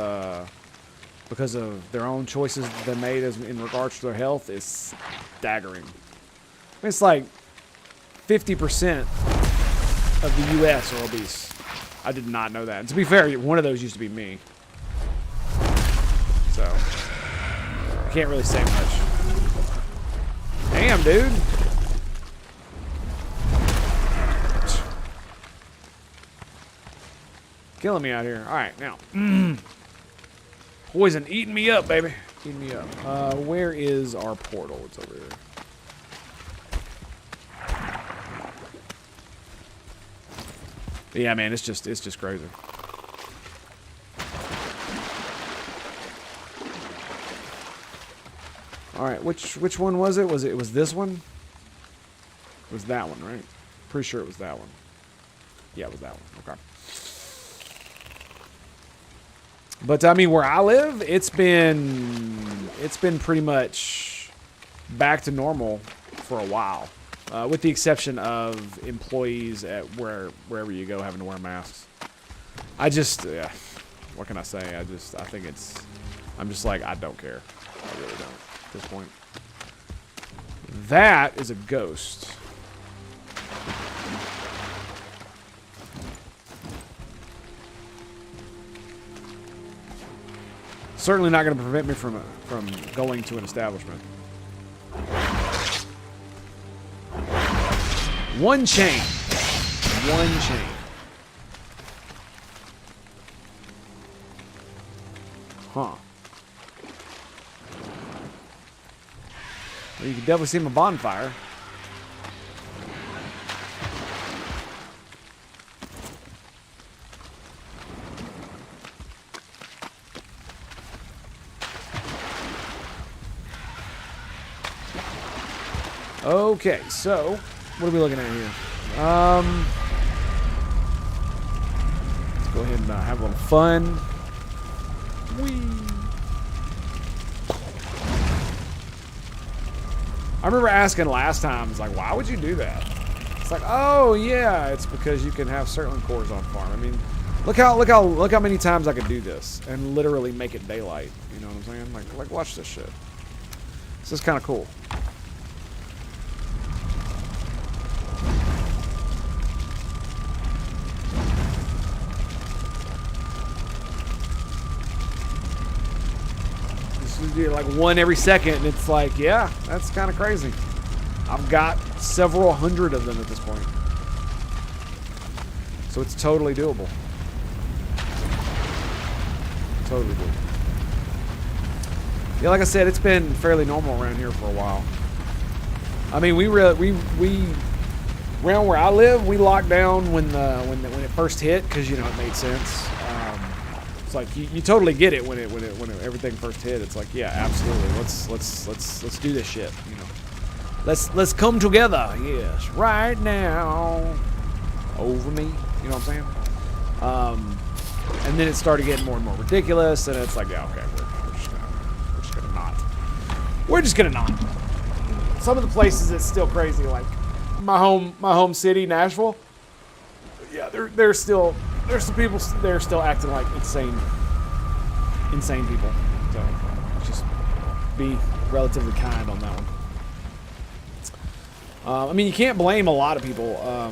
their own choices they made in regards to their health is staggering. It's like 50% of the U.S. are obese. I did not know that. And to be fair, one of those used to be me. So, I can't really say much. Damn, dude. Killing me out here. All right, now. Poison eating me up, baby. Eating me up. Where is our portal? It's over here. Yeah, man, it's just crazy. All right, which one was it? Was it this one? It was that one, right? Pretty sure it was that one. Yeah, it was that one. Okay. But I mean, where I live, it's been pretty much back to normal for a while, with the exception of employees at wherever you go having to wear masks. Yeah, what can I say? I think I'm just like, I don't care. I really don't at this point. That is a ghost. Certainly not going to prevent me from going to an establishment. One chain. One chain. Huh. Well, you can definitely see my bonfire. Okay, so what are we looking at here? Let's go ahead and have a little fun. Whee! I remember asking last time, it's like, why would you do that? It's like, oh yeah, it's because you can have certain cores on farm. I mean, look how many times I could do this and literally make it daylight. You know what I'm saying? Like watch this shit. This is kind of cool. Like one every second, and it's like, yeah, that's kind of crazy. I've got several hundred of them at this point, so it's totally doable. Totally doable. Yeah, like I said, it's been fairly normal around here for a while. I mean, we around where I live, we locked down when it first hit, because you know it made sense. It's like you totally get it when everything first hit. It's like, yeah, absolutely. Let's do this shit. You know, let's come together. Yes, right now. Over me. You know what I'm saying? And then it started getting more and more ridiculous, and it's like, yeah, okay, we're just gonna not. Some of the places it's still crazy, like my home city, Nashville. Yeah, there's some people there still acting like insane people. So just be relatively kind on that one. I mean, you can't blame a lot of people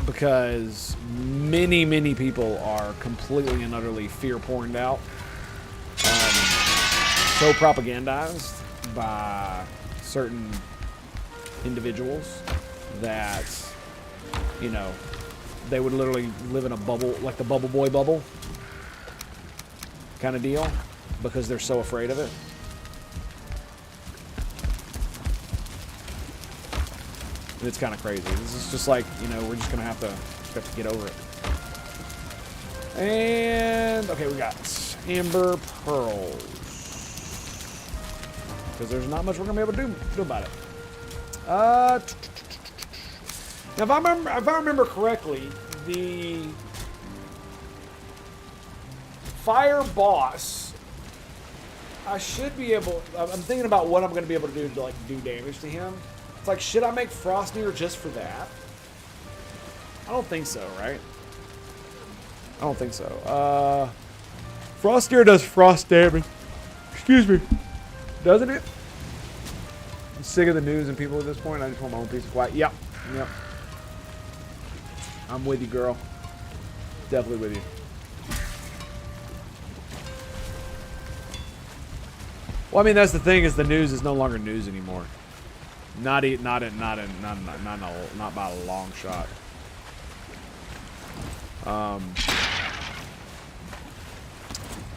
because many people are completely and utterly fear-porned out, so propagandized by certain individuals that, you know, they would literally live in a bubble, like the Bubble Boy bubble kind of deal, because they're so afraid of it. And it's kind of crazy. This is just like, you know, we're just gonna have to get over it. And okay, we got amber pearls because there's not much we're gonna be able to do about it. Now, if I remember correctly, the fire boss, I should be able. I'm thinking about what I'm going to be able to do to like do damage to him. It's like, should I make Frostnir just for that? I don't think so, right? I don't think so. Frostnir does frost damage. Excuse me, doesn't it? I'm sick of the news and people at this point. I just want my own peace of quiet. Yep. I'm with you, girl. Definitely with you. Well, I mean, that's the thing, is the news is no longer news anymore. Not by a long shot.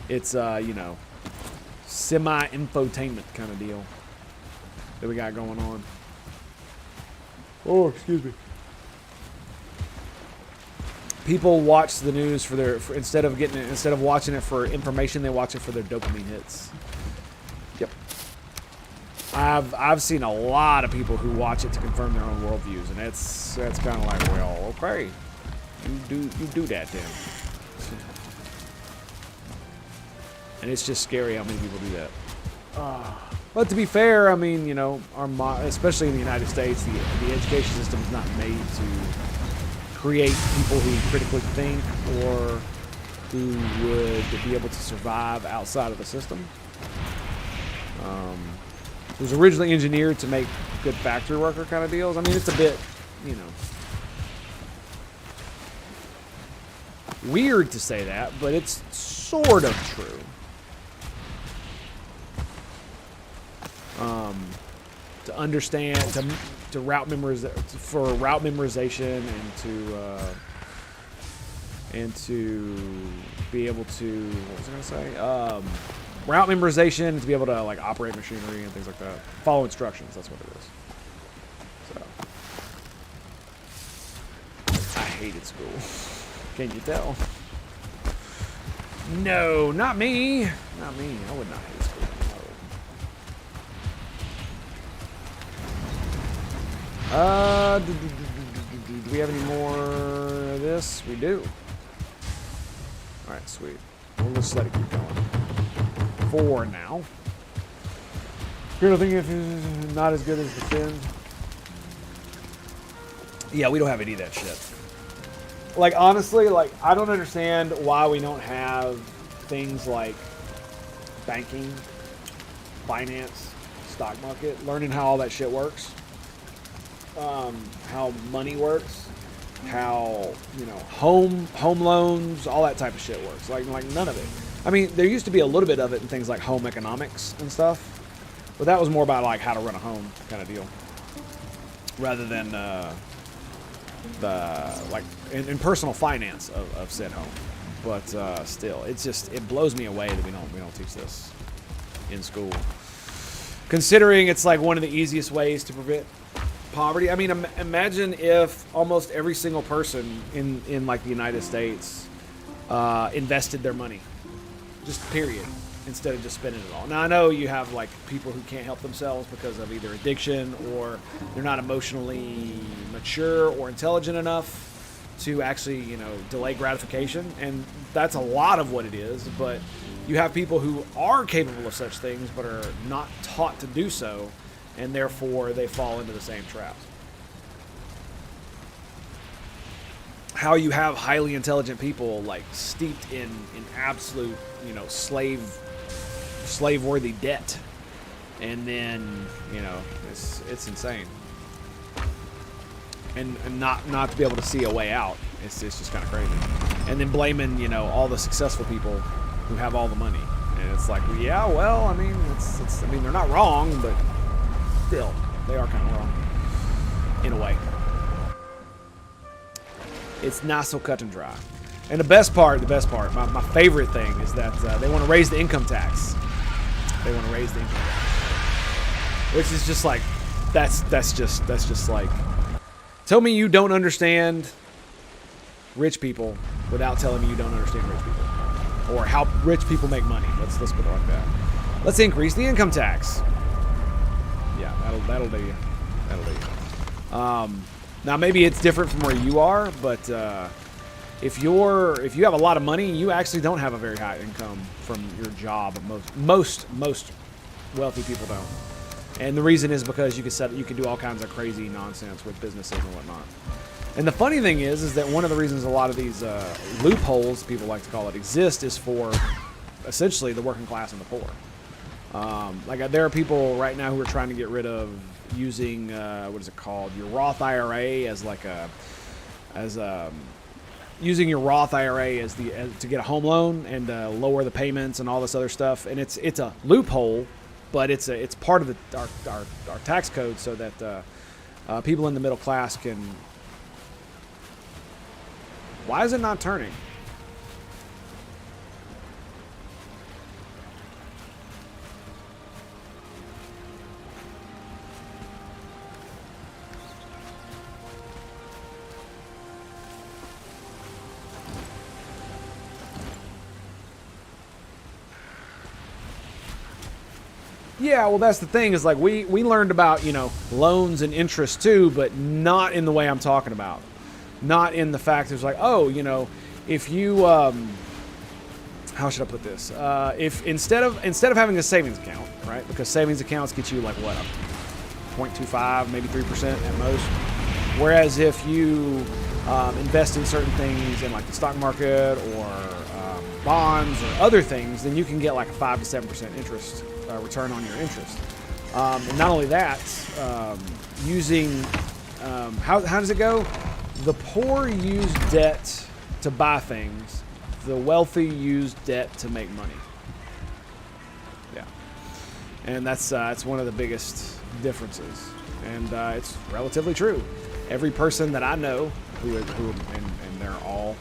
It's you know, semi-infotainment kind of deal that we got going on. Oh, excuse me. People watch the news for their instead of watching it for information, they watch it for their dopamine hits. Yep. I've seen a lot of people who watch it to confirm their own worldviews, and that's kind of like, well, okay, you do that then. And it's just scary how many people do that. But to be fair, I mean, you know, especially in the United States, the education system is not made to create people who critically think or who would be able to survive outside of the system. It was originally engineered to make good factory worker kind of deals. I mean, it's a bit, you know, weird to say that, but it's sort of true. To understand, to route memorization, and to be able to, what was I gonna say? Route memorization, to be able to like operate machinery and things like that. Follow instructions. That's what it is. So I hated school. Can you tell? No, not me. Not me. I would not hate school. Do we have any more of this? We do. Alright, sweet. We'll just let it keep going. 4 now. You're thinking if it's not as good as the Fin. Yeah, we don't have any of that shit. Like, honestly, like, I don't understand why we don't have things like banking, finance, stock market, learning how all that shit works. How money works, how, you know, home loans, all that type of shit works. Like none of it. I mean, there used to be a little bit of it in things like home economics and stuff, but that was more about like how to run a home kind of deal, rather than the like in personal finance of said home. But still, it blows me away that we don't teach this in school, considering it's like one of the easiest ways to prevent poverty. I mean, imagine if almost every single person in like the United States invested their money, just period, instead of just spending it all. Now, I know you have like people who can't help themselves because of either addiction or they're not emotionally mature or intelligent enough to actually, you know, delay gratification, and that's a lot of what it is. But you have people who are capable of such things but are not taught to do so, and therefore they fall into the same traps. How you have highly intelligent people like steeped in absolute, you know, slave-worthy debt, and then, you know, it's insane, and not to be able to see a way out. It's just kind of crazy, and then blaming, you know, all the successful people who have all the money, and it's like, well, yeah, well, I mean, I mean, they're not wrong, but still, they are kind of wrong, in a way. It's not so cut and dry. And the best part, my favorite thing is that they want to raise the income tax. They want to raise the income tax, which is just like, that's just like Tell me you don't understand rich people without telling me you don't understand rich people, or how rich people make money. Let's put it like that. Let's increase the income tax. Yeah, that'll do you. That'll do you. Now maybe it's different from where you are, but if you have a lot of money, you actually don't have a very high income from your job. Most wealthy people don't. And the reason is because you can do all kinds of crazy nonsense with businesses and whatnot. And the funny thing is that one of the reasons a lot of these loopholes, people like to call it, exist is for essentially the working class and the poor. Like there are people right now who are trying to get rid of using what is it called, your Roth IRA using your Roth IRA to get a home loan and lower the payments and all this other stuff. And it's a loophole, but it's part of our tax code so that people in the middle class can. Why is it not turning? Yeah, well, that's the thing is like we learned about, loans and interest too, but not in the way I'm talking about. Not in the fact it's like, oh, if you, how should I put this? If instead of having a savings account, right? Because savings accounts get you like what, 0.25, maybe 3% at most. Whereas if you invest in certain things in like the stock market or bonds or other things, then you can get like a 5 to 7% interest return on your interest. And not only that, using how does it go? The poor use debt to buy things. The wealthy use debt to make money. Yeah, and that's one of the biggest differences, and it's relatively true. Every person that I know who and they're all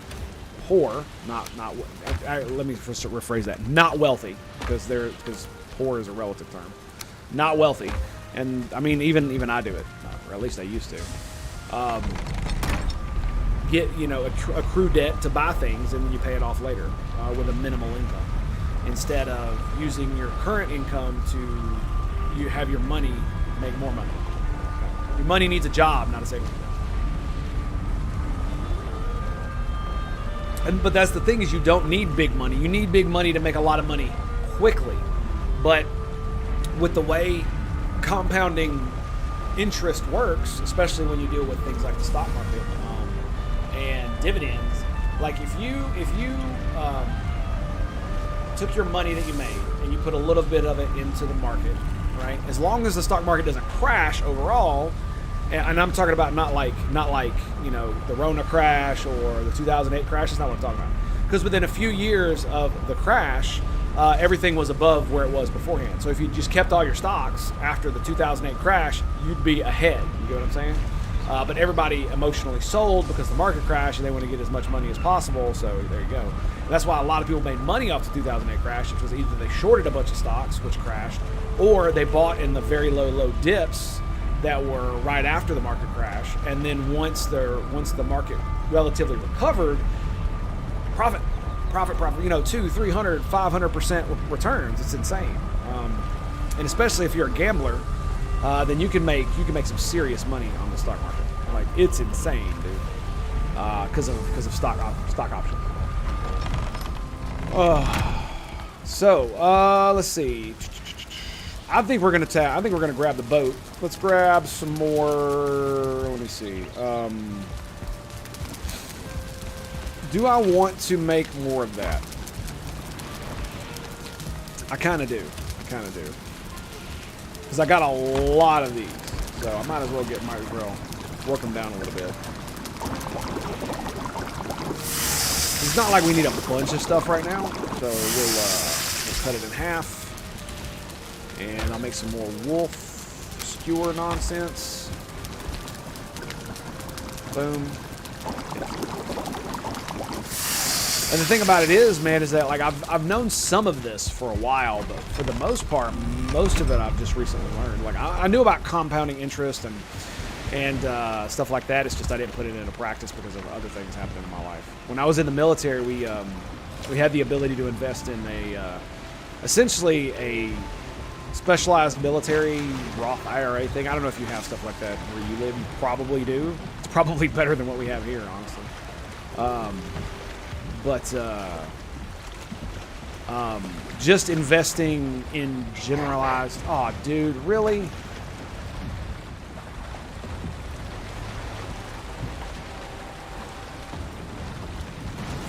poor, not let me rephrase that, not wealthy, because poor is a relative term. Not wealthy, and I mean even I do it, or at least I used to. Get accrue debt to buy things, and then you pay it off later with a minimal income, instead of using your current income to have your money make more money. Your money needs a job, not a savings account. But that's the thing is you don't need big money. You need big money to make a lot of money quickly. But with the way compounding interest works, especially when you deal with things like the stock market and dividends, like if you took your money that you made and you put a little bit of it into the market, right? As long as the stock market doesn't crash overall, and I'm talking about not like the Rona crash or the 2008 crash. That's not what I'm talking about. Because within a few years of the crash, everything was above where it was beforehand. So if you just kept all your stocks after the 2008 crash, you'd be ahead. You get what I'm saying? But everybody emotionally sold because the market crashed and they want to get as much money as possible. So there you go. And that's why a lot of people made money off the 2008 crash, which was either they shorted a bunch of stocks, which crashed, or they bought in the very low dips that were right after the market crash. And then once the market relatively recovered, profit, 200, 300, 500% returns. It's insane. And especially if you're a gambler, then you can make some serious money on the stock market. Like, it's insane, dude. Because of stock options. Let's see. I think we're gonna grab the boat. Let's grab some more. Let me see. Do I want to make more of that? I kind of do. Because I got a lot of these. So I might as well work them down a little bit. It's not like we need a bunch of stuff right now. So we'll cut it in half. And I'll make some more wolf skewer nonsense. Boom. And the thing about it is, man, is that like I've known some of this for a while, but for the most part, most of it I've just recently learned. Like I knew about compounding interest and and stuff like that. It's just I didn't put it into practice because of other things happening in my life. When I was in the military, we had the ability to invest in essentially a specialized military Roth IRA thing. I don't know if you have stuff like that where you live. You probably do. It's probably better than what we have here, honestly. Just investing in generalized. Oh, dude, really?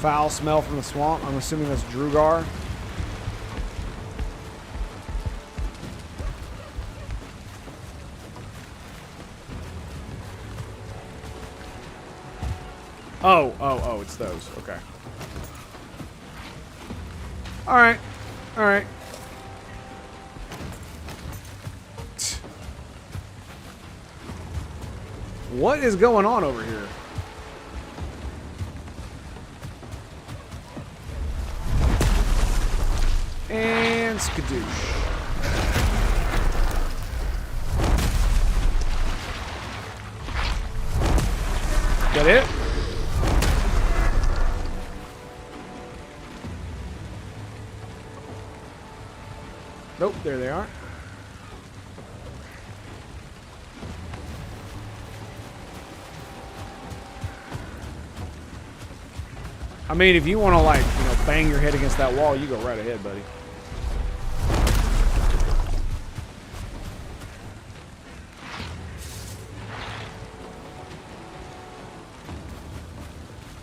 Foul smell from the swamp. I'm assuming that's Drugar. Oh, it's those. Okay. All right. What is going on over here? And skadoosh. That it? Nope, there they are. I mean, if you want to, like, you know, bang your head against that wall, you go right ahead, buddy.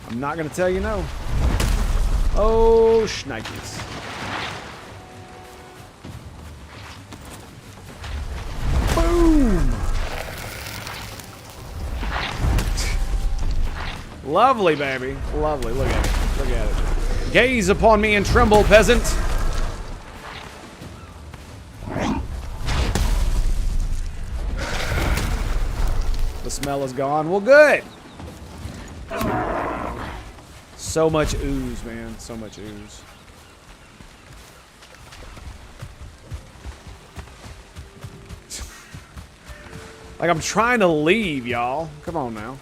I'm not going to tell you no. Oh, shnikes. Boom! Lovely, baby. Lovely. Look at it. Look at it. Gaze upon me and tremble, peasant. The smell is gone. Well, good. So much ooze, man. So much ooze. Like, I'm trying to leave, y'all. Come on now.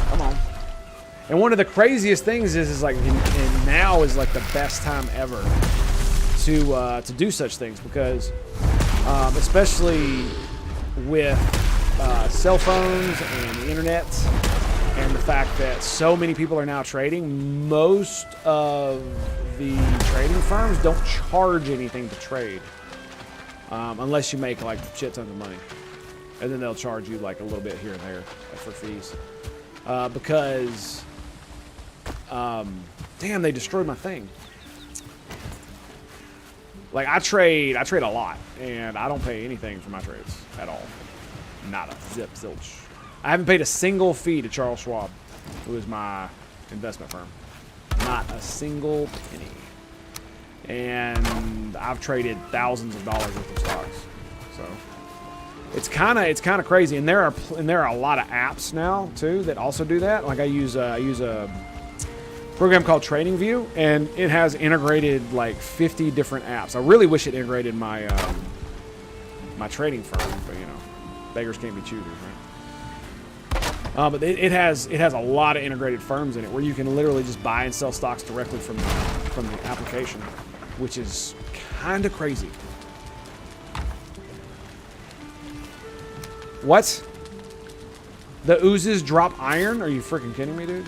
Come on. And one of the craziest things is like, and now is like the best time ever to do such things, because especially with cell phones and the internet and the fact that so many people are now trading, most of the trading firms don't charge anything to trade unless you make like shit tons of money, and then they'll charge you like a little bit here and there for fees because damn, they destroyed my thing. Like, I trade a lot, and I don't pay anything for my trades at all. Not a zip zilch. I haven't paid a single fee to Charles Schwab, who is my investment firm. Not a single penny. And I've traded thousands of dollars worth of stocks. So it's kind of crazy. And there are a lot of apps now too that also do that. Like I use a program called TradingView, and it has integrated like 50 different apps. I really wish it integrated my my trading firm, but you know, beggars can't be choosers, right? But it has a lot of integrated firms in it where you can literally just buy and sell stocks directly from the application, which is kind of crazy. What? The oozes drop iron? Are you freaking kidding me, dude?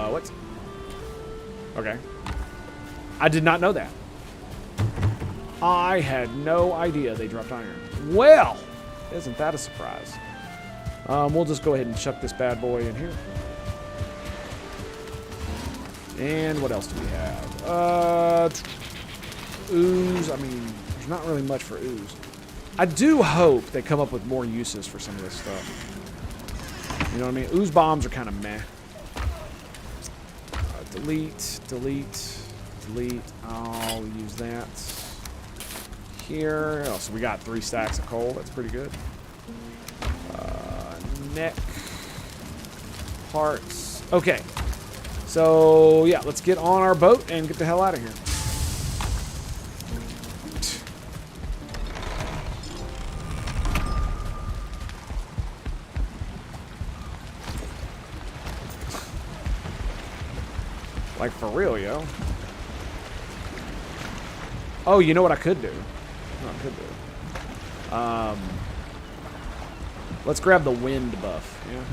What? Okay. I did not know that. I had no idea they dropped iron. Well, isn't that a surprise? We'll just go ahead and chuck this bad boy in here. And what else do we have? Ooze. I mean, there's not really much for ooze. I do hope they come up with more uses for some of this stuff. You know what I mean? Ooze bombs are kind of meh. Delete. I'll use that. here. Oh, so we got 3 stacks of coal. That's pretty good. Neck. Parts. Okay. So, yeah, let's get on our boat and get the hell out of here. Like, for real, yo. Oh, you know what I could do? Let's grab the wind buff, yeah?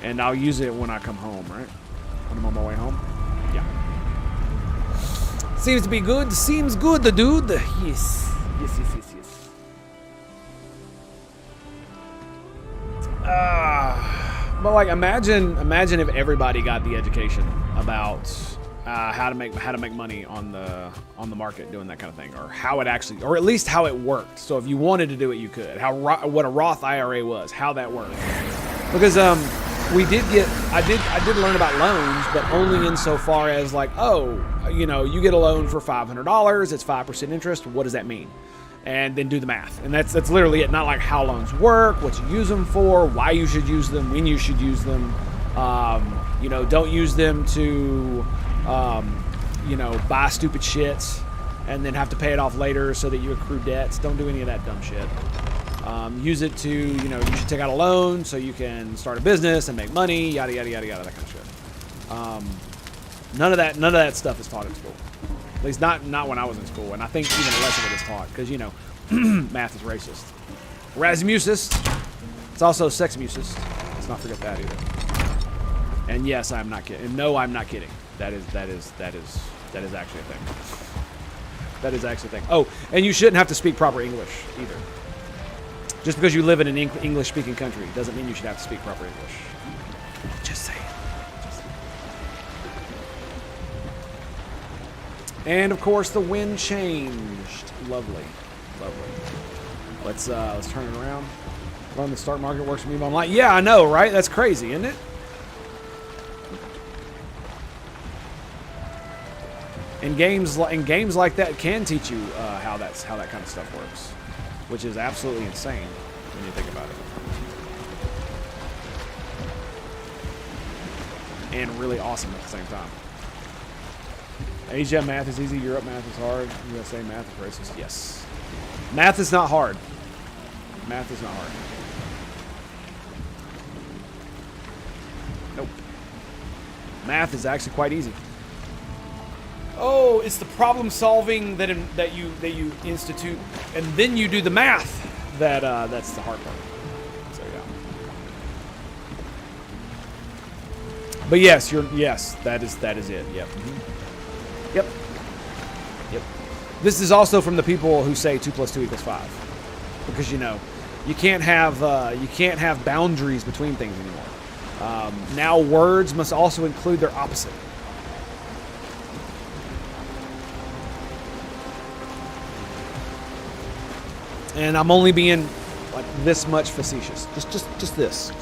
And I'll use it when I come home, right? When I'm on my way home? Yeah. Seems to be good. Seems good, the dude. Yes. But like, imagine if everybody got the education about how to make money on the market doing that kind of thing, or how it actually, or at least how it worked. So if you wanted to do it, you could. What a Roth IRA was, how that worked. Because I did learn about loans, but only insofar as like, oh, you know, you get a loan for $500, it's 5% interest. What does that mean? And then do the math. And that's literally it. Not like how loans work, what you use them for, why you should use them, when you should use them. You know, don't use them to, you know, buy stupid shit and then have to pay it off later so that you accrue debts. Don't do any of that dumb shit. Use it to, you know, you should take out a loan so you can start a business and make money, yada, yada, yada, yada, that kind of shit. None of that stuff is taught in school. At least not when I was in school, and I think even less of it is taught, because, you know, math is racist. Rasmusist. It's also sexmusist. Let's not forget that either. And yes, I'm not kidding. And no, I'm not kidding. That is actually a thing. That is actually a thing. Oh, and you shouldn't have to speak proper English either. Just because you live in an English-speaking country doesn't mean you should have to speak proper English. Just saying. And of course, the wind changed. Lovely, lovely. Let's turn it around. Learn the stock market works for me. I'm like, yeah, I know, right? That's crazy, isn't it? And games like that can teach you how that kind of stuff works, which is absolutely insane when you think about it, and really awesome at the same time. Asia math is easy, Europe math is hard, USA math is racist. Yes. Math is not hard. Math is not hard. Nope. Math is actually quite easy. Oh, it's the problem solving that you institute, and then you do the math. That's the hard part. So yeah. But yes, that is it. Yep. Mm-hmm. Yep. This is also from the people who say 2 + 2 = 5, because, you know, you can't have boundaries between things anymore. Now words must also include their opposite. And I'm only being like this much facetious. Just this.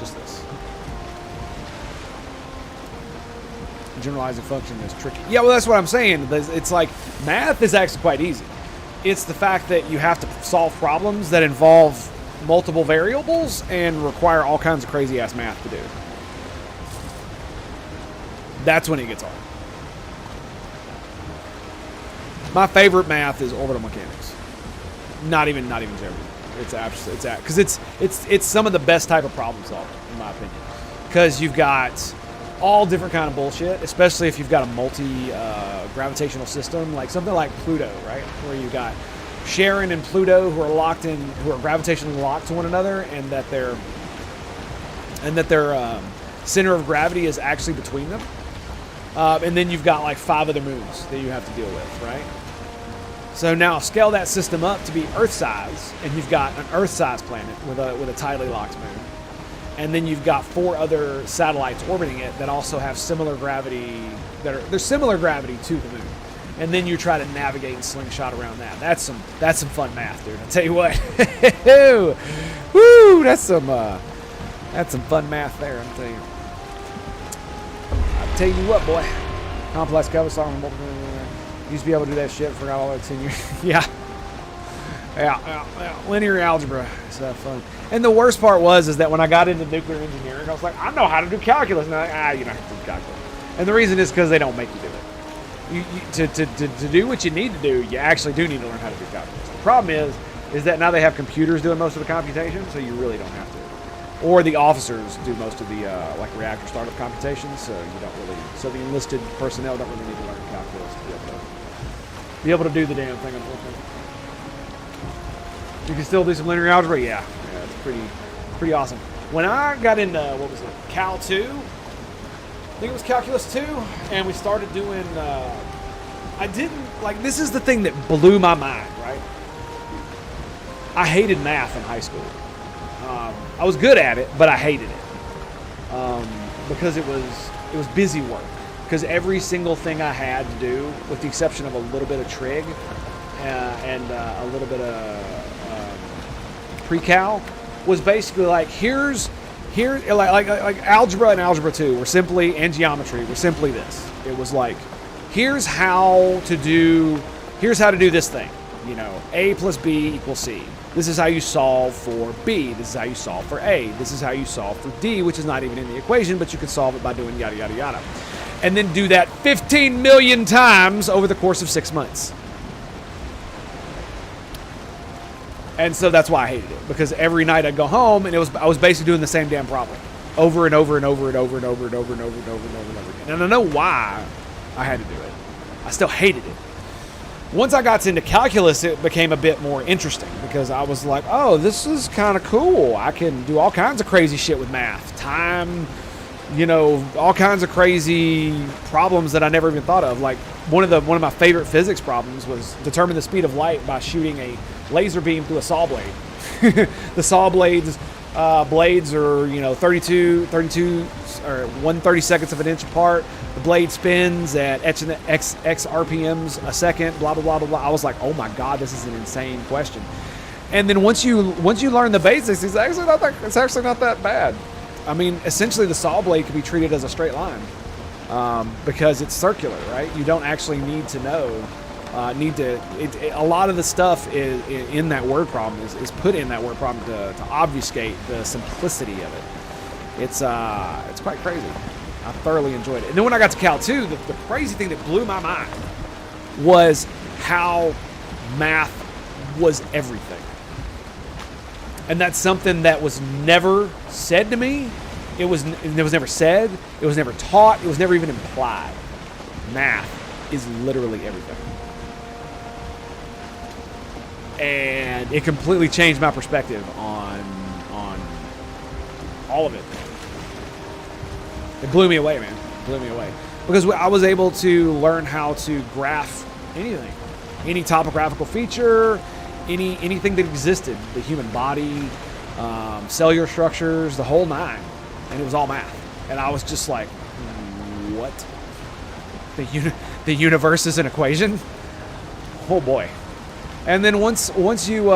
Generalizing function is tricky. Yeah, well, that's what I'm saying. It's like math is actually quite easy. It's the fact that you have to solve problems that involve multiple variables and require all kinds of crazy ass math to do. That's when it gets hard. My favorite math is orbital mechanics. Not even terrible. Because it's some of the best type of problem solving, in my opinion. Because you've got all different kind of bullshit, especially if you've got a multi-gravitational system, like something like Pluto, right? Where you've got Charon and Pluto who are gravitationally locked to one another, and that their center of gravity is actually between them. And then you've got like 5 other moons that you have to deal with, right? So now scale that system up to be Earth-size, and you've got an Earth-sized planet with a tidally locked moon. And then you've got 4 other satellites orbiting it that also have similar gravity, there's similar gravity to the moon. And then you try to navigate and slingshot around that. That's some fun math, dude. I'll tell you what. Woo! That's some fun math there, I'll tell you. I'll tell you what, boy. Complex cover song. Used to be able to do that shit. Forgot all that 10 years. Yeah. Linear algebra. It's that fun. And the worst part is that when I got into nuclear engineering, I was like, I know how to do calculus. And I'm like, you don't have to do calculus. And the reason is because they don't make you do it. To do what you need to do, you actually do need to learn how to do calculus. The problem is that now they have computers doing most of the computation, so you really don't have to. Or the officers do most of the like reactor startup computations, so you don't really. So the enlisted personnel don't really need to learn calculus to be able to do the damn thing. Unfortunately, you can still do some linear algebra. Yeah, it's pretty awesome. When I got into what was it, Cal 2? I think it was Calculus 2, and we started doing, I didn't, like, this is the thing that blew my mind, right? I hated math in high school. I was good at it, but I hated it. Because it was busy work. Because every single thing I had to do, with the exception of a little bit of trig, and a little bit of pre-cal, was basically like, like algebra and algebra 2 were simply, and geometry were simply this. It was like, here's how to do this thing. You know, A plus B equals C. This is how you solve for B. This is how you solve for A. This is how you solve for D, which is not even in the equation, but you can solve it by doing yada, yada, yada. And then do that 15 million times over the course of 6 months. And so that's why I hated it, because every night I'd go home and I was basically doing the same damn problem over and over and over and over and over and over and over and over and over and over again. And I know why I had to do it. I still hated it. Once I got into calculus, it became a bit more interesting because I was like, oh, this is kind of cool. I can do all kinds of crazy shit with math, time, you know, all kinds of crazy problems that I never even thought of. Like one of my favorite physics problems was determine the speed of light by shooting a laser beam through a saw blade. The saw blades are, you know, 32 or 1/32 of an inch apart. The blade spins at x RPMs a second, blah, blah, blah, blah, blah. I was like, oh my God, this is an insane question. And then once you learn the basics, it's actually not that bad. I mean, essentially the saw blade can be treated as a straight line because it's circular, right? You don't actually need to know. A lot of the stuff in that word problem is put in that word problem to obfuscate the simplicity of it. It's quite crazy. I thoroughly enjoyed it. And then when I got to Cal 2, the crazy thing that blew my mind was how math was everything. And that's something that was never said to me. It was never said. It was never taught. It was never even implied. Math is literally everything. And it completely changed my perspective on all of it. It blew me away, man. It blew me away. Because I was able to learn how to graph anything. Any topographical feature, anything that existed. The human body, cellular structures, the whole nine. And it was all math. And I was just like, what? The universe is an equation? Oh boy. And then once you,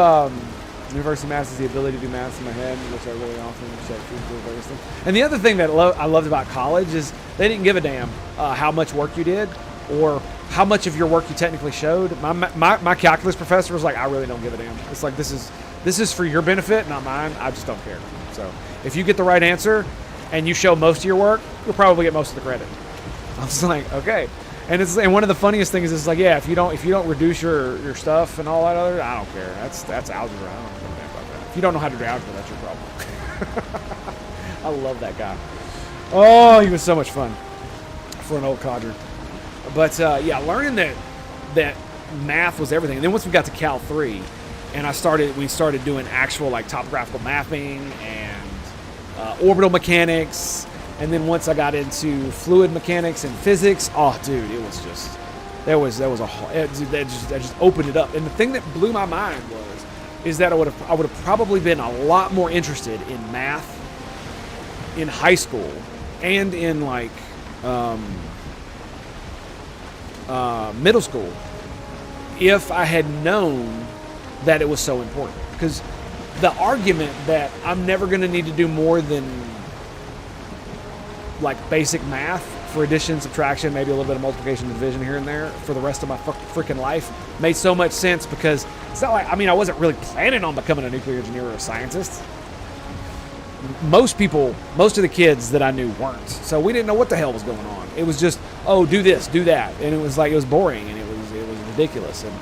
Universe of Math is the ability to do math in my head, which I really often check. And the other thing that I loved about college is they didn't give a damn how much work you did or how much of your work you technically showed. My calculus professor was like, I really don't give a damn. It's like, this is for your benefit, not mine. I just don't care. So if you get the right answer and you show most of your work, you'll probably get most of the credit. I was like, okay. And one of the funniest things is like, yeah, if you don't reduce your stuff and all that other, I don't care. That's algebra. I don't give a damn about that. If you don't know how to do algebra, that's your problem. I love that guy. Oh, he was so much fun for an old codger. But yeah, learning that math was everything. And then once we got to Cal 3, and we started doing actual like topographical mapping and orbital mechanics. And then once I got into fluid mechanics and physics, oh, dude, it was just that just opened it up. And the thing that blew my mind is that I would have probably been a lot more interested in math in high school and in like middle school if I had known that it was so important. Because the argument that I'm never going to need to do more than like basic math for addition, subtraction, maybe a little bit of multiplication and division here and there for the rest of my freaking life made so much sense because it's not like, I mean, I wasn't really planning on becoming a nuclear engineer or a scientist. Most of the kids that I knew weren't. So we didn't know what the hell was going on. It was just, oh, do this, do that. And it was like, it was boring and it was ridiculous. And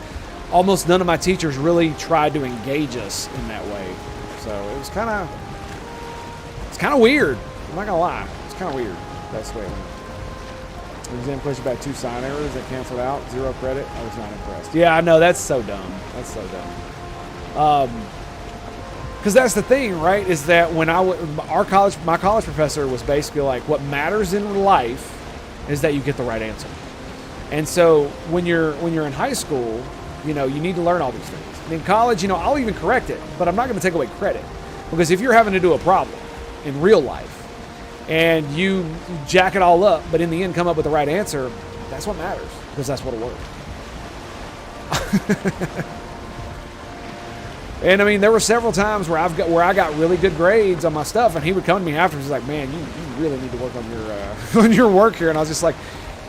almost none of my teachers really tried to engage us in that way. So it was kind of weird. I'm not gonna lie. It's kind of weird. That's the way it went. The exam question about 2 sign errors that canceled out, 0 credit. I was not impressed. Yeah, I know, that's so dumb. That's so dumb. Because that's the thing, right? Is that when my college professor was basically like, what matters in life is that you get the right answer. And so when you're in high school, you know, you need to learn all these things. And in college, you know, I'll even correct it, but I'm not going to take away credit. Because if you're having to do a problem in real life and you jack it all up, but in the end come up with the right answer, that's what matters, because that's what'll work. And I mean, there were several times where I got really good grades on my stuff, and he would come to me afterwards. He's like, "Man, you really need to work on your on your work here." And I was just like,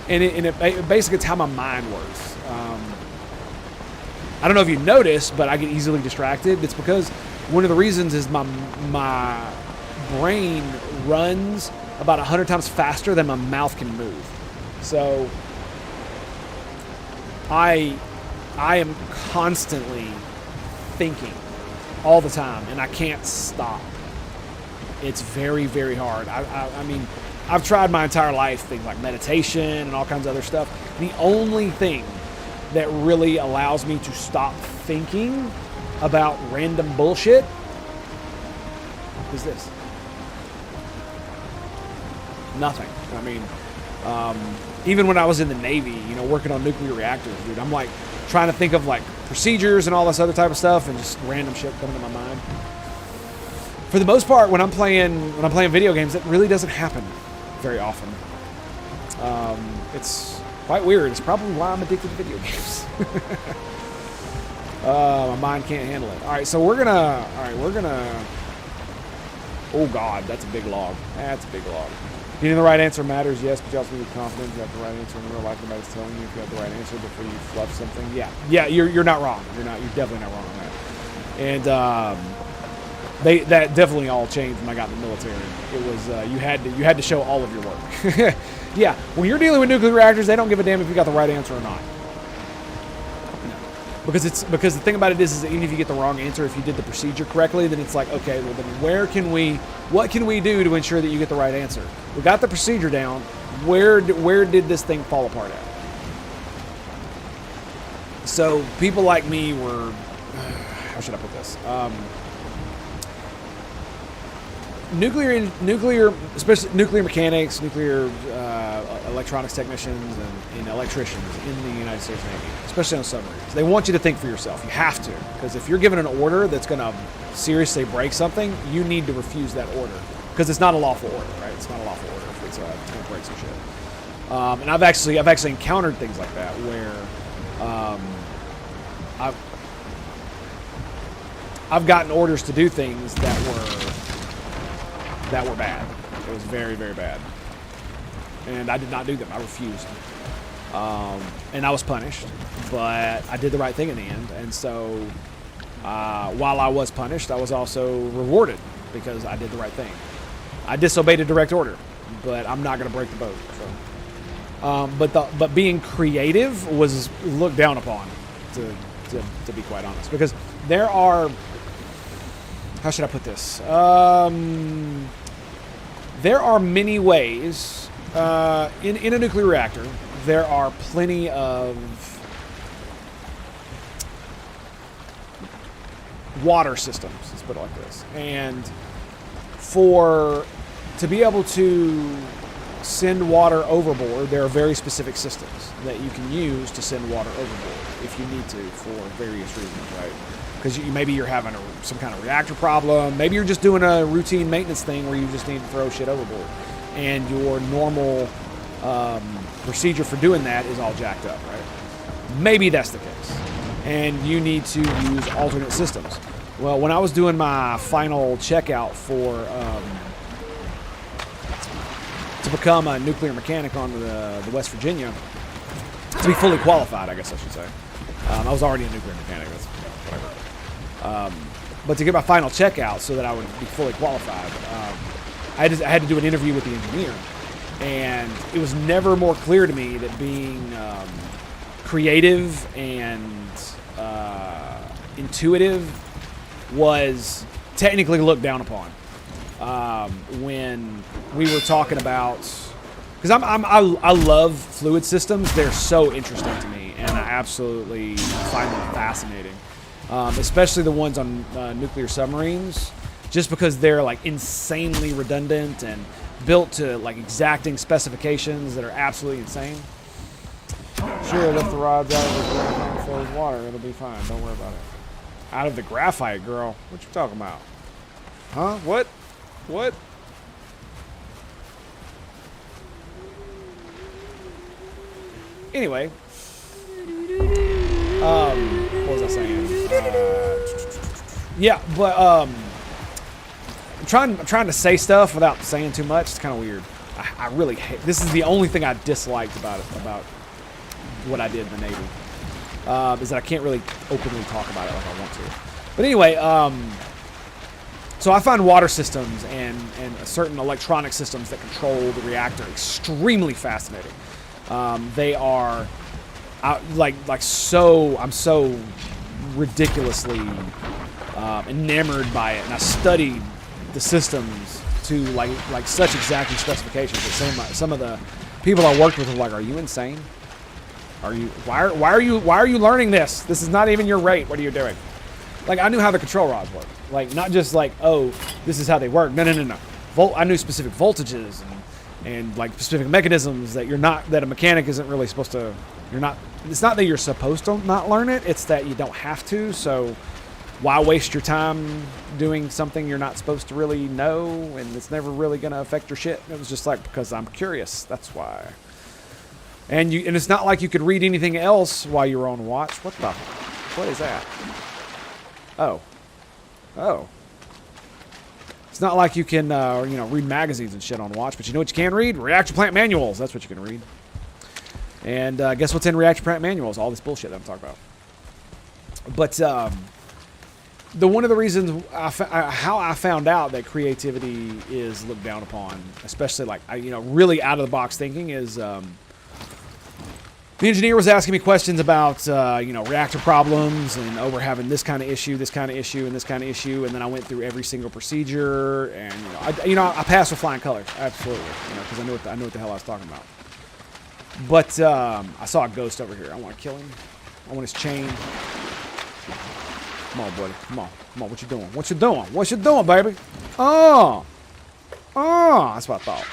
it basically it's how my mind works. I don't know if you noticed, but I get easily distracted. It's because one of the reasons is my brain runs about 100 times faster than my mouth can move. So I am constantly thinking all the time, and I can't stop. It's very, very hard. I mean, I've tried my entire life things like meditation and all kinds of other stuff. The only thing that really allows me to stop thinking about random bullshit is this. Nothing. I mean, even when I was in the Navy, you know, working on nuclear reactors, dude, I'm like trying to think of like procedures and all this other type of stuff, and just random shit coming to my mind. For the most part, when I'm playing video games, it really doesn't happen very often. It's quite weird. It's probably why I'm addicted to video games. My mind can't handle it. All right, so we're gonna. Oh God, that's a big log. That's a big log. Getting the right answer matters, yes, but you also need to be confident you have the right answer in real life. Nobody's telling you if you have the right answer before you fluff something. Yeah, you're not wrong. You're definitely not wrong on that. And that definitely all changed when I got in the military. It was you had to show all of your work. Yeah, when you're dealing with nuclear reactors, they don't give a damn if you got the right answer or not. Because the thing about it is that even if you get the wrong answer, if you did the procedure correctly, then it's like, okay, well then what can we do to ensure that you get the right answer? We got the procedure down. Where did this thing fall apart at? So people like me were, how should I put this? Nuclear, especially nuclear mechanics, nuclear electronics technicians, and electricians in the United States Navy, especially on submarines. They want you to think for yourself. You have to, because if you're given an order that's going to seriously break something, you need to refuse that order, because it's not a lawful order, right? It's not a lawful order if it's going to break some shit. And I've actually encountered things like that where I've gotten orders to do things that were bad. It was very, very bad. And I did not do them. I refused. And I was punished, but I did the right thing in the end. And so while I was punished, I was also rewarded because I did the right thing. I disobeyed a direct order, but I'm not going to break the boat. So. But being creative was looked down upon, to be quite honest, because there are, how should I put this? There are many ways in a nuclear reactor. There are plenty of water systems, let's put it like this. And to be able to send water overboard, there are very specific systems that you can use to send water overboard if you need to for various reasons, right? Because maybe you're having some kind of reactor problem. Maybe you're just doing a routine maintenance thing where you just need to throw shit overboard. And your normal procedure for doing that is all jacked up, right? Maybe that's the case. And you need to use alternate systems. Well, when I was doing my final checkout for to become a nuclear mechanic on the West Virginia, to be fully qualified, I guess I should say. I was already a nuclear mechanic. That's whatever. But to get my final checkout so that I would be fully qualified, I had to do an interview with the engineer. And it was never more clear to me that being creative and intuitive was technically looked down upon. When we were talking about, because I love fluid systems. They're so interesting to me, and I absolutely find them fascinating. Especially the ones on nuclear submarines, just because they're like insanely redundant and built to like exacting specifications that are absolutely insane. Sure, lift the rods out of the graphite and fill with water. It'll be fine. Don't worry about it. Out of the graphite, girl. What you talking about? Huh? What? What? Anyway. What was I saying? Yeah, but I'm trying to say stuff without saying too much. It's kind of weird. I really hate. This is the only thing I disliked about what I did in the Navy. Is that I can't really openly talk about it like I want to. But anyway, so I find water systems and certain electronic systems that control the reactor extremely fascinating. They are I'm so ridiculously enamored by it, and I studied the systems to like such exacting specifications that some of the people I worked with were like, "Are you insane? Why are you learning this? This is not even your rate. What are you doing?" Like, I knew how the control rods work. Like, not just like, oh, this is how they work. No. I knew specific voltages and like specific mechanisms that that a mechanic isn't really supposed to. It's not that you're supposed to not learn it. It's that you don't have to. So why waste your time doing something you're not supposed to really know, and it's never really going to affect your shit? It was just like, because I'm curious. That's why. And it's not like you could read anything else while you were on watch. What is that? Oh. It's not like you can, read magazines and shit on watch, but you know what you can read? Reactor plant manuals. That's what you can read. And guess what's in reactor plant manuals? All this bullshit that I'm talking about. But one of the reasons how I found out that creativity is looked down upon, especially like really out of the box thinking, is the engineer was asking me questions about reactor problems, and we're having this kind of issue, and this kind of issue, and then I went through every single procedure, and I passed with flying colors, absolutely, because I know what the hell I was talking about. But I saw a ghost over here. I want to kill him. I want his chain. Come on, buddy. Come on. What you doing? What you doing, baby? Oh. That's what I thought.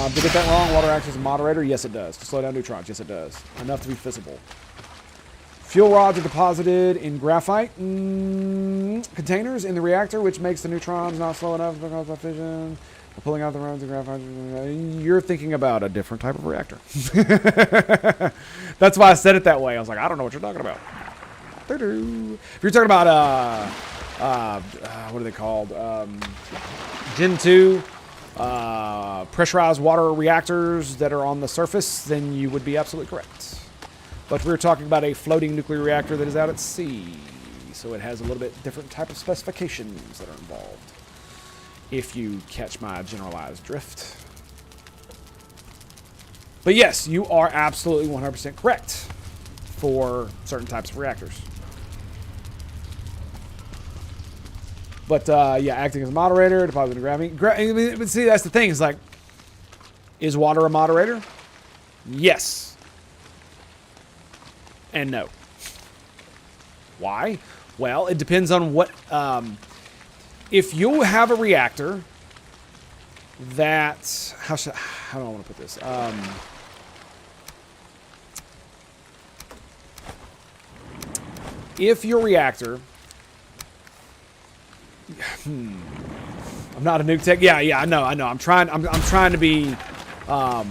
Did I get that wrong? Water acts as a moderator? Yes, it does. To slow down neutrons? Yes, it does. Enough to be visible. Fuel rods are deposited in graphite containers in the reactor, which makes the neutrons not slow enough because of fission. Pulling out the rods of graphite. You're thinking about a different type of reactor. That's why I said it that way. I was like, I don't know what you're talking about. If you're talking about, what are they called? Gen 2 pressurized water reactors that are on the surface, then you would be absolutely correct. But we're talking about a floating nuclear reactor that is out at sea. So it has a little bit different type of specifications that are involved. If you catch my generalized drift. But yes, you are absolutely 100% correct for certain types of reactors. But yeah, acting as a moderator, depositing gravity. But see, that's the thing. Is like, is water a moderator? Yes. And no. Why? Well, it depends on what. If you have a reactor that, how do I want to put this? If your reactor, I'm not a nuke tech. Yeah, I know. I'm trying to be, let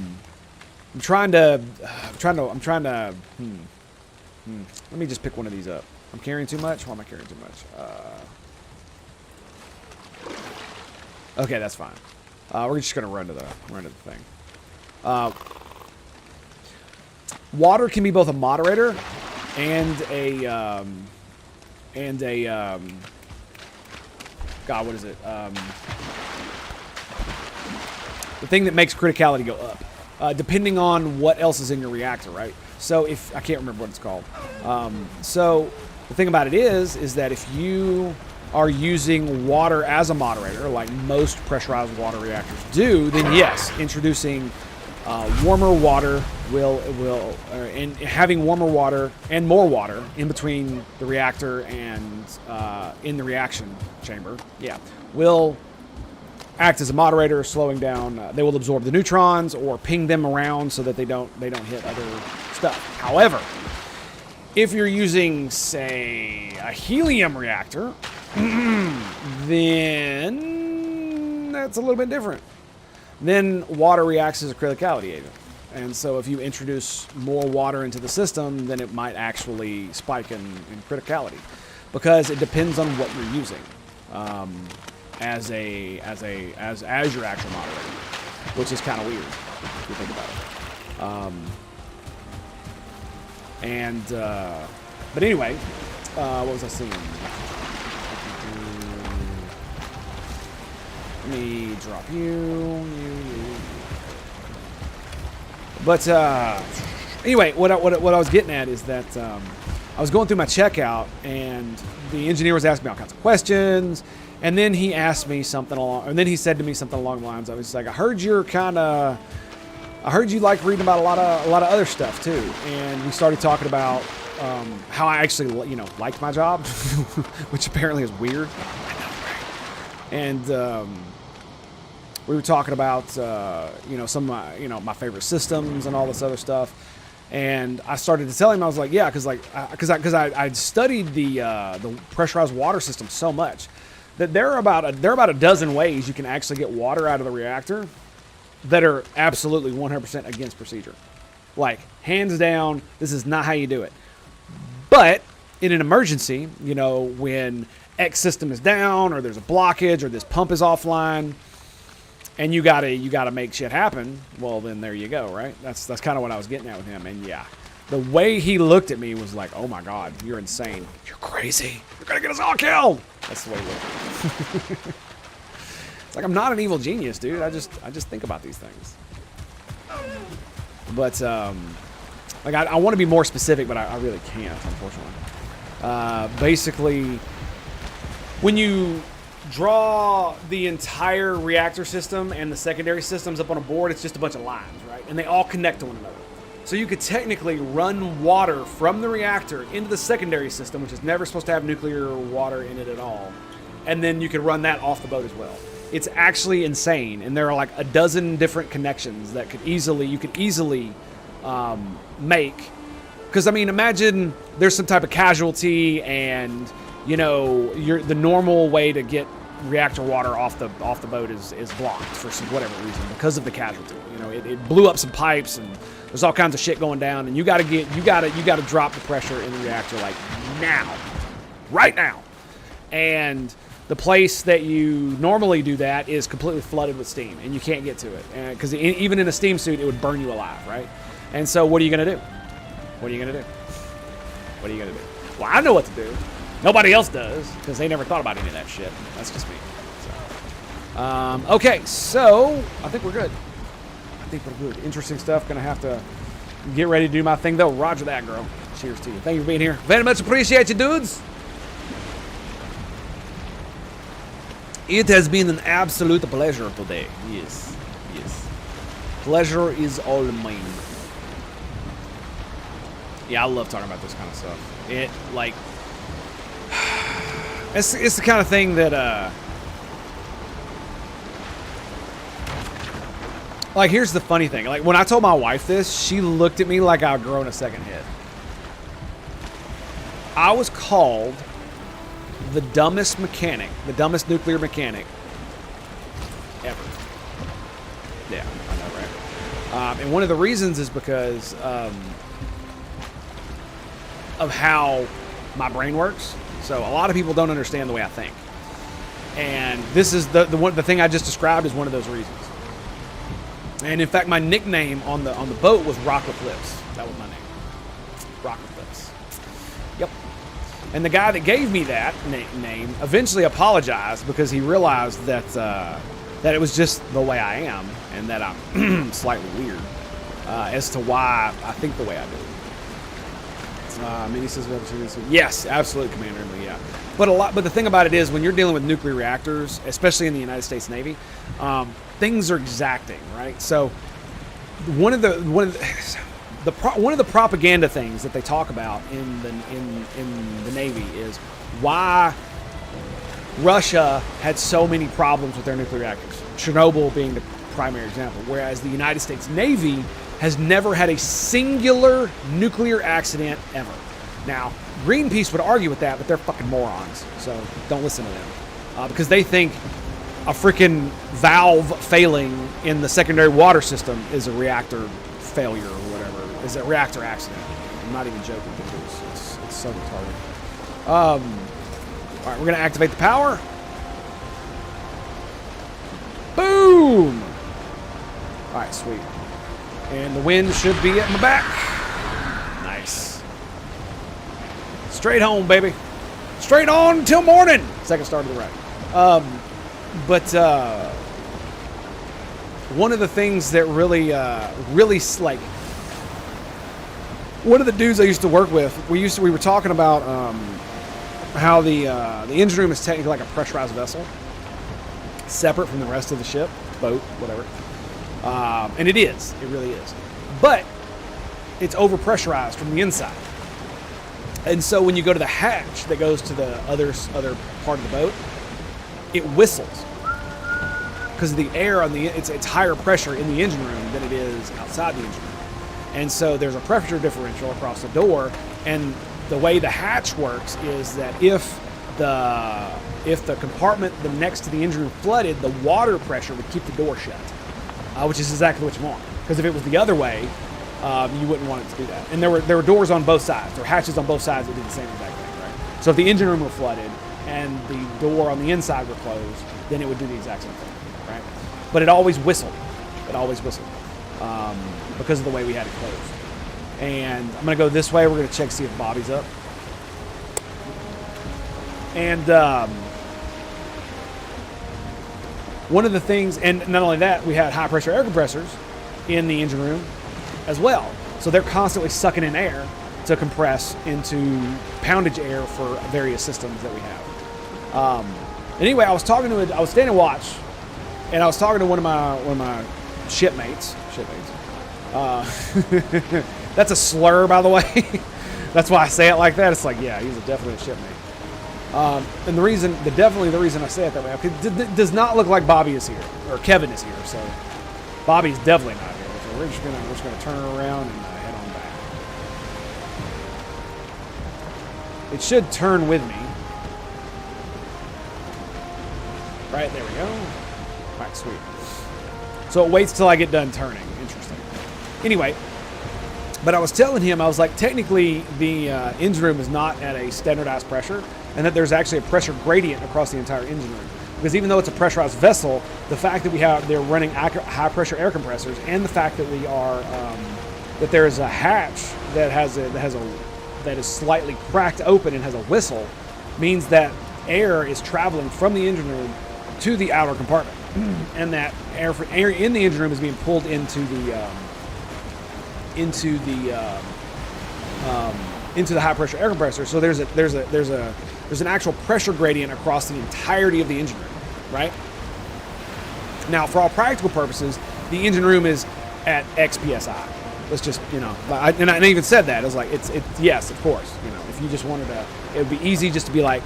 me just pick one of these up. I'm carrying too much. Why am I carrying too much? Okay, that's fine. We're just gonna run to the thing. Water can be both a moderator and a God, what is it? The thing that makes criticality go up, depending on what else is in your reactor, right? So if I can't remember what it's called. So the thing about it is that if you are using water as a moderator, like most pressurized water reactors do, then yes, introducing warmer water and having warmer water and more water in between the reactor and in the reaction chamber, yeah, will act as a moderator, slowing down. They will absorb the neutrons or ping them around so that they don't hit other stuff. However, if you're using, say, a helium reactor, then that's a little bit different. Then water reacts as a criticality agent. And so if you introduce more water into the system, then it might actually spike in criticality. Because it depends on what you're using as your actual moderator. Which is kind of weird, if you think about it. But anyway, what was I saying? Let me drop you. But anyway, what I was getting at is that I was going through my checkout, and the engineer was asking me all kinds of questions, and then he asked me something then he said to me something along the lines. I was like, I heard you like reading about a lot of other stuff too, and we started talking about how I actually liked my job, which apparently is weird. I know, right? And we were talking about some of my favorite systems and all this other stuff, and I started to tell him, I was like, yeah, because I'd studied the pressurized water system so much that there are about a dozen ways you can actually get water out of the reactor that are absolutely 100% against procedure. Like, hands down, this is not how you do it. But in an emergency, when X system is down, or there's a blockage, or this pump is offline, and you gotta make shit happen, well, then there you go, right? That's kind of what I was getting at with him. And yeah, the way he looked at me was like, oh my God, you're insane. You're crazy. You're gonna get us all killed. That's the way he looked at me. It's like, I'm not an evil genius, dude. I just think about these things. But I want to be more specific, but I really can't, unfortunately. Basically, when you draw the entire reactor system and the secondary systems up on a board, it's just a bunch of lines, right? And they all connect to one another. So you could technically run water from the reactor into the secondary system, which is never supposed to have nuclear water in it at all. And then you could run that off the boat as well. It's actually insane. And there are like a dozen different connections that you could easily make. Because, I mean, imagine there's some type of casualty and, the normal way to get reactor water off the boat is blocked for whatever reason because of the casualty. It blew up some pipes, and there's all kinds of shit going down, and you got to drop the pressure in the reactor like now, right now. And the place that you normally do that is completely flooded with steam, and you can't get to it, because even in a steam suit, it would burn you alive, right? And so, what are you gonna do? Well, I know what to do. Nobody else does, because they never thought about any of that shit. That's just me. So. Okay, so I think we're good. Interesting stuff. Gonna have to get ready to do my thing, though. Roger that, girl. Cheers to you. Thank you for being here. Very much appreciate you, dudes. It has been an absolute pleasure today. Yes. Pleasure is all mine. Yeah, I love talking about this kind of stuff. It's the kind of thing that, here's the funny thing. Like, when I told my wife this, she looked at me like I'd grown a second head. I was called the dumbest nuclear mechanic ever. Yeah, I know, right? And one of the reasons is because of how my brain works. So a lot of people don't understand the way I think. And this is the thing I just described is one of those reasons. And in fact, my nickname on the boat was Rock Eclipse. That was my name, Rock Eclipse. Yep. And the guy that gave me that name eventually apologized because he realized that that it was just the way I am and that I'm slightly weird as to why I think the way I do. Mini says, yes, absolutely, Commander. Yeah, but the thing about it is, when you're dealing with nuclear reactors, especially in the United States Navy, things are exacting, right? So one of the propaganda things that they talk about in the Navy is why Russia had so many problems with their nuclear reactors. Chernobyl being the primary example, whereas the United States Navy has never had a singular nuclear accident ever. Now, Greenpeace would argue with that, but they're fucking morons, so don't listen to them. Because they think a freaking valve failing in the secondary water system is a reactor failure or whatever, is a reactor accident. I'm not even joking, because it's so retarded. All right, we're going to activate the power. Boom! All right, sweet. And the wind should be at my back. Nice. Straight home, baby. Straight on till morning. Second star to the right. One of the things that really like, one of the dudes I used to work with, we were talking about how the engine room is technically like a pressurized vessel, separate from the rest of the ship, boat, whatever. And it is. It really is. But it's overpressurized from the inside. And so when you go to the hatch that goes to the other part of the boat, it whistles. Because the air on it's higher pressure in the engine room than it is outside the engine room. And so there's a pressure differential across the door. And the way the hatch works is that if the compartment next to the engine room flooded, the water pressure would keep the door shut. Which is exactly what you want. Because if it was the other way, you wouldn't want it to do that. And there were doors on both sides. There were hatches on both sides that did the same exact thing, right? So if the engine room were flooded and the door on the inside were closed, then it would do the exact same thing, right? But it always whistled. It always whistled because of the way we had it closed. And I'm going to go this way. We're going to check see if Bobby's up. And one of the things, and not only that, we had high pressure air compressors in the engine room as well. So they're constantly sucking in air to compress into poundage air for various systems that we have. Anyway, I was standing watch, and I was talking to one of my shipmates. That's a slur, by the way. That's why I say it like that. It's like, yeah, he's definitely a shipmate. And the reason I say it that way, it does not look like Bobby is here, or Kevin is here, so Bobby's definitely not here. So we're just gonna turn around and head on back. It should turn with me. Right, there we go. All right, sweet. So it waits till I get done turning. Interesting. Anyway, but I was telling him, I was like, technically the engine room is not at a standardized pressure, and that there's actually a pressure gradient across the entire engine room. Because even though it's a pressurized vessel, the fact that they're running high pressure air compressors, and the fact that that there is a hatch that is slightly cracked open and has a whistle, means that air is traveling from the engine room to the outer compartment, and that air in the engine room is being pulled into the high pressure air compressor. So there's an actual pressure gradient across the entirety of the engine room, right? Now, for all practical purposes, the engine room is at X PSI. Let's just, and I even said that. I was like, it's yes, of course. If you just wanted to, it would be easy just to be like,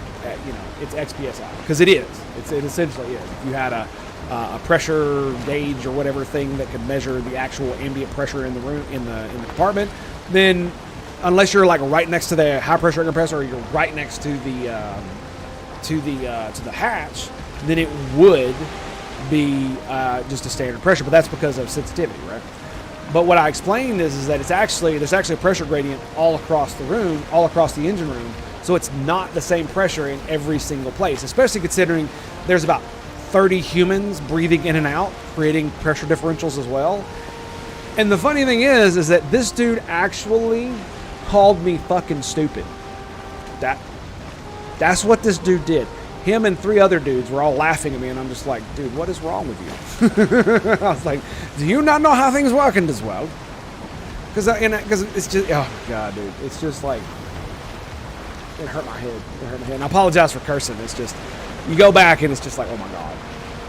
it's X PSI, because it is. It essentially is. If you had a pressure gauge or whatever thing that could measure the actual ambient pressure in the room, in the compartment, then unless you're like right next to the high pressure air compressor, or you're right next to the hatch, then it would be just a standard pressure. But that's because of sensitivity, right? But what I explained is that there's actually a pressure gradient all across the room, all across the engine room. So it's not the same pressure in every single place, especially considering there's about 30 humans breathing in and out, creating pressure differentials as well. And the funny thing is that this dude actually called me fucking stupid. That's what this dude did. Him and 3 other dudes were all laughing at me, and I'm just like, dude, what is wrong with you? I was like, do you not know how things work in this world? Because it's just, oh my god, dude, it's just like, it hurt my head. It hurt my head. And I apologize for cursing. It's just, you go back and it's just like, oh my god.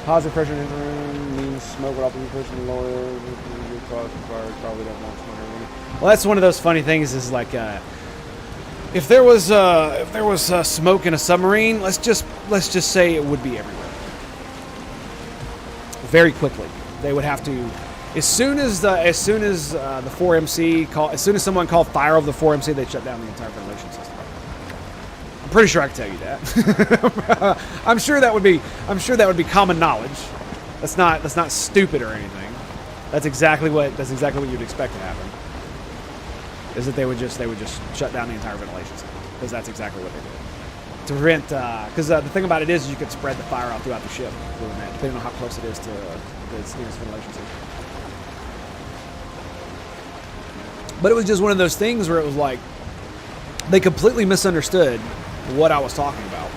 Positive pressure in the room means smoke would often be pushed in the lower. Probably don't want smoke. Well, that's one of those funny things. Is like, if there was smoke in a submarine, let's just say it would be everywhere. Very quickly, they would have to. As soon as the 4MC call, as soon as someone called fire over the 4MC, they'd shut down the entire ventilation system. I'm pretty sure I can tell you that. I'm sure that would be common knowledge. That's not stupid or anything. That's exactly what you'd expect to happen. Is that they would just shut down the entire ventilation system, because that's exactly what they did to prevent. Because the thing about it is you could spread the fire out throughout the ship, doing that, depending on how close it is to the nearest ventilation system. But it was just one of those things where it was like they completely misunderstood what I was talking about,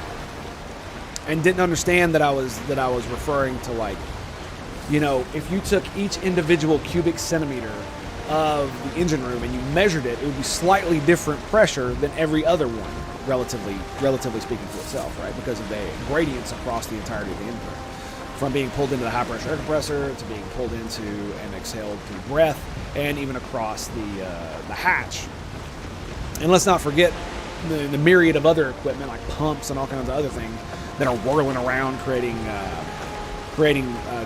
and didn't understand that I was referring to, like, you know, if you took each individual cubic centimeter of the engine room and you measured it, it would be slightly different pressure than every other one, relatively speaking to itself, right? Because of the gradients across the entirety of the engine room, from being pulled into the high pressure air compressor to being pulled into and exhaled through breath, and even across the hatch. And let's not forget the myriad of other equipment like pumps and all kinds of other things that are whirling around, creating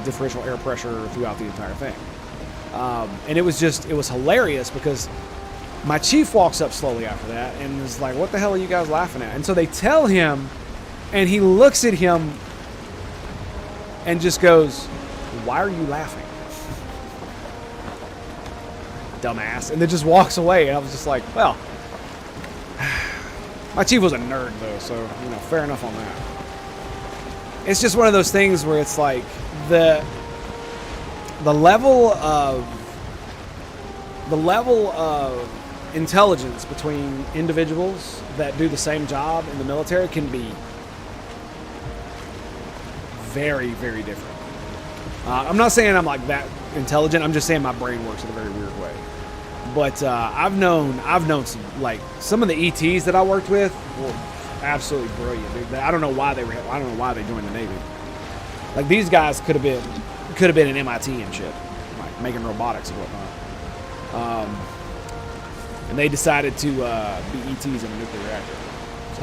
differential air pressure throughout the entire thing. And it was hilarious because my chief walks up slowly after that and is like, what the hell are you guys laughing at? And so they tell him, and he looks at him and just goes, why are you laughing? Dumbass. And then just walks away. And I was just like, well, my chief was a nerd though, so, you know, fair enough on that. It's just one of those things where it's like the level of intelligence between individuals that do the same job in the military can be very, very different. I'm not saying I'm like that intelligent. I'm just saying my brain works in a very weird way. But I've known some of the ETs that I worked with were absolutely brilliant, dude. I don't know why they joined the Navy. Like, these guys could have been an MIT and shit, like making robotics and whatnot. And they decided to be ETs in a nuclear reactor. So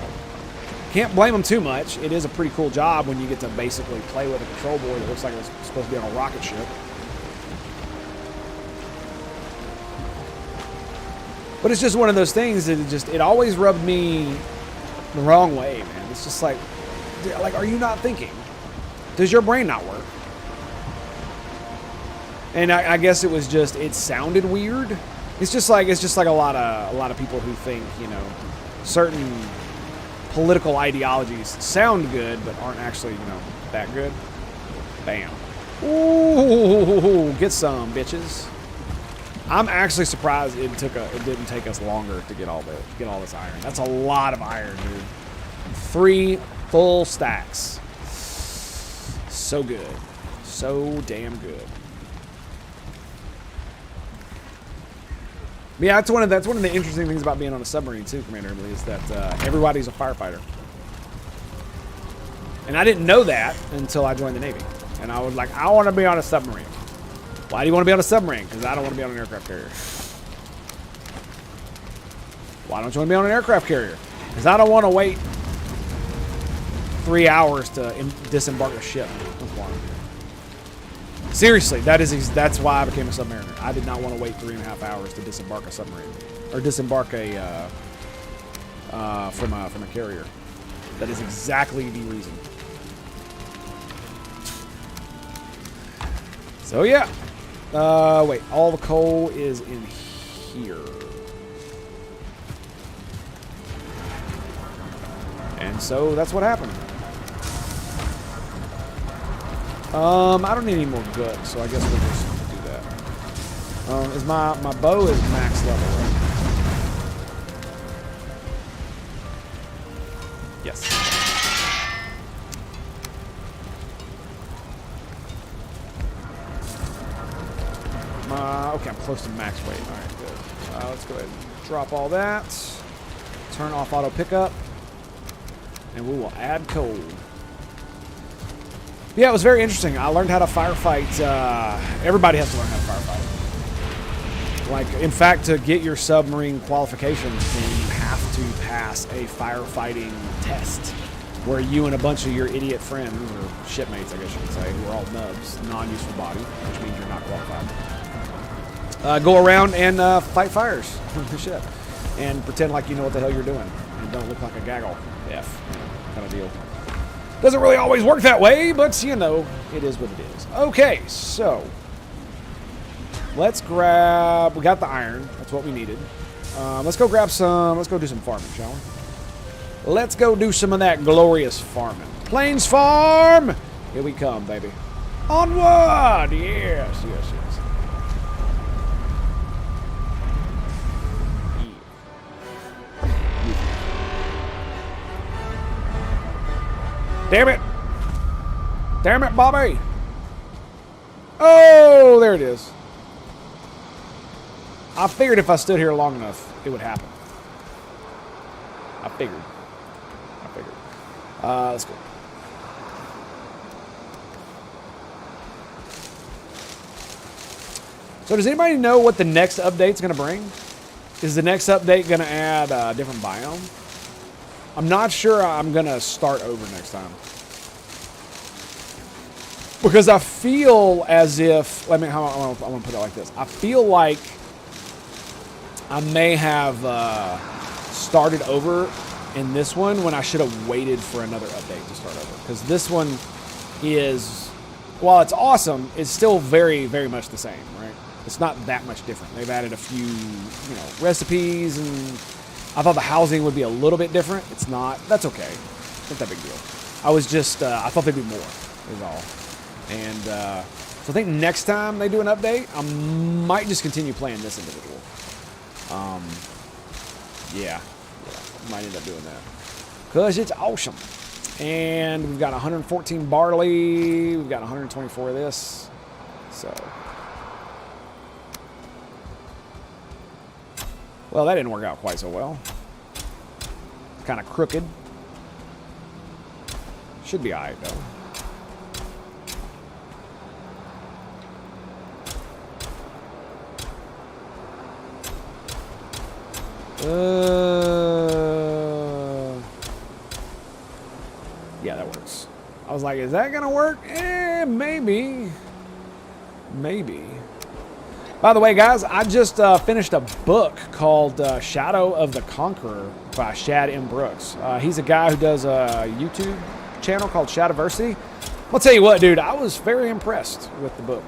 can't blame them too much. It is a pretty cool job when you get to basically play with a control board that looks like it's supposed to be on a rocket ship. But it's just one of those things that it always rubbed me the wrong way, man. It's just like, are you not thinking? Does your brain not work? And I guess it was just, it sounded weird. It's just like a lot of people who think, you know, certain political ideologies sound good but aren't actually, you know, that good. Bam. Ooh, get some, bitches. I'm actually surprised it didn't take us longer to get all this iron. That's a lot of iron, dude. 3 full stacks. So good. So damn good. Yeah, that's one of the interesting things about being on a submarine too, Commander Emily, is that everybody's a firefighter. And I didn't know that until I joined the Navy. And I was like, I want to be on a submarine. Why do you want to be on a submarine? Because I don't want to be on an aircraft carrier. Why don't you want to be on an aircraft carrier? Because I don't want to wait 3 hours to disembark a ship. That's why. Seriously, that's why I became a submariner. I did not want to wait 3.5 hours to disembark a submarine, or disembark a from a carrier. That is exactly the reason. So yeah. Wait, all the coal is in here. And so that's what happened. I don't need any more guts, so I guess we'll just do that. Is my bow is max level, right? Yes. Okay, I'm close to max weight. All right, good. Let's go ahead and drop all that. Turn off auto pickup, and we will add coal. Yeah, it was very interesting. I learned how to firefight. Everybody has to learn how to firefight. Like, in fact, to get your submarine qualifications, then you have to pass a firefighting test where you and a bunch of your idiot friends, or shipmates, I guess you could say, who are all nubs, non-useful body, which means you're not qualified, go around and fight fires on the ship and pretend like you know what the hell you're doing and don't look like a gaggle F kind of deal. Doesn't really always work that way, but, you know, it is what it is. Okay, so let's grab... We got the iron. That's what we needed. Let's go grab some... Let's go do some farming, shall we? Let's go do some of that glorious farming. Plains Farm! Here we come, baby. Onward! Yes, yes, yes. Damn it! Damn it, Bobby! Oh, there it is. I figured if I stood here long enough, it would happen. I figured. Let's go. So does anybody know what the next update's going to bring? Is the next update going to add a different biome? I'm not sure I'm going to start over next time. Because I feel as if... I want to put it like this. I feel like I may have started over in this one when I should have waited for another update to start over. Because this one is... While it's awesome, it's still very, very much the same, right? It's not that much different. They've added a few, you know, recipes and... I thought the housing would be a little bit different. It's not. That's okay. Not that big deal. I was just, I thought there'd be more, is all. And so I think next time they do an update, I might just continue playing this individual. Yeah, might end up doing that. Because it's awesome. And we've got 114 barley. We've got 124 of this. So... Well, that didn't work out quite so well. Kind of crooked. Should be alright, though. Yeah, that works. I was like, is that gonna work? Maybe. Maybe. By the way, guys, I just finished a book called Shadow of the Conqueror by Shad M. Brooks. He's a guy who does a YouTube channel called Shadiversity. I'll tell you what, dude, I was very impressed with the book.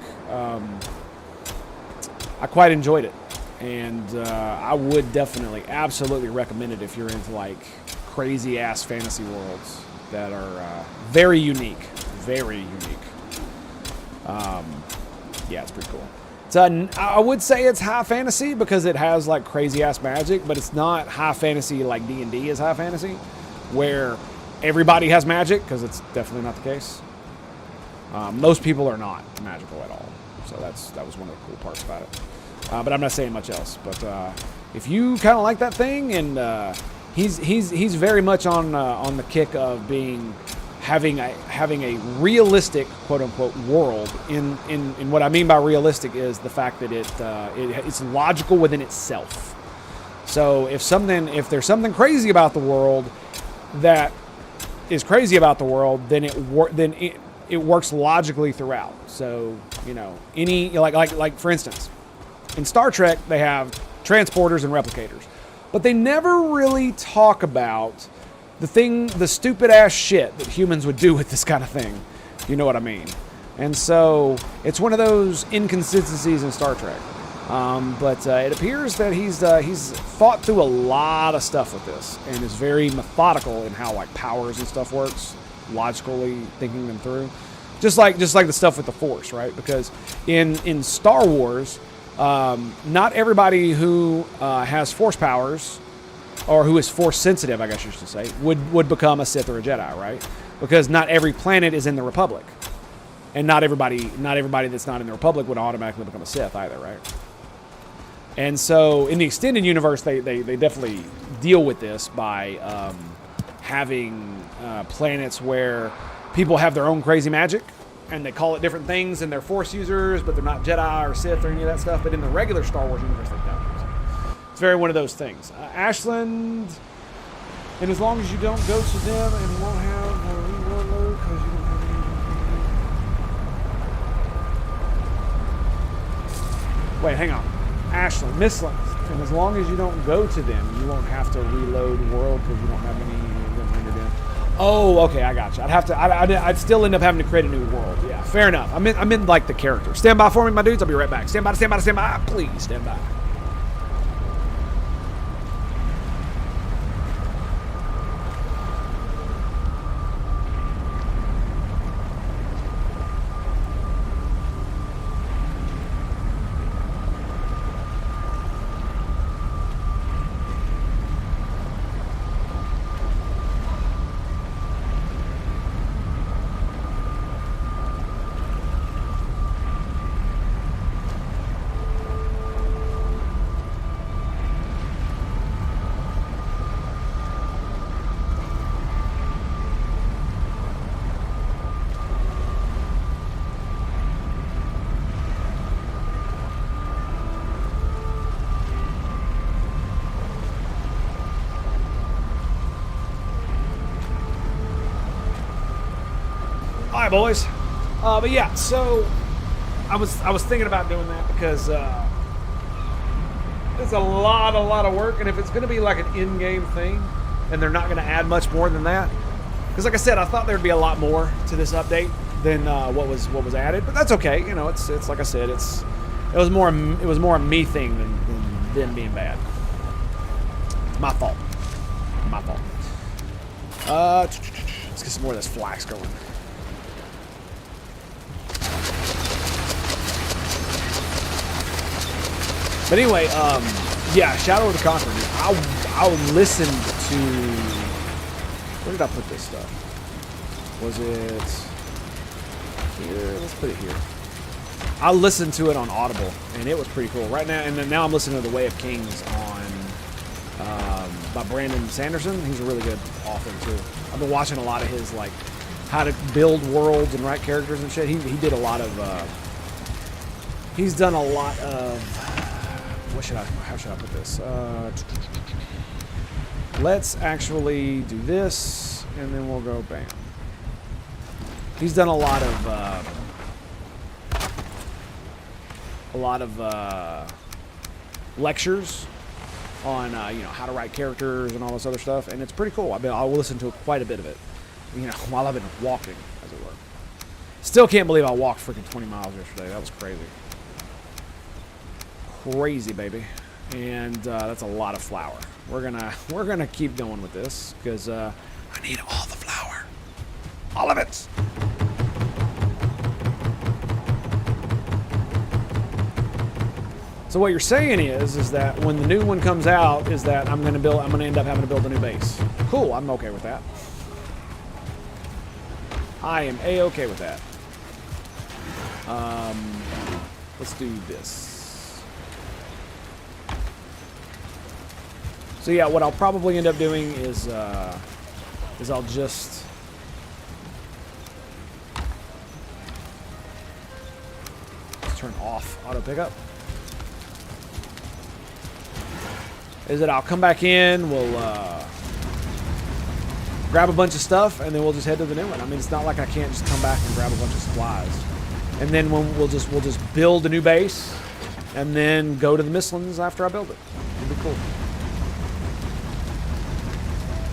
I quite enjoyed it. And I would definitely, absolutely recommend it if you're into, like, crazy-ass fantasy worlds that are very unique. Very unique. Yeah, it's pretty cool. I would say it's high fantasy because it has like crazy ass magic, but it's not high fantasy like D&D is high fantasy, where everybody has magic, because it's definitely not the case. Most people are not magical at all, so that was one of the cool parts about it. But I'm not saying much else. But if you kind of like that thing, and he's very much on the kick of having a realistic, quote unquote, world. In what I mean by realistic is the fact that it's logical within itself. So if there's something crazy about the world that is crazy about the world, then it works logically throughout. So, you know, like for instance, in Star Trek they have transporters and replicators, but they never really talk about the stupid ass shit that humans would do with this kind of thing. You know what I mean? And so it's one of those inconsistencies in Star Trek. But it appears that he's thought through a lot of stuff with this and is very methodical in how like powers and stuff works, logically thinking them through. Just like the stuff with the Force, right? Because in Star Wars, not everybody who has Force powers, or who is Force sensitive, I guess you should say, would become a Sith or a Jedi, right? Because not every planet is in the Republic, and not everybody that's not in the Republic would automatically become a Sith either, right? And so in the extended universe, they definitely deal with this by having planets where people have their own crazy magic, and they call it different things, and they're Force users, but they're not Jedi or Sith or any of that stuff. But in the regular Star Wars universe, they don't. It's very one of those things. Ashland, and as long as you don't go to them and won't have a reroll load because you don't have any. Wait, hang on. Ashland, Mistlands, and as long as you don't go to them, you won't have to reload world because you don't have any of them rendered in. Oh, okay, I got you. I'd still end up having to create a new world. Yeah, fair enough. I'm in like the character. Stand by for me, my dudes. I'll be right back. Stand by. Please stand by. All right, boys. But yeah, so I was thinking about doing that because it's a lot of work, and if it's going to be like an in-game thing, and they're not going to add much more than that, because like I said, I thought there'd be a lot more to this update than what was added, but that's okay. You know, it's like I said, it was more a me thing than them being bad. It's my fault. Let's get some more of this flax going. But anyway, yeah, Shadow of the Conqueror. I'll listen to. Where did I put this stuff? Was it here? Let's put it here. I listened to it on Audible, and it was pretty cool. Right now, and then now I'm listening to The Way of Kings by Brandon Sanderson. He's a really good author too. I've been watching a lot of his like how to build worlds and write characters and shit. He did a lot of. He's done a lot of. How should I put this? Let's actually do this, and then we'll go bam. He's done a lot of lectures on you know, how to write characters and all this other stuff, and it's pretty cool. I'll listen to quite a bit of it, you know, while I've been walking, as it were. Still can't believe I walked freaking 20 miles yesterday. That was crazy. Crazy, baby. And that's a lot of flour. We're gonna keep going with this because I need all the flour, all of it. So what you're saying is that when the new one comes out, is that I'm gonna end up having to build a new base. Cool. I'm okay with that. I am a-okay with that. Let's do this. So yeah, what I'll probably end up doing is I'll just turn off auto pickup. Is that I'll come back in, we'll grab a bunch of stuff, and then we'll just head to the new one. I mean, it's not like I can't just come back and grab a bunch of supplies, and then we'll just build a new base, and then go to the Mistlands after I build it. It'll be cool.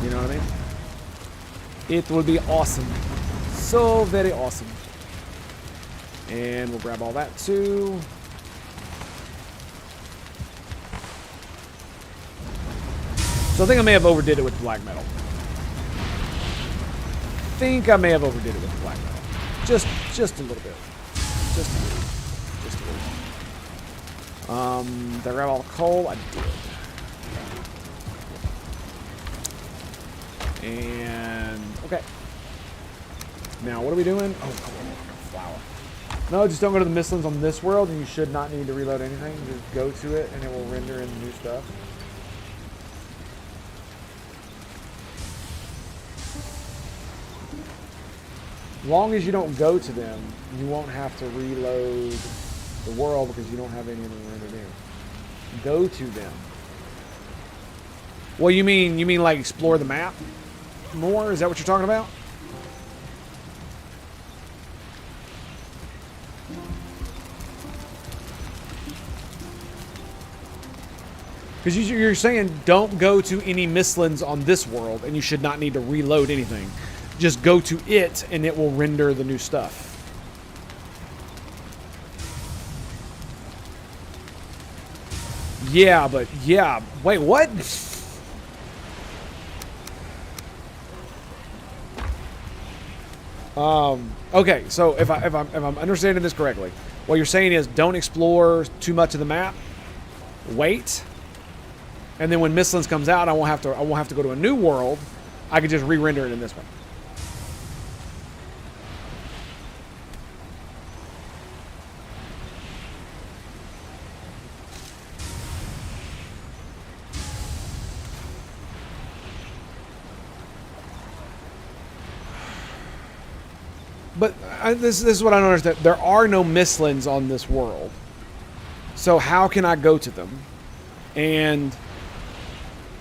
You know what I mean? It will be awesome. So very awesome. And we'll grab all that too. So I think I may have overdid it with black metal. Just a little bit. Just a little. Just a little. Did I grab all the coal? I did. And okay. Now what are we doing? Oh, flour. No, just don't go to the Mistlands on this world, and you should not need to reload anything. Just go to it, and it will render in new stuff. As long as you don't go to them, you won't have to reload the world because you don't have anything rendered in. Go to them. Well, you mean like explore the map more? Is that what you're talking about? Because you're saying don't go to any Mistlands on this world, and you should not need to reload anything. Just go to it, and it will render the new stuff. Yeah, but yeah. Wait, what? Okay, so if I'm understanding this correctly, what you're saying is don't explore too much of the map. Wait. And then when Mistlands comes out, I won't have to go to a new world. I could just re-render it in this one. But this is what I don't understand. There are no Mistlands on this world. So how can I go to them? And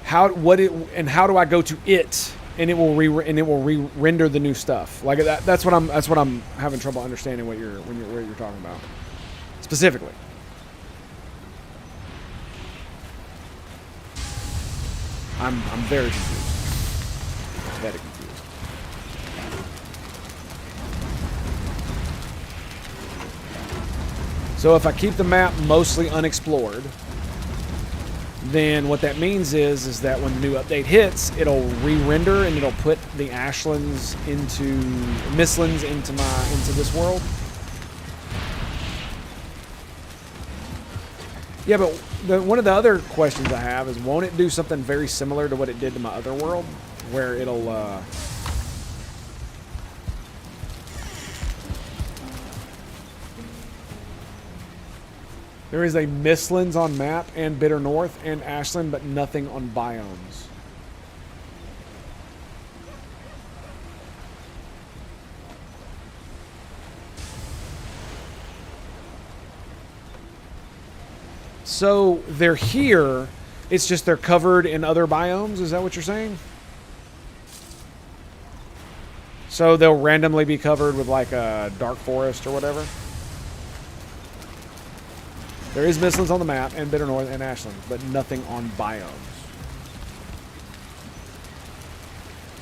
how do I go to it, and it will re-render the new stuff like that? That's what I'm having trouble understanding what you're talking about specifically. I'm very confused. Very confused. So if I keep the map mostly unexplored, then what that means is that when the new update hits, it'll re-render and it'll put the Mistlands into this world. Yeah, but one of the other questions I have is, won't it do something very similar to what it did to my other world, where it'll there is a Mistlands on map and Bitter North and Ashland, but nothing on biomes. So they're here, it's just they're covered in other biomes? Is that what you're saying? So they'll randomly be covered with like a dark forest or whatever? There is Mistlands on the map, and Bitter North and Ashland, but nothing on biomes.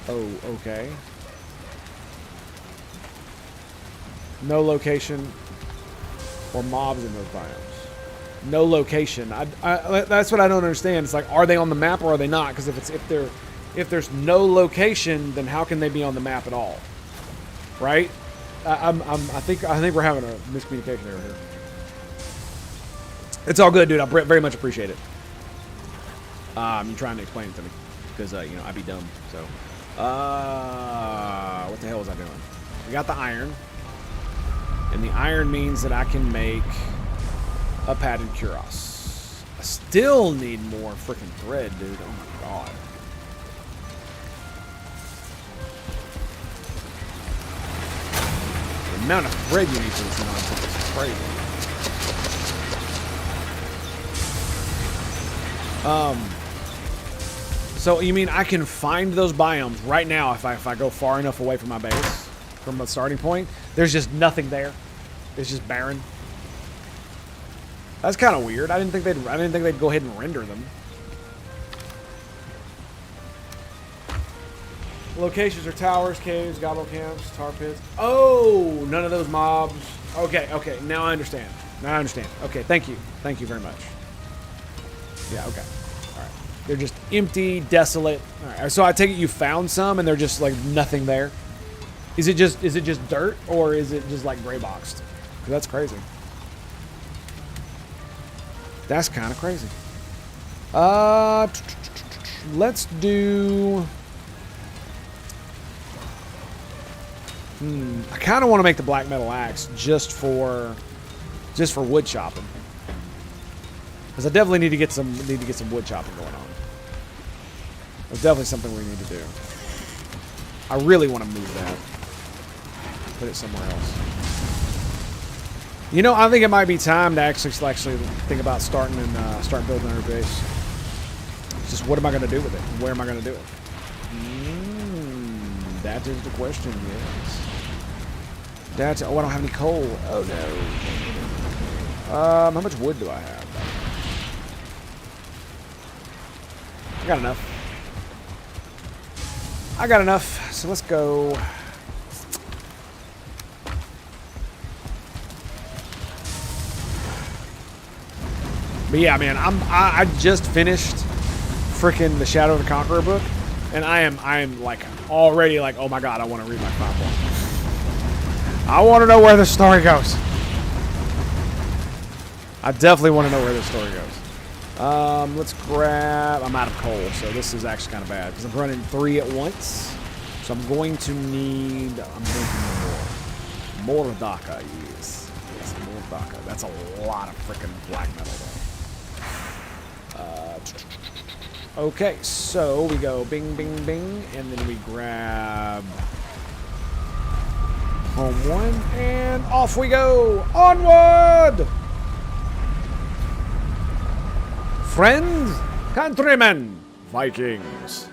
Oh, okay. No location or mobs in those biomes. No location. That's what I don't understand. It's like, are they on the map or are they not? Because if there's no location, then how can they be on the map at all? Right? I think we're having a miscommunication error here. It's all good, dude. I very much appreciate it. You're trying to explain it to me because I'd be dumb. So, what the hell was I doing? We got the iron, and the iron means that I can make a padded cuirass. I still need more freaking thread, dude. Oh my god. The amount of thread you need for this nonsense is crazy. So you mean I can find those biomes right now if I go far enough away from my base, from the starting point? There's just nothing there. It's just barren. That's kind of weird. I didn't think they'd go ahead and render them. Locations are towers, caves, gobble camps, tar pits. Oh, none of those mobs. Okay. Now I understand. Okay, thank you very much. Yeah, okay. All right. They're just empty, desolate. All right. So I take it you found some and they're just like nothing there. Is it just dirt, or is it just like gray boxed? That's crazy. That's kind of crazy. Let's do. I kind of want to make the black metal axe just for wood chopping, because I definitely need to get some wood chopping going on. That's definitely something we need to do. I really want to move that. Put it somewhere else. You know, I think it might be time to actually think about starting building our base. It's just, what am I going to do with it? Where am I going to do it? That is the question. Yes. That's. Oh, I don't have any coal. Oh no. How much wood do I have? I got enough. I got enough. So let's go. But yeah, man, I just finished freaking the Shadow of the Conqueror book, and I am like already like, oh my god, I want to read my 5 book. I want to know where the story goes. I definitely want to know where the story goes. Let's grab. I'm out of coal, so this is actually kind of bad because I'm running 3 at once. So I'm going to need. More Daka. Yes, more Daka. That's a lot of freaking black metal though. Okay, so we go bing, bing, bing, and then we grab home 1, and off we go! Onward! Friends, countrymen, Vikings.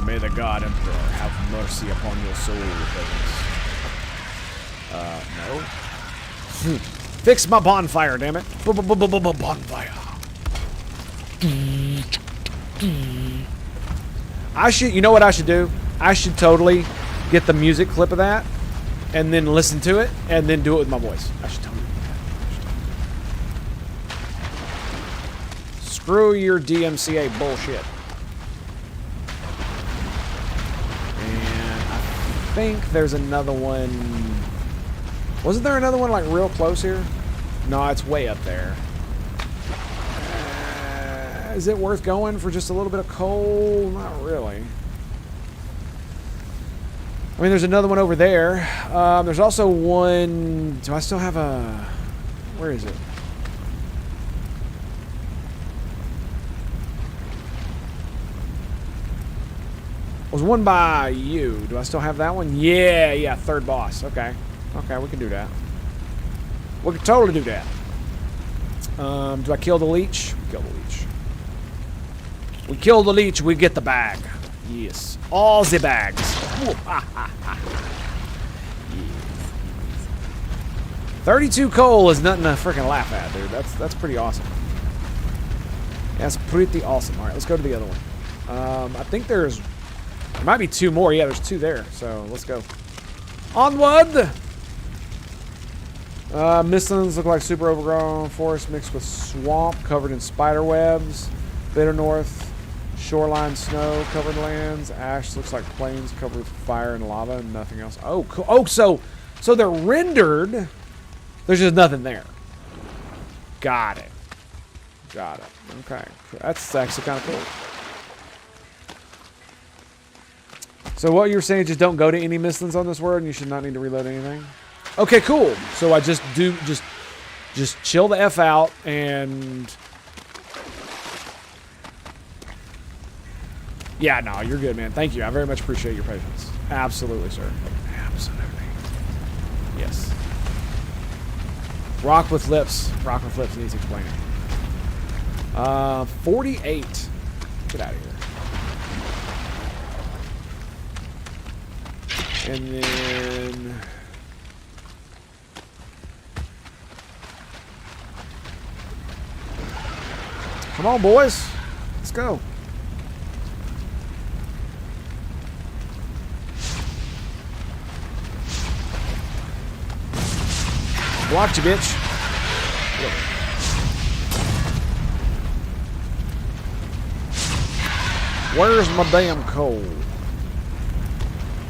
May the God Emperor have mercy upon your soul, no? Fix my bonfire, damn it. Bonfire. You know what I should do? I should totally get the music clip of that and then listen to it and then do it with my voice. I should totally do that. Screw your DMCA bullshit. And I think there's another one. Wasn't there another one like real close here? No, it's way up there. Is it worth going for just a little bit of coal? Not really. I mean, there's another one over there. There's also one. Do I still have a? Where is it? There's one by you. Do I still have that one? Yeah, third boss. Okay. Okay, we can do that. We can totally do that. Do I kill the leech? We kill the leech. We kill the leech, we get the bag. Yes. All the bags. Yes. 32 coal is nothing to freaking laugh at, dude. That's pretty awesome. That's pretty awesome. Alright, let's go to the other one. I think there might be 2 more. Yeah, there's 2 there. So let's go. Onward! Mistlands look like super overgrown forest mixed with swamp covered in spider webs. Bitter north, shoreline snow covered lands. Ash looks like plains covered with fire and lava and nothing else. Oh, cool. Oh, so they're rendered. There's just nothing there. Got it. Got it. Okay. That's actually kind of cool. So what you're saying is just don't go to any Mistlands on this world and you should not need to reload anything? Okay, cool. So I just chill the F out and yeah, no, you're good, man. Thank you. I very much appreciate your patience. Absolutely, sir. Absolutely. Yes. Rock with lips. Rock with lips needs explaining. 48. Get out of here. And then come on, boys. Let's go. Blocked you, bitch. Where's my damn coal?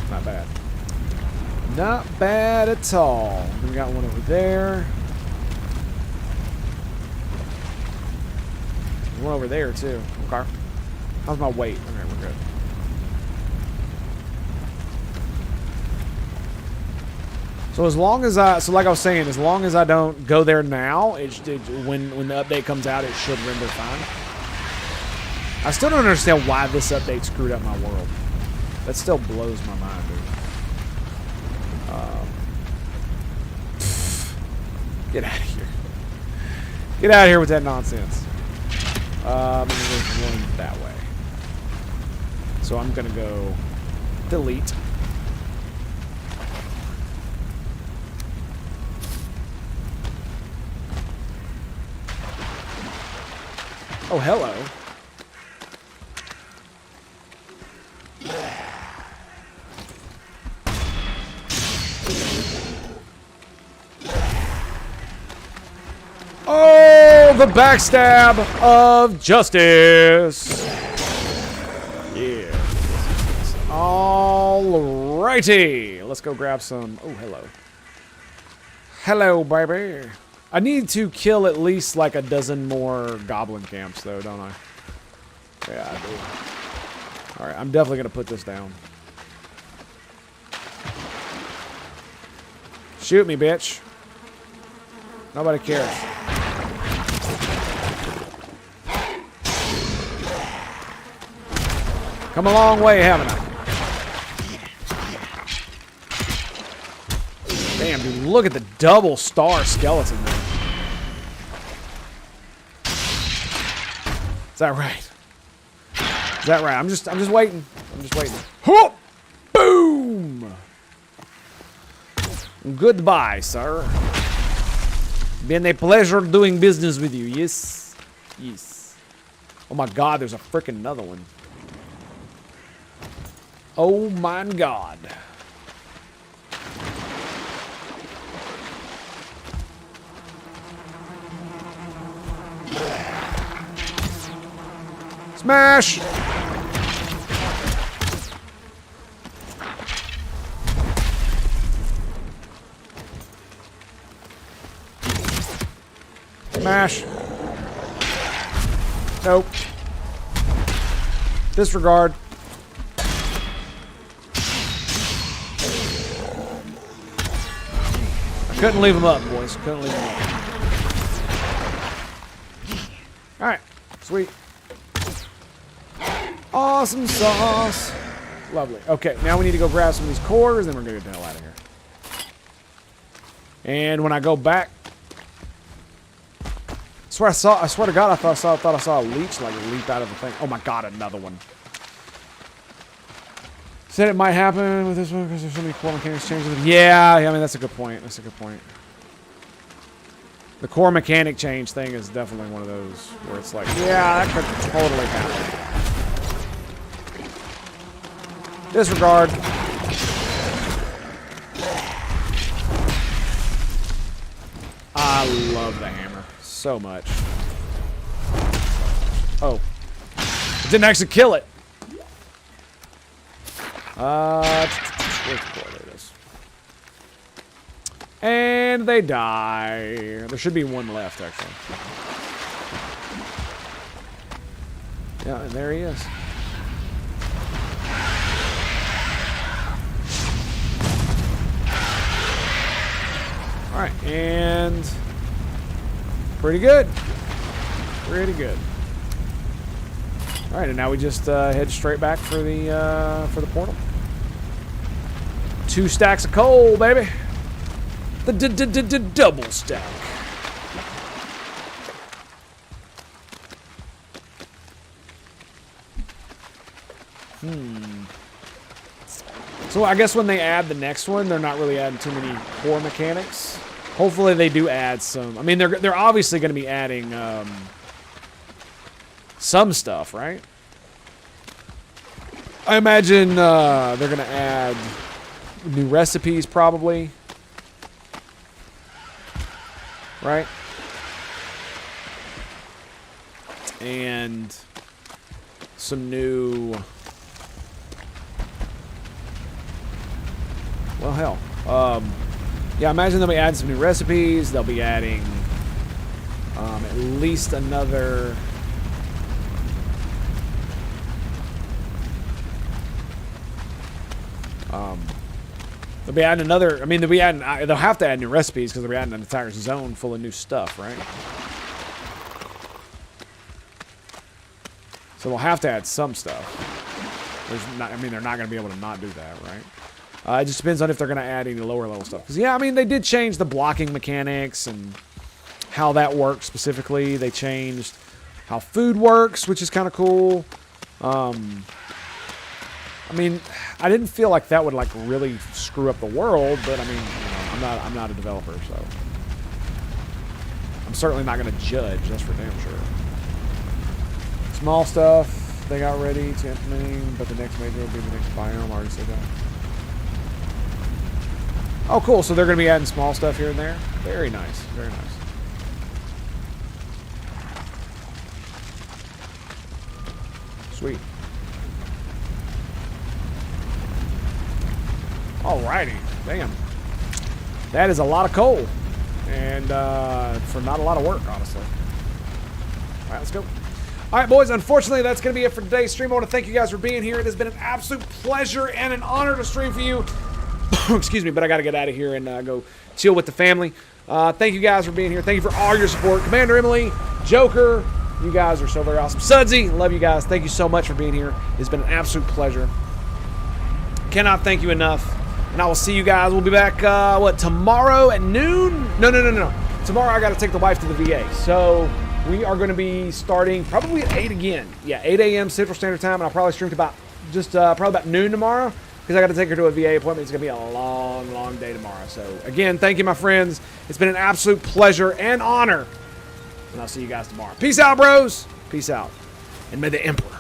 Not bad. Not bad at all. We got one over there. One over there, too. Okay. How's my weight? Okay, we're good. So as long as like I was saying, as long as I don't go there now, when the update comes out, it should render fine. I still don't understand why this update screwed up my world. That still blows my mind, dude. Get out of here. Get out of here with that nonsense. There's one that way. So I'm gonna go delete. Oh, hello. Oh, the backstab of justice. Yeah. Alrighty. Let's go grab some. Oh, hello. Hello, baby. I need to kill at least like a dozen more goblin camps, though, don't I? Yeah, I do. Alright, I'm definitely going to put this down. Shoot me, bitch. Nobody cares. Come a long way, haven't I? Damn, dude, look at the double star skeleton there. Is that right? Is that right? I'm just waiting. I'm just waiting. Whoop! Boom! Goodbye, sir. Been a pleasure doing business with you. Yes. Yes. Oh my god, there's a freaking another one. Oh my god. Smash! Smash. Nope. Disregard. I couldn't leave him up, boys. Couldn't leave him up. Alright. Sweet. Awesome sauce. Lovely. Okay, now we need to go grab some of these cores, then we're going to get the hell out of here. And when I go back... I swear to God, I thought I saw a leech like leap out of the thing. Oh my God, another one. Said it might happen with this one because there's so many core mechanics changes. Yeah, I mean, that's a good point. That's a good point. The core mechanic change thing is definitely one of those where it's like, yeah, that could totally happen. Disregard. I love the hammer so much. Oh. It didn't actually kill it. Where's the core? There it is. And they die. There should be one left, actually. Yeah, and there he is. Alright, and pretty good. Pretty good. Alright, and now we just head straight back for the portal. 2 stacks of coal, baby. The double stack. So I guess when they add the next one, they're not really adding too many core mechanics. Hopefully they do add some. I mean, they're obviously going to be adding some stuff, right? I imagine they're going to add new recipes, probably. Right? some new... Well, hell. Yeah, I imagine they'll be adding some new recipes. They'll be adding at least another... they'll be adding another... I mean, they'll have to add new recipes because they'll be adding an entire zone full of new stuff, right? So they'll have to add some stuff. They're not going to be able to not do that, right? It just depends on if they're going to add any lower level stuff. Because, yeah, I mean, they did change the blocking mechanics and how that works specifically. They changed how food works, which is kind of cool. I mean, I didn't feel like that would, like, really screw up the world. But, I mean, you know, I'm not a developer, so... I'm certainly not going to judge. That's for damn sure. Small stuff they got ready to implementing, but the next major will be the next biome. I already said that. Oh, cool. So they're going to be adding small stuff here and there. Very nice. Very nice. Sweet. Alrighty. Damn. That is a lot of coal. And for not a lot of work, honestly. Alright, let's go. Alright, boys, unfortunately, that's going to be it for today's stream. I want to thank you guys for being here. It has been an absolute pleasure and an honor to stream for you. Excuse me, but I got to get out of here and go chill with the family. Thank you guys for being here. Thank you for all your support. Commander Emily, Joker, you guys are so very awesome. Sudsy, love you guys. Thank you so much for being here. It's been an absolute pleasure. Cannot thank you enough. And I will see you guys. We'll be back, tomorrow at noon? No. Tomorrow I got to take the wife to the VA. So... we are going to be starting probably at 8 again. Yeah, 8 a.m. Central Standard Time, and I'll probably stream to probably about noon tomorrow because I got to take her to a VA appointment. It's going to be a long, long day tomorrow. So, again, thank you, my friends. It's been an absolute pleasure and honor, and I'll see you guys tomorrow. Peace out, bros. Peace out, and may the Emperor